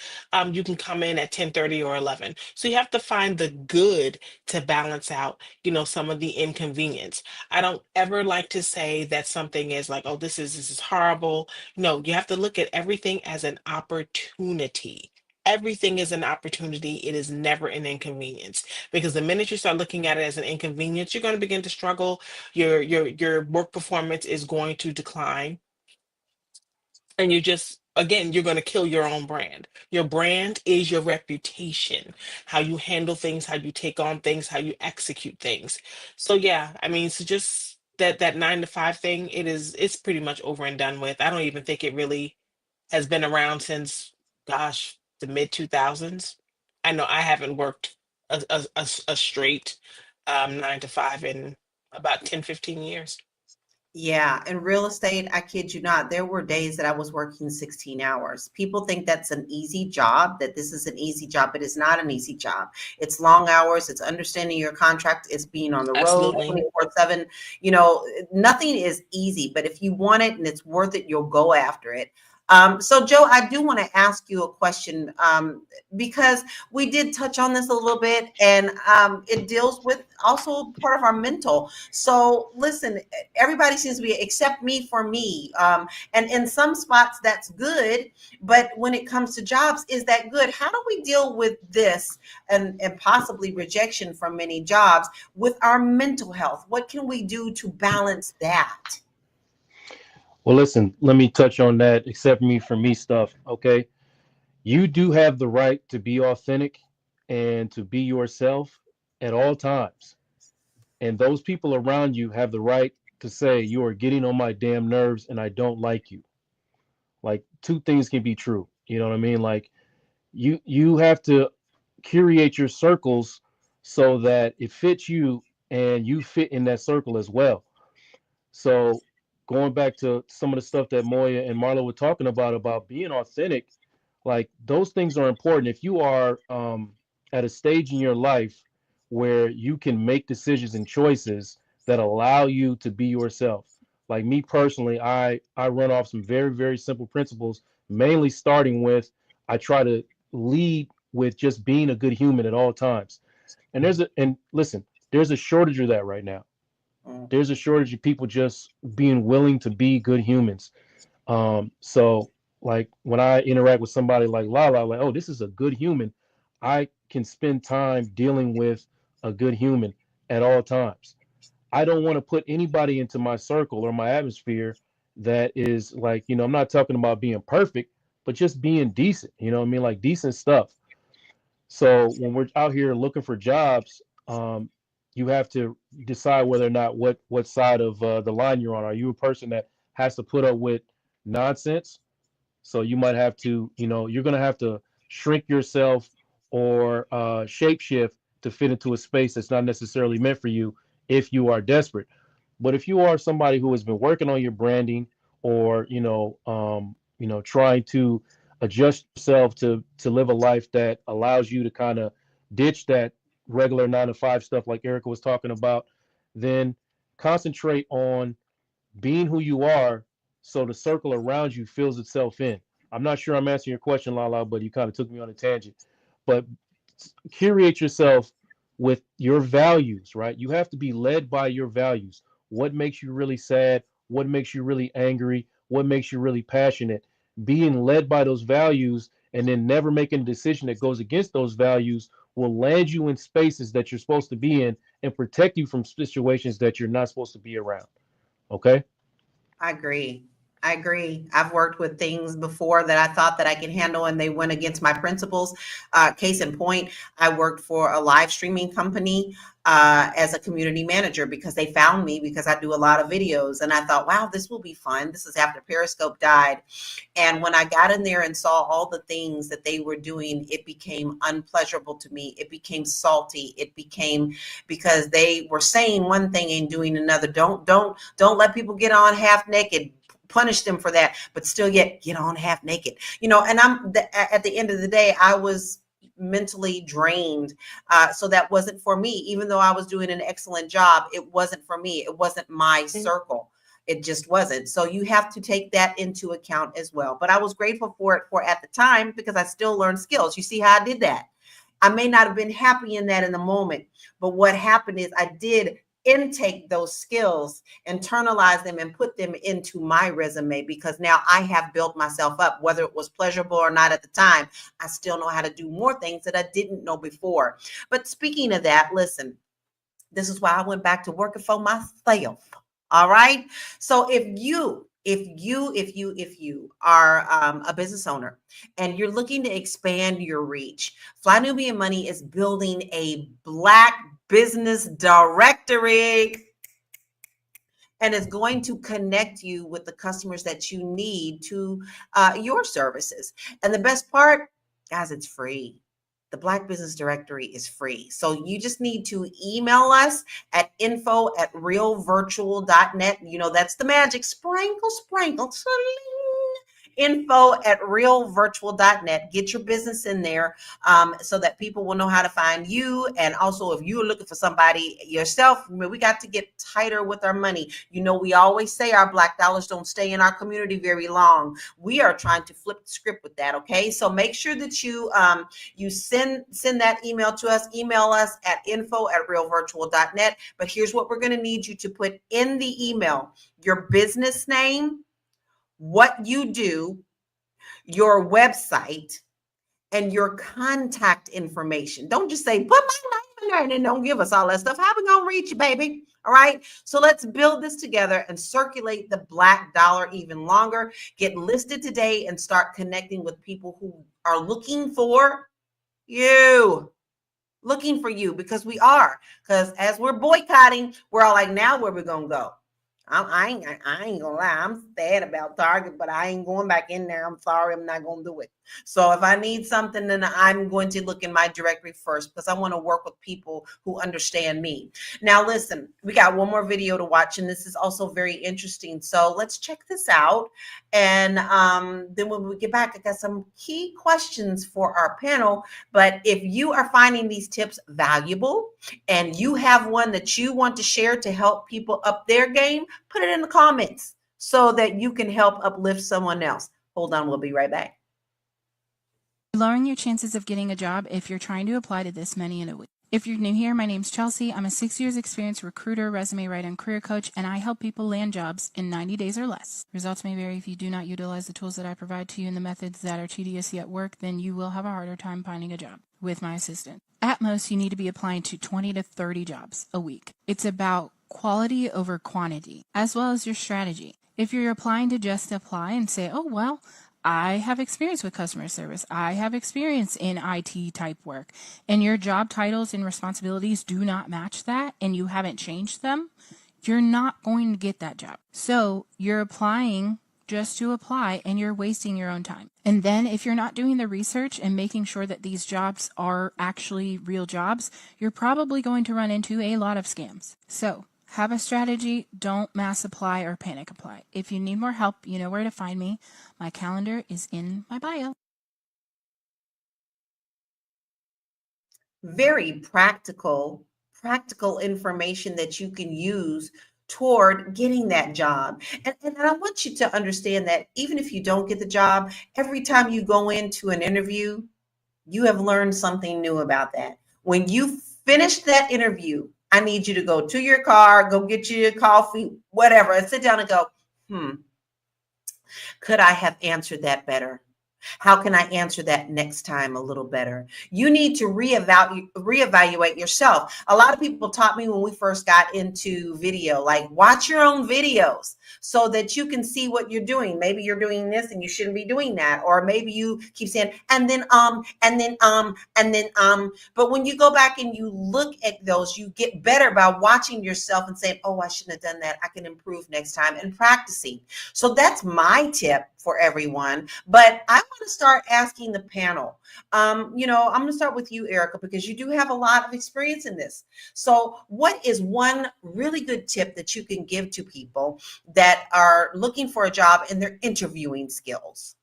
you can come in at 10:30 or 11. So you have to find the good to balance out, some of the inconvenience. I don't ever like to say that something is like, oh, this is horrible. No, you have to look at everything as an opportunity. Everything is an opportunity. It is never an inconvenience, because the minute you start looking at it as an inconvenience, you're going to begin to struggle. Your work performance is going to decline, and you're going to kill your own brand. Your brand is your reputation, how you handle things, how you take on things, how you execute things. So yeah, I mean, so just that 9-to-5 thing, it's pretty much over and done with. I don't even think it really has been around since, gosh, the mid 2000s. I know I haven't worked a straight 9 to 5 in about 10, 15 years. Yeah, in real estate, I kid you not, there were days that I was working 16 hours. People think that's an easy job, that this is an easy job, but it's not an easy job. It's long hours, it's understanding your contract, it's being on the road Absolutely. 24/7. You know, nothing is easy, but if you want it and it's worth it, you'll go after it. So Joe, I do want to ask you a question because we did touch on this a little bit, and it deals with also part of our mental. So listen, everybody seems to be, except me, for me. And in some spots that's good, but when it comes to jobs, is that good? How do we deal with this and possibly rejection from many jobs with our mental health? What can we do to balance that? Well, listen, let me touch on that, except me for me stuff. Okay. You do have the right to be authentic and to be yourself at all times. And those people around you have the right to say, you are getting on my damn nerves and I don't like you. Like, two things can be true. You know what I mean? Like, you have to curate your circles so that it fits you and you fit in that circle as well. So going back to some of the stuff that Moya and Marlo were talking about being authentic, like, those things are important. If you are at a stage in your life where you can make decisions and choices that allow you to be yourself. Like me personally, I run off some very, very simple principles, mainly starting with, I try to lead with just being a good human at all times. And listen, there's a shortage of that right now. There's a shortage of people just being willing to be good humans. So like when I interact with somebody like Lala, like, oh, this is a good human, I can spend time dealing with a good human at all times. I don't want to put anybody into my circle or my atmosphere that is like, I'm not talking about being perfect, but just being decent, you know what I mean? Like decent stuff. So when we're out here looking for jobs, you have to decide whether or not what side of the line you're on. Are you a person that has to put up with nonsense? So you might have to, you're going to have to shrink yourself or shapeshift to fit into a space that's not necessarily meant for you if you are desperate. But if you are somebody who has been working on your branding or, trying to adjust yourself to live a life that allows you to kind of ditch that regular 9 to 5 stuff like Erica was talking about, then concentrate on being who you are so the circle around you fills itself in. I'm not sure I'm answering your question, Lala, but you kind of took me on a tangent. But curate yourself with your values, right? You have to be led by your values. What makes you really sad? What makes you really angry? What makes you really passionate? Being led by those values and then never making a decision that goes against those values will land you in spaces that you're supposed to be in and protect you from situations that you're not supposed to be around. Okay? I agree. I've worked with things before that I thought that I could handle and they went against my principles. Case in point, I worked for a live streaming company as a community manager because they found me because I do a lot of videos. And I thought, wow, this will be fun. This is after Periscope died. And when I got in there and saw all the things that they were doing, it became unpleasurable to me. It became salty. It became because they were saying one thing and doing another. Don't let people get on half naked. Punish them for that, but still yet get on half naked, and at the end of the day, I was mentally drained. So that wasn't for me, even though I was doing an excellent job. It wasn't for me. It wasn't my circle. It just wasn't. So you have to take that into account as well. But I was grateful for it at the time because I still learned skills. You see how I did that? I may not have been happy in that in the moment, but what happened is I did intake those skills, internalize them, and put them into my resume because now I have built myself up. Whether it was pleasurable or not at the time, I still know how to do more things that I didn't know before. But speaking of that, listen, this is why I went back to working for myself. All right. So if you are a business owner and you're looking to expand your reach, Fly Nubian Money is building a Black business directory and is going to connect you with the customers that you need to your services. And the best part, guys, it's free. The Black Business Directory is free. So you just need to email us at info@realvirtual.net. You know, that's the magic. Sprinkle, sprinkle, info@realvirtual.net. Get your business in there so that people will know how to find you. And also, if you're looking for somebody yourself, we got to get tighter with our money. You know, we always say our Black dollars don't stay in our community very long. We are trying to flip the script with that. Okay, so make sure that you send that email to us. Email us at info@realvirtual.net. But here's what we're going to need you to put in the email: your business name, what you do, your website, and your contact information. Don't just say, put my name in there and then don't give us all that stuff. How we gonna reach you, baby? All right. So let's build this together and circulate the Black dollar even longer. Get listed today and start connecting with people who are looking for you. Looking for you, because we are. Because as we're boycotting, we're all like, now where we gonna go? I ain't gonna lie. I'm sad about Target, but I ain't going back in there. I'm sorry, I'm not gonna do it. So if I need something, then I'm going to look in my directory first, because I want to work with people who understand me. Now, listen, we got one more video to watch, and this is also very interesting. So let's check this out. And then when we get back, I got some key questions for our panel. But if you are finding these tips valuable and you have one that you want to share to help people up their game, put it in the comments so that you can help uplift someone else. Hold on, we'll be right back. Lowering your chances of getting a job if you're trying to apply to this many in a week. If you're new here, my name's Chelsea. I'm a 6 years experienced recruiter, resume writer, and career coach, and I help people land jobs in 90 days or less. Results may vary if you do not utilize the tools that I provide to you and the methods that are tedious yet work, then you will have a harder time finding a job with my assistant. At most, you need to be applying to 20 to 30 jobs a week. It's about quality over quantity, as well as your strategy. If you're applying to just apply and say, oh, well, I have experience with customer service, I have experience in IT type work, and your job titles and responsibilities do not match that, and you haven't changed them, you're not going to get that job. So you're applying just to apply, and you're wasting your own time. And then if you're not doing the research and making sure that these jobs are actually real jobs, you're probably going to run into a lot of scams. So have a strategy. Don't mass apply or panic apply. If you need more help, you know where to find me. My calendar is in my bio. Very practical information that you can use toward getting that job. And I want you to understand that even if you don't get the job, every time you go into an interview, you have learned something new about that. When you finish that interview, I need you to go to your car, go get you a coffee, whatever, and sit down and go, could I have answered that better? How can I answer that next time a little better? You need to reevaluate yourself. A lot of people taught me when we first got into video, like watch your own videos so that you can see what you're doing. Maybe you're doing this and you shouldn't be doing that. Or maybe you keep saying, and then. But when you go back and you look at those, you get better by watching yourself and saying, oh, I shouldn't have done that. I can improve next time, and practicing. So that's my tip for everyone. But I want to start asking the panel. I'm going to start with you, Erica, because you do have a lot of experience in this. So what is one really good tip that you can give to people that are looking for a job in their interviewing skills?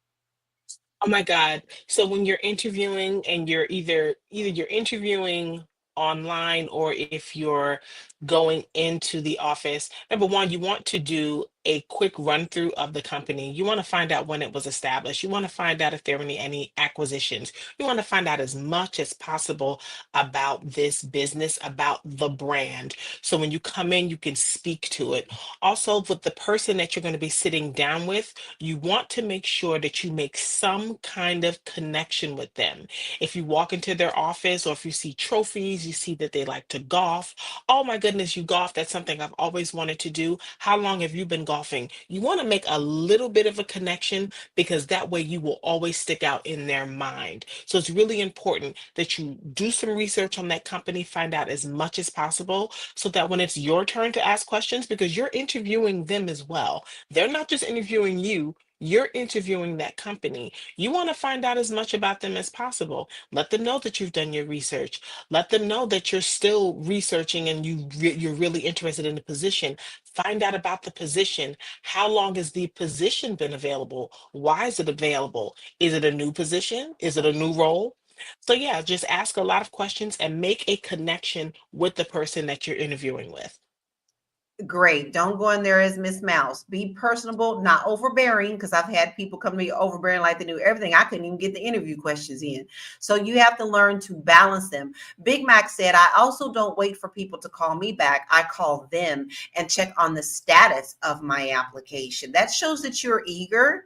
Oh my God. So when you're interviewing and you're either you're interviewing online, or if you're going into the office, number one, you want to do a quick run through of the company. You want to find out when it was established. You want to find out if there were any acquisitions. You want to find out as much as possible about this business, about the brand. So when you come in, you can speak to it. Also, with the person that you're going to be sitting down with, you want to make sure that you make some kind of connection with them. If you walk into their office, or if you see trophies, you see that they like to golf. Oh my goodness, you golf. That's something I've always wanted to do. How long have you been golfing? You want to make a little bit of a connection, because that way you will always stick out in their mind. So it's really important that you do some research on that company, find out as much as possible, so that when it's your turn to ask questions, because you're interviewing them as well. They're not just interviewing you, You're interviewing that company. You want to find out as much about them as possible. Let them know that you've done your research. Let them know that you're still researching and you're really interested in the position. Find out about the position. How long has the position been available? Why is it available? Is it a new position? Is it a new role? So yeah, just ask a lot of questions and make a connection with the person that you're interviewing with. Great. Don't go in there as Miss Mouse. Be personable, not overbearing, because I've had people come to me overbearing like they knew everything. I couldn't even get the interview questions in. So you have to learn to balance them. Big Mac said, I also don't wait for people to call me back. I call them and check on the status of my application. That shows that you're eager.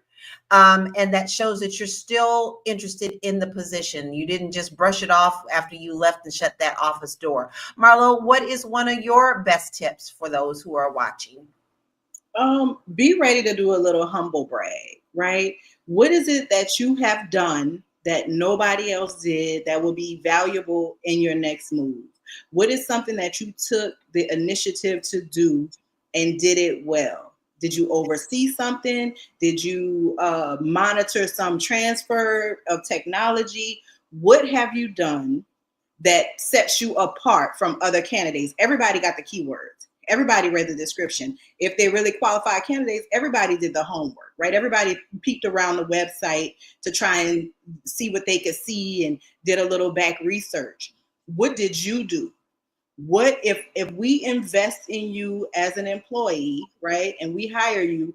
And that shows that you're still interested in the position. You didn't just brush it off after you left and shut that office door. Marlo, what is one of your best tips for those who are watching? Be ready to do a little humble brag, right? What is it that you have done that nobody else did that will be valuable in your next move? What is something that you took the initiative to do and did it well? Did you oversee something? Did you monitor some transfer of technology? What have you done that sets you apart from other candidates? Everybody got the keywords. Everybody read the description. If they really qualified candidates, everybody did the homework, right? Everybody peeked around the website to try and see what they could see and did a little back research. What did you do? What if we invest in you as an employee, right, and we hire you,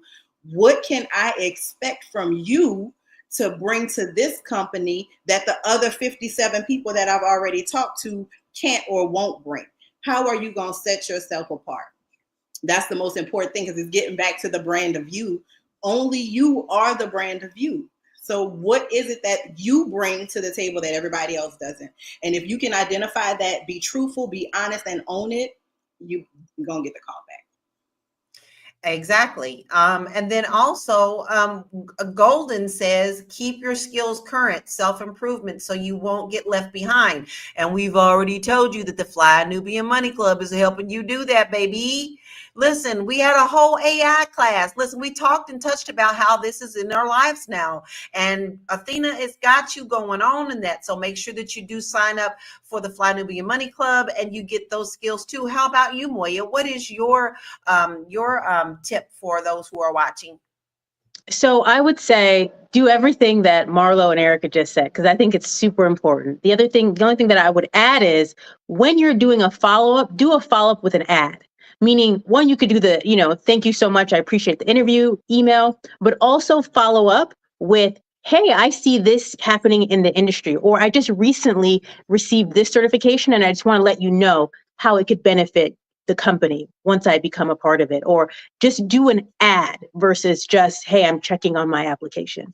what can I expect from you to bring to this company that the other 57 people that I've already talked to can't or won't bring? How are you going to set yourself apart? That's the most important thing, because it's getting back to the brand of you. Only you are the brand of you. So what is it that you bring to the table that everybody else doesn't? And if you can identify that, be truthful, be honest, and own it, you're going to get the call back. Exactly. And then also, Golden says, keep your skills current, self-improvement, so you won't get left behind. And we've already told you that the Fly Nubian Money Club is helping you do that, baby. Listen, we had a whole AI class. Listen, we talked and touched about how this is in our lives now. And Athena has got you going on in that. So make sure that you do sign up for the Fly Nubian Money Club and you get those skills too. How about you, Moya? What is your tip for those who are watching? So I would say do everything that Marlo and Erica just said, because I think it's super important. The only thing that I would add is when you're doing a follow-up, do a follow-up with an ad. Meaning, one, you could do the, thank you so much, I appreciate the interview, email, but also follow up with, hey, I see this happening in the industry, or I just recently received this certification and I just want to let you know how it could benefit the company once I become a part of it. Or just do an ad versus just, hey, I'm checking on my application.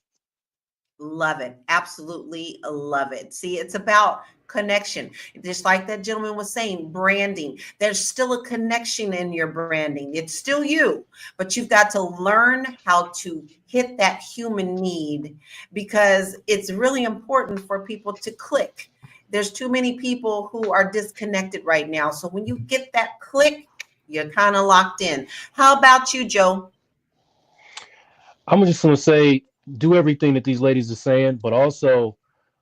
Love it. Absolutely love it. See, it's about connection. Just like that gentleman was saying, branding. There's still a connection in your branding. It's still you, but you've got to learn how to hit that human need, because it's really important for people to click. There's too many people who are disconnected right now. So when you get that click, you're kind of locked in. How about you, Joe? I'm just going to say, do everything that these ladies are saying, but also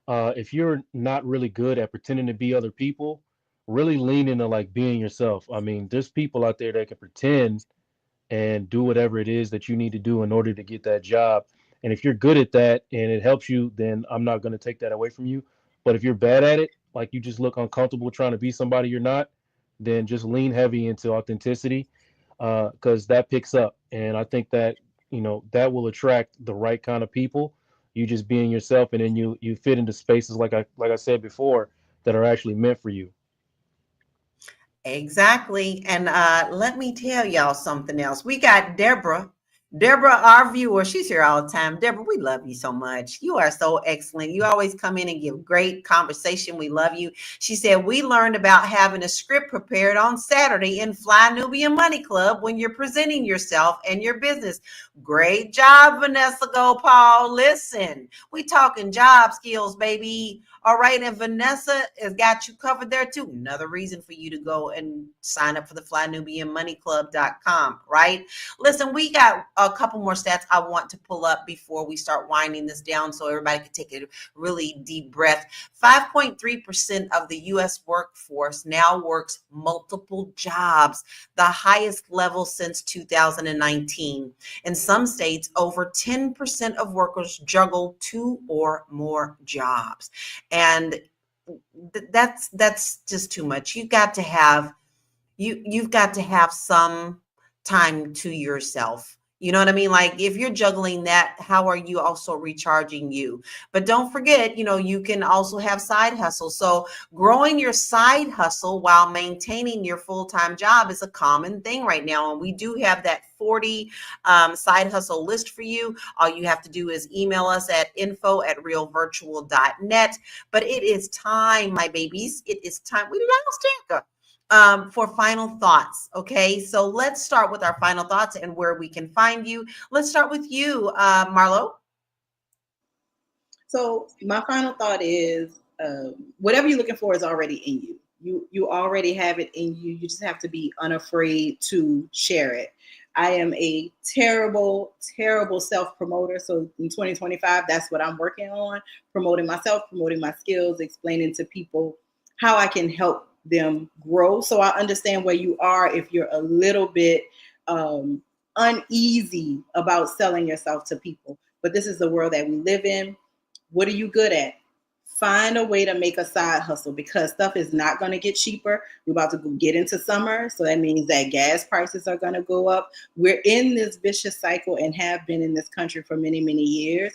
if you're not really good at pretending to be other people, really lean into like being yourself. I mean, there's people out there that can pretend and do whatever it is that you need to do in order to get that job. And if you're good at that and it helps you, then I'm not going to take that away from you. But if you're bad at it, like you just look uncomfortable trying to be somebody you're not, then just lean heavy into authenticity, because that picks up. And I think that that will attract the right kind of people. You just being yourself, and then you fit into spaces like I said before that are actually meant for you. Exactly. And let me tell y'all something else. We got Deborah, our viewer. She's here all the time. Deborah, we love you so much. You are so excellent. You always come in and give great conversation. We love you. She said, we learned about having a script prepared on Saturday in Fly Nubian Money Club when you're presenting yourself and your business. Great job, Vanessa Gopal. Listen, we talking job skills, baby. All right. And Vanessa has got you covered there too. Another reason for you to go and sign up for the FlyNubianMoneyClub.com, right? Listen, we got a couple more stats I want to pull up before we start winding this down so everybody can take a really deep breath. 5.3% of the U.S. workforce now works multiple jobs, the highest level since 2019. In some states, over 10% of workers juggle 2 or more jobs. And that's just too much. You've got to have some time to yourself. You know what I mean? Like if you're juggling that, how are you also recharging you? But don't forget, you can also have side hustles. So growing your side hustle while maintaining your full-time job is a common thing right now. And we do have that 40 side hustle list for you. All you have to do is email us at info@realvirtual.net. But it is time, my babies. It is time. We lost Erica. For final thoughts. Okay, so let's start with our final thoughts and where we can find you. Let's start with you, Marlo. So my final thought is whatever you're looking for is already in you. You already have it in you. You just have to be unafraid to share it. I am a terrible self-promoter. So in 2025, that's what I'm working on, promoting myself, promoting my skills, explaining to people how I can help them grow. So I understand where you are if you're a little bit uneasy about selling yourself to people. But this is the world that we live in. What are you good at? Find a way to make a side hustle because stuff is not going to get cheaper. We're about to get into summer. So that means that gas prices are going to go up. We're in this vicious cycle and have been in this country for many, many years.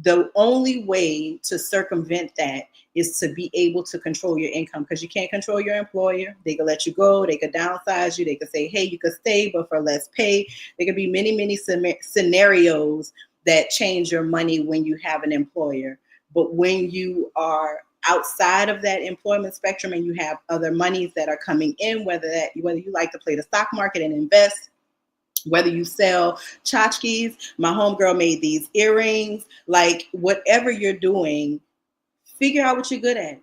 The only way to circumvent that is to be able to control your income because you can't control your employer. They could let you go. They could downsize you. They could say, hey, you could stay, but for less pay. There could be many, many scenarios that change your money when you have an employer. But when you are outside of that employment spectrum and you have other monies that are coming in, whether you like to play the stock market and invest, whether you sell tchotchkes, my homegirl made these earrings, like whatever you're doing, figure out what you're good at.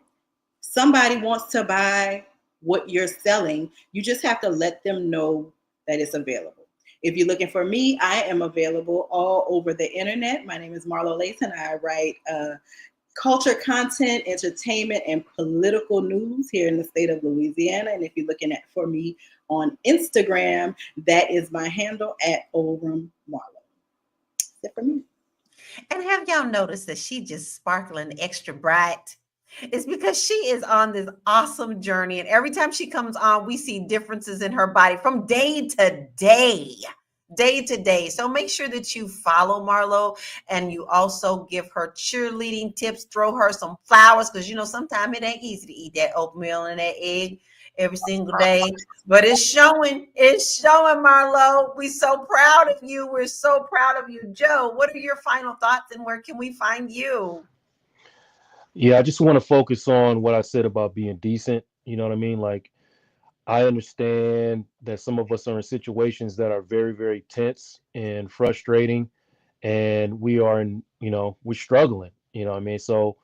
Somebody wants to buy what you're selling. You just have to let them know that it's available. If you're looking for me, I am available all over the internet. My name is Marlo Layton. I write culture content, entertainment, and political news here in the state of Louisiana. And if you're looking for me on Instagram, that is my handle @Oram Marlo. That's it for me. And have y'all noticed that she just sparkling extra bright? It's because she is on this awesome journey. And every time she comes on, we see differences in her body from day to day. So make sure that you follow Marlo and you also give her cheerleading tips, throw her some flowers because sometimes it ain't easy to eat that oatmeal and that egg every single day, but it's showing, Marlo. We're so proud of you. We're so proud of you. Joe, what are your final thoughts and where can we find you? Yeah, I just want to focus on what I said about being decent. You know what I mean? Like, I understand that some of us are in situations that are very, very tense and frustrating, and we are we're struggling, you know what I mean? So,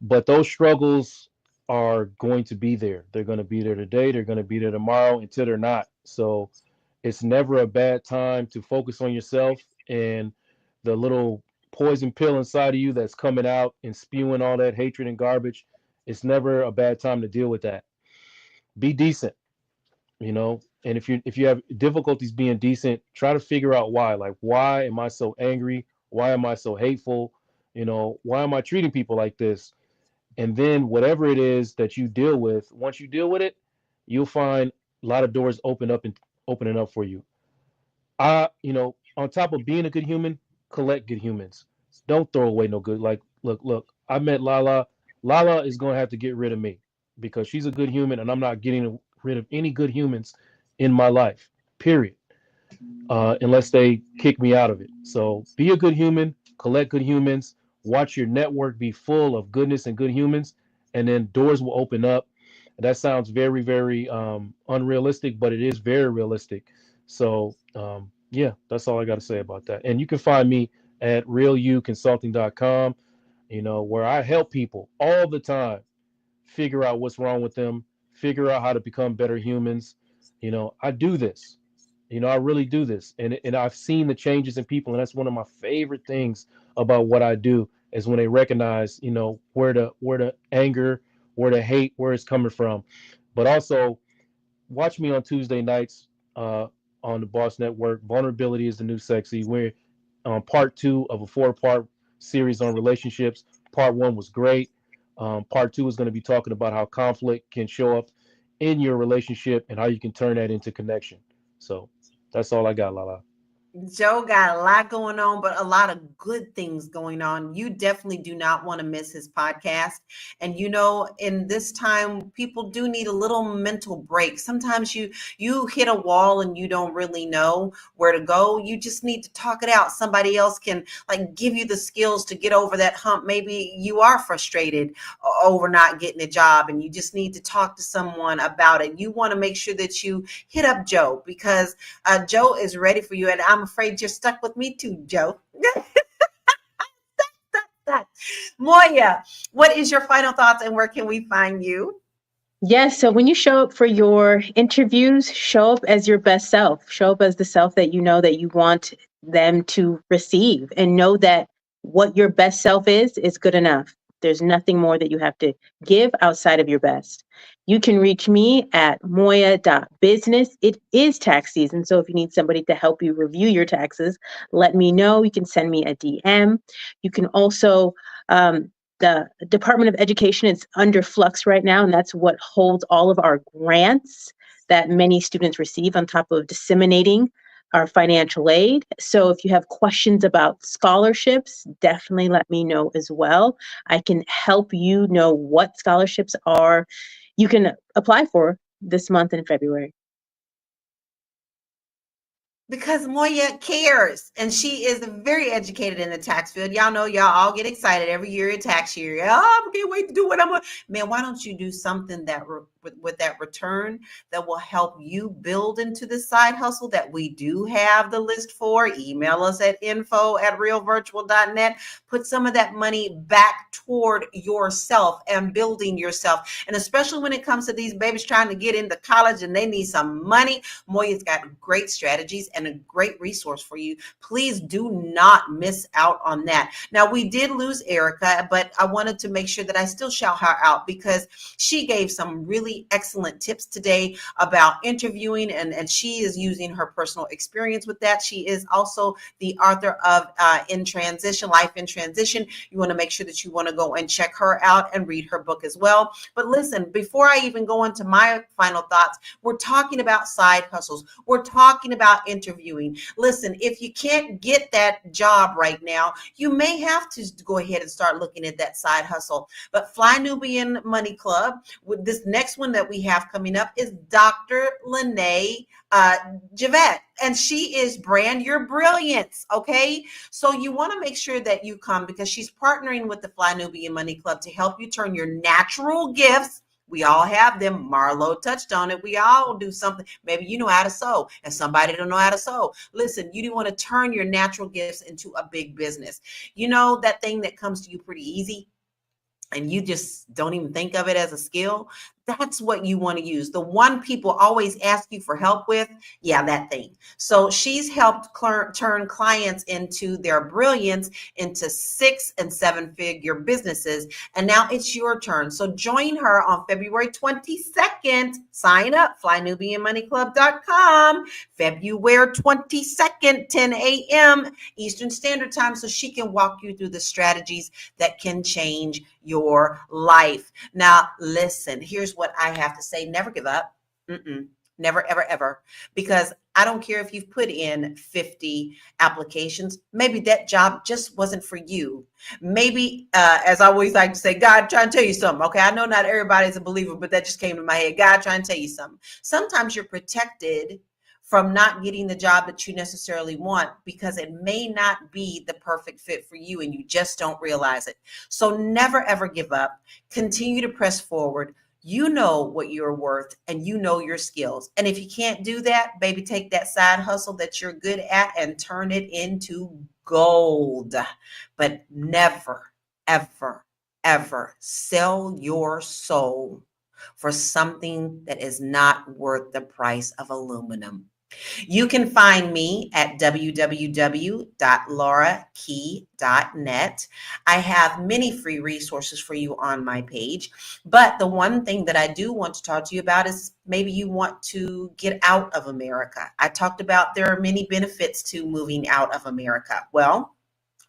but those struggles are going to be there. They're going to be there today. They're going to be there tomorrow until they're not. So it's never a bad time to focus on yourself and the little poison pill inside of you that's coming out and spewing all that hatred and garbage. It's never a bad time to deal with that. Be decent. And if you have difficulties being decent, try to figure out why. Like, why am I so angry? Why am I so hateful? Why am I treating people like this? And then whatever it is that you deal with, once you deal with it, you'll find a lot of doors opening up for you. On top of being a good human, collect good humans. Don't throw away no good. Like, look, I met Lala. Lala is going to have to get rid of me because she's a good human and I'm not getting rid of any good humans in my life, period, unless they kick me out of it. So be a good human, collect good humans, watch your network be full of goodness and good humans, and then doors will open up. That sounds very, very unrealistic, but it is very realistic. So yeah, that's all I got to say about that. And you can find me at realuconsulting.com, where I help people all the time figure out what's wrong with them, figure out how to become better humans. I do this, You know, I really do this, and I've seen the changes in people, and that's one of my favorite things about what I do is when they recognize, you know, where the anger, where the hate, where it's coming from. But also watch me on Tuesday nights on the Boss Network. Vulnerability is the new sexy. We're on part 2 of a 4-part series on relationships. Part 1 was great. Part 2 is going to be talking about how conflict can show up in your relationship and how you can turn that into connection. So that's all I got, Lala. Joe got a lot going on, but a lot of good things going on. You definitely do not want to miss his podcast. And you know, in this time, people do need a little mental break. Sometimes you hit a wall and you don't really know where to go. You just need to talk it out. Somebody else can like give you the skills to get over that hump. Maybe you are frustrated over not getting a job and you just need to talk to someone about it. You want to make sure that you hit up Joe because Joe is ready for you. And I'm afraid you're stuck with me too, Joe. Moya, what is your final thoughts and where can we find you? Yes. So when you show up for your interviews, show up as your best self. Show up as the self that you know that you want them to receive, and know that what your best self is good enough. There's nothing more that you have to give outside of your best. You can reach me at moya.business. It is tax season, so if you need somebody to help you review your taxes, let me know. You can send me a DM. You can also, the Department of Education is under flux right now, and that's what holds all of our grants that many students receive on top of disseminating our financial aid. So if you have questions about scholarships, definitely let me know as well. I can help you know what scholarships are you can apply for this month in February. Because Moya cares, and she is very educated in the tax field. Y'all know, y'all all get excited every year in tax year. Oh, I can't wait to do what I'm going to. Man, why don't you do something that with that return that will help you build into the side hustle that we do have the list for? Email us at info@realvirtual.net. Put some of that money back toward yourself and building yourself. And especially when it comes to these babies trying to get into college and they need some money, Moya's got great strategies and a great resource for you. Please do not miss out on that. Now, we did lose Erica, but I wanted to make sure that I still shout her out because she gave some really excellent tips today about interviewing, and she is using her personal experience with that. She is also the author of In Transition, Life in Transition. You want to make sure that you want to go and check her out and read her book as well. But listen, before I even go into my final thoughts, we're talking about side hustles. We're talking about interviewing. Listen, if you can't get that job right now, you may have to go ahead and start looking at that side hustle. But Fly Nubian Money Club, with this next one that we have coming up, is Dr. Lene Javette, and she is Brand Your Brilliance. Okay, so you want to make sure that you come because she's partnering with the Fly Nubian Money Club to help you turn your natural gifts. We all have them. Marlo touched on it. We all do something. Maybe you know how to sew and somebody don't know how to sew. Listen, you do want to turn your natural gifts into a big business. You know, that thing that comes to you pretty easy and you just don't even think of it as a skill. That's what you want to use. The one people always ask you for help with, yeah, that thing. So she's helped turn clients into their brilliance into 6- and 7-figure businesses. And now it's your turn. So join her on February 22nd. Sign up, flynubianmoneyclub.com. February 22nd, 10 a.m. Eastern Standard Time, so she can walk you through the strategies that can change your life. Now, listen, here's what I have to say. Never give up. Never, ever, ever. Because I don't care if you've put in 50 applications. Maybe that job just wasn't for you. Maybe, as I always like to say, God trying to tell you something. Okay, I know not everybody's a believer, but that just came to my head. God trying to tell you something. Sometimes you're protected from not getting the job that you necessarily want because it may not be the perfect fit for you and you just don't realize it. So never, ever give up. Continue to press forward. You know what you're worth and you know your skills. And if you can't do that, baby, take that side hustle that you're good at and turn it into gold. But never, ever, ever sell your soul for something that is not worth the price of aluminum. You can find me at www.laurakey.net. I have many free resources for you on my page, but the one thing that I do want to talk to you about is maybe you want to get out of America. I talked about there are many benefits to moving out of America. Well,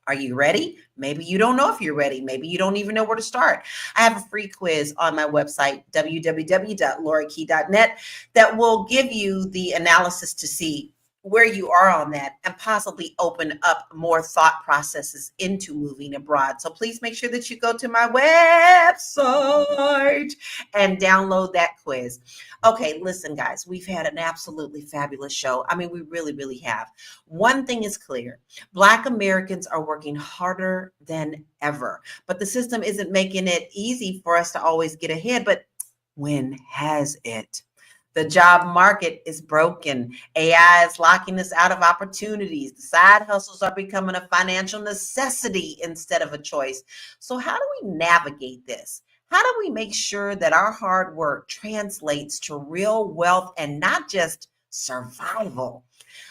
are you ready? Maybe you don't know if you're ready. Maybe you don't even know where to start. I have a free quiz on my website, www.laurakey.net, that will give you the analysis to see where you are on that and possibly open up more thought processes into moving abroad. So please make sure that you go to my website and download that quiz. Okay, listen, guys, we've had an absolutely fabulous show. I mean, we really, really have. One thing is clear. Black Americans are working harder than ever, but the system isn't making it easy for us to always get ahead. But when has it? The job market is broken. AI is locking us out of opportunities. The side hustles are becoming a financial necessity instead of a choice. So how do we navigate this? How do we make sure that our hard work translates to real wealth and not just survival?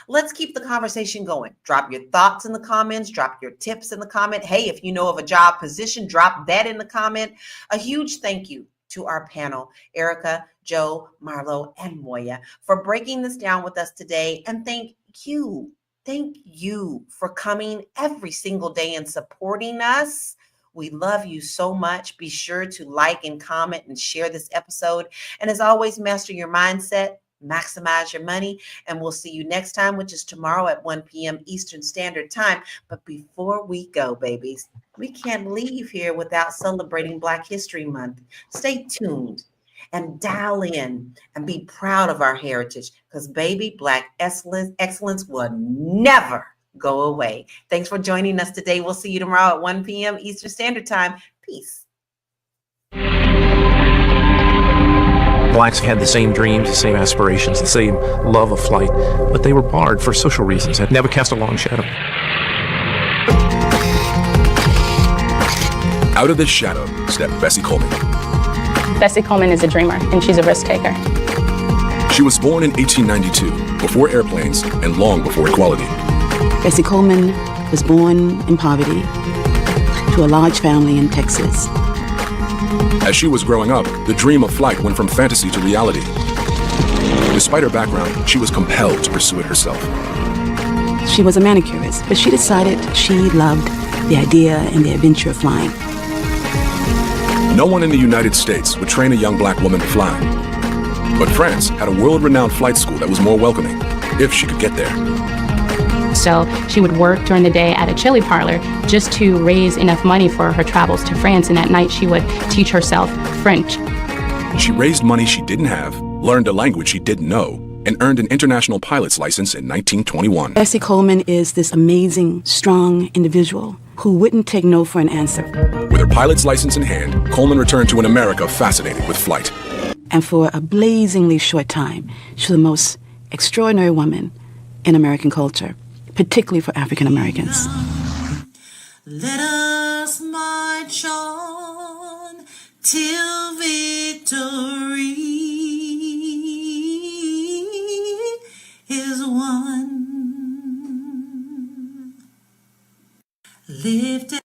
Let's keep the conversation going. Drop your thoughts in the comments. Drop your tips in the comment. Hey, if you know of a job position, drop that in the comment. A huge thank you to our panel, Erica, Joe, Marlo, and Moya, for breaking this down with us today. And thank you for coming every single day and supporting us. We love you so much. Be sure to like and comment and share this episode. And as always, master your mindset, maximize your money, and we'll see you next time, which is tomorrow at 1 p.m. Eastern Standard Time. But before we go, babies, we can't leave here without celebrating Black History Month. Stay tuned and dial in and be proud of our heritage, because baby, Black excellence will never go away. Thanks for joining us today. We'll see you tomorrow at 1 p.m. Eastern Standard Time. Peace. Blacks had the same dreams, the same aspirations, the same love of flight, but they were barred for social reasons and never cast a long shadow. Out of the shadow stepped Bessie Coleman. Bessie Coleman is a dreamer, and she's a risk taker. She was born in 1892, before airplanes and long before equality. Bessie Coleman was born in poverty to a large family in Texas. As she was growing up, the dream of flight went from fantasy to reality. Despite her background, she was compelled to pursue it herself. She was a manicurist, but she decided she loved the idea and the adventure of flying. No one in the United States would train a young Black woman to fly. But France had a world-renowned flight school that was more welcoming, if she could get there. So she would work during the day at a chili parlor just to raise enough money for her travels to France, and at night she would teach herself French. She raised money she didn't have, learned a language she didn't know, and earned an international pilot's license in 1921. Bessie Coleman is this amazing, strong individual who wouldn't take no for an answer. With her pilot's license in hand, Coleman returned to an America fascinated with flight. And for a blazingly short time, she was the most extraordinary woman in American culture, particularly for African Americans. Let us march on till victory is won. Lift it.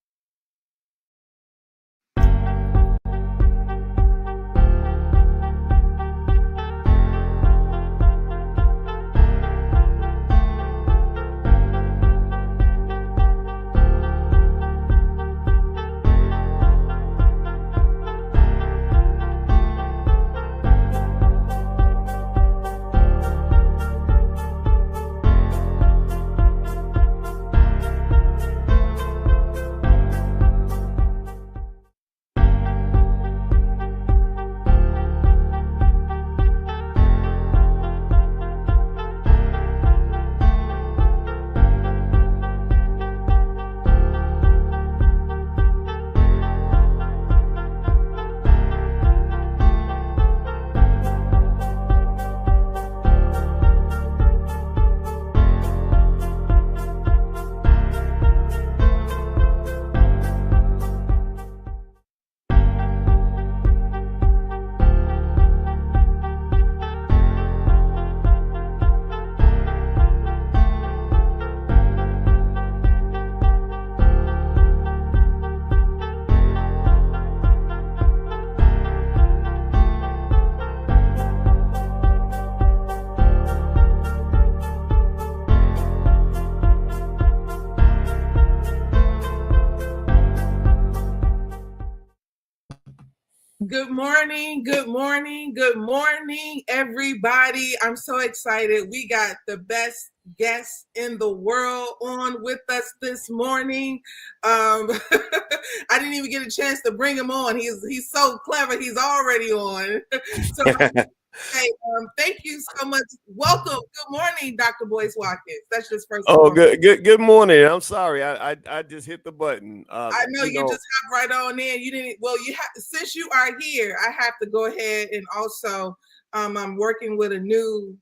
morning, good morning, good morning, everybody. I'm so excited. We got the best guest in the world on with us this morning. I didn't even get a chance to bring him on. He's so clever. He's already on. So hey, thank you so much. Welcome. Good morning, Dr. Boyce Watkins. That's just first. Oh, good morning. I'm sorry. I just hit the button. I know you just hop right on in. You didn't. Well, you have, since you are here, I have to go ahead and also I'm working with a new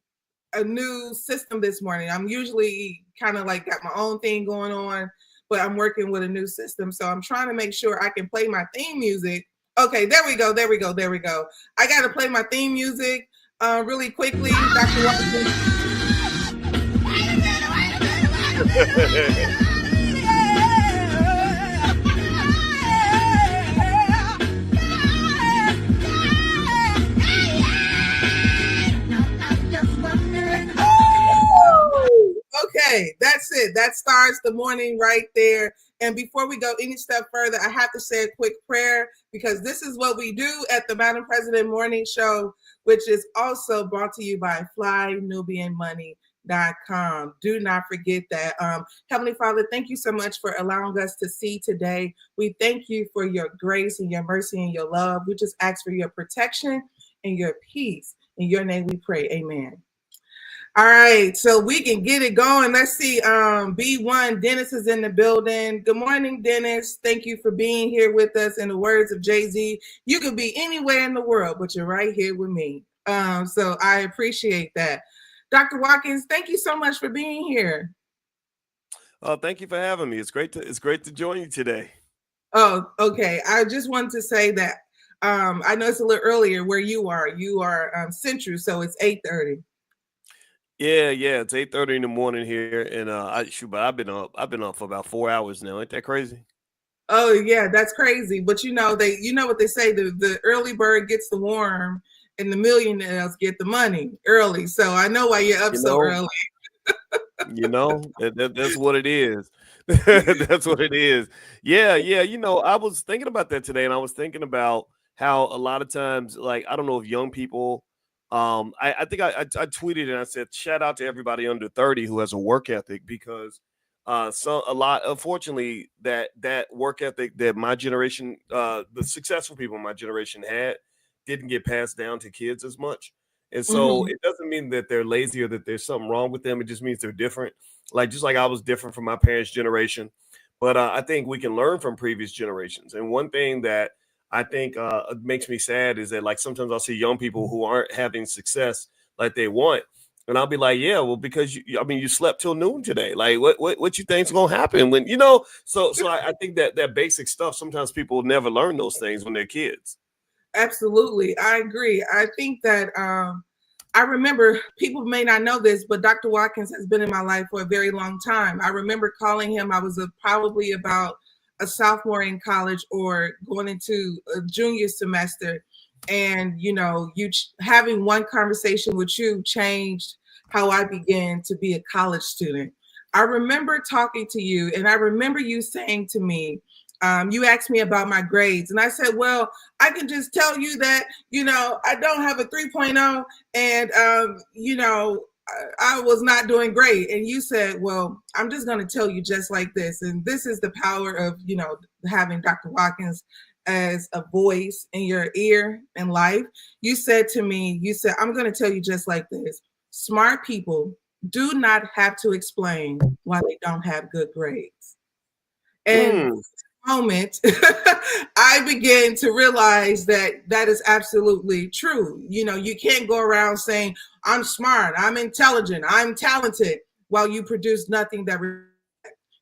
system this morning. I'm usually kind of like got my own thing going on, but I'm working with a new system. So I'm trying to make sure I can play my theme music. Okay, there we go. I got to play my theme music really quickly, Dr. Watson. Okay, that's it. That starts the morning right there. And before we go any step further, I have to say a quick prayer because this is what we do at the Madam President Morning Show, which is also brought to you by FlyNubianMoney.com. Do not forget that. Heavenly Father, thank you so much for allowing us to see today. We thank you for your grace and your mercy and your love. We just ask for your protection and your peace. In your name we pray. Amen. All right, so we can get it going. Let's see. B1, Dennis is in the building. Good morning, Dennis. Thank you for being here with us. In the words of Jay-Z, you could be anywhere in the world, but you're right here with me. So I appreciate that. Dr. Watkins, thank you so much for being here. Thank you for having me. It's great to join you today. Oh, okay. I just wanted to say that I know it's a little earlier where you are. You are Central, so it's 8:30. Yeah, it's 8:30 in the morning here, and but I've been up for about 4 hours now. Ain't that crazy? Oh yeah, that's crazy. But you know what they say, the early bird gets the worm, and the millionaires get the money early. So I know why you're up so early. That's what it is. That's what it is. Yeah. I was thinking about that today, and I was thinking about how a lot of times, like, I don't know if young people. I think I tweeted and I said, shout out to everybody under 30 who has a work ethic, because unfortunately, that work ethic that my generation, the successful people in my generation had, didn't get passed down to kids as much. And so it doesn't mean that they're lazy or that there's something wrong with them. It just means they're different. Just like I was different from my parents' generation. But I think we can learn from previous generations. And one thing that I think makes me sad is that, like, sometimes I'll see young people who aren't having success like they want, and I'll be like, yeah, well, because you slept till noon today. Like, what you think's gonna happen when So I think that basic stuff, sometimes people never learn those things when they're kids. Absolutely, I agree. I think that I remember, people may not know this, but Dr. Watkins has been in my life for a very long time. I remember calling him. I was probably about a sophomore in college or going into a junior semester, and having one conversation with you changed how I began to be a college student. I remember talking to you, and I remember you saying to me, you asked me about my grades, and I said, well, I can just tell you that I don't have a 3.0, and I was not doing great. And you said, well, I'm just going to tell you just like this. And this is the power of, having Dr. Watkins as a voice in your ear in life. You said to me, I'm going to tell you just like this. Smart people do not have to explain why they don't have good grades. And moment, I began to realize that is absolutely true. You can't go around saying, I'm smart, I'm intelligent, I'm talented, while you produce nothing that.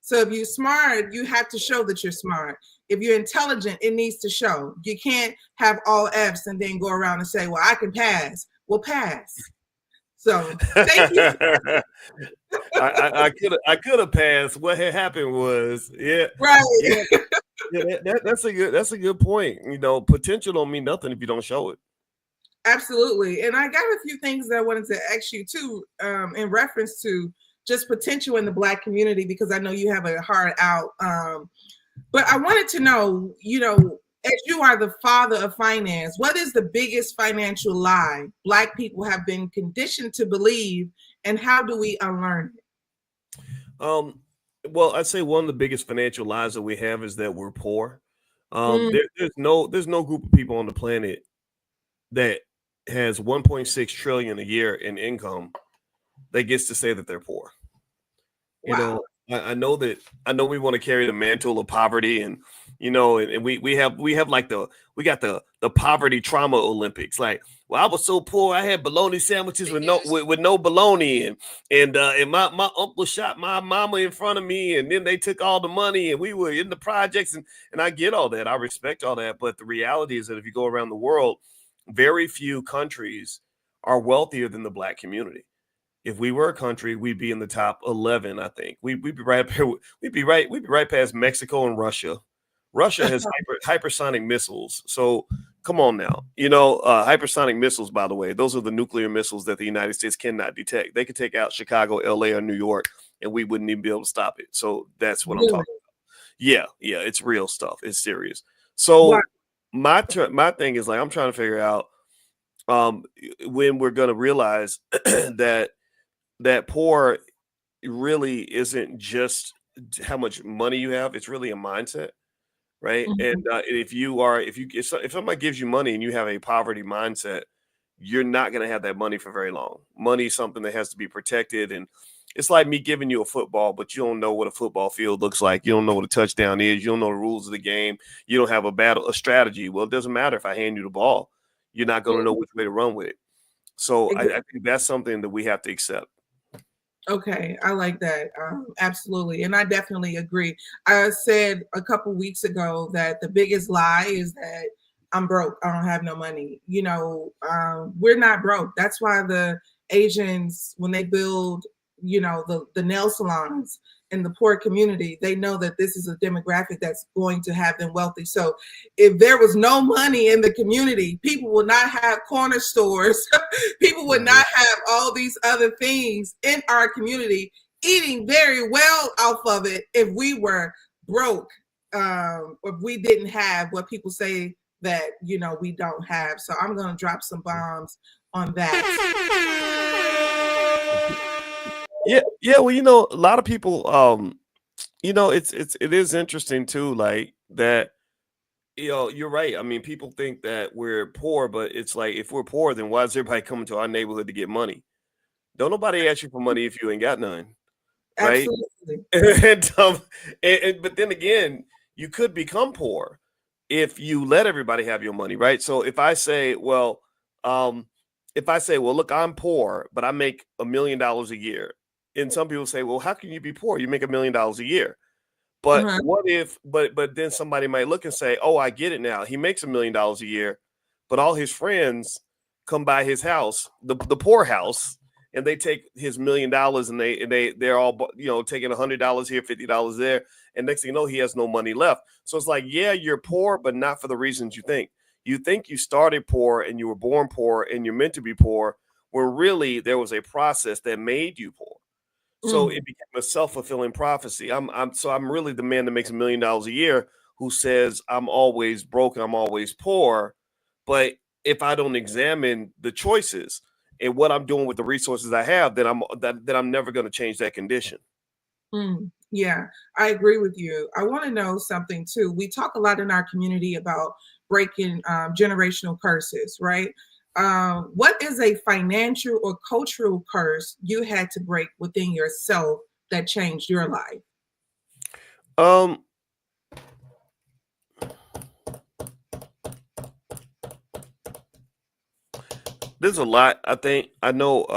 So if you're smart, you have to show that you're smart. If you're intelligent, it needs to show. You can't have all F's and then go around and say, well, I can pass. Well, pass. So thank you. I could have passed. What had happened was, right. That's a good point. Potential don't mean nothing if you don't show it. Absolutely. And I got a few things that I wanted to ask you too, in reference to just potential in the Black community, because I know you have a hard out. But I wanted to know, as you are the father of finance, what is the biggest financial lie Black people have been conditioned to believe, and how do we unlearn it? Well, I'd say one of the biggest financial lies that we have is that we're poor. Mm. There's no group of people on the planet that has 1.6 trillion a year in income that gets to say that they're poor. You know, I know we want to carry the mantle of poverty, and we have like we got the poverty trauma Olympics. Like, well, I was so poor, I had bologna sandwiches with no bologna, and my uncle shot my mama in front of me, and then they took all the money, and we were in the projects, and I get all that, I respect all that, but the reality is that if you go around the world, very few countries are wealthier than the Black community. If we were a country, we'd be in the top 11. I think we'd be right up here. We'd be right past Mexico and Russia. Russia has hypersonic missiles. So come on now, hypersonic missiles. By the way, those are the nuclear missiles that the United States cannot detect. They could take out Chicago, LA, or New York, and we wouldn't even be able to stop it. So that's what I'm talking about. Yeah, it's real stuff. It's serious. So my thing is, like, I'm trying to figure out when we're going to realize that poor really isn't just how much money you have. It's really a mindset, right? And if somebody gives you money and you have a poverty mindset, you're not going to have that money for very long. Money is something that has to be protected. And it's like me giving you a football, but you don't know what a football field looks like. You don't know what a touchdown is. You don't know the rules of the game. You don't have a strategy. Well, it doesn't matter if I hand you the ball. You're not going to know which way to run with it. So I think that's something that we have to accept. Okay, I like that. Absolutely. And I definitely agree. I said a couple weeks ago that the biggest lie is that I'm broke. I don't have no money. We're not broke. That's why the Asians, when they build, the nail salons in the poor community, they know that this is a demographic that's going to have them wealthy. So if there was no money in the community, people would not have corner stores. People would not have all these other things in our community, eating very well off of it if we were broke, or if we didn't have what people say that, we don't have. So I'm going to drop some bombs on that. Yeah. Well, a lot of people, it is interesting too, like that. You're right. I mean, people think that we're poor, but it's like, if we're poor, then why is everybody coming to our neighborhood to get money? Don't nobody ask you for money if you ain't got none, right? Absolutely. But then again, you could become poor if you let everybody have your money, right? So if I say, well, look, I'm poor, but I make $1 million a year. And some people say, well, how can you be poor? You make $1 million a year. But what if, but then somebody might look and say, oh, I get it now. He makes $1 million a year, but all his friends come by his house, the poor house, and they take his $1 million and they're all, taking $100 here, $50 there. And next thing you know, he has no money left. So it's like, yeah, you're poor, but not for the reasons you think. You think you started poor and you were born poor and you're meant to be poor, when really there was a process that made you poor. So it became a self-fulfilling prophecy. I'm really the man that makes $1 million a year who says I'm always broke and I'm always poor. But if I don't examine the choices and what I'm doing with the resources I have, then I'm never going to change that condition. Yeah, I agree with you. I want to know something too. We talk a lot in our community about breaking generational curses, right? What is a financial or cultural curse you had to break within yourself that changed your life? There's a lot. I think I know.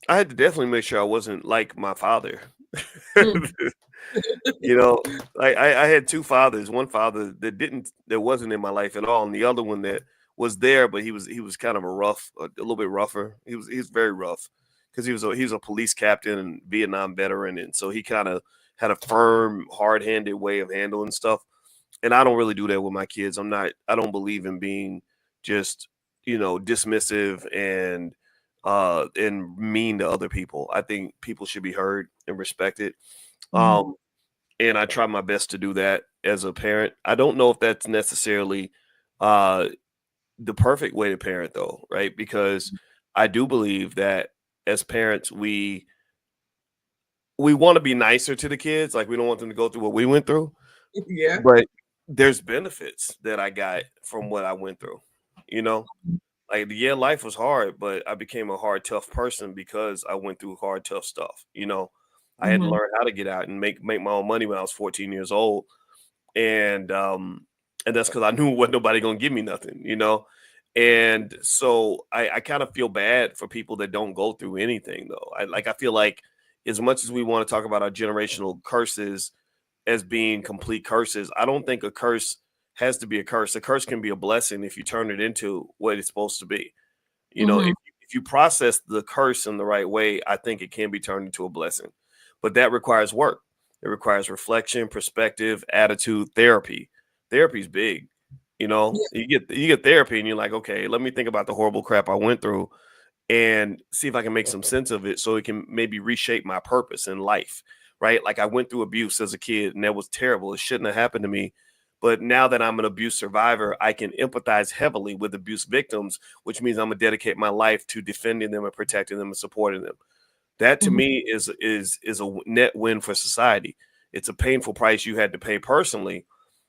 I had to definitely make sure I wasn't like my father. Like I had two fathers. One father that wasn't in my life at all, and the other one that was there, but he was kind of a little bit rougher. He was very rough because he was a police captain and Vietnam veteran, and so he kind of had a firm, hard-handed way of handling stuff. And I don't really do that with my kids. I don't believe in being just dismissive and mean to other people. I think people should be heard and respected. And I try my best to do that. as a parent. I don't know if that's necessarily the perfect way to parent, though, right? Because I do believe that as parents, we want to be nicer to the kids. Like, we don't want them to go through what we went through. Yeah. But there's benefits that I got from what I went through. Like, yeah, life was hard, but I became a hard, tough person because I went through hard, tough stuff. I had to learn how to get out and make my own money when I was 14 years old. And that's because I knew wasn't nobody gonna give me nothing, And so I kind of feel bad for people that don't go through anything, though. I feel like, as much as we want to talk about our generational curses as being complete curses, I don't think a curse has to be a curse. A curse can be a blessing if you turn it into what it's supposed to be. If you process the curse in the right way, I think it can be turned into a blessing. But that requires work. It requires reflection, perspective, attitude, therapy. Therapy is big. You get therapy and you're like, okay, let me think about the horrible crap I went through and see if I can make some sense of it so it can maybe reshape my purpose in life, right? Like, I went through abuse as a kid and that was terrible. It shouldn't have happened to me. But now that I'm an abuse survivor, I can empathize heavily with abuse victims, which means I'm going to dedicate my life to defending them and protecting them and supporting them. That to me is a net win for society. It's a painful price you had to pay personally,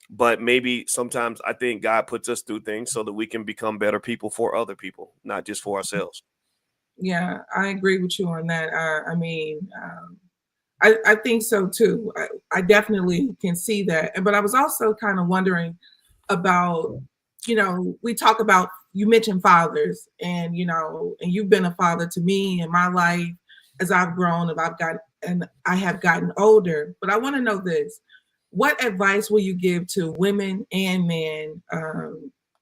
but maybe sometimes I think God puts us through things so that we can become better people for other people, not just for ourselves. Yeah, I agree with you on that. I think so too. I definitely can see that. But I was also kind of wondering about, we talk about, you mentioned fathers and you've been a father to me in my life as I've grown and I have gotten older. But I want to know this. What advice will you give to women and men, or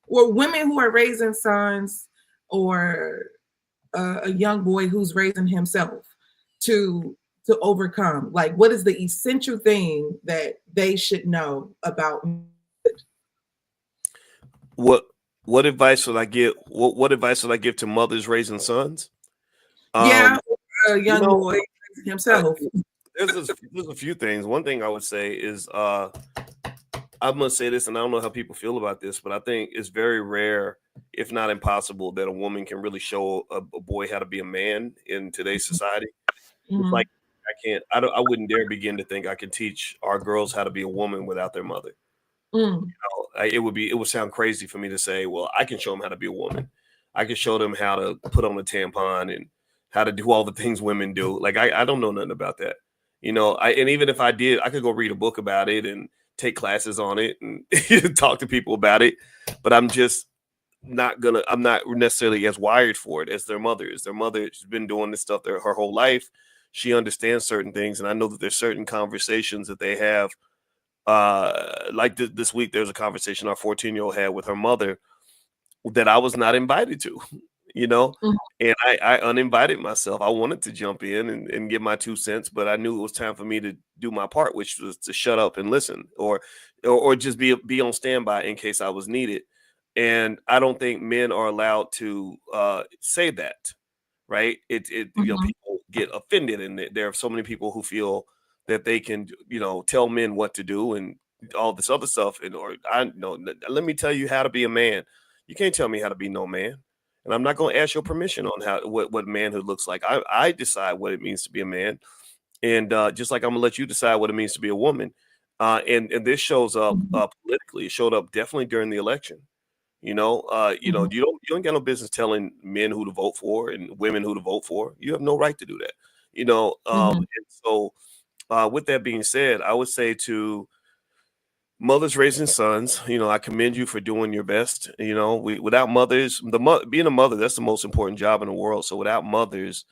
women who are raising sons, or a young boy who's raising himself to overcome? Like, what is the essential thing that they should know about? What advice would I give? What advice would I give to mothers raising sons? A young boy raising himself. There's a few things. One thing I would say is, I'm gonna say this, and I don't know how people feel about this, but I think it's very rare, if not impossible, that a woman can really show a boy how to be a man in today's society. It's like, I wouldn't dare begin to think I can teach our girls how to be a woman without their mother. It would sound crazy for me to say, well, I can show them how to be a woman. I can show them how to put on a tampon and how to do all the things women do. Like, I don't know nothing about that. And even if I did, I could go read a book about it and take classes on it and talk to people about it. But I'm just I'm not necessarily as wired for it as their mother is. Their mother's been doing this stuff her whole life. She understands certain things. And I know that there's certain conversations that they have. Like this week, there's a conversation our 14-year-old had with her mother that I was not invited to. And I uninvited myself. I wanted to jump in and give my 2 cents, but I knew it was time for me to do my part, which was to shut up and listen, or just be on standby in case I was needed. And I don't think men are allowed to say that, right? People get offended, and there are so many people who feel that they can, tell men what to do and all this other stuff. Let me tell you how to be a man. You can't tell me how to be no man. And I'm not going to ask your permission on what manhood looks like. I decide what it means to be a man. And just like I'm going to let you decide what it means to be a woman. And this shows up politically. It showed up definitely during the election. You don't got no business telling men who to vote for and women who to vote for. You have no right to do that. And so with that being said, I would say to mothers raising sons, I commend you for doing your best. Without mothers, being a mother, that's the most important job in the world. So without mothers,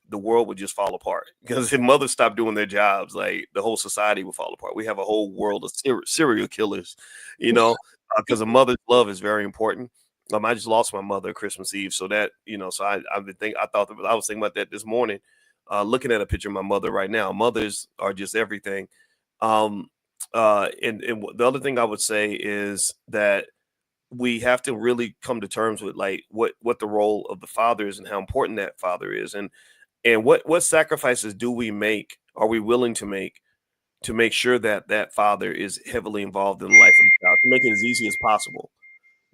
the world would just fall apart, because if mothers stop doing their jobs, like, the whole society would fall apart. We have a whole world of serial killers, because a mother's love is very important. I just lost my mother Christmas Eve. So that, so I was thinking about that this morning, looking at a picture of my mother right now. Mothers are just everything. And the other thing I would say is that we have to really come to terms with, like, what the role of the father is and how important that father is, and what sacrifices are we willing to make to make sure that that father is heavily involved in the life of the child, to make it as easy as possible,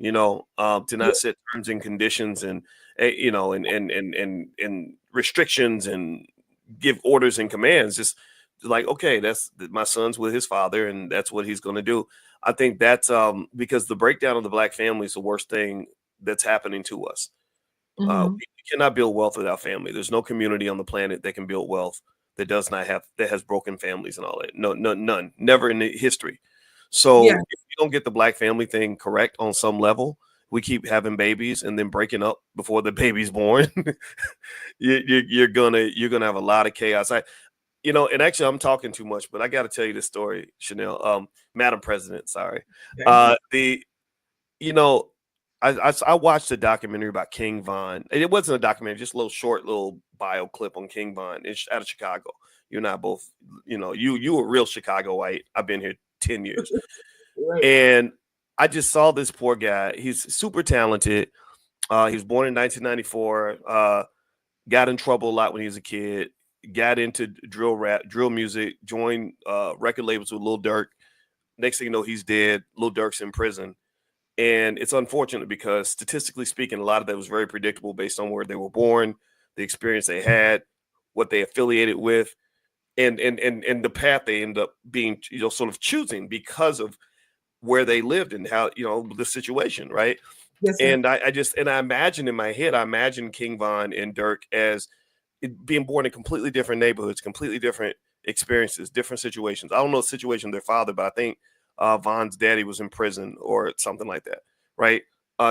to not set terms and conditions and, and restrictions and give orders and commands. Just like, okay, that's my son's with his father and that's what he's going to do. I think that's because the breakdown of the Black family is the worst thing that's happening to us. We cannot build wealth without family. There's no community on the planet that can build wealth that has broken families and all that. No, none, never in the history. So if you don't get the Black family thing correct on some level, we keep having babies and then breaking up before the baby's born. you're gonna have a lot of chaos. And actually I'm talking too much, but I got to tell you this story, Chanel, Madam President. Sorry. I watched a documentary about King Von. It wasn't a documentary, just a little bio clip on King Von. It's out of Chicago. You and I both, you were real Chicagoite. I've been here 10 years. Right. And I just saw this poor guy. He's super talented. He was born in 1994. Got in trouble a lot when he was a kid. Got into drill music, joined record labels with Lil Durk. Next thing you know, he's dead. Lil Durk's in prison. And it's unfortunate because statistically speaking, a lot of that was very predictable based on where they were born, the experience they had, what they affiliated with, and the path they end up being, sort of choosing because of where they lived and how, the situation, right? Yes, and I imagine in my head, I imagine King Von and Durk as being born in completely different neighborhoods, completely different experiences, different situations. I don't know the situation of their father, but I think Von's daddy was in prison or something like that, right?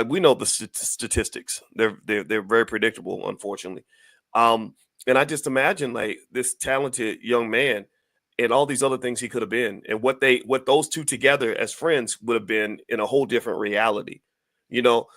We know the statistics; they're very predictable, unfortunately. And I just imagine like this talented young man and all these other things he could have been, and what those two together as friends would have been in a whole different reality,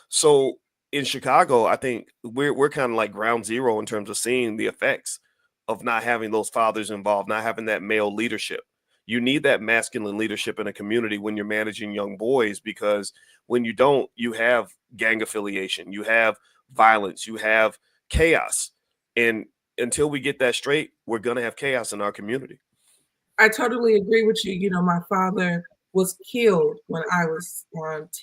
So in Chicago, I think we're kind of like ground zero in terms of seeing the effects of not having those fathers involved, not having that male leadership. You need that masculine leadership in a community when you're managing young boys, because when you don't, you have gang affiliation, you have violence, you have chaos. And until we get that straight, we're going to have chaos in our community. I totally agree with you. My father was killed when I was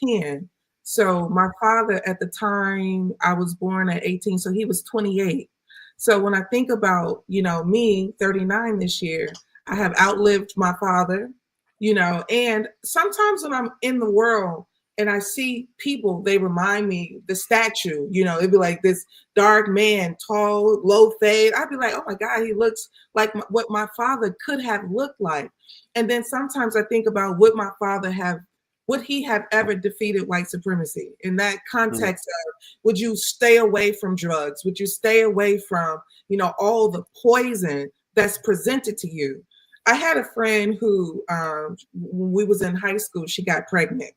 10. So my father at the time, I was born at 18, so he was 28. So when I think about, me, 39 this year, I have outlived my father, and sometimes when I'm in the world and I see people, they remind me the statue, it'd be like this dark man, tall, low fade. I'd be like, oh my God, he looks like what my father could have looked like. And then sometimes I think about would he have ever defeated white supremacy in that context of, would you stay away from drugs? Would you stay away from, all the poison that's presented to you? I had a friend who, when we was in high school, she got pregnant.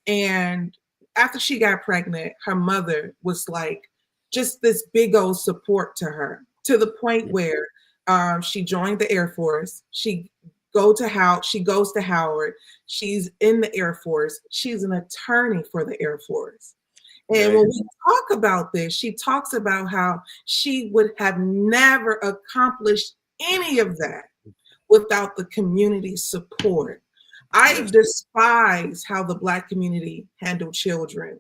And after she got pregnant, her mother was like just this big old support to her, to the point where she joined the Air Force. She goes to Howard. She's in the Air Force. She's an attorney for the Air Force. And when we talk about this, she talks about how she would have never accomplished any of that without the community support. I despise how the Black community handle children.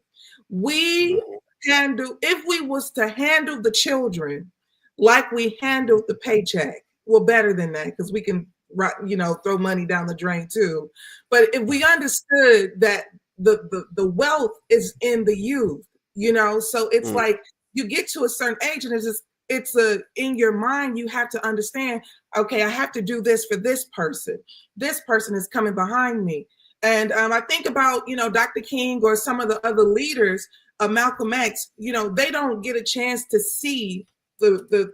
If we was to handle the children like we handled the paycheck, well, better than that, because we can, throw money down the drain too. But if we understood that the wealth is in the youth, so it's like you get to a certain age and it's in your mind, you have to understand, okay, I have to do this for this person. This person is coming behind me. And I think about, Dr. King or some of the other leaders, Malcolm X, they don't get a chance to see the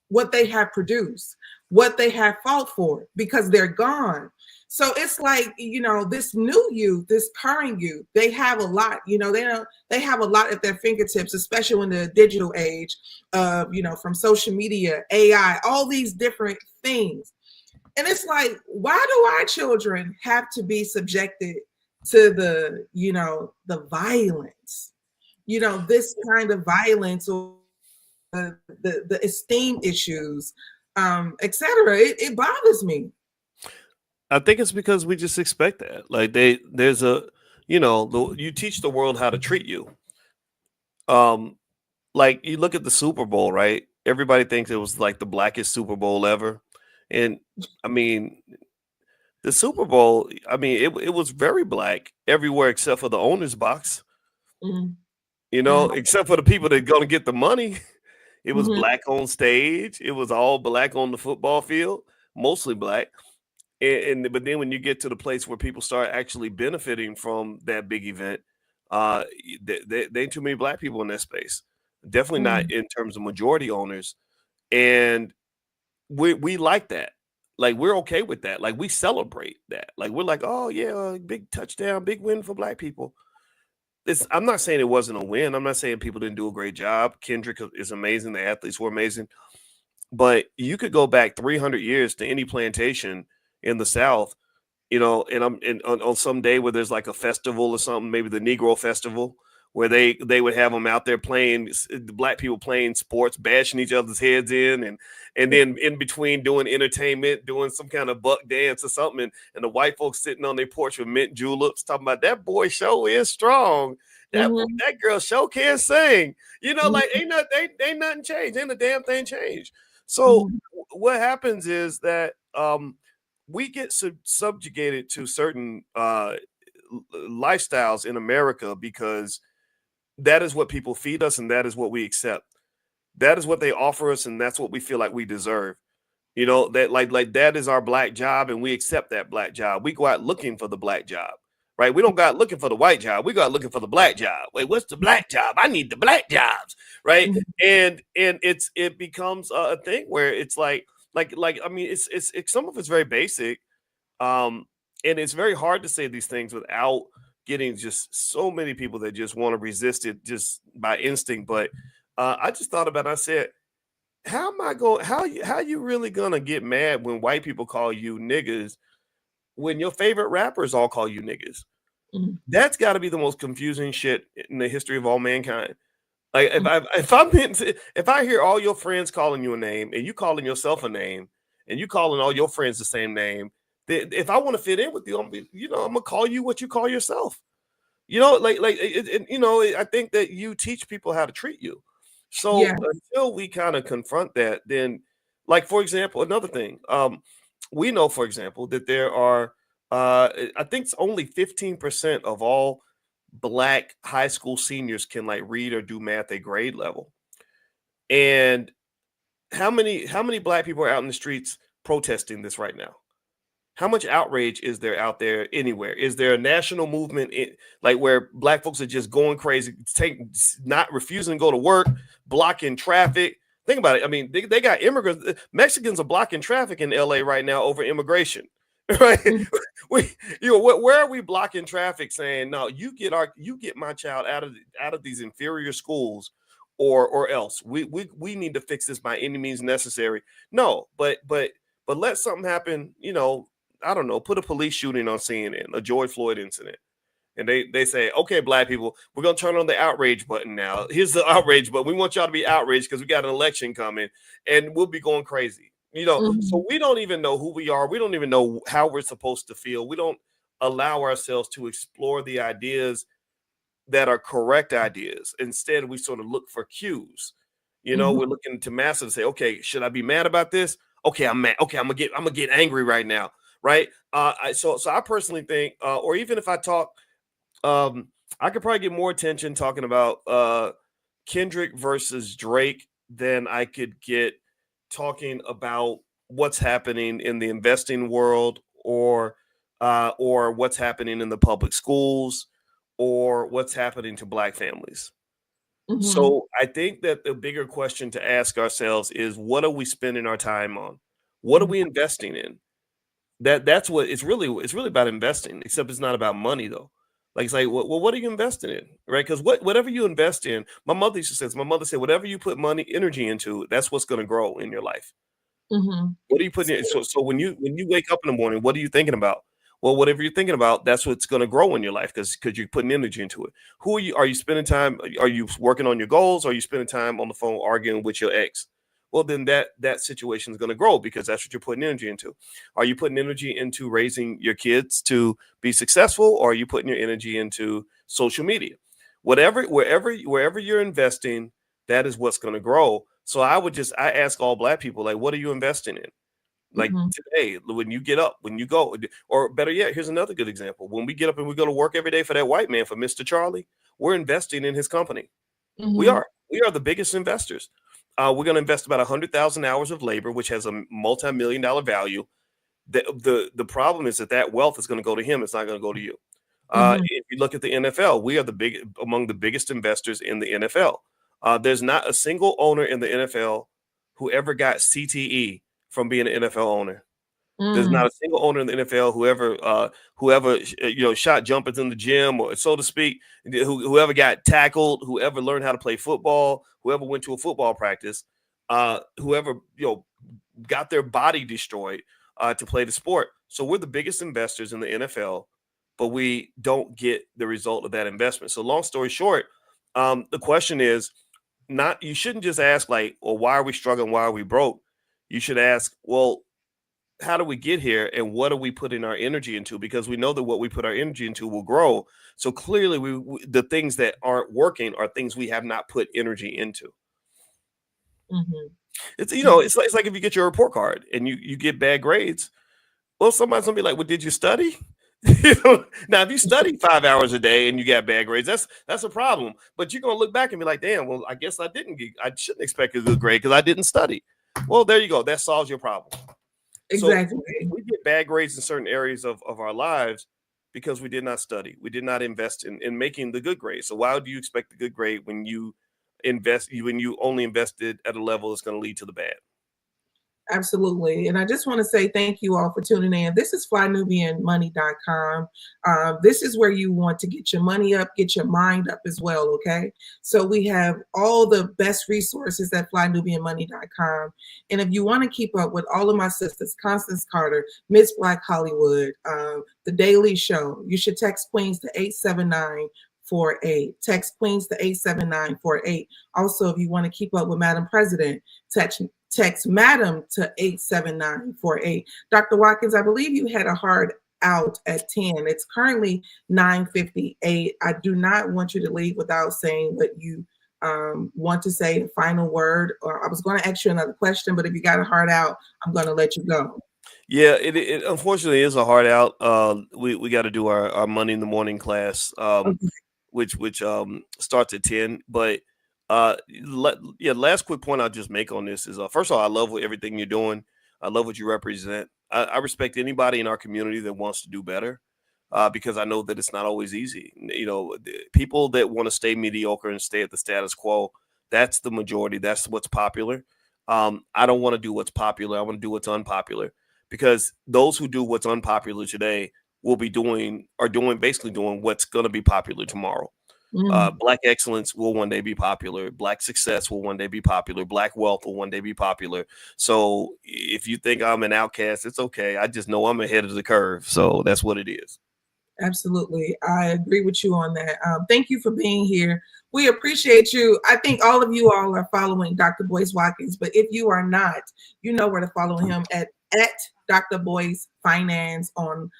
what they have produced, what they have fought for, because they're gone. So it's like, this new youth, this current youth, they have a lot, they have a lot at their fingertips, especially in the digital age of, from social media, AI, all these different things. And it's like, why do our children have to be subjected to the violence, this kind of violence, or the esteem issues, etc. It bothers me. I think it's because we just expect that. Like there's a, you teach the world how to treat you. Like you look at the Super Bowl, right? Everybody thinks it was like the blackest Super Bowl ever. And I mean, the Super Bowl, I mean, it was very black everywhere except for the owner's box, except for the people that are going to get the money. It was black on stage. It was all black on the football field, mostly black. But then when you get to the place where people start actually benefiting from that big event, there ain't too many black people in that space. Definitely not in terms of majority owners. And we like that. Like we're okay with that. Like we celebrate that. Like we're like, oh yeah, big touchdown, big win for black people. I'm not saying it wasn't a win. I'm not saying people didn't do a great job. Kendrick is amazing. The athletes were amazing. But you could go back 300 years to any plantation in the South, and on some day where there's like a festival or something, maybe the Negro Festival, where they would have them out there playing, the black people playing sports, bashing each other's heads in, and then in between doing entertainment, doing some kind of buck dance or something, and the white folks sitting on their porch with mint juleps, talking about that boy show is strong. That girl show can sing. Like ain't nothing changed. Ain't a damn thing changed. So what happens is that we get subjugated to certain lifestyles in America because that is what people feed us and that is what we accept. That is what they offer us and that's what we feel like we deserve. That like that is our black job and we accept that black job. We go out looking for the black job, right? We don't go out looking for the white job. We go out looking for the black job. Wait, what's the black job? I need the black jobs, right? And it becomes a thing where it's like I mean, it's some of it's very basic, and it's very hard to say these things without getting just so many people that just want to resist it just by instinct. But I just thought about it. I said, how you really gonna get mad when white people call you niggas when your favorite rappers all call you niggas? That's got to be the most confusing shit in the history of all mankind. Like if I hear all your friends calling you a name and you calling yourself a name and you calling all your friends the same name, if I want to fit in with you, I'm gonna call you what you call yourself. I think that you teach people how to treat you. So until we kind of confront that, then, like for example, another thing, we know, for example, that there are, I think it's only 15% of all Black high school seniors can like read or do math at grade level. And how many Black people are out in the streets protesting this right now? How much outrage is there out there anywhere? Is there a national movement like where Black folks are just going crazy, not refusing to go to work, blocking traffic? Think about it. I mean, they got immigrants. Mexicans are blocking traffic in LA right now over immigration. Right? Where are we blocking traffic saying, no, you get my child out of these inferior schools or else we need to fix this by any means necessary. No, but let something happen, I don't know, put a police shooting on CNN, a George Floyd incident. And they say, okay, Black people, we're going to turn on the outrage button now. Here's the outrage button. We want y'all to be outraged because we got an election coming and we'll be going crazy. So we don't even know who we are. We don't even know how we're supposed to feel. We don't allow ourselves to explore the ideas that are correct ideas. Instead, we sort of look for cues. We're looking to mass and say, okay, should I be mad about this? Okay, I'm mad. Okay, I'm gonna get angry right now. Right. So I personally think, or even if I talk, I could probably get more attention talking about Kendrick versus Drake than I could get talking about what's happening in the investing world or what's happening in the public schools or what's happening to Black families. So I think that the bigger question to ask ourselves is, what are we spending our time on? What are we investing in? That's what it's really about investing, except it's not about money though. Like it's like, well, what are you investing in? Right. Because whatever you invest in, my mother said, whatever you put energy into, that's what's going to grow in your life. What are you putting in? So when you wake up in the morning, what are you thinking about? Well, whatever you're thinking about, that's what's going to grow in your life because you're putting energy into it. Who are you spending time? Are you working on your goals? Or are you spending time on the phone arguing with your ex? well, then that situation is going to grow because that's what you're putting energy into. Are you putting energy into raising your kids to be successful, or are you putting your energy into social media? Wherever you're investing, that is what's going to grow. So I ask all Black people, like, what are you investing in? Like today, when you get up, when you go, or better yet, here's another good example. When we get up and we go to work every day for that white man, for Mr. Charlie, we're investing in his company. We are the biggest investors. We're going to invest about 100,000 hours of labor, which has a multi-million-dollar value. The problem is that wealth is going to go to him. It's not going to go to you. If you look at the NFL, we are among the biggest investors in the NFL. There's not a single owner in the NFL who ever got CTE from being an NFL owner. There's not a single owner in the NFL whoever shot jumpers in the gym, or so to speak, whoever got tackled, whoever learned how to play football, whoever went to a football practice, whoever got their body destroyed to play the sport. So we're the biggest investors in the NFL, but we don't get the result of that investment. So long story short, the question is you shouldn't just ask like, well, why are we struggling? Why are we broke? You should ask, well, how do we get here, and what are we putting our energy into? Because we know that what we put our energy into will grow. So clearly the things that aren't working are things we have not put energy into. It's it's like if you get your report card and you get bad grades, well, somebody's gonna be like, well, did you study? Now, if you study 5 hours a day and you got bad grades, that's a problem. But you're gonna look back and be like, damn, well, I guess I shouldn't expect a good grade because I didn't study. Well, there you go. That solves your problem. Exactly. So we get bad grades in certain areas of our lives because we did not study. We did not invest in making the good grade. So why do you expect the good grade when you only invested at a level that's going to lead to the bad? Absolutely. And I just want to say thank you all for tuning in. This is flynubianmoney.com. This is where you want to get your money up, get your mind up as well. Okay. So we have all the best resources at flynubianmoney.com. And if you want to keep up with all of my sisters, Constance Carter, Miss Black Hollywood, The Daily Show, you should text Queens to 879-48. Text Queens to 879-48. Also, if you want to keep up with Madam President, text Madam to 879-48. Dr. Watkins, I believe you had a hard out at 10. It's currently 9:58. I do not want you to leave without saying what you want to say, a final word. Or I was going to ask you another question, but if you got a hard out, I'm going to let you go. Yeah, it unfortunately is a hard out. We got to do our Money in the Morning class, which starts at 10. But last quick point I'll just make on this is first of all, I love everything you're doing. I love what you represent. I respect anybody in our community that wants to do better, because I know that it's not always easy. People that want to stay mediocre and stay at the status quo, that's the majority. That's what's popular. I don't want to do what's popular. I want to do what's unpopular, because those who do what's unpopular today are basically doing what's going to be popular tomorrow. Black excellence will one day be popular. Black success will one day be popular. Black wealth will one day be popular. So if you think I'm an outcast, it's okay. I just know I'm ahead of the curve. So that's what it is. Absolutely. I agree with you on that. Thank you for being here. We appreciate you. I think all of you all are following Dr. Boyce Watkins, but if you are not, you know where to follow him at Dr. Boyce Finance on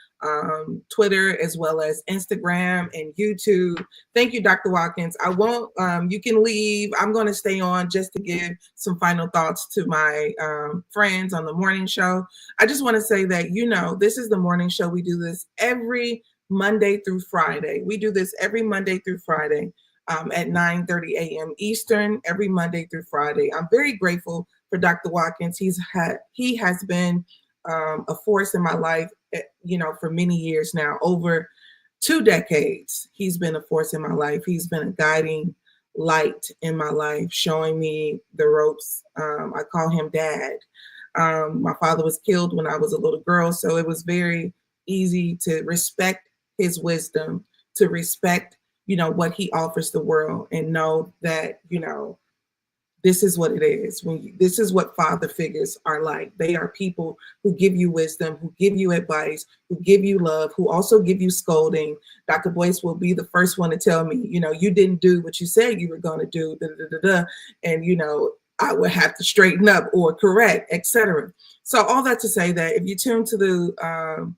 Twitter, as well as Instagram and YouTube. Thank you, Dr. Watkins. I won't, you can leave. I'm going to stay on just to give some final thoughts to my friends on the morning show. I just want to say that, this is the morning show. We do this every Monday through Friday. We do this every Monday through Friday at 9:30 a.m. Eastern, every Monday through Friday. I'm very grateful for Dr. Watkins. He has been a force in my life, for many years now, over 2 decades. He's been a force in my life. He's been a guiding light in my life, showing me the ropes. I call him Dad. My father was killed when I was a little girl, so it was very easy to respect his wisdom, to respect, what he offers the world, and know that, this is what it is. This is what father figures are like. They are people who give you wisdom, who give you advice, who give you love, who also give you scolding. Dr. Boyce will be the first one to tell me, you didn't do what you said you were going to do, and I would have to straighten up or correct, etc. So all that to say that if you tune to the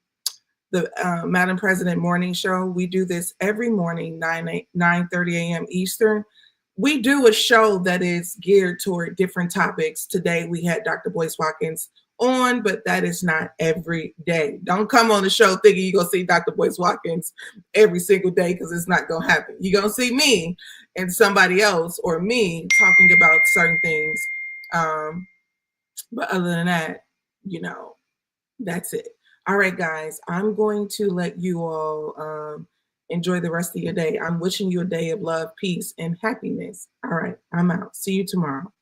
Madam President Morning Show, we do this every morning, 9:30 a.m. Eastern. We do a show that is geared toward different topics. Today we had Dr. Boyce Watkins on, but that is not every day. Don't come on the show thinking you're going to see Dr. Boyce Watkins every single day, because it's not going to happen. You're going to see me and somebody else or me talking about certain things. But other than that, that's it. All right, guys, I'm going to let you all enjoy the rest of your day. I'm wishing you a day of love, peace, and happiness. All right, I'm out. See you tomorrow.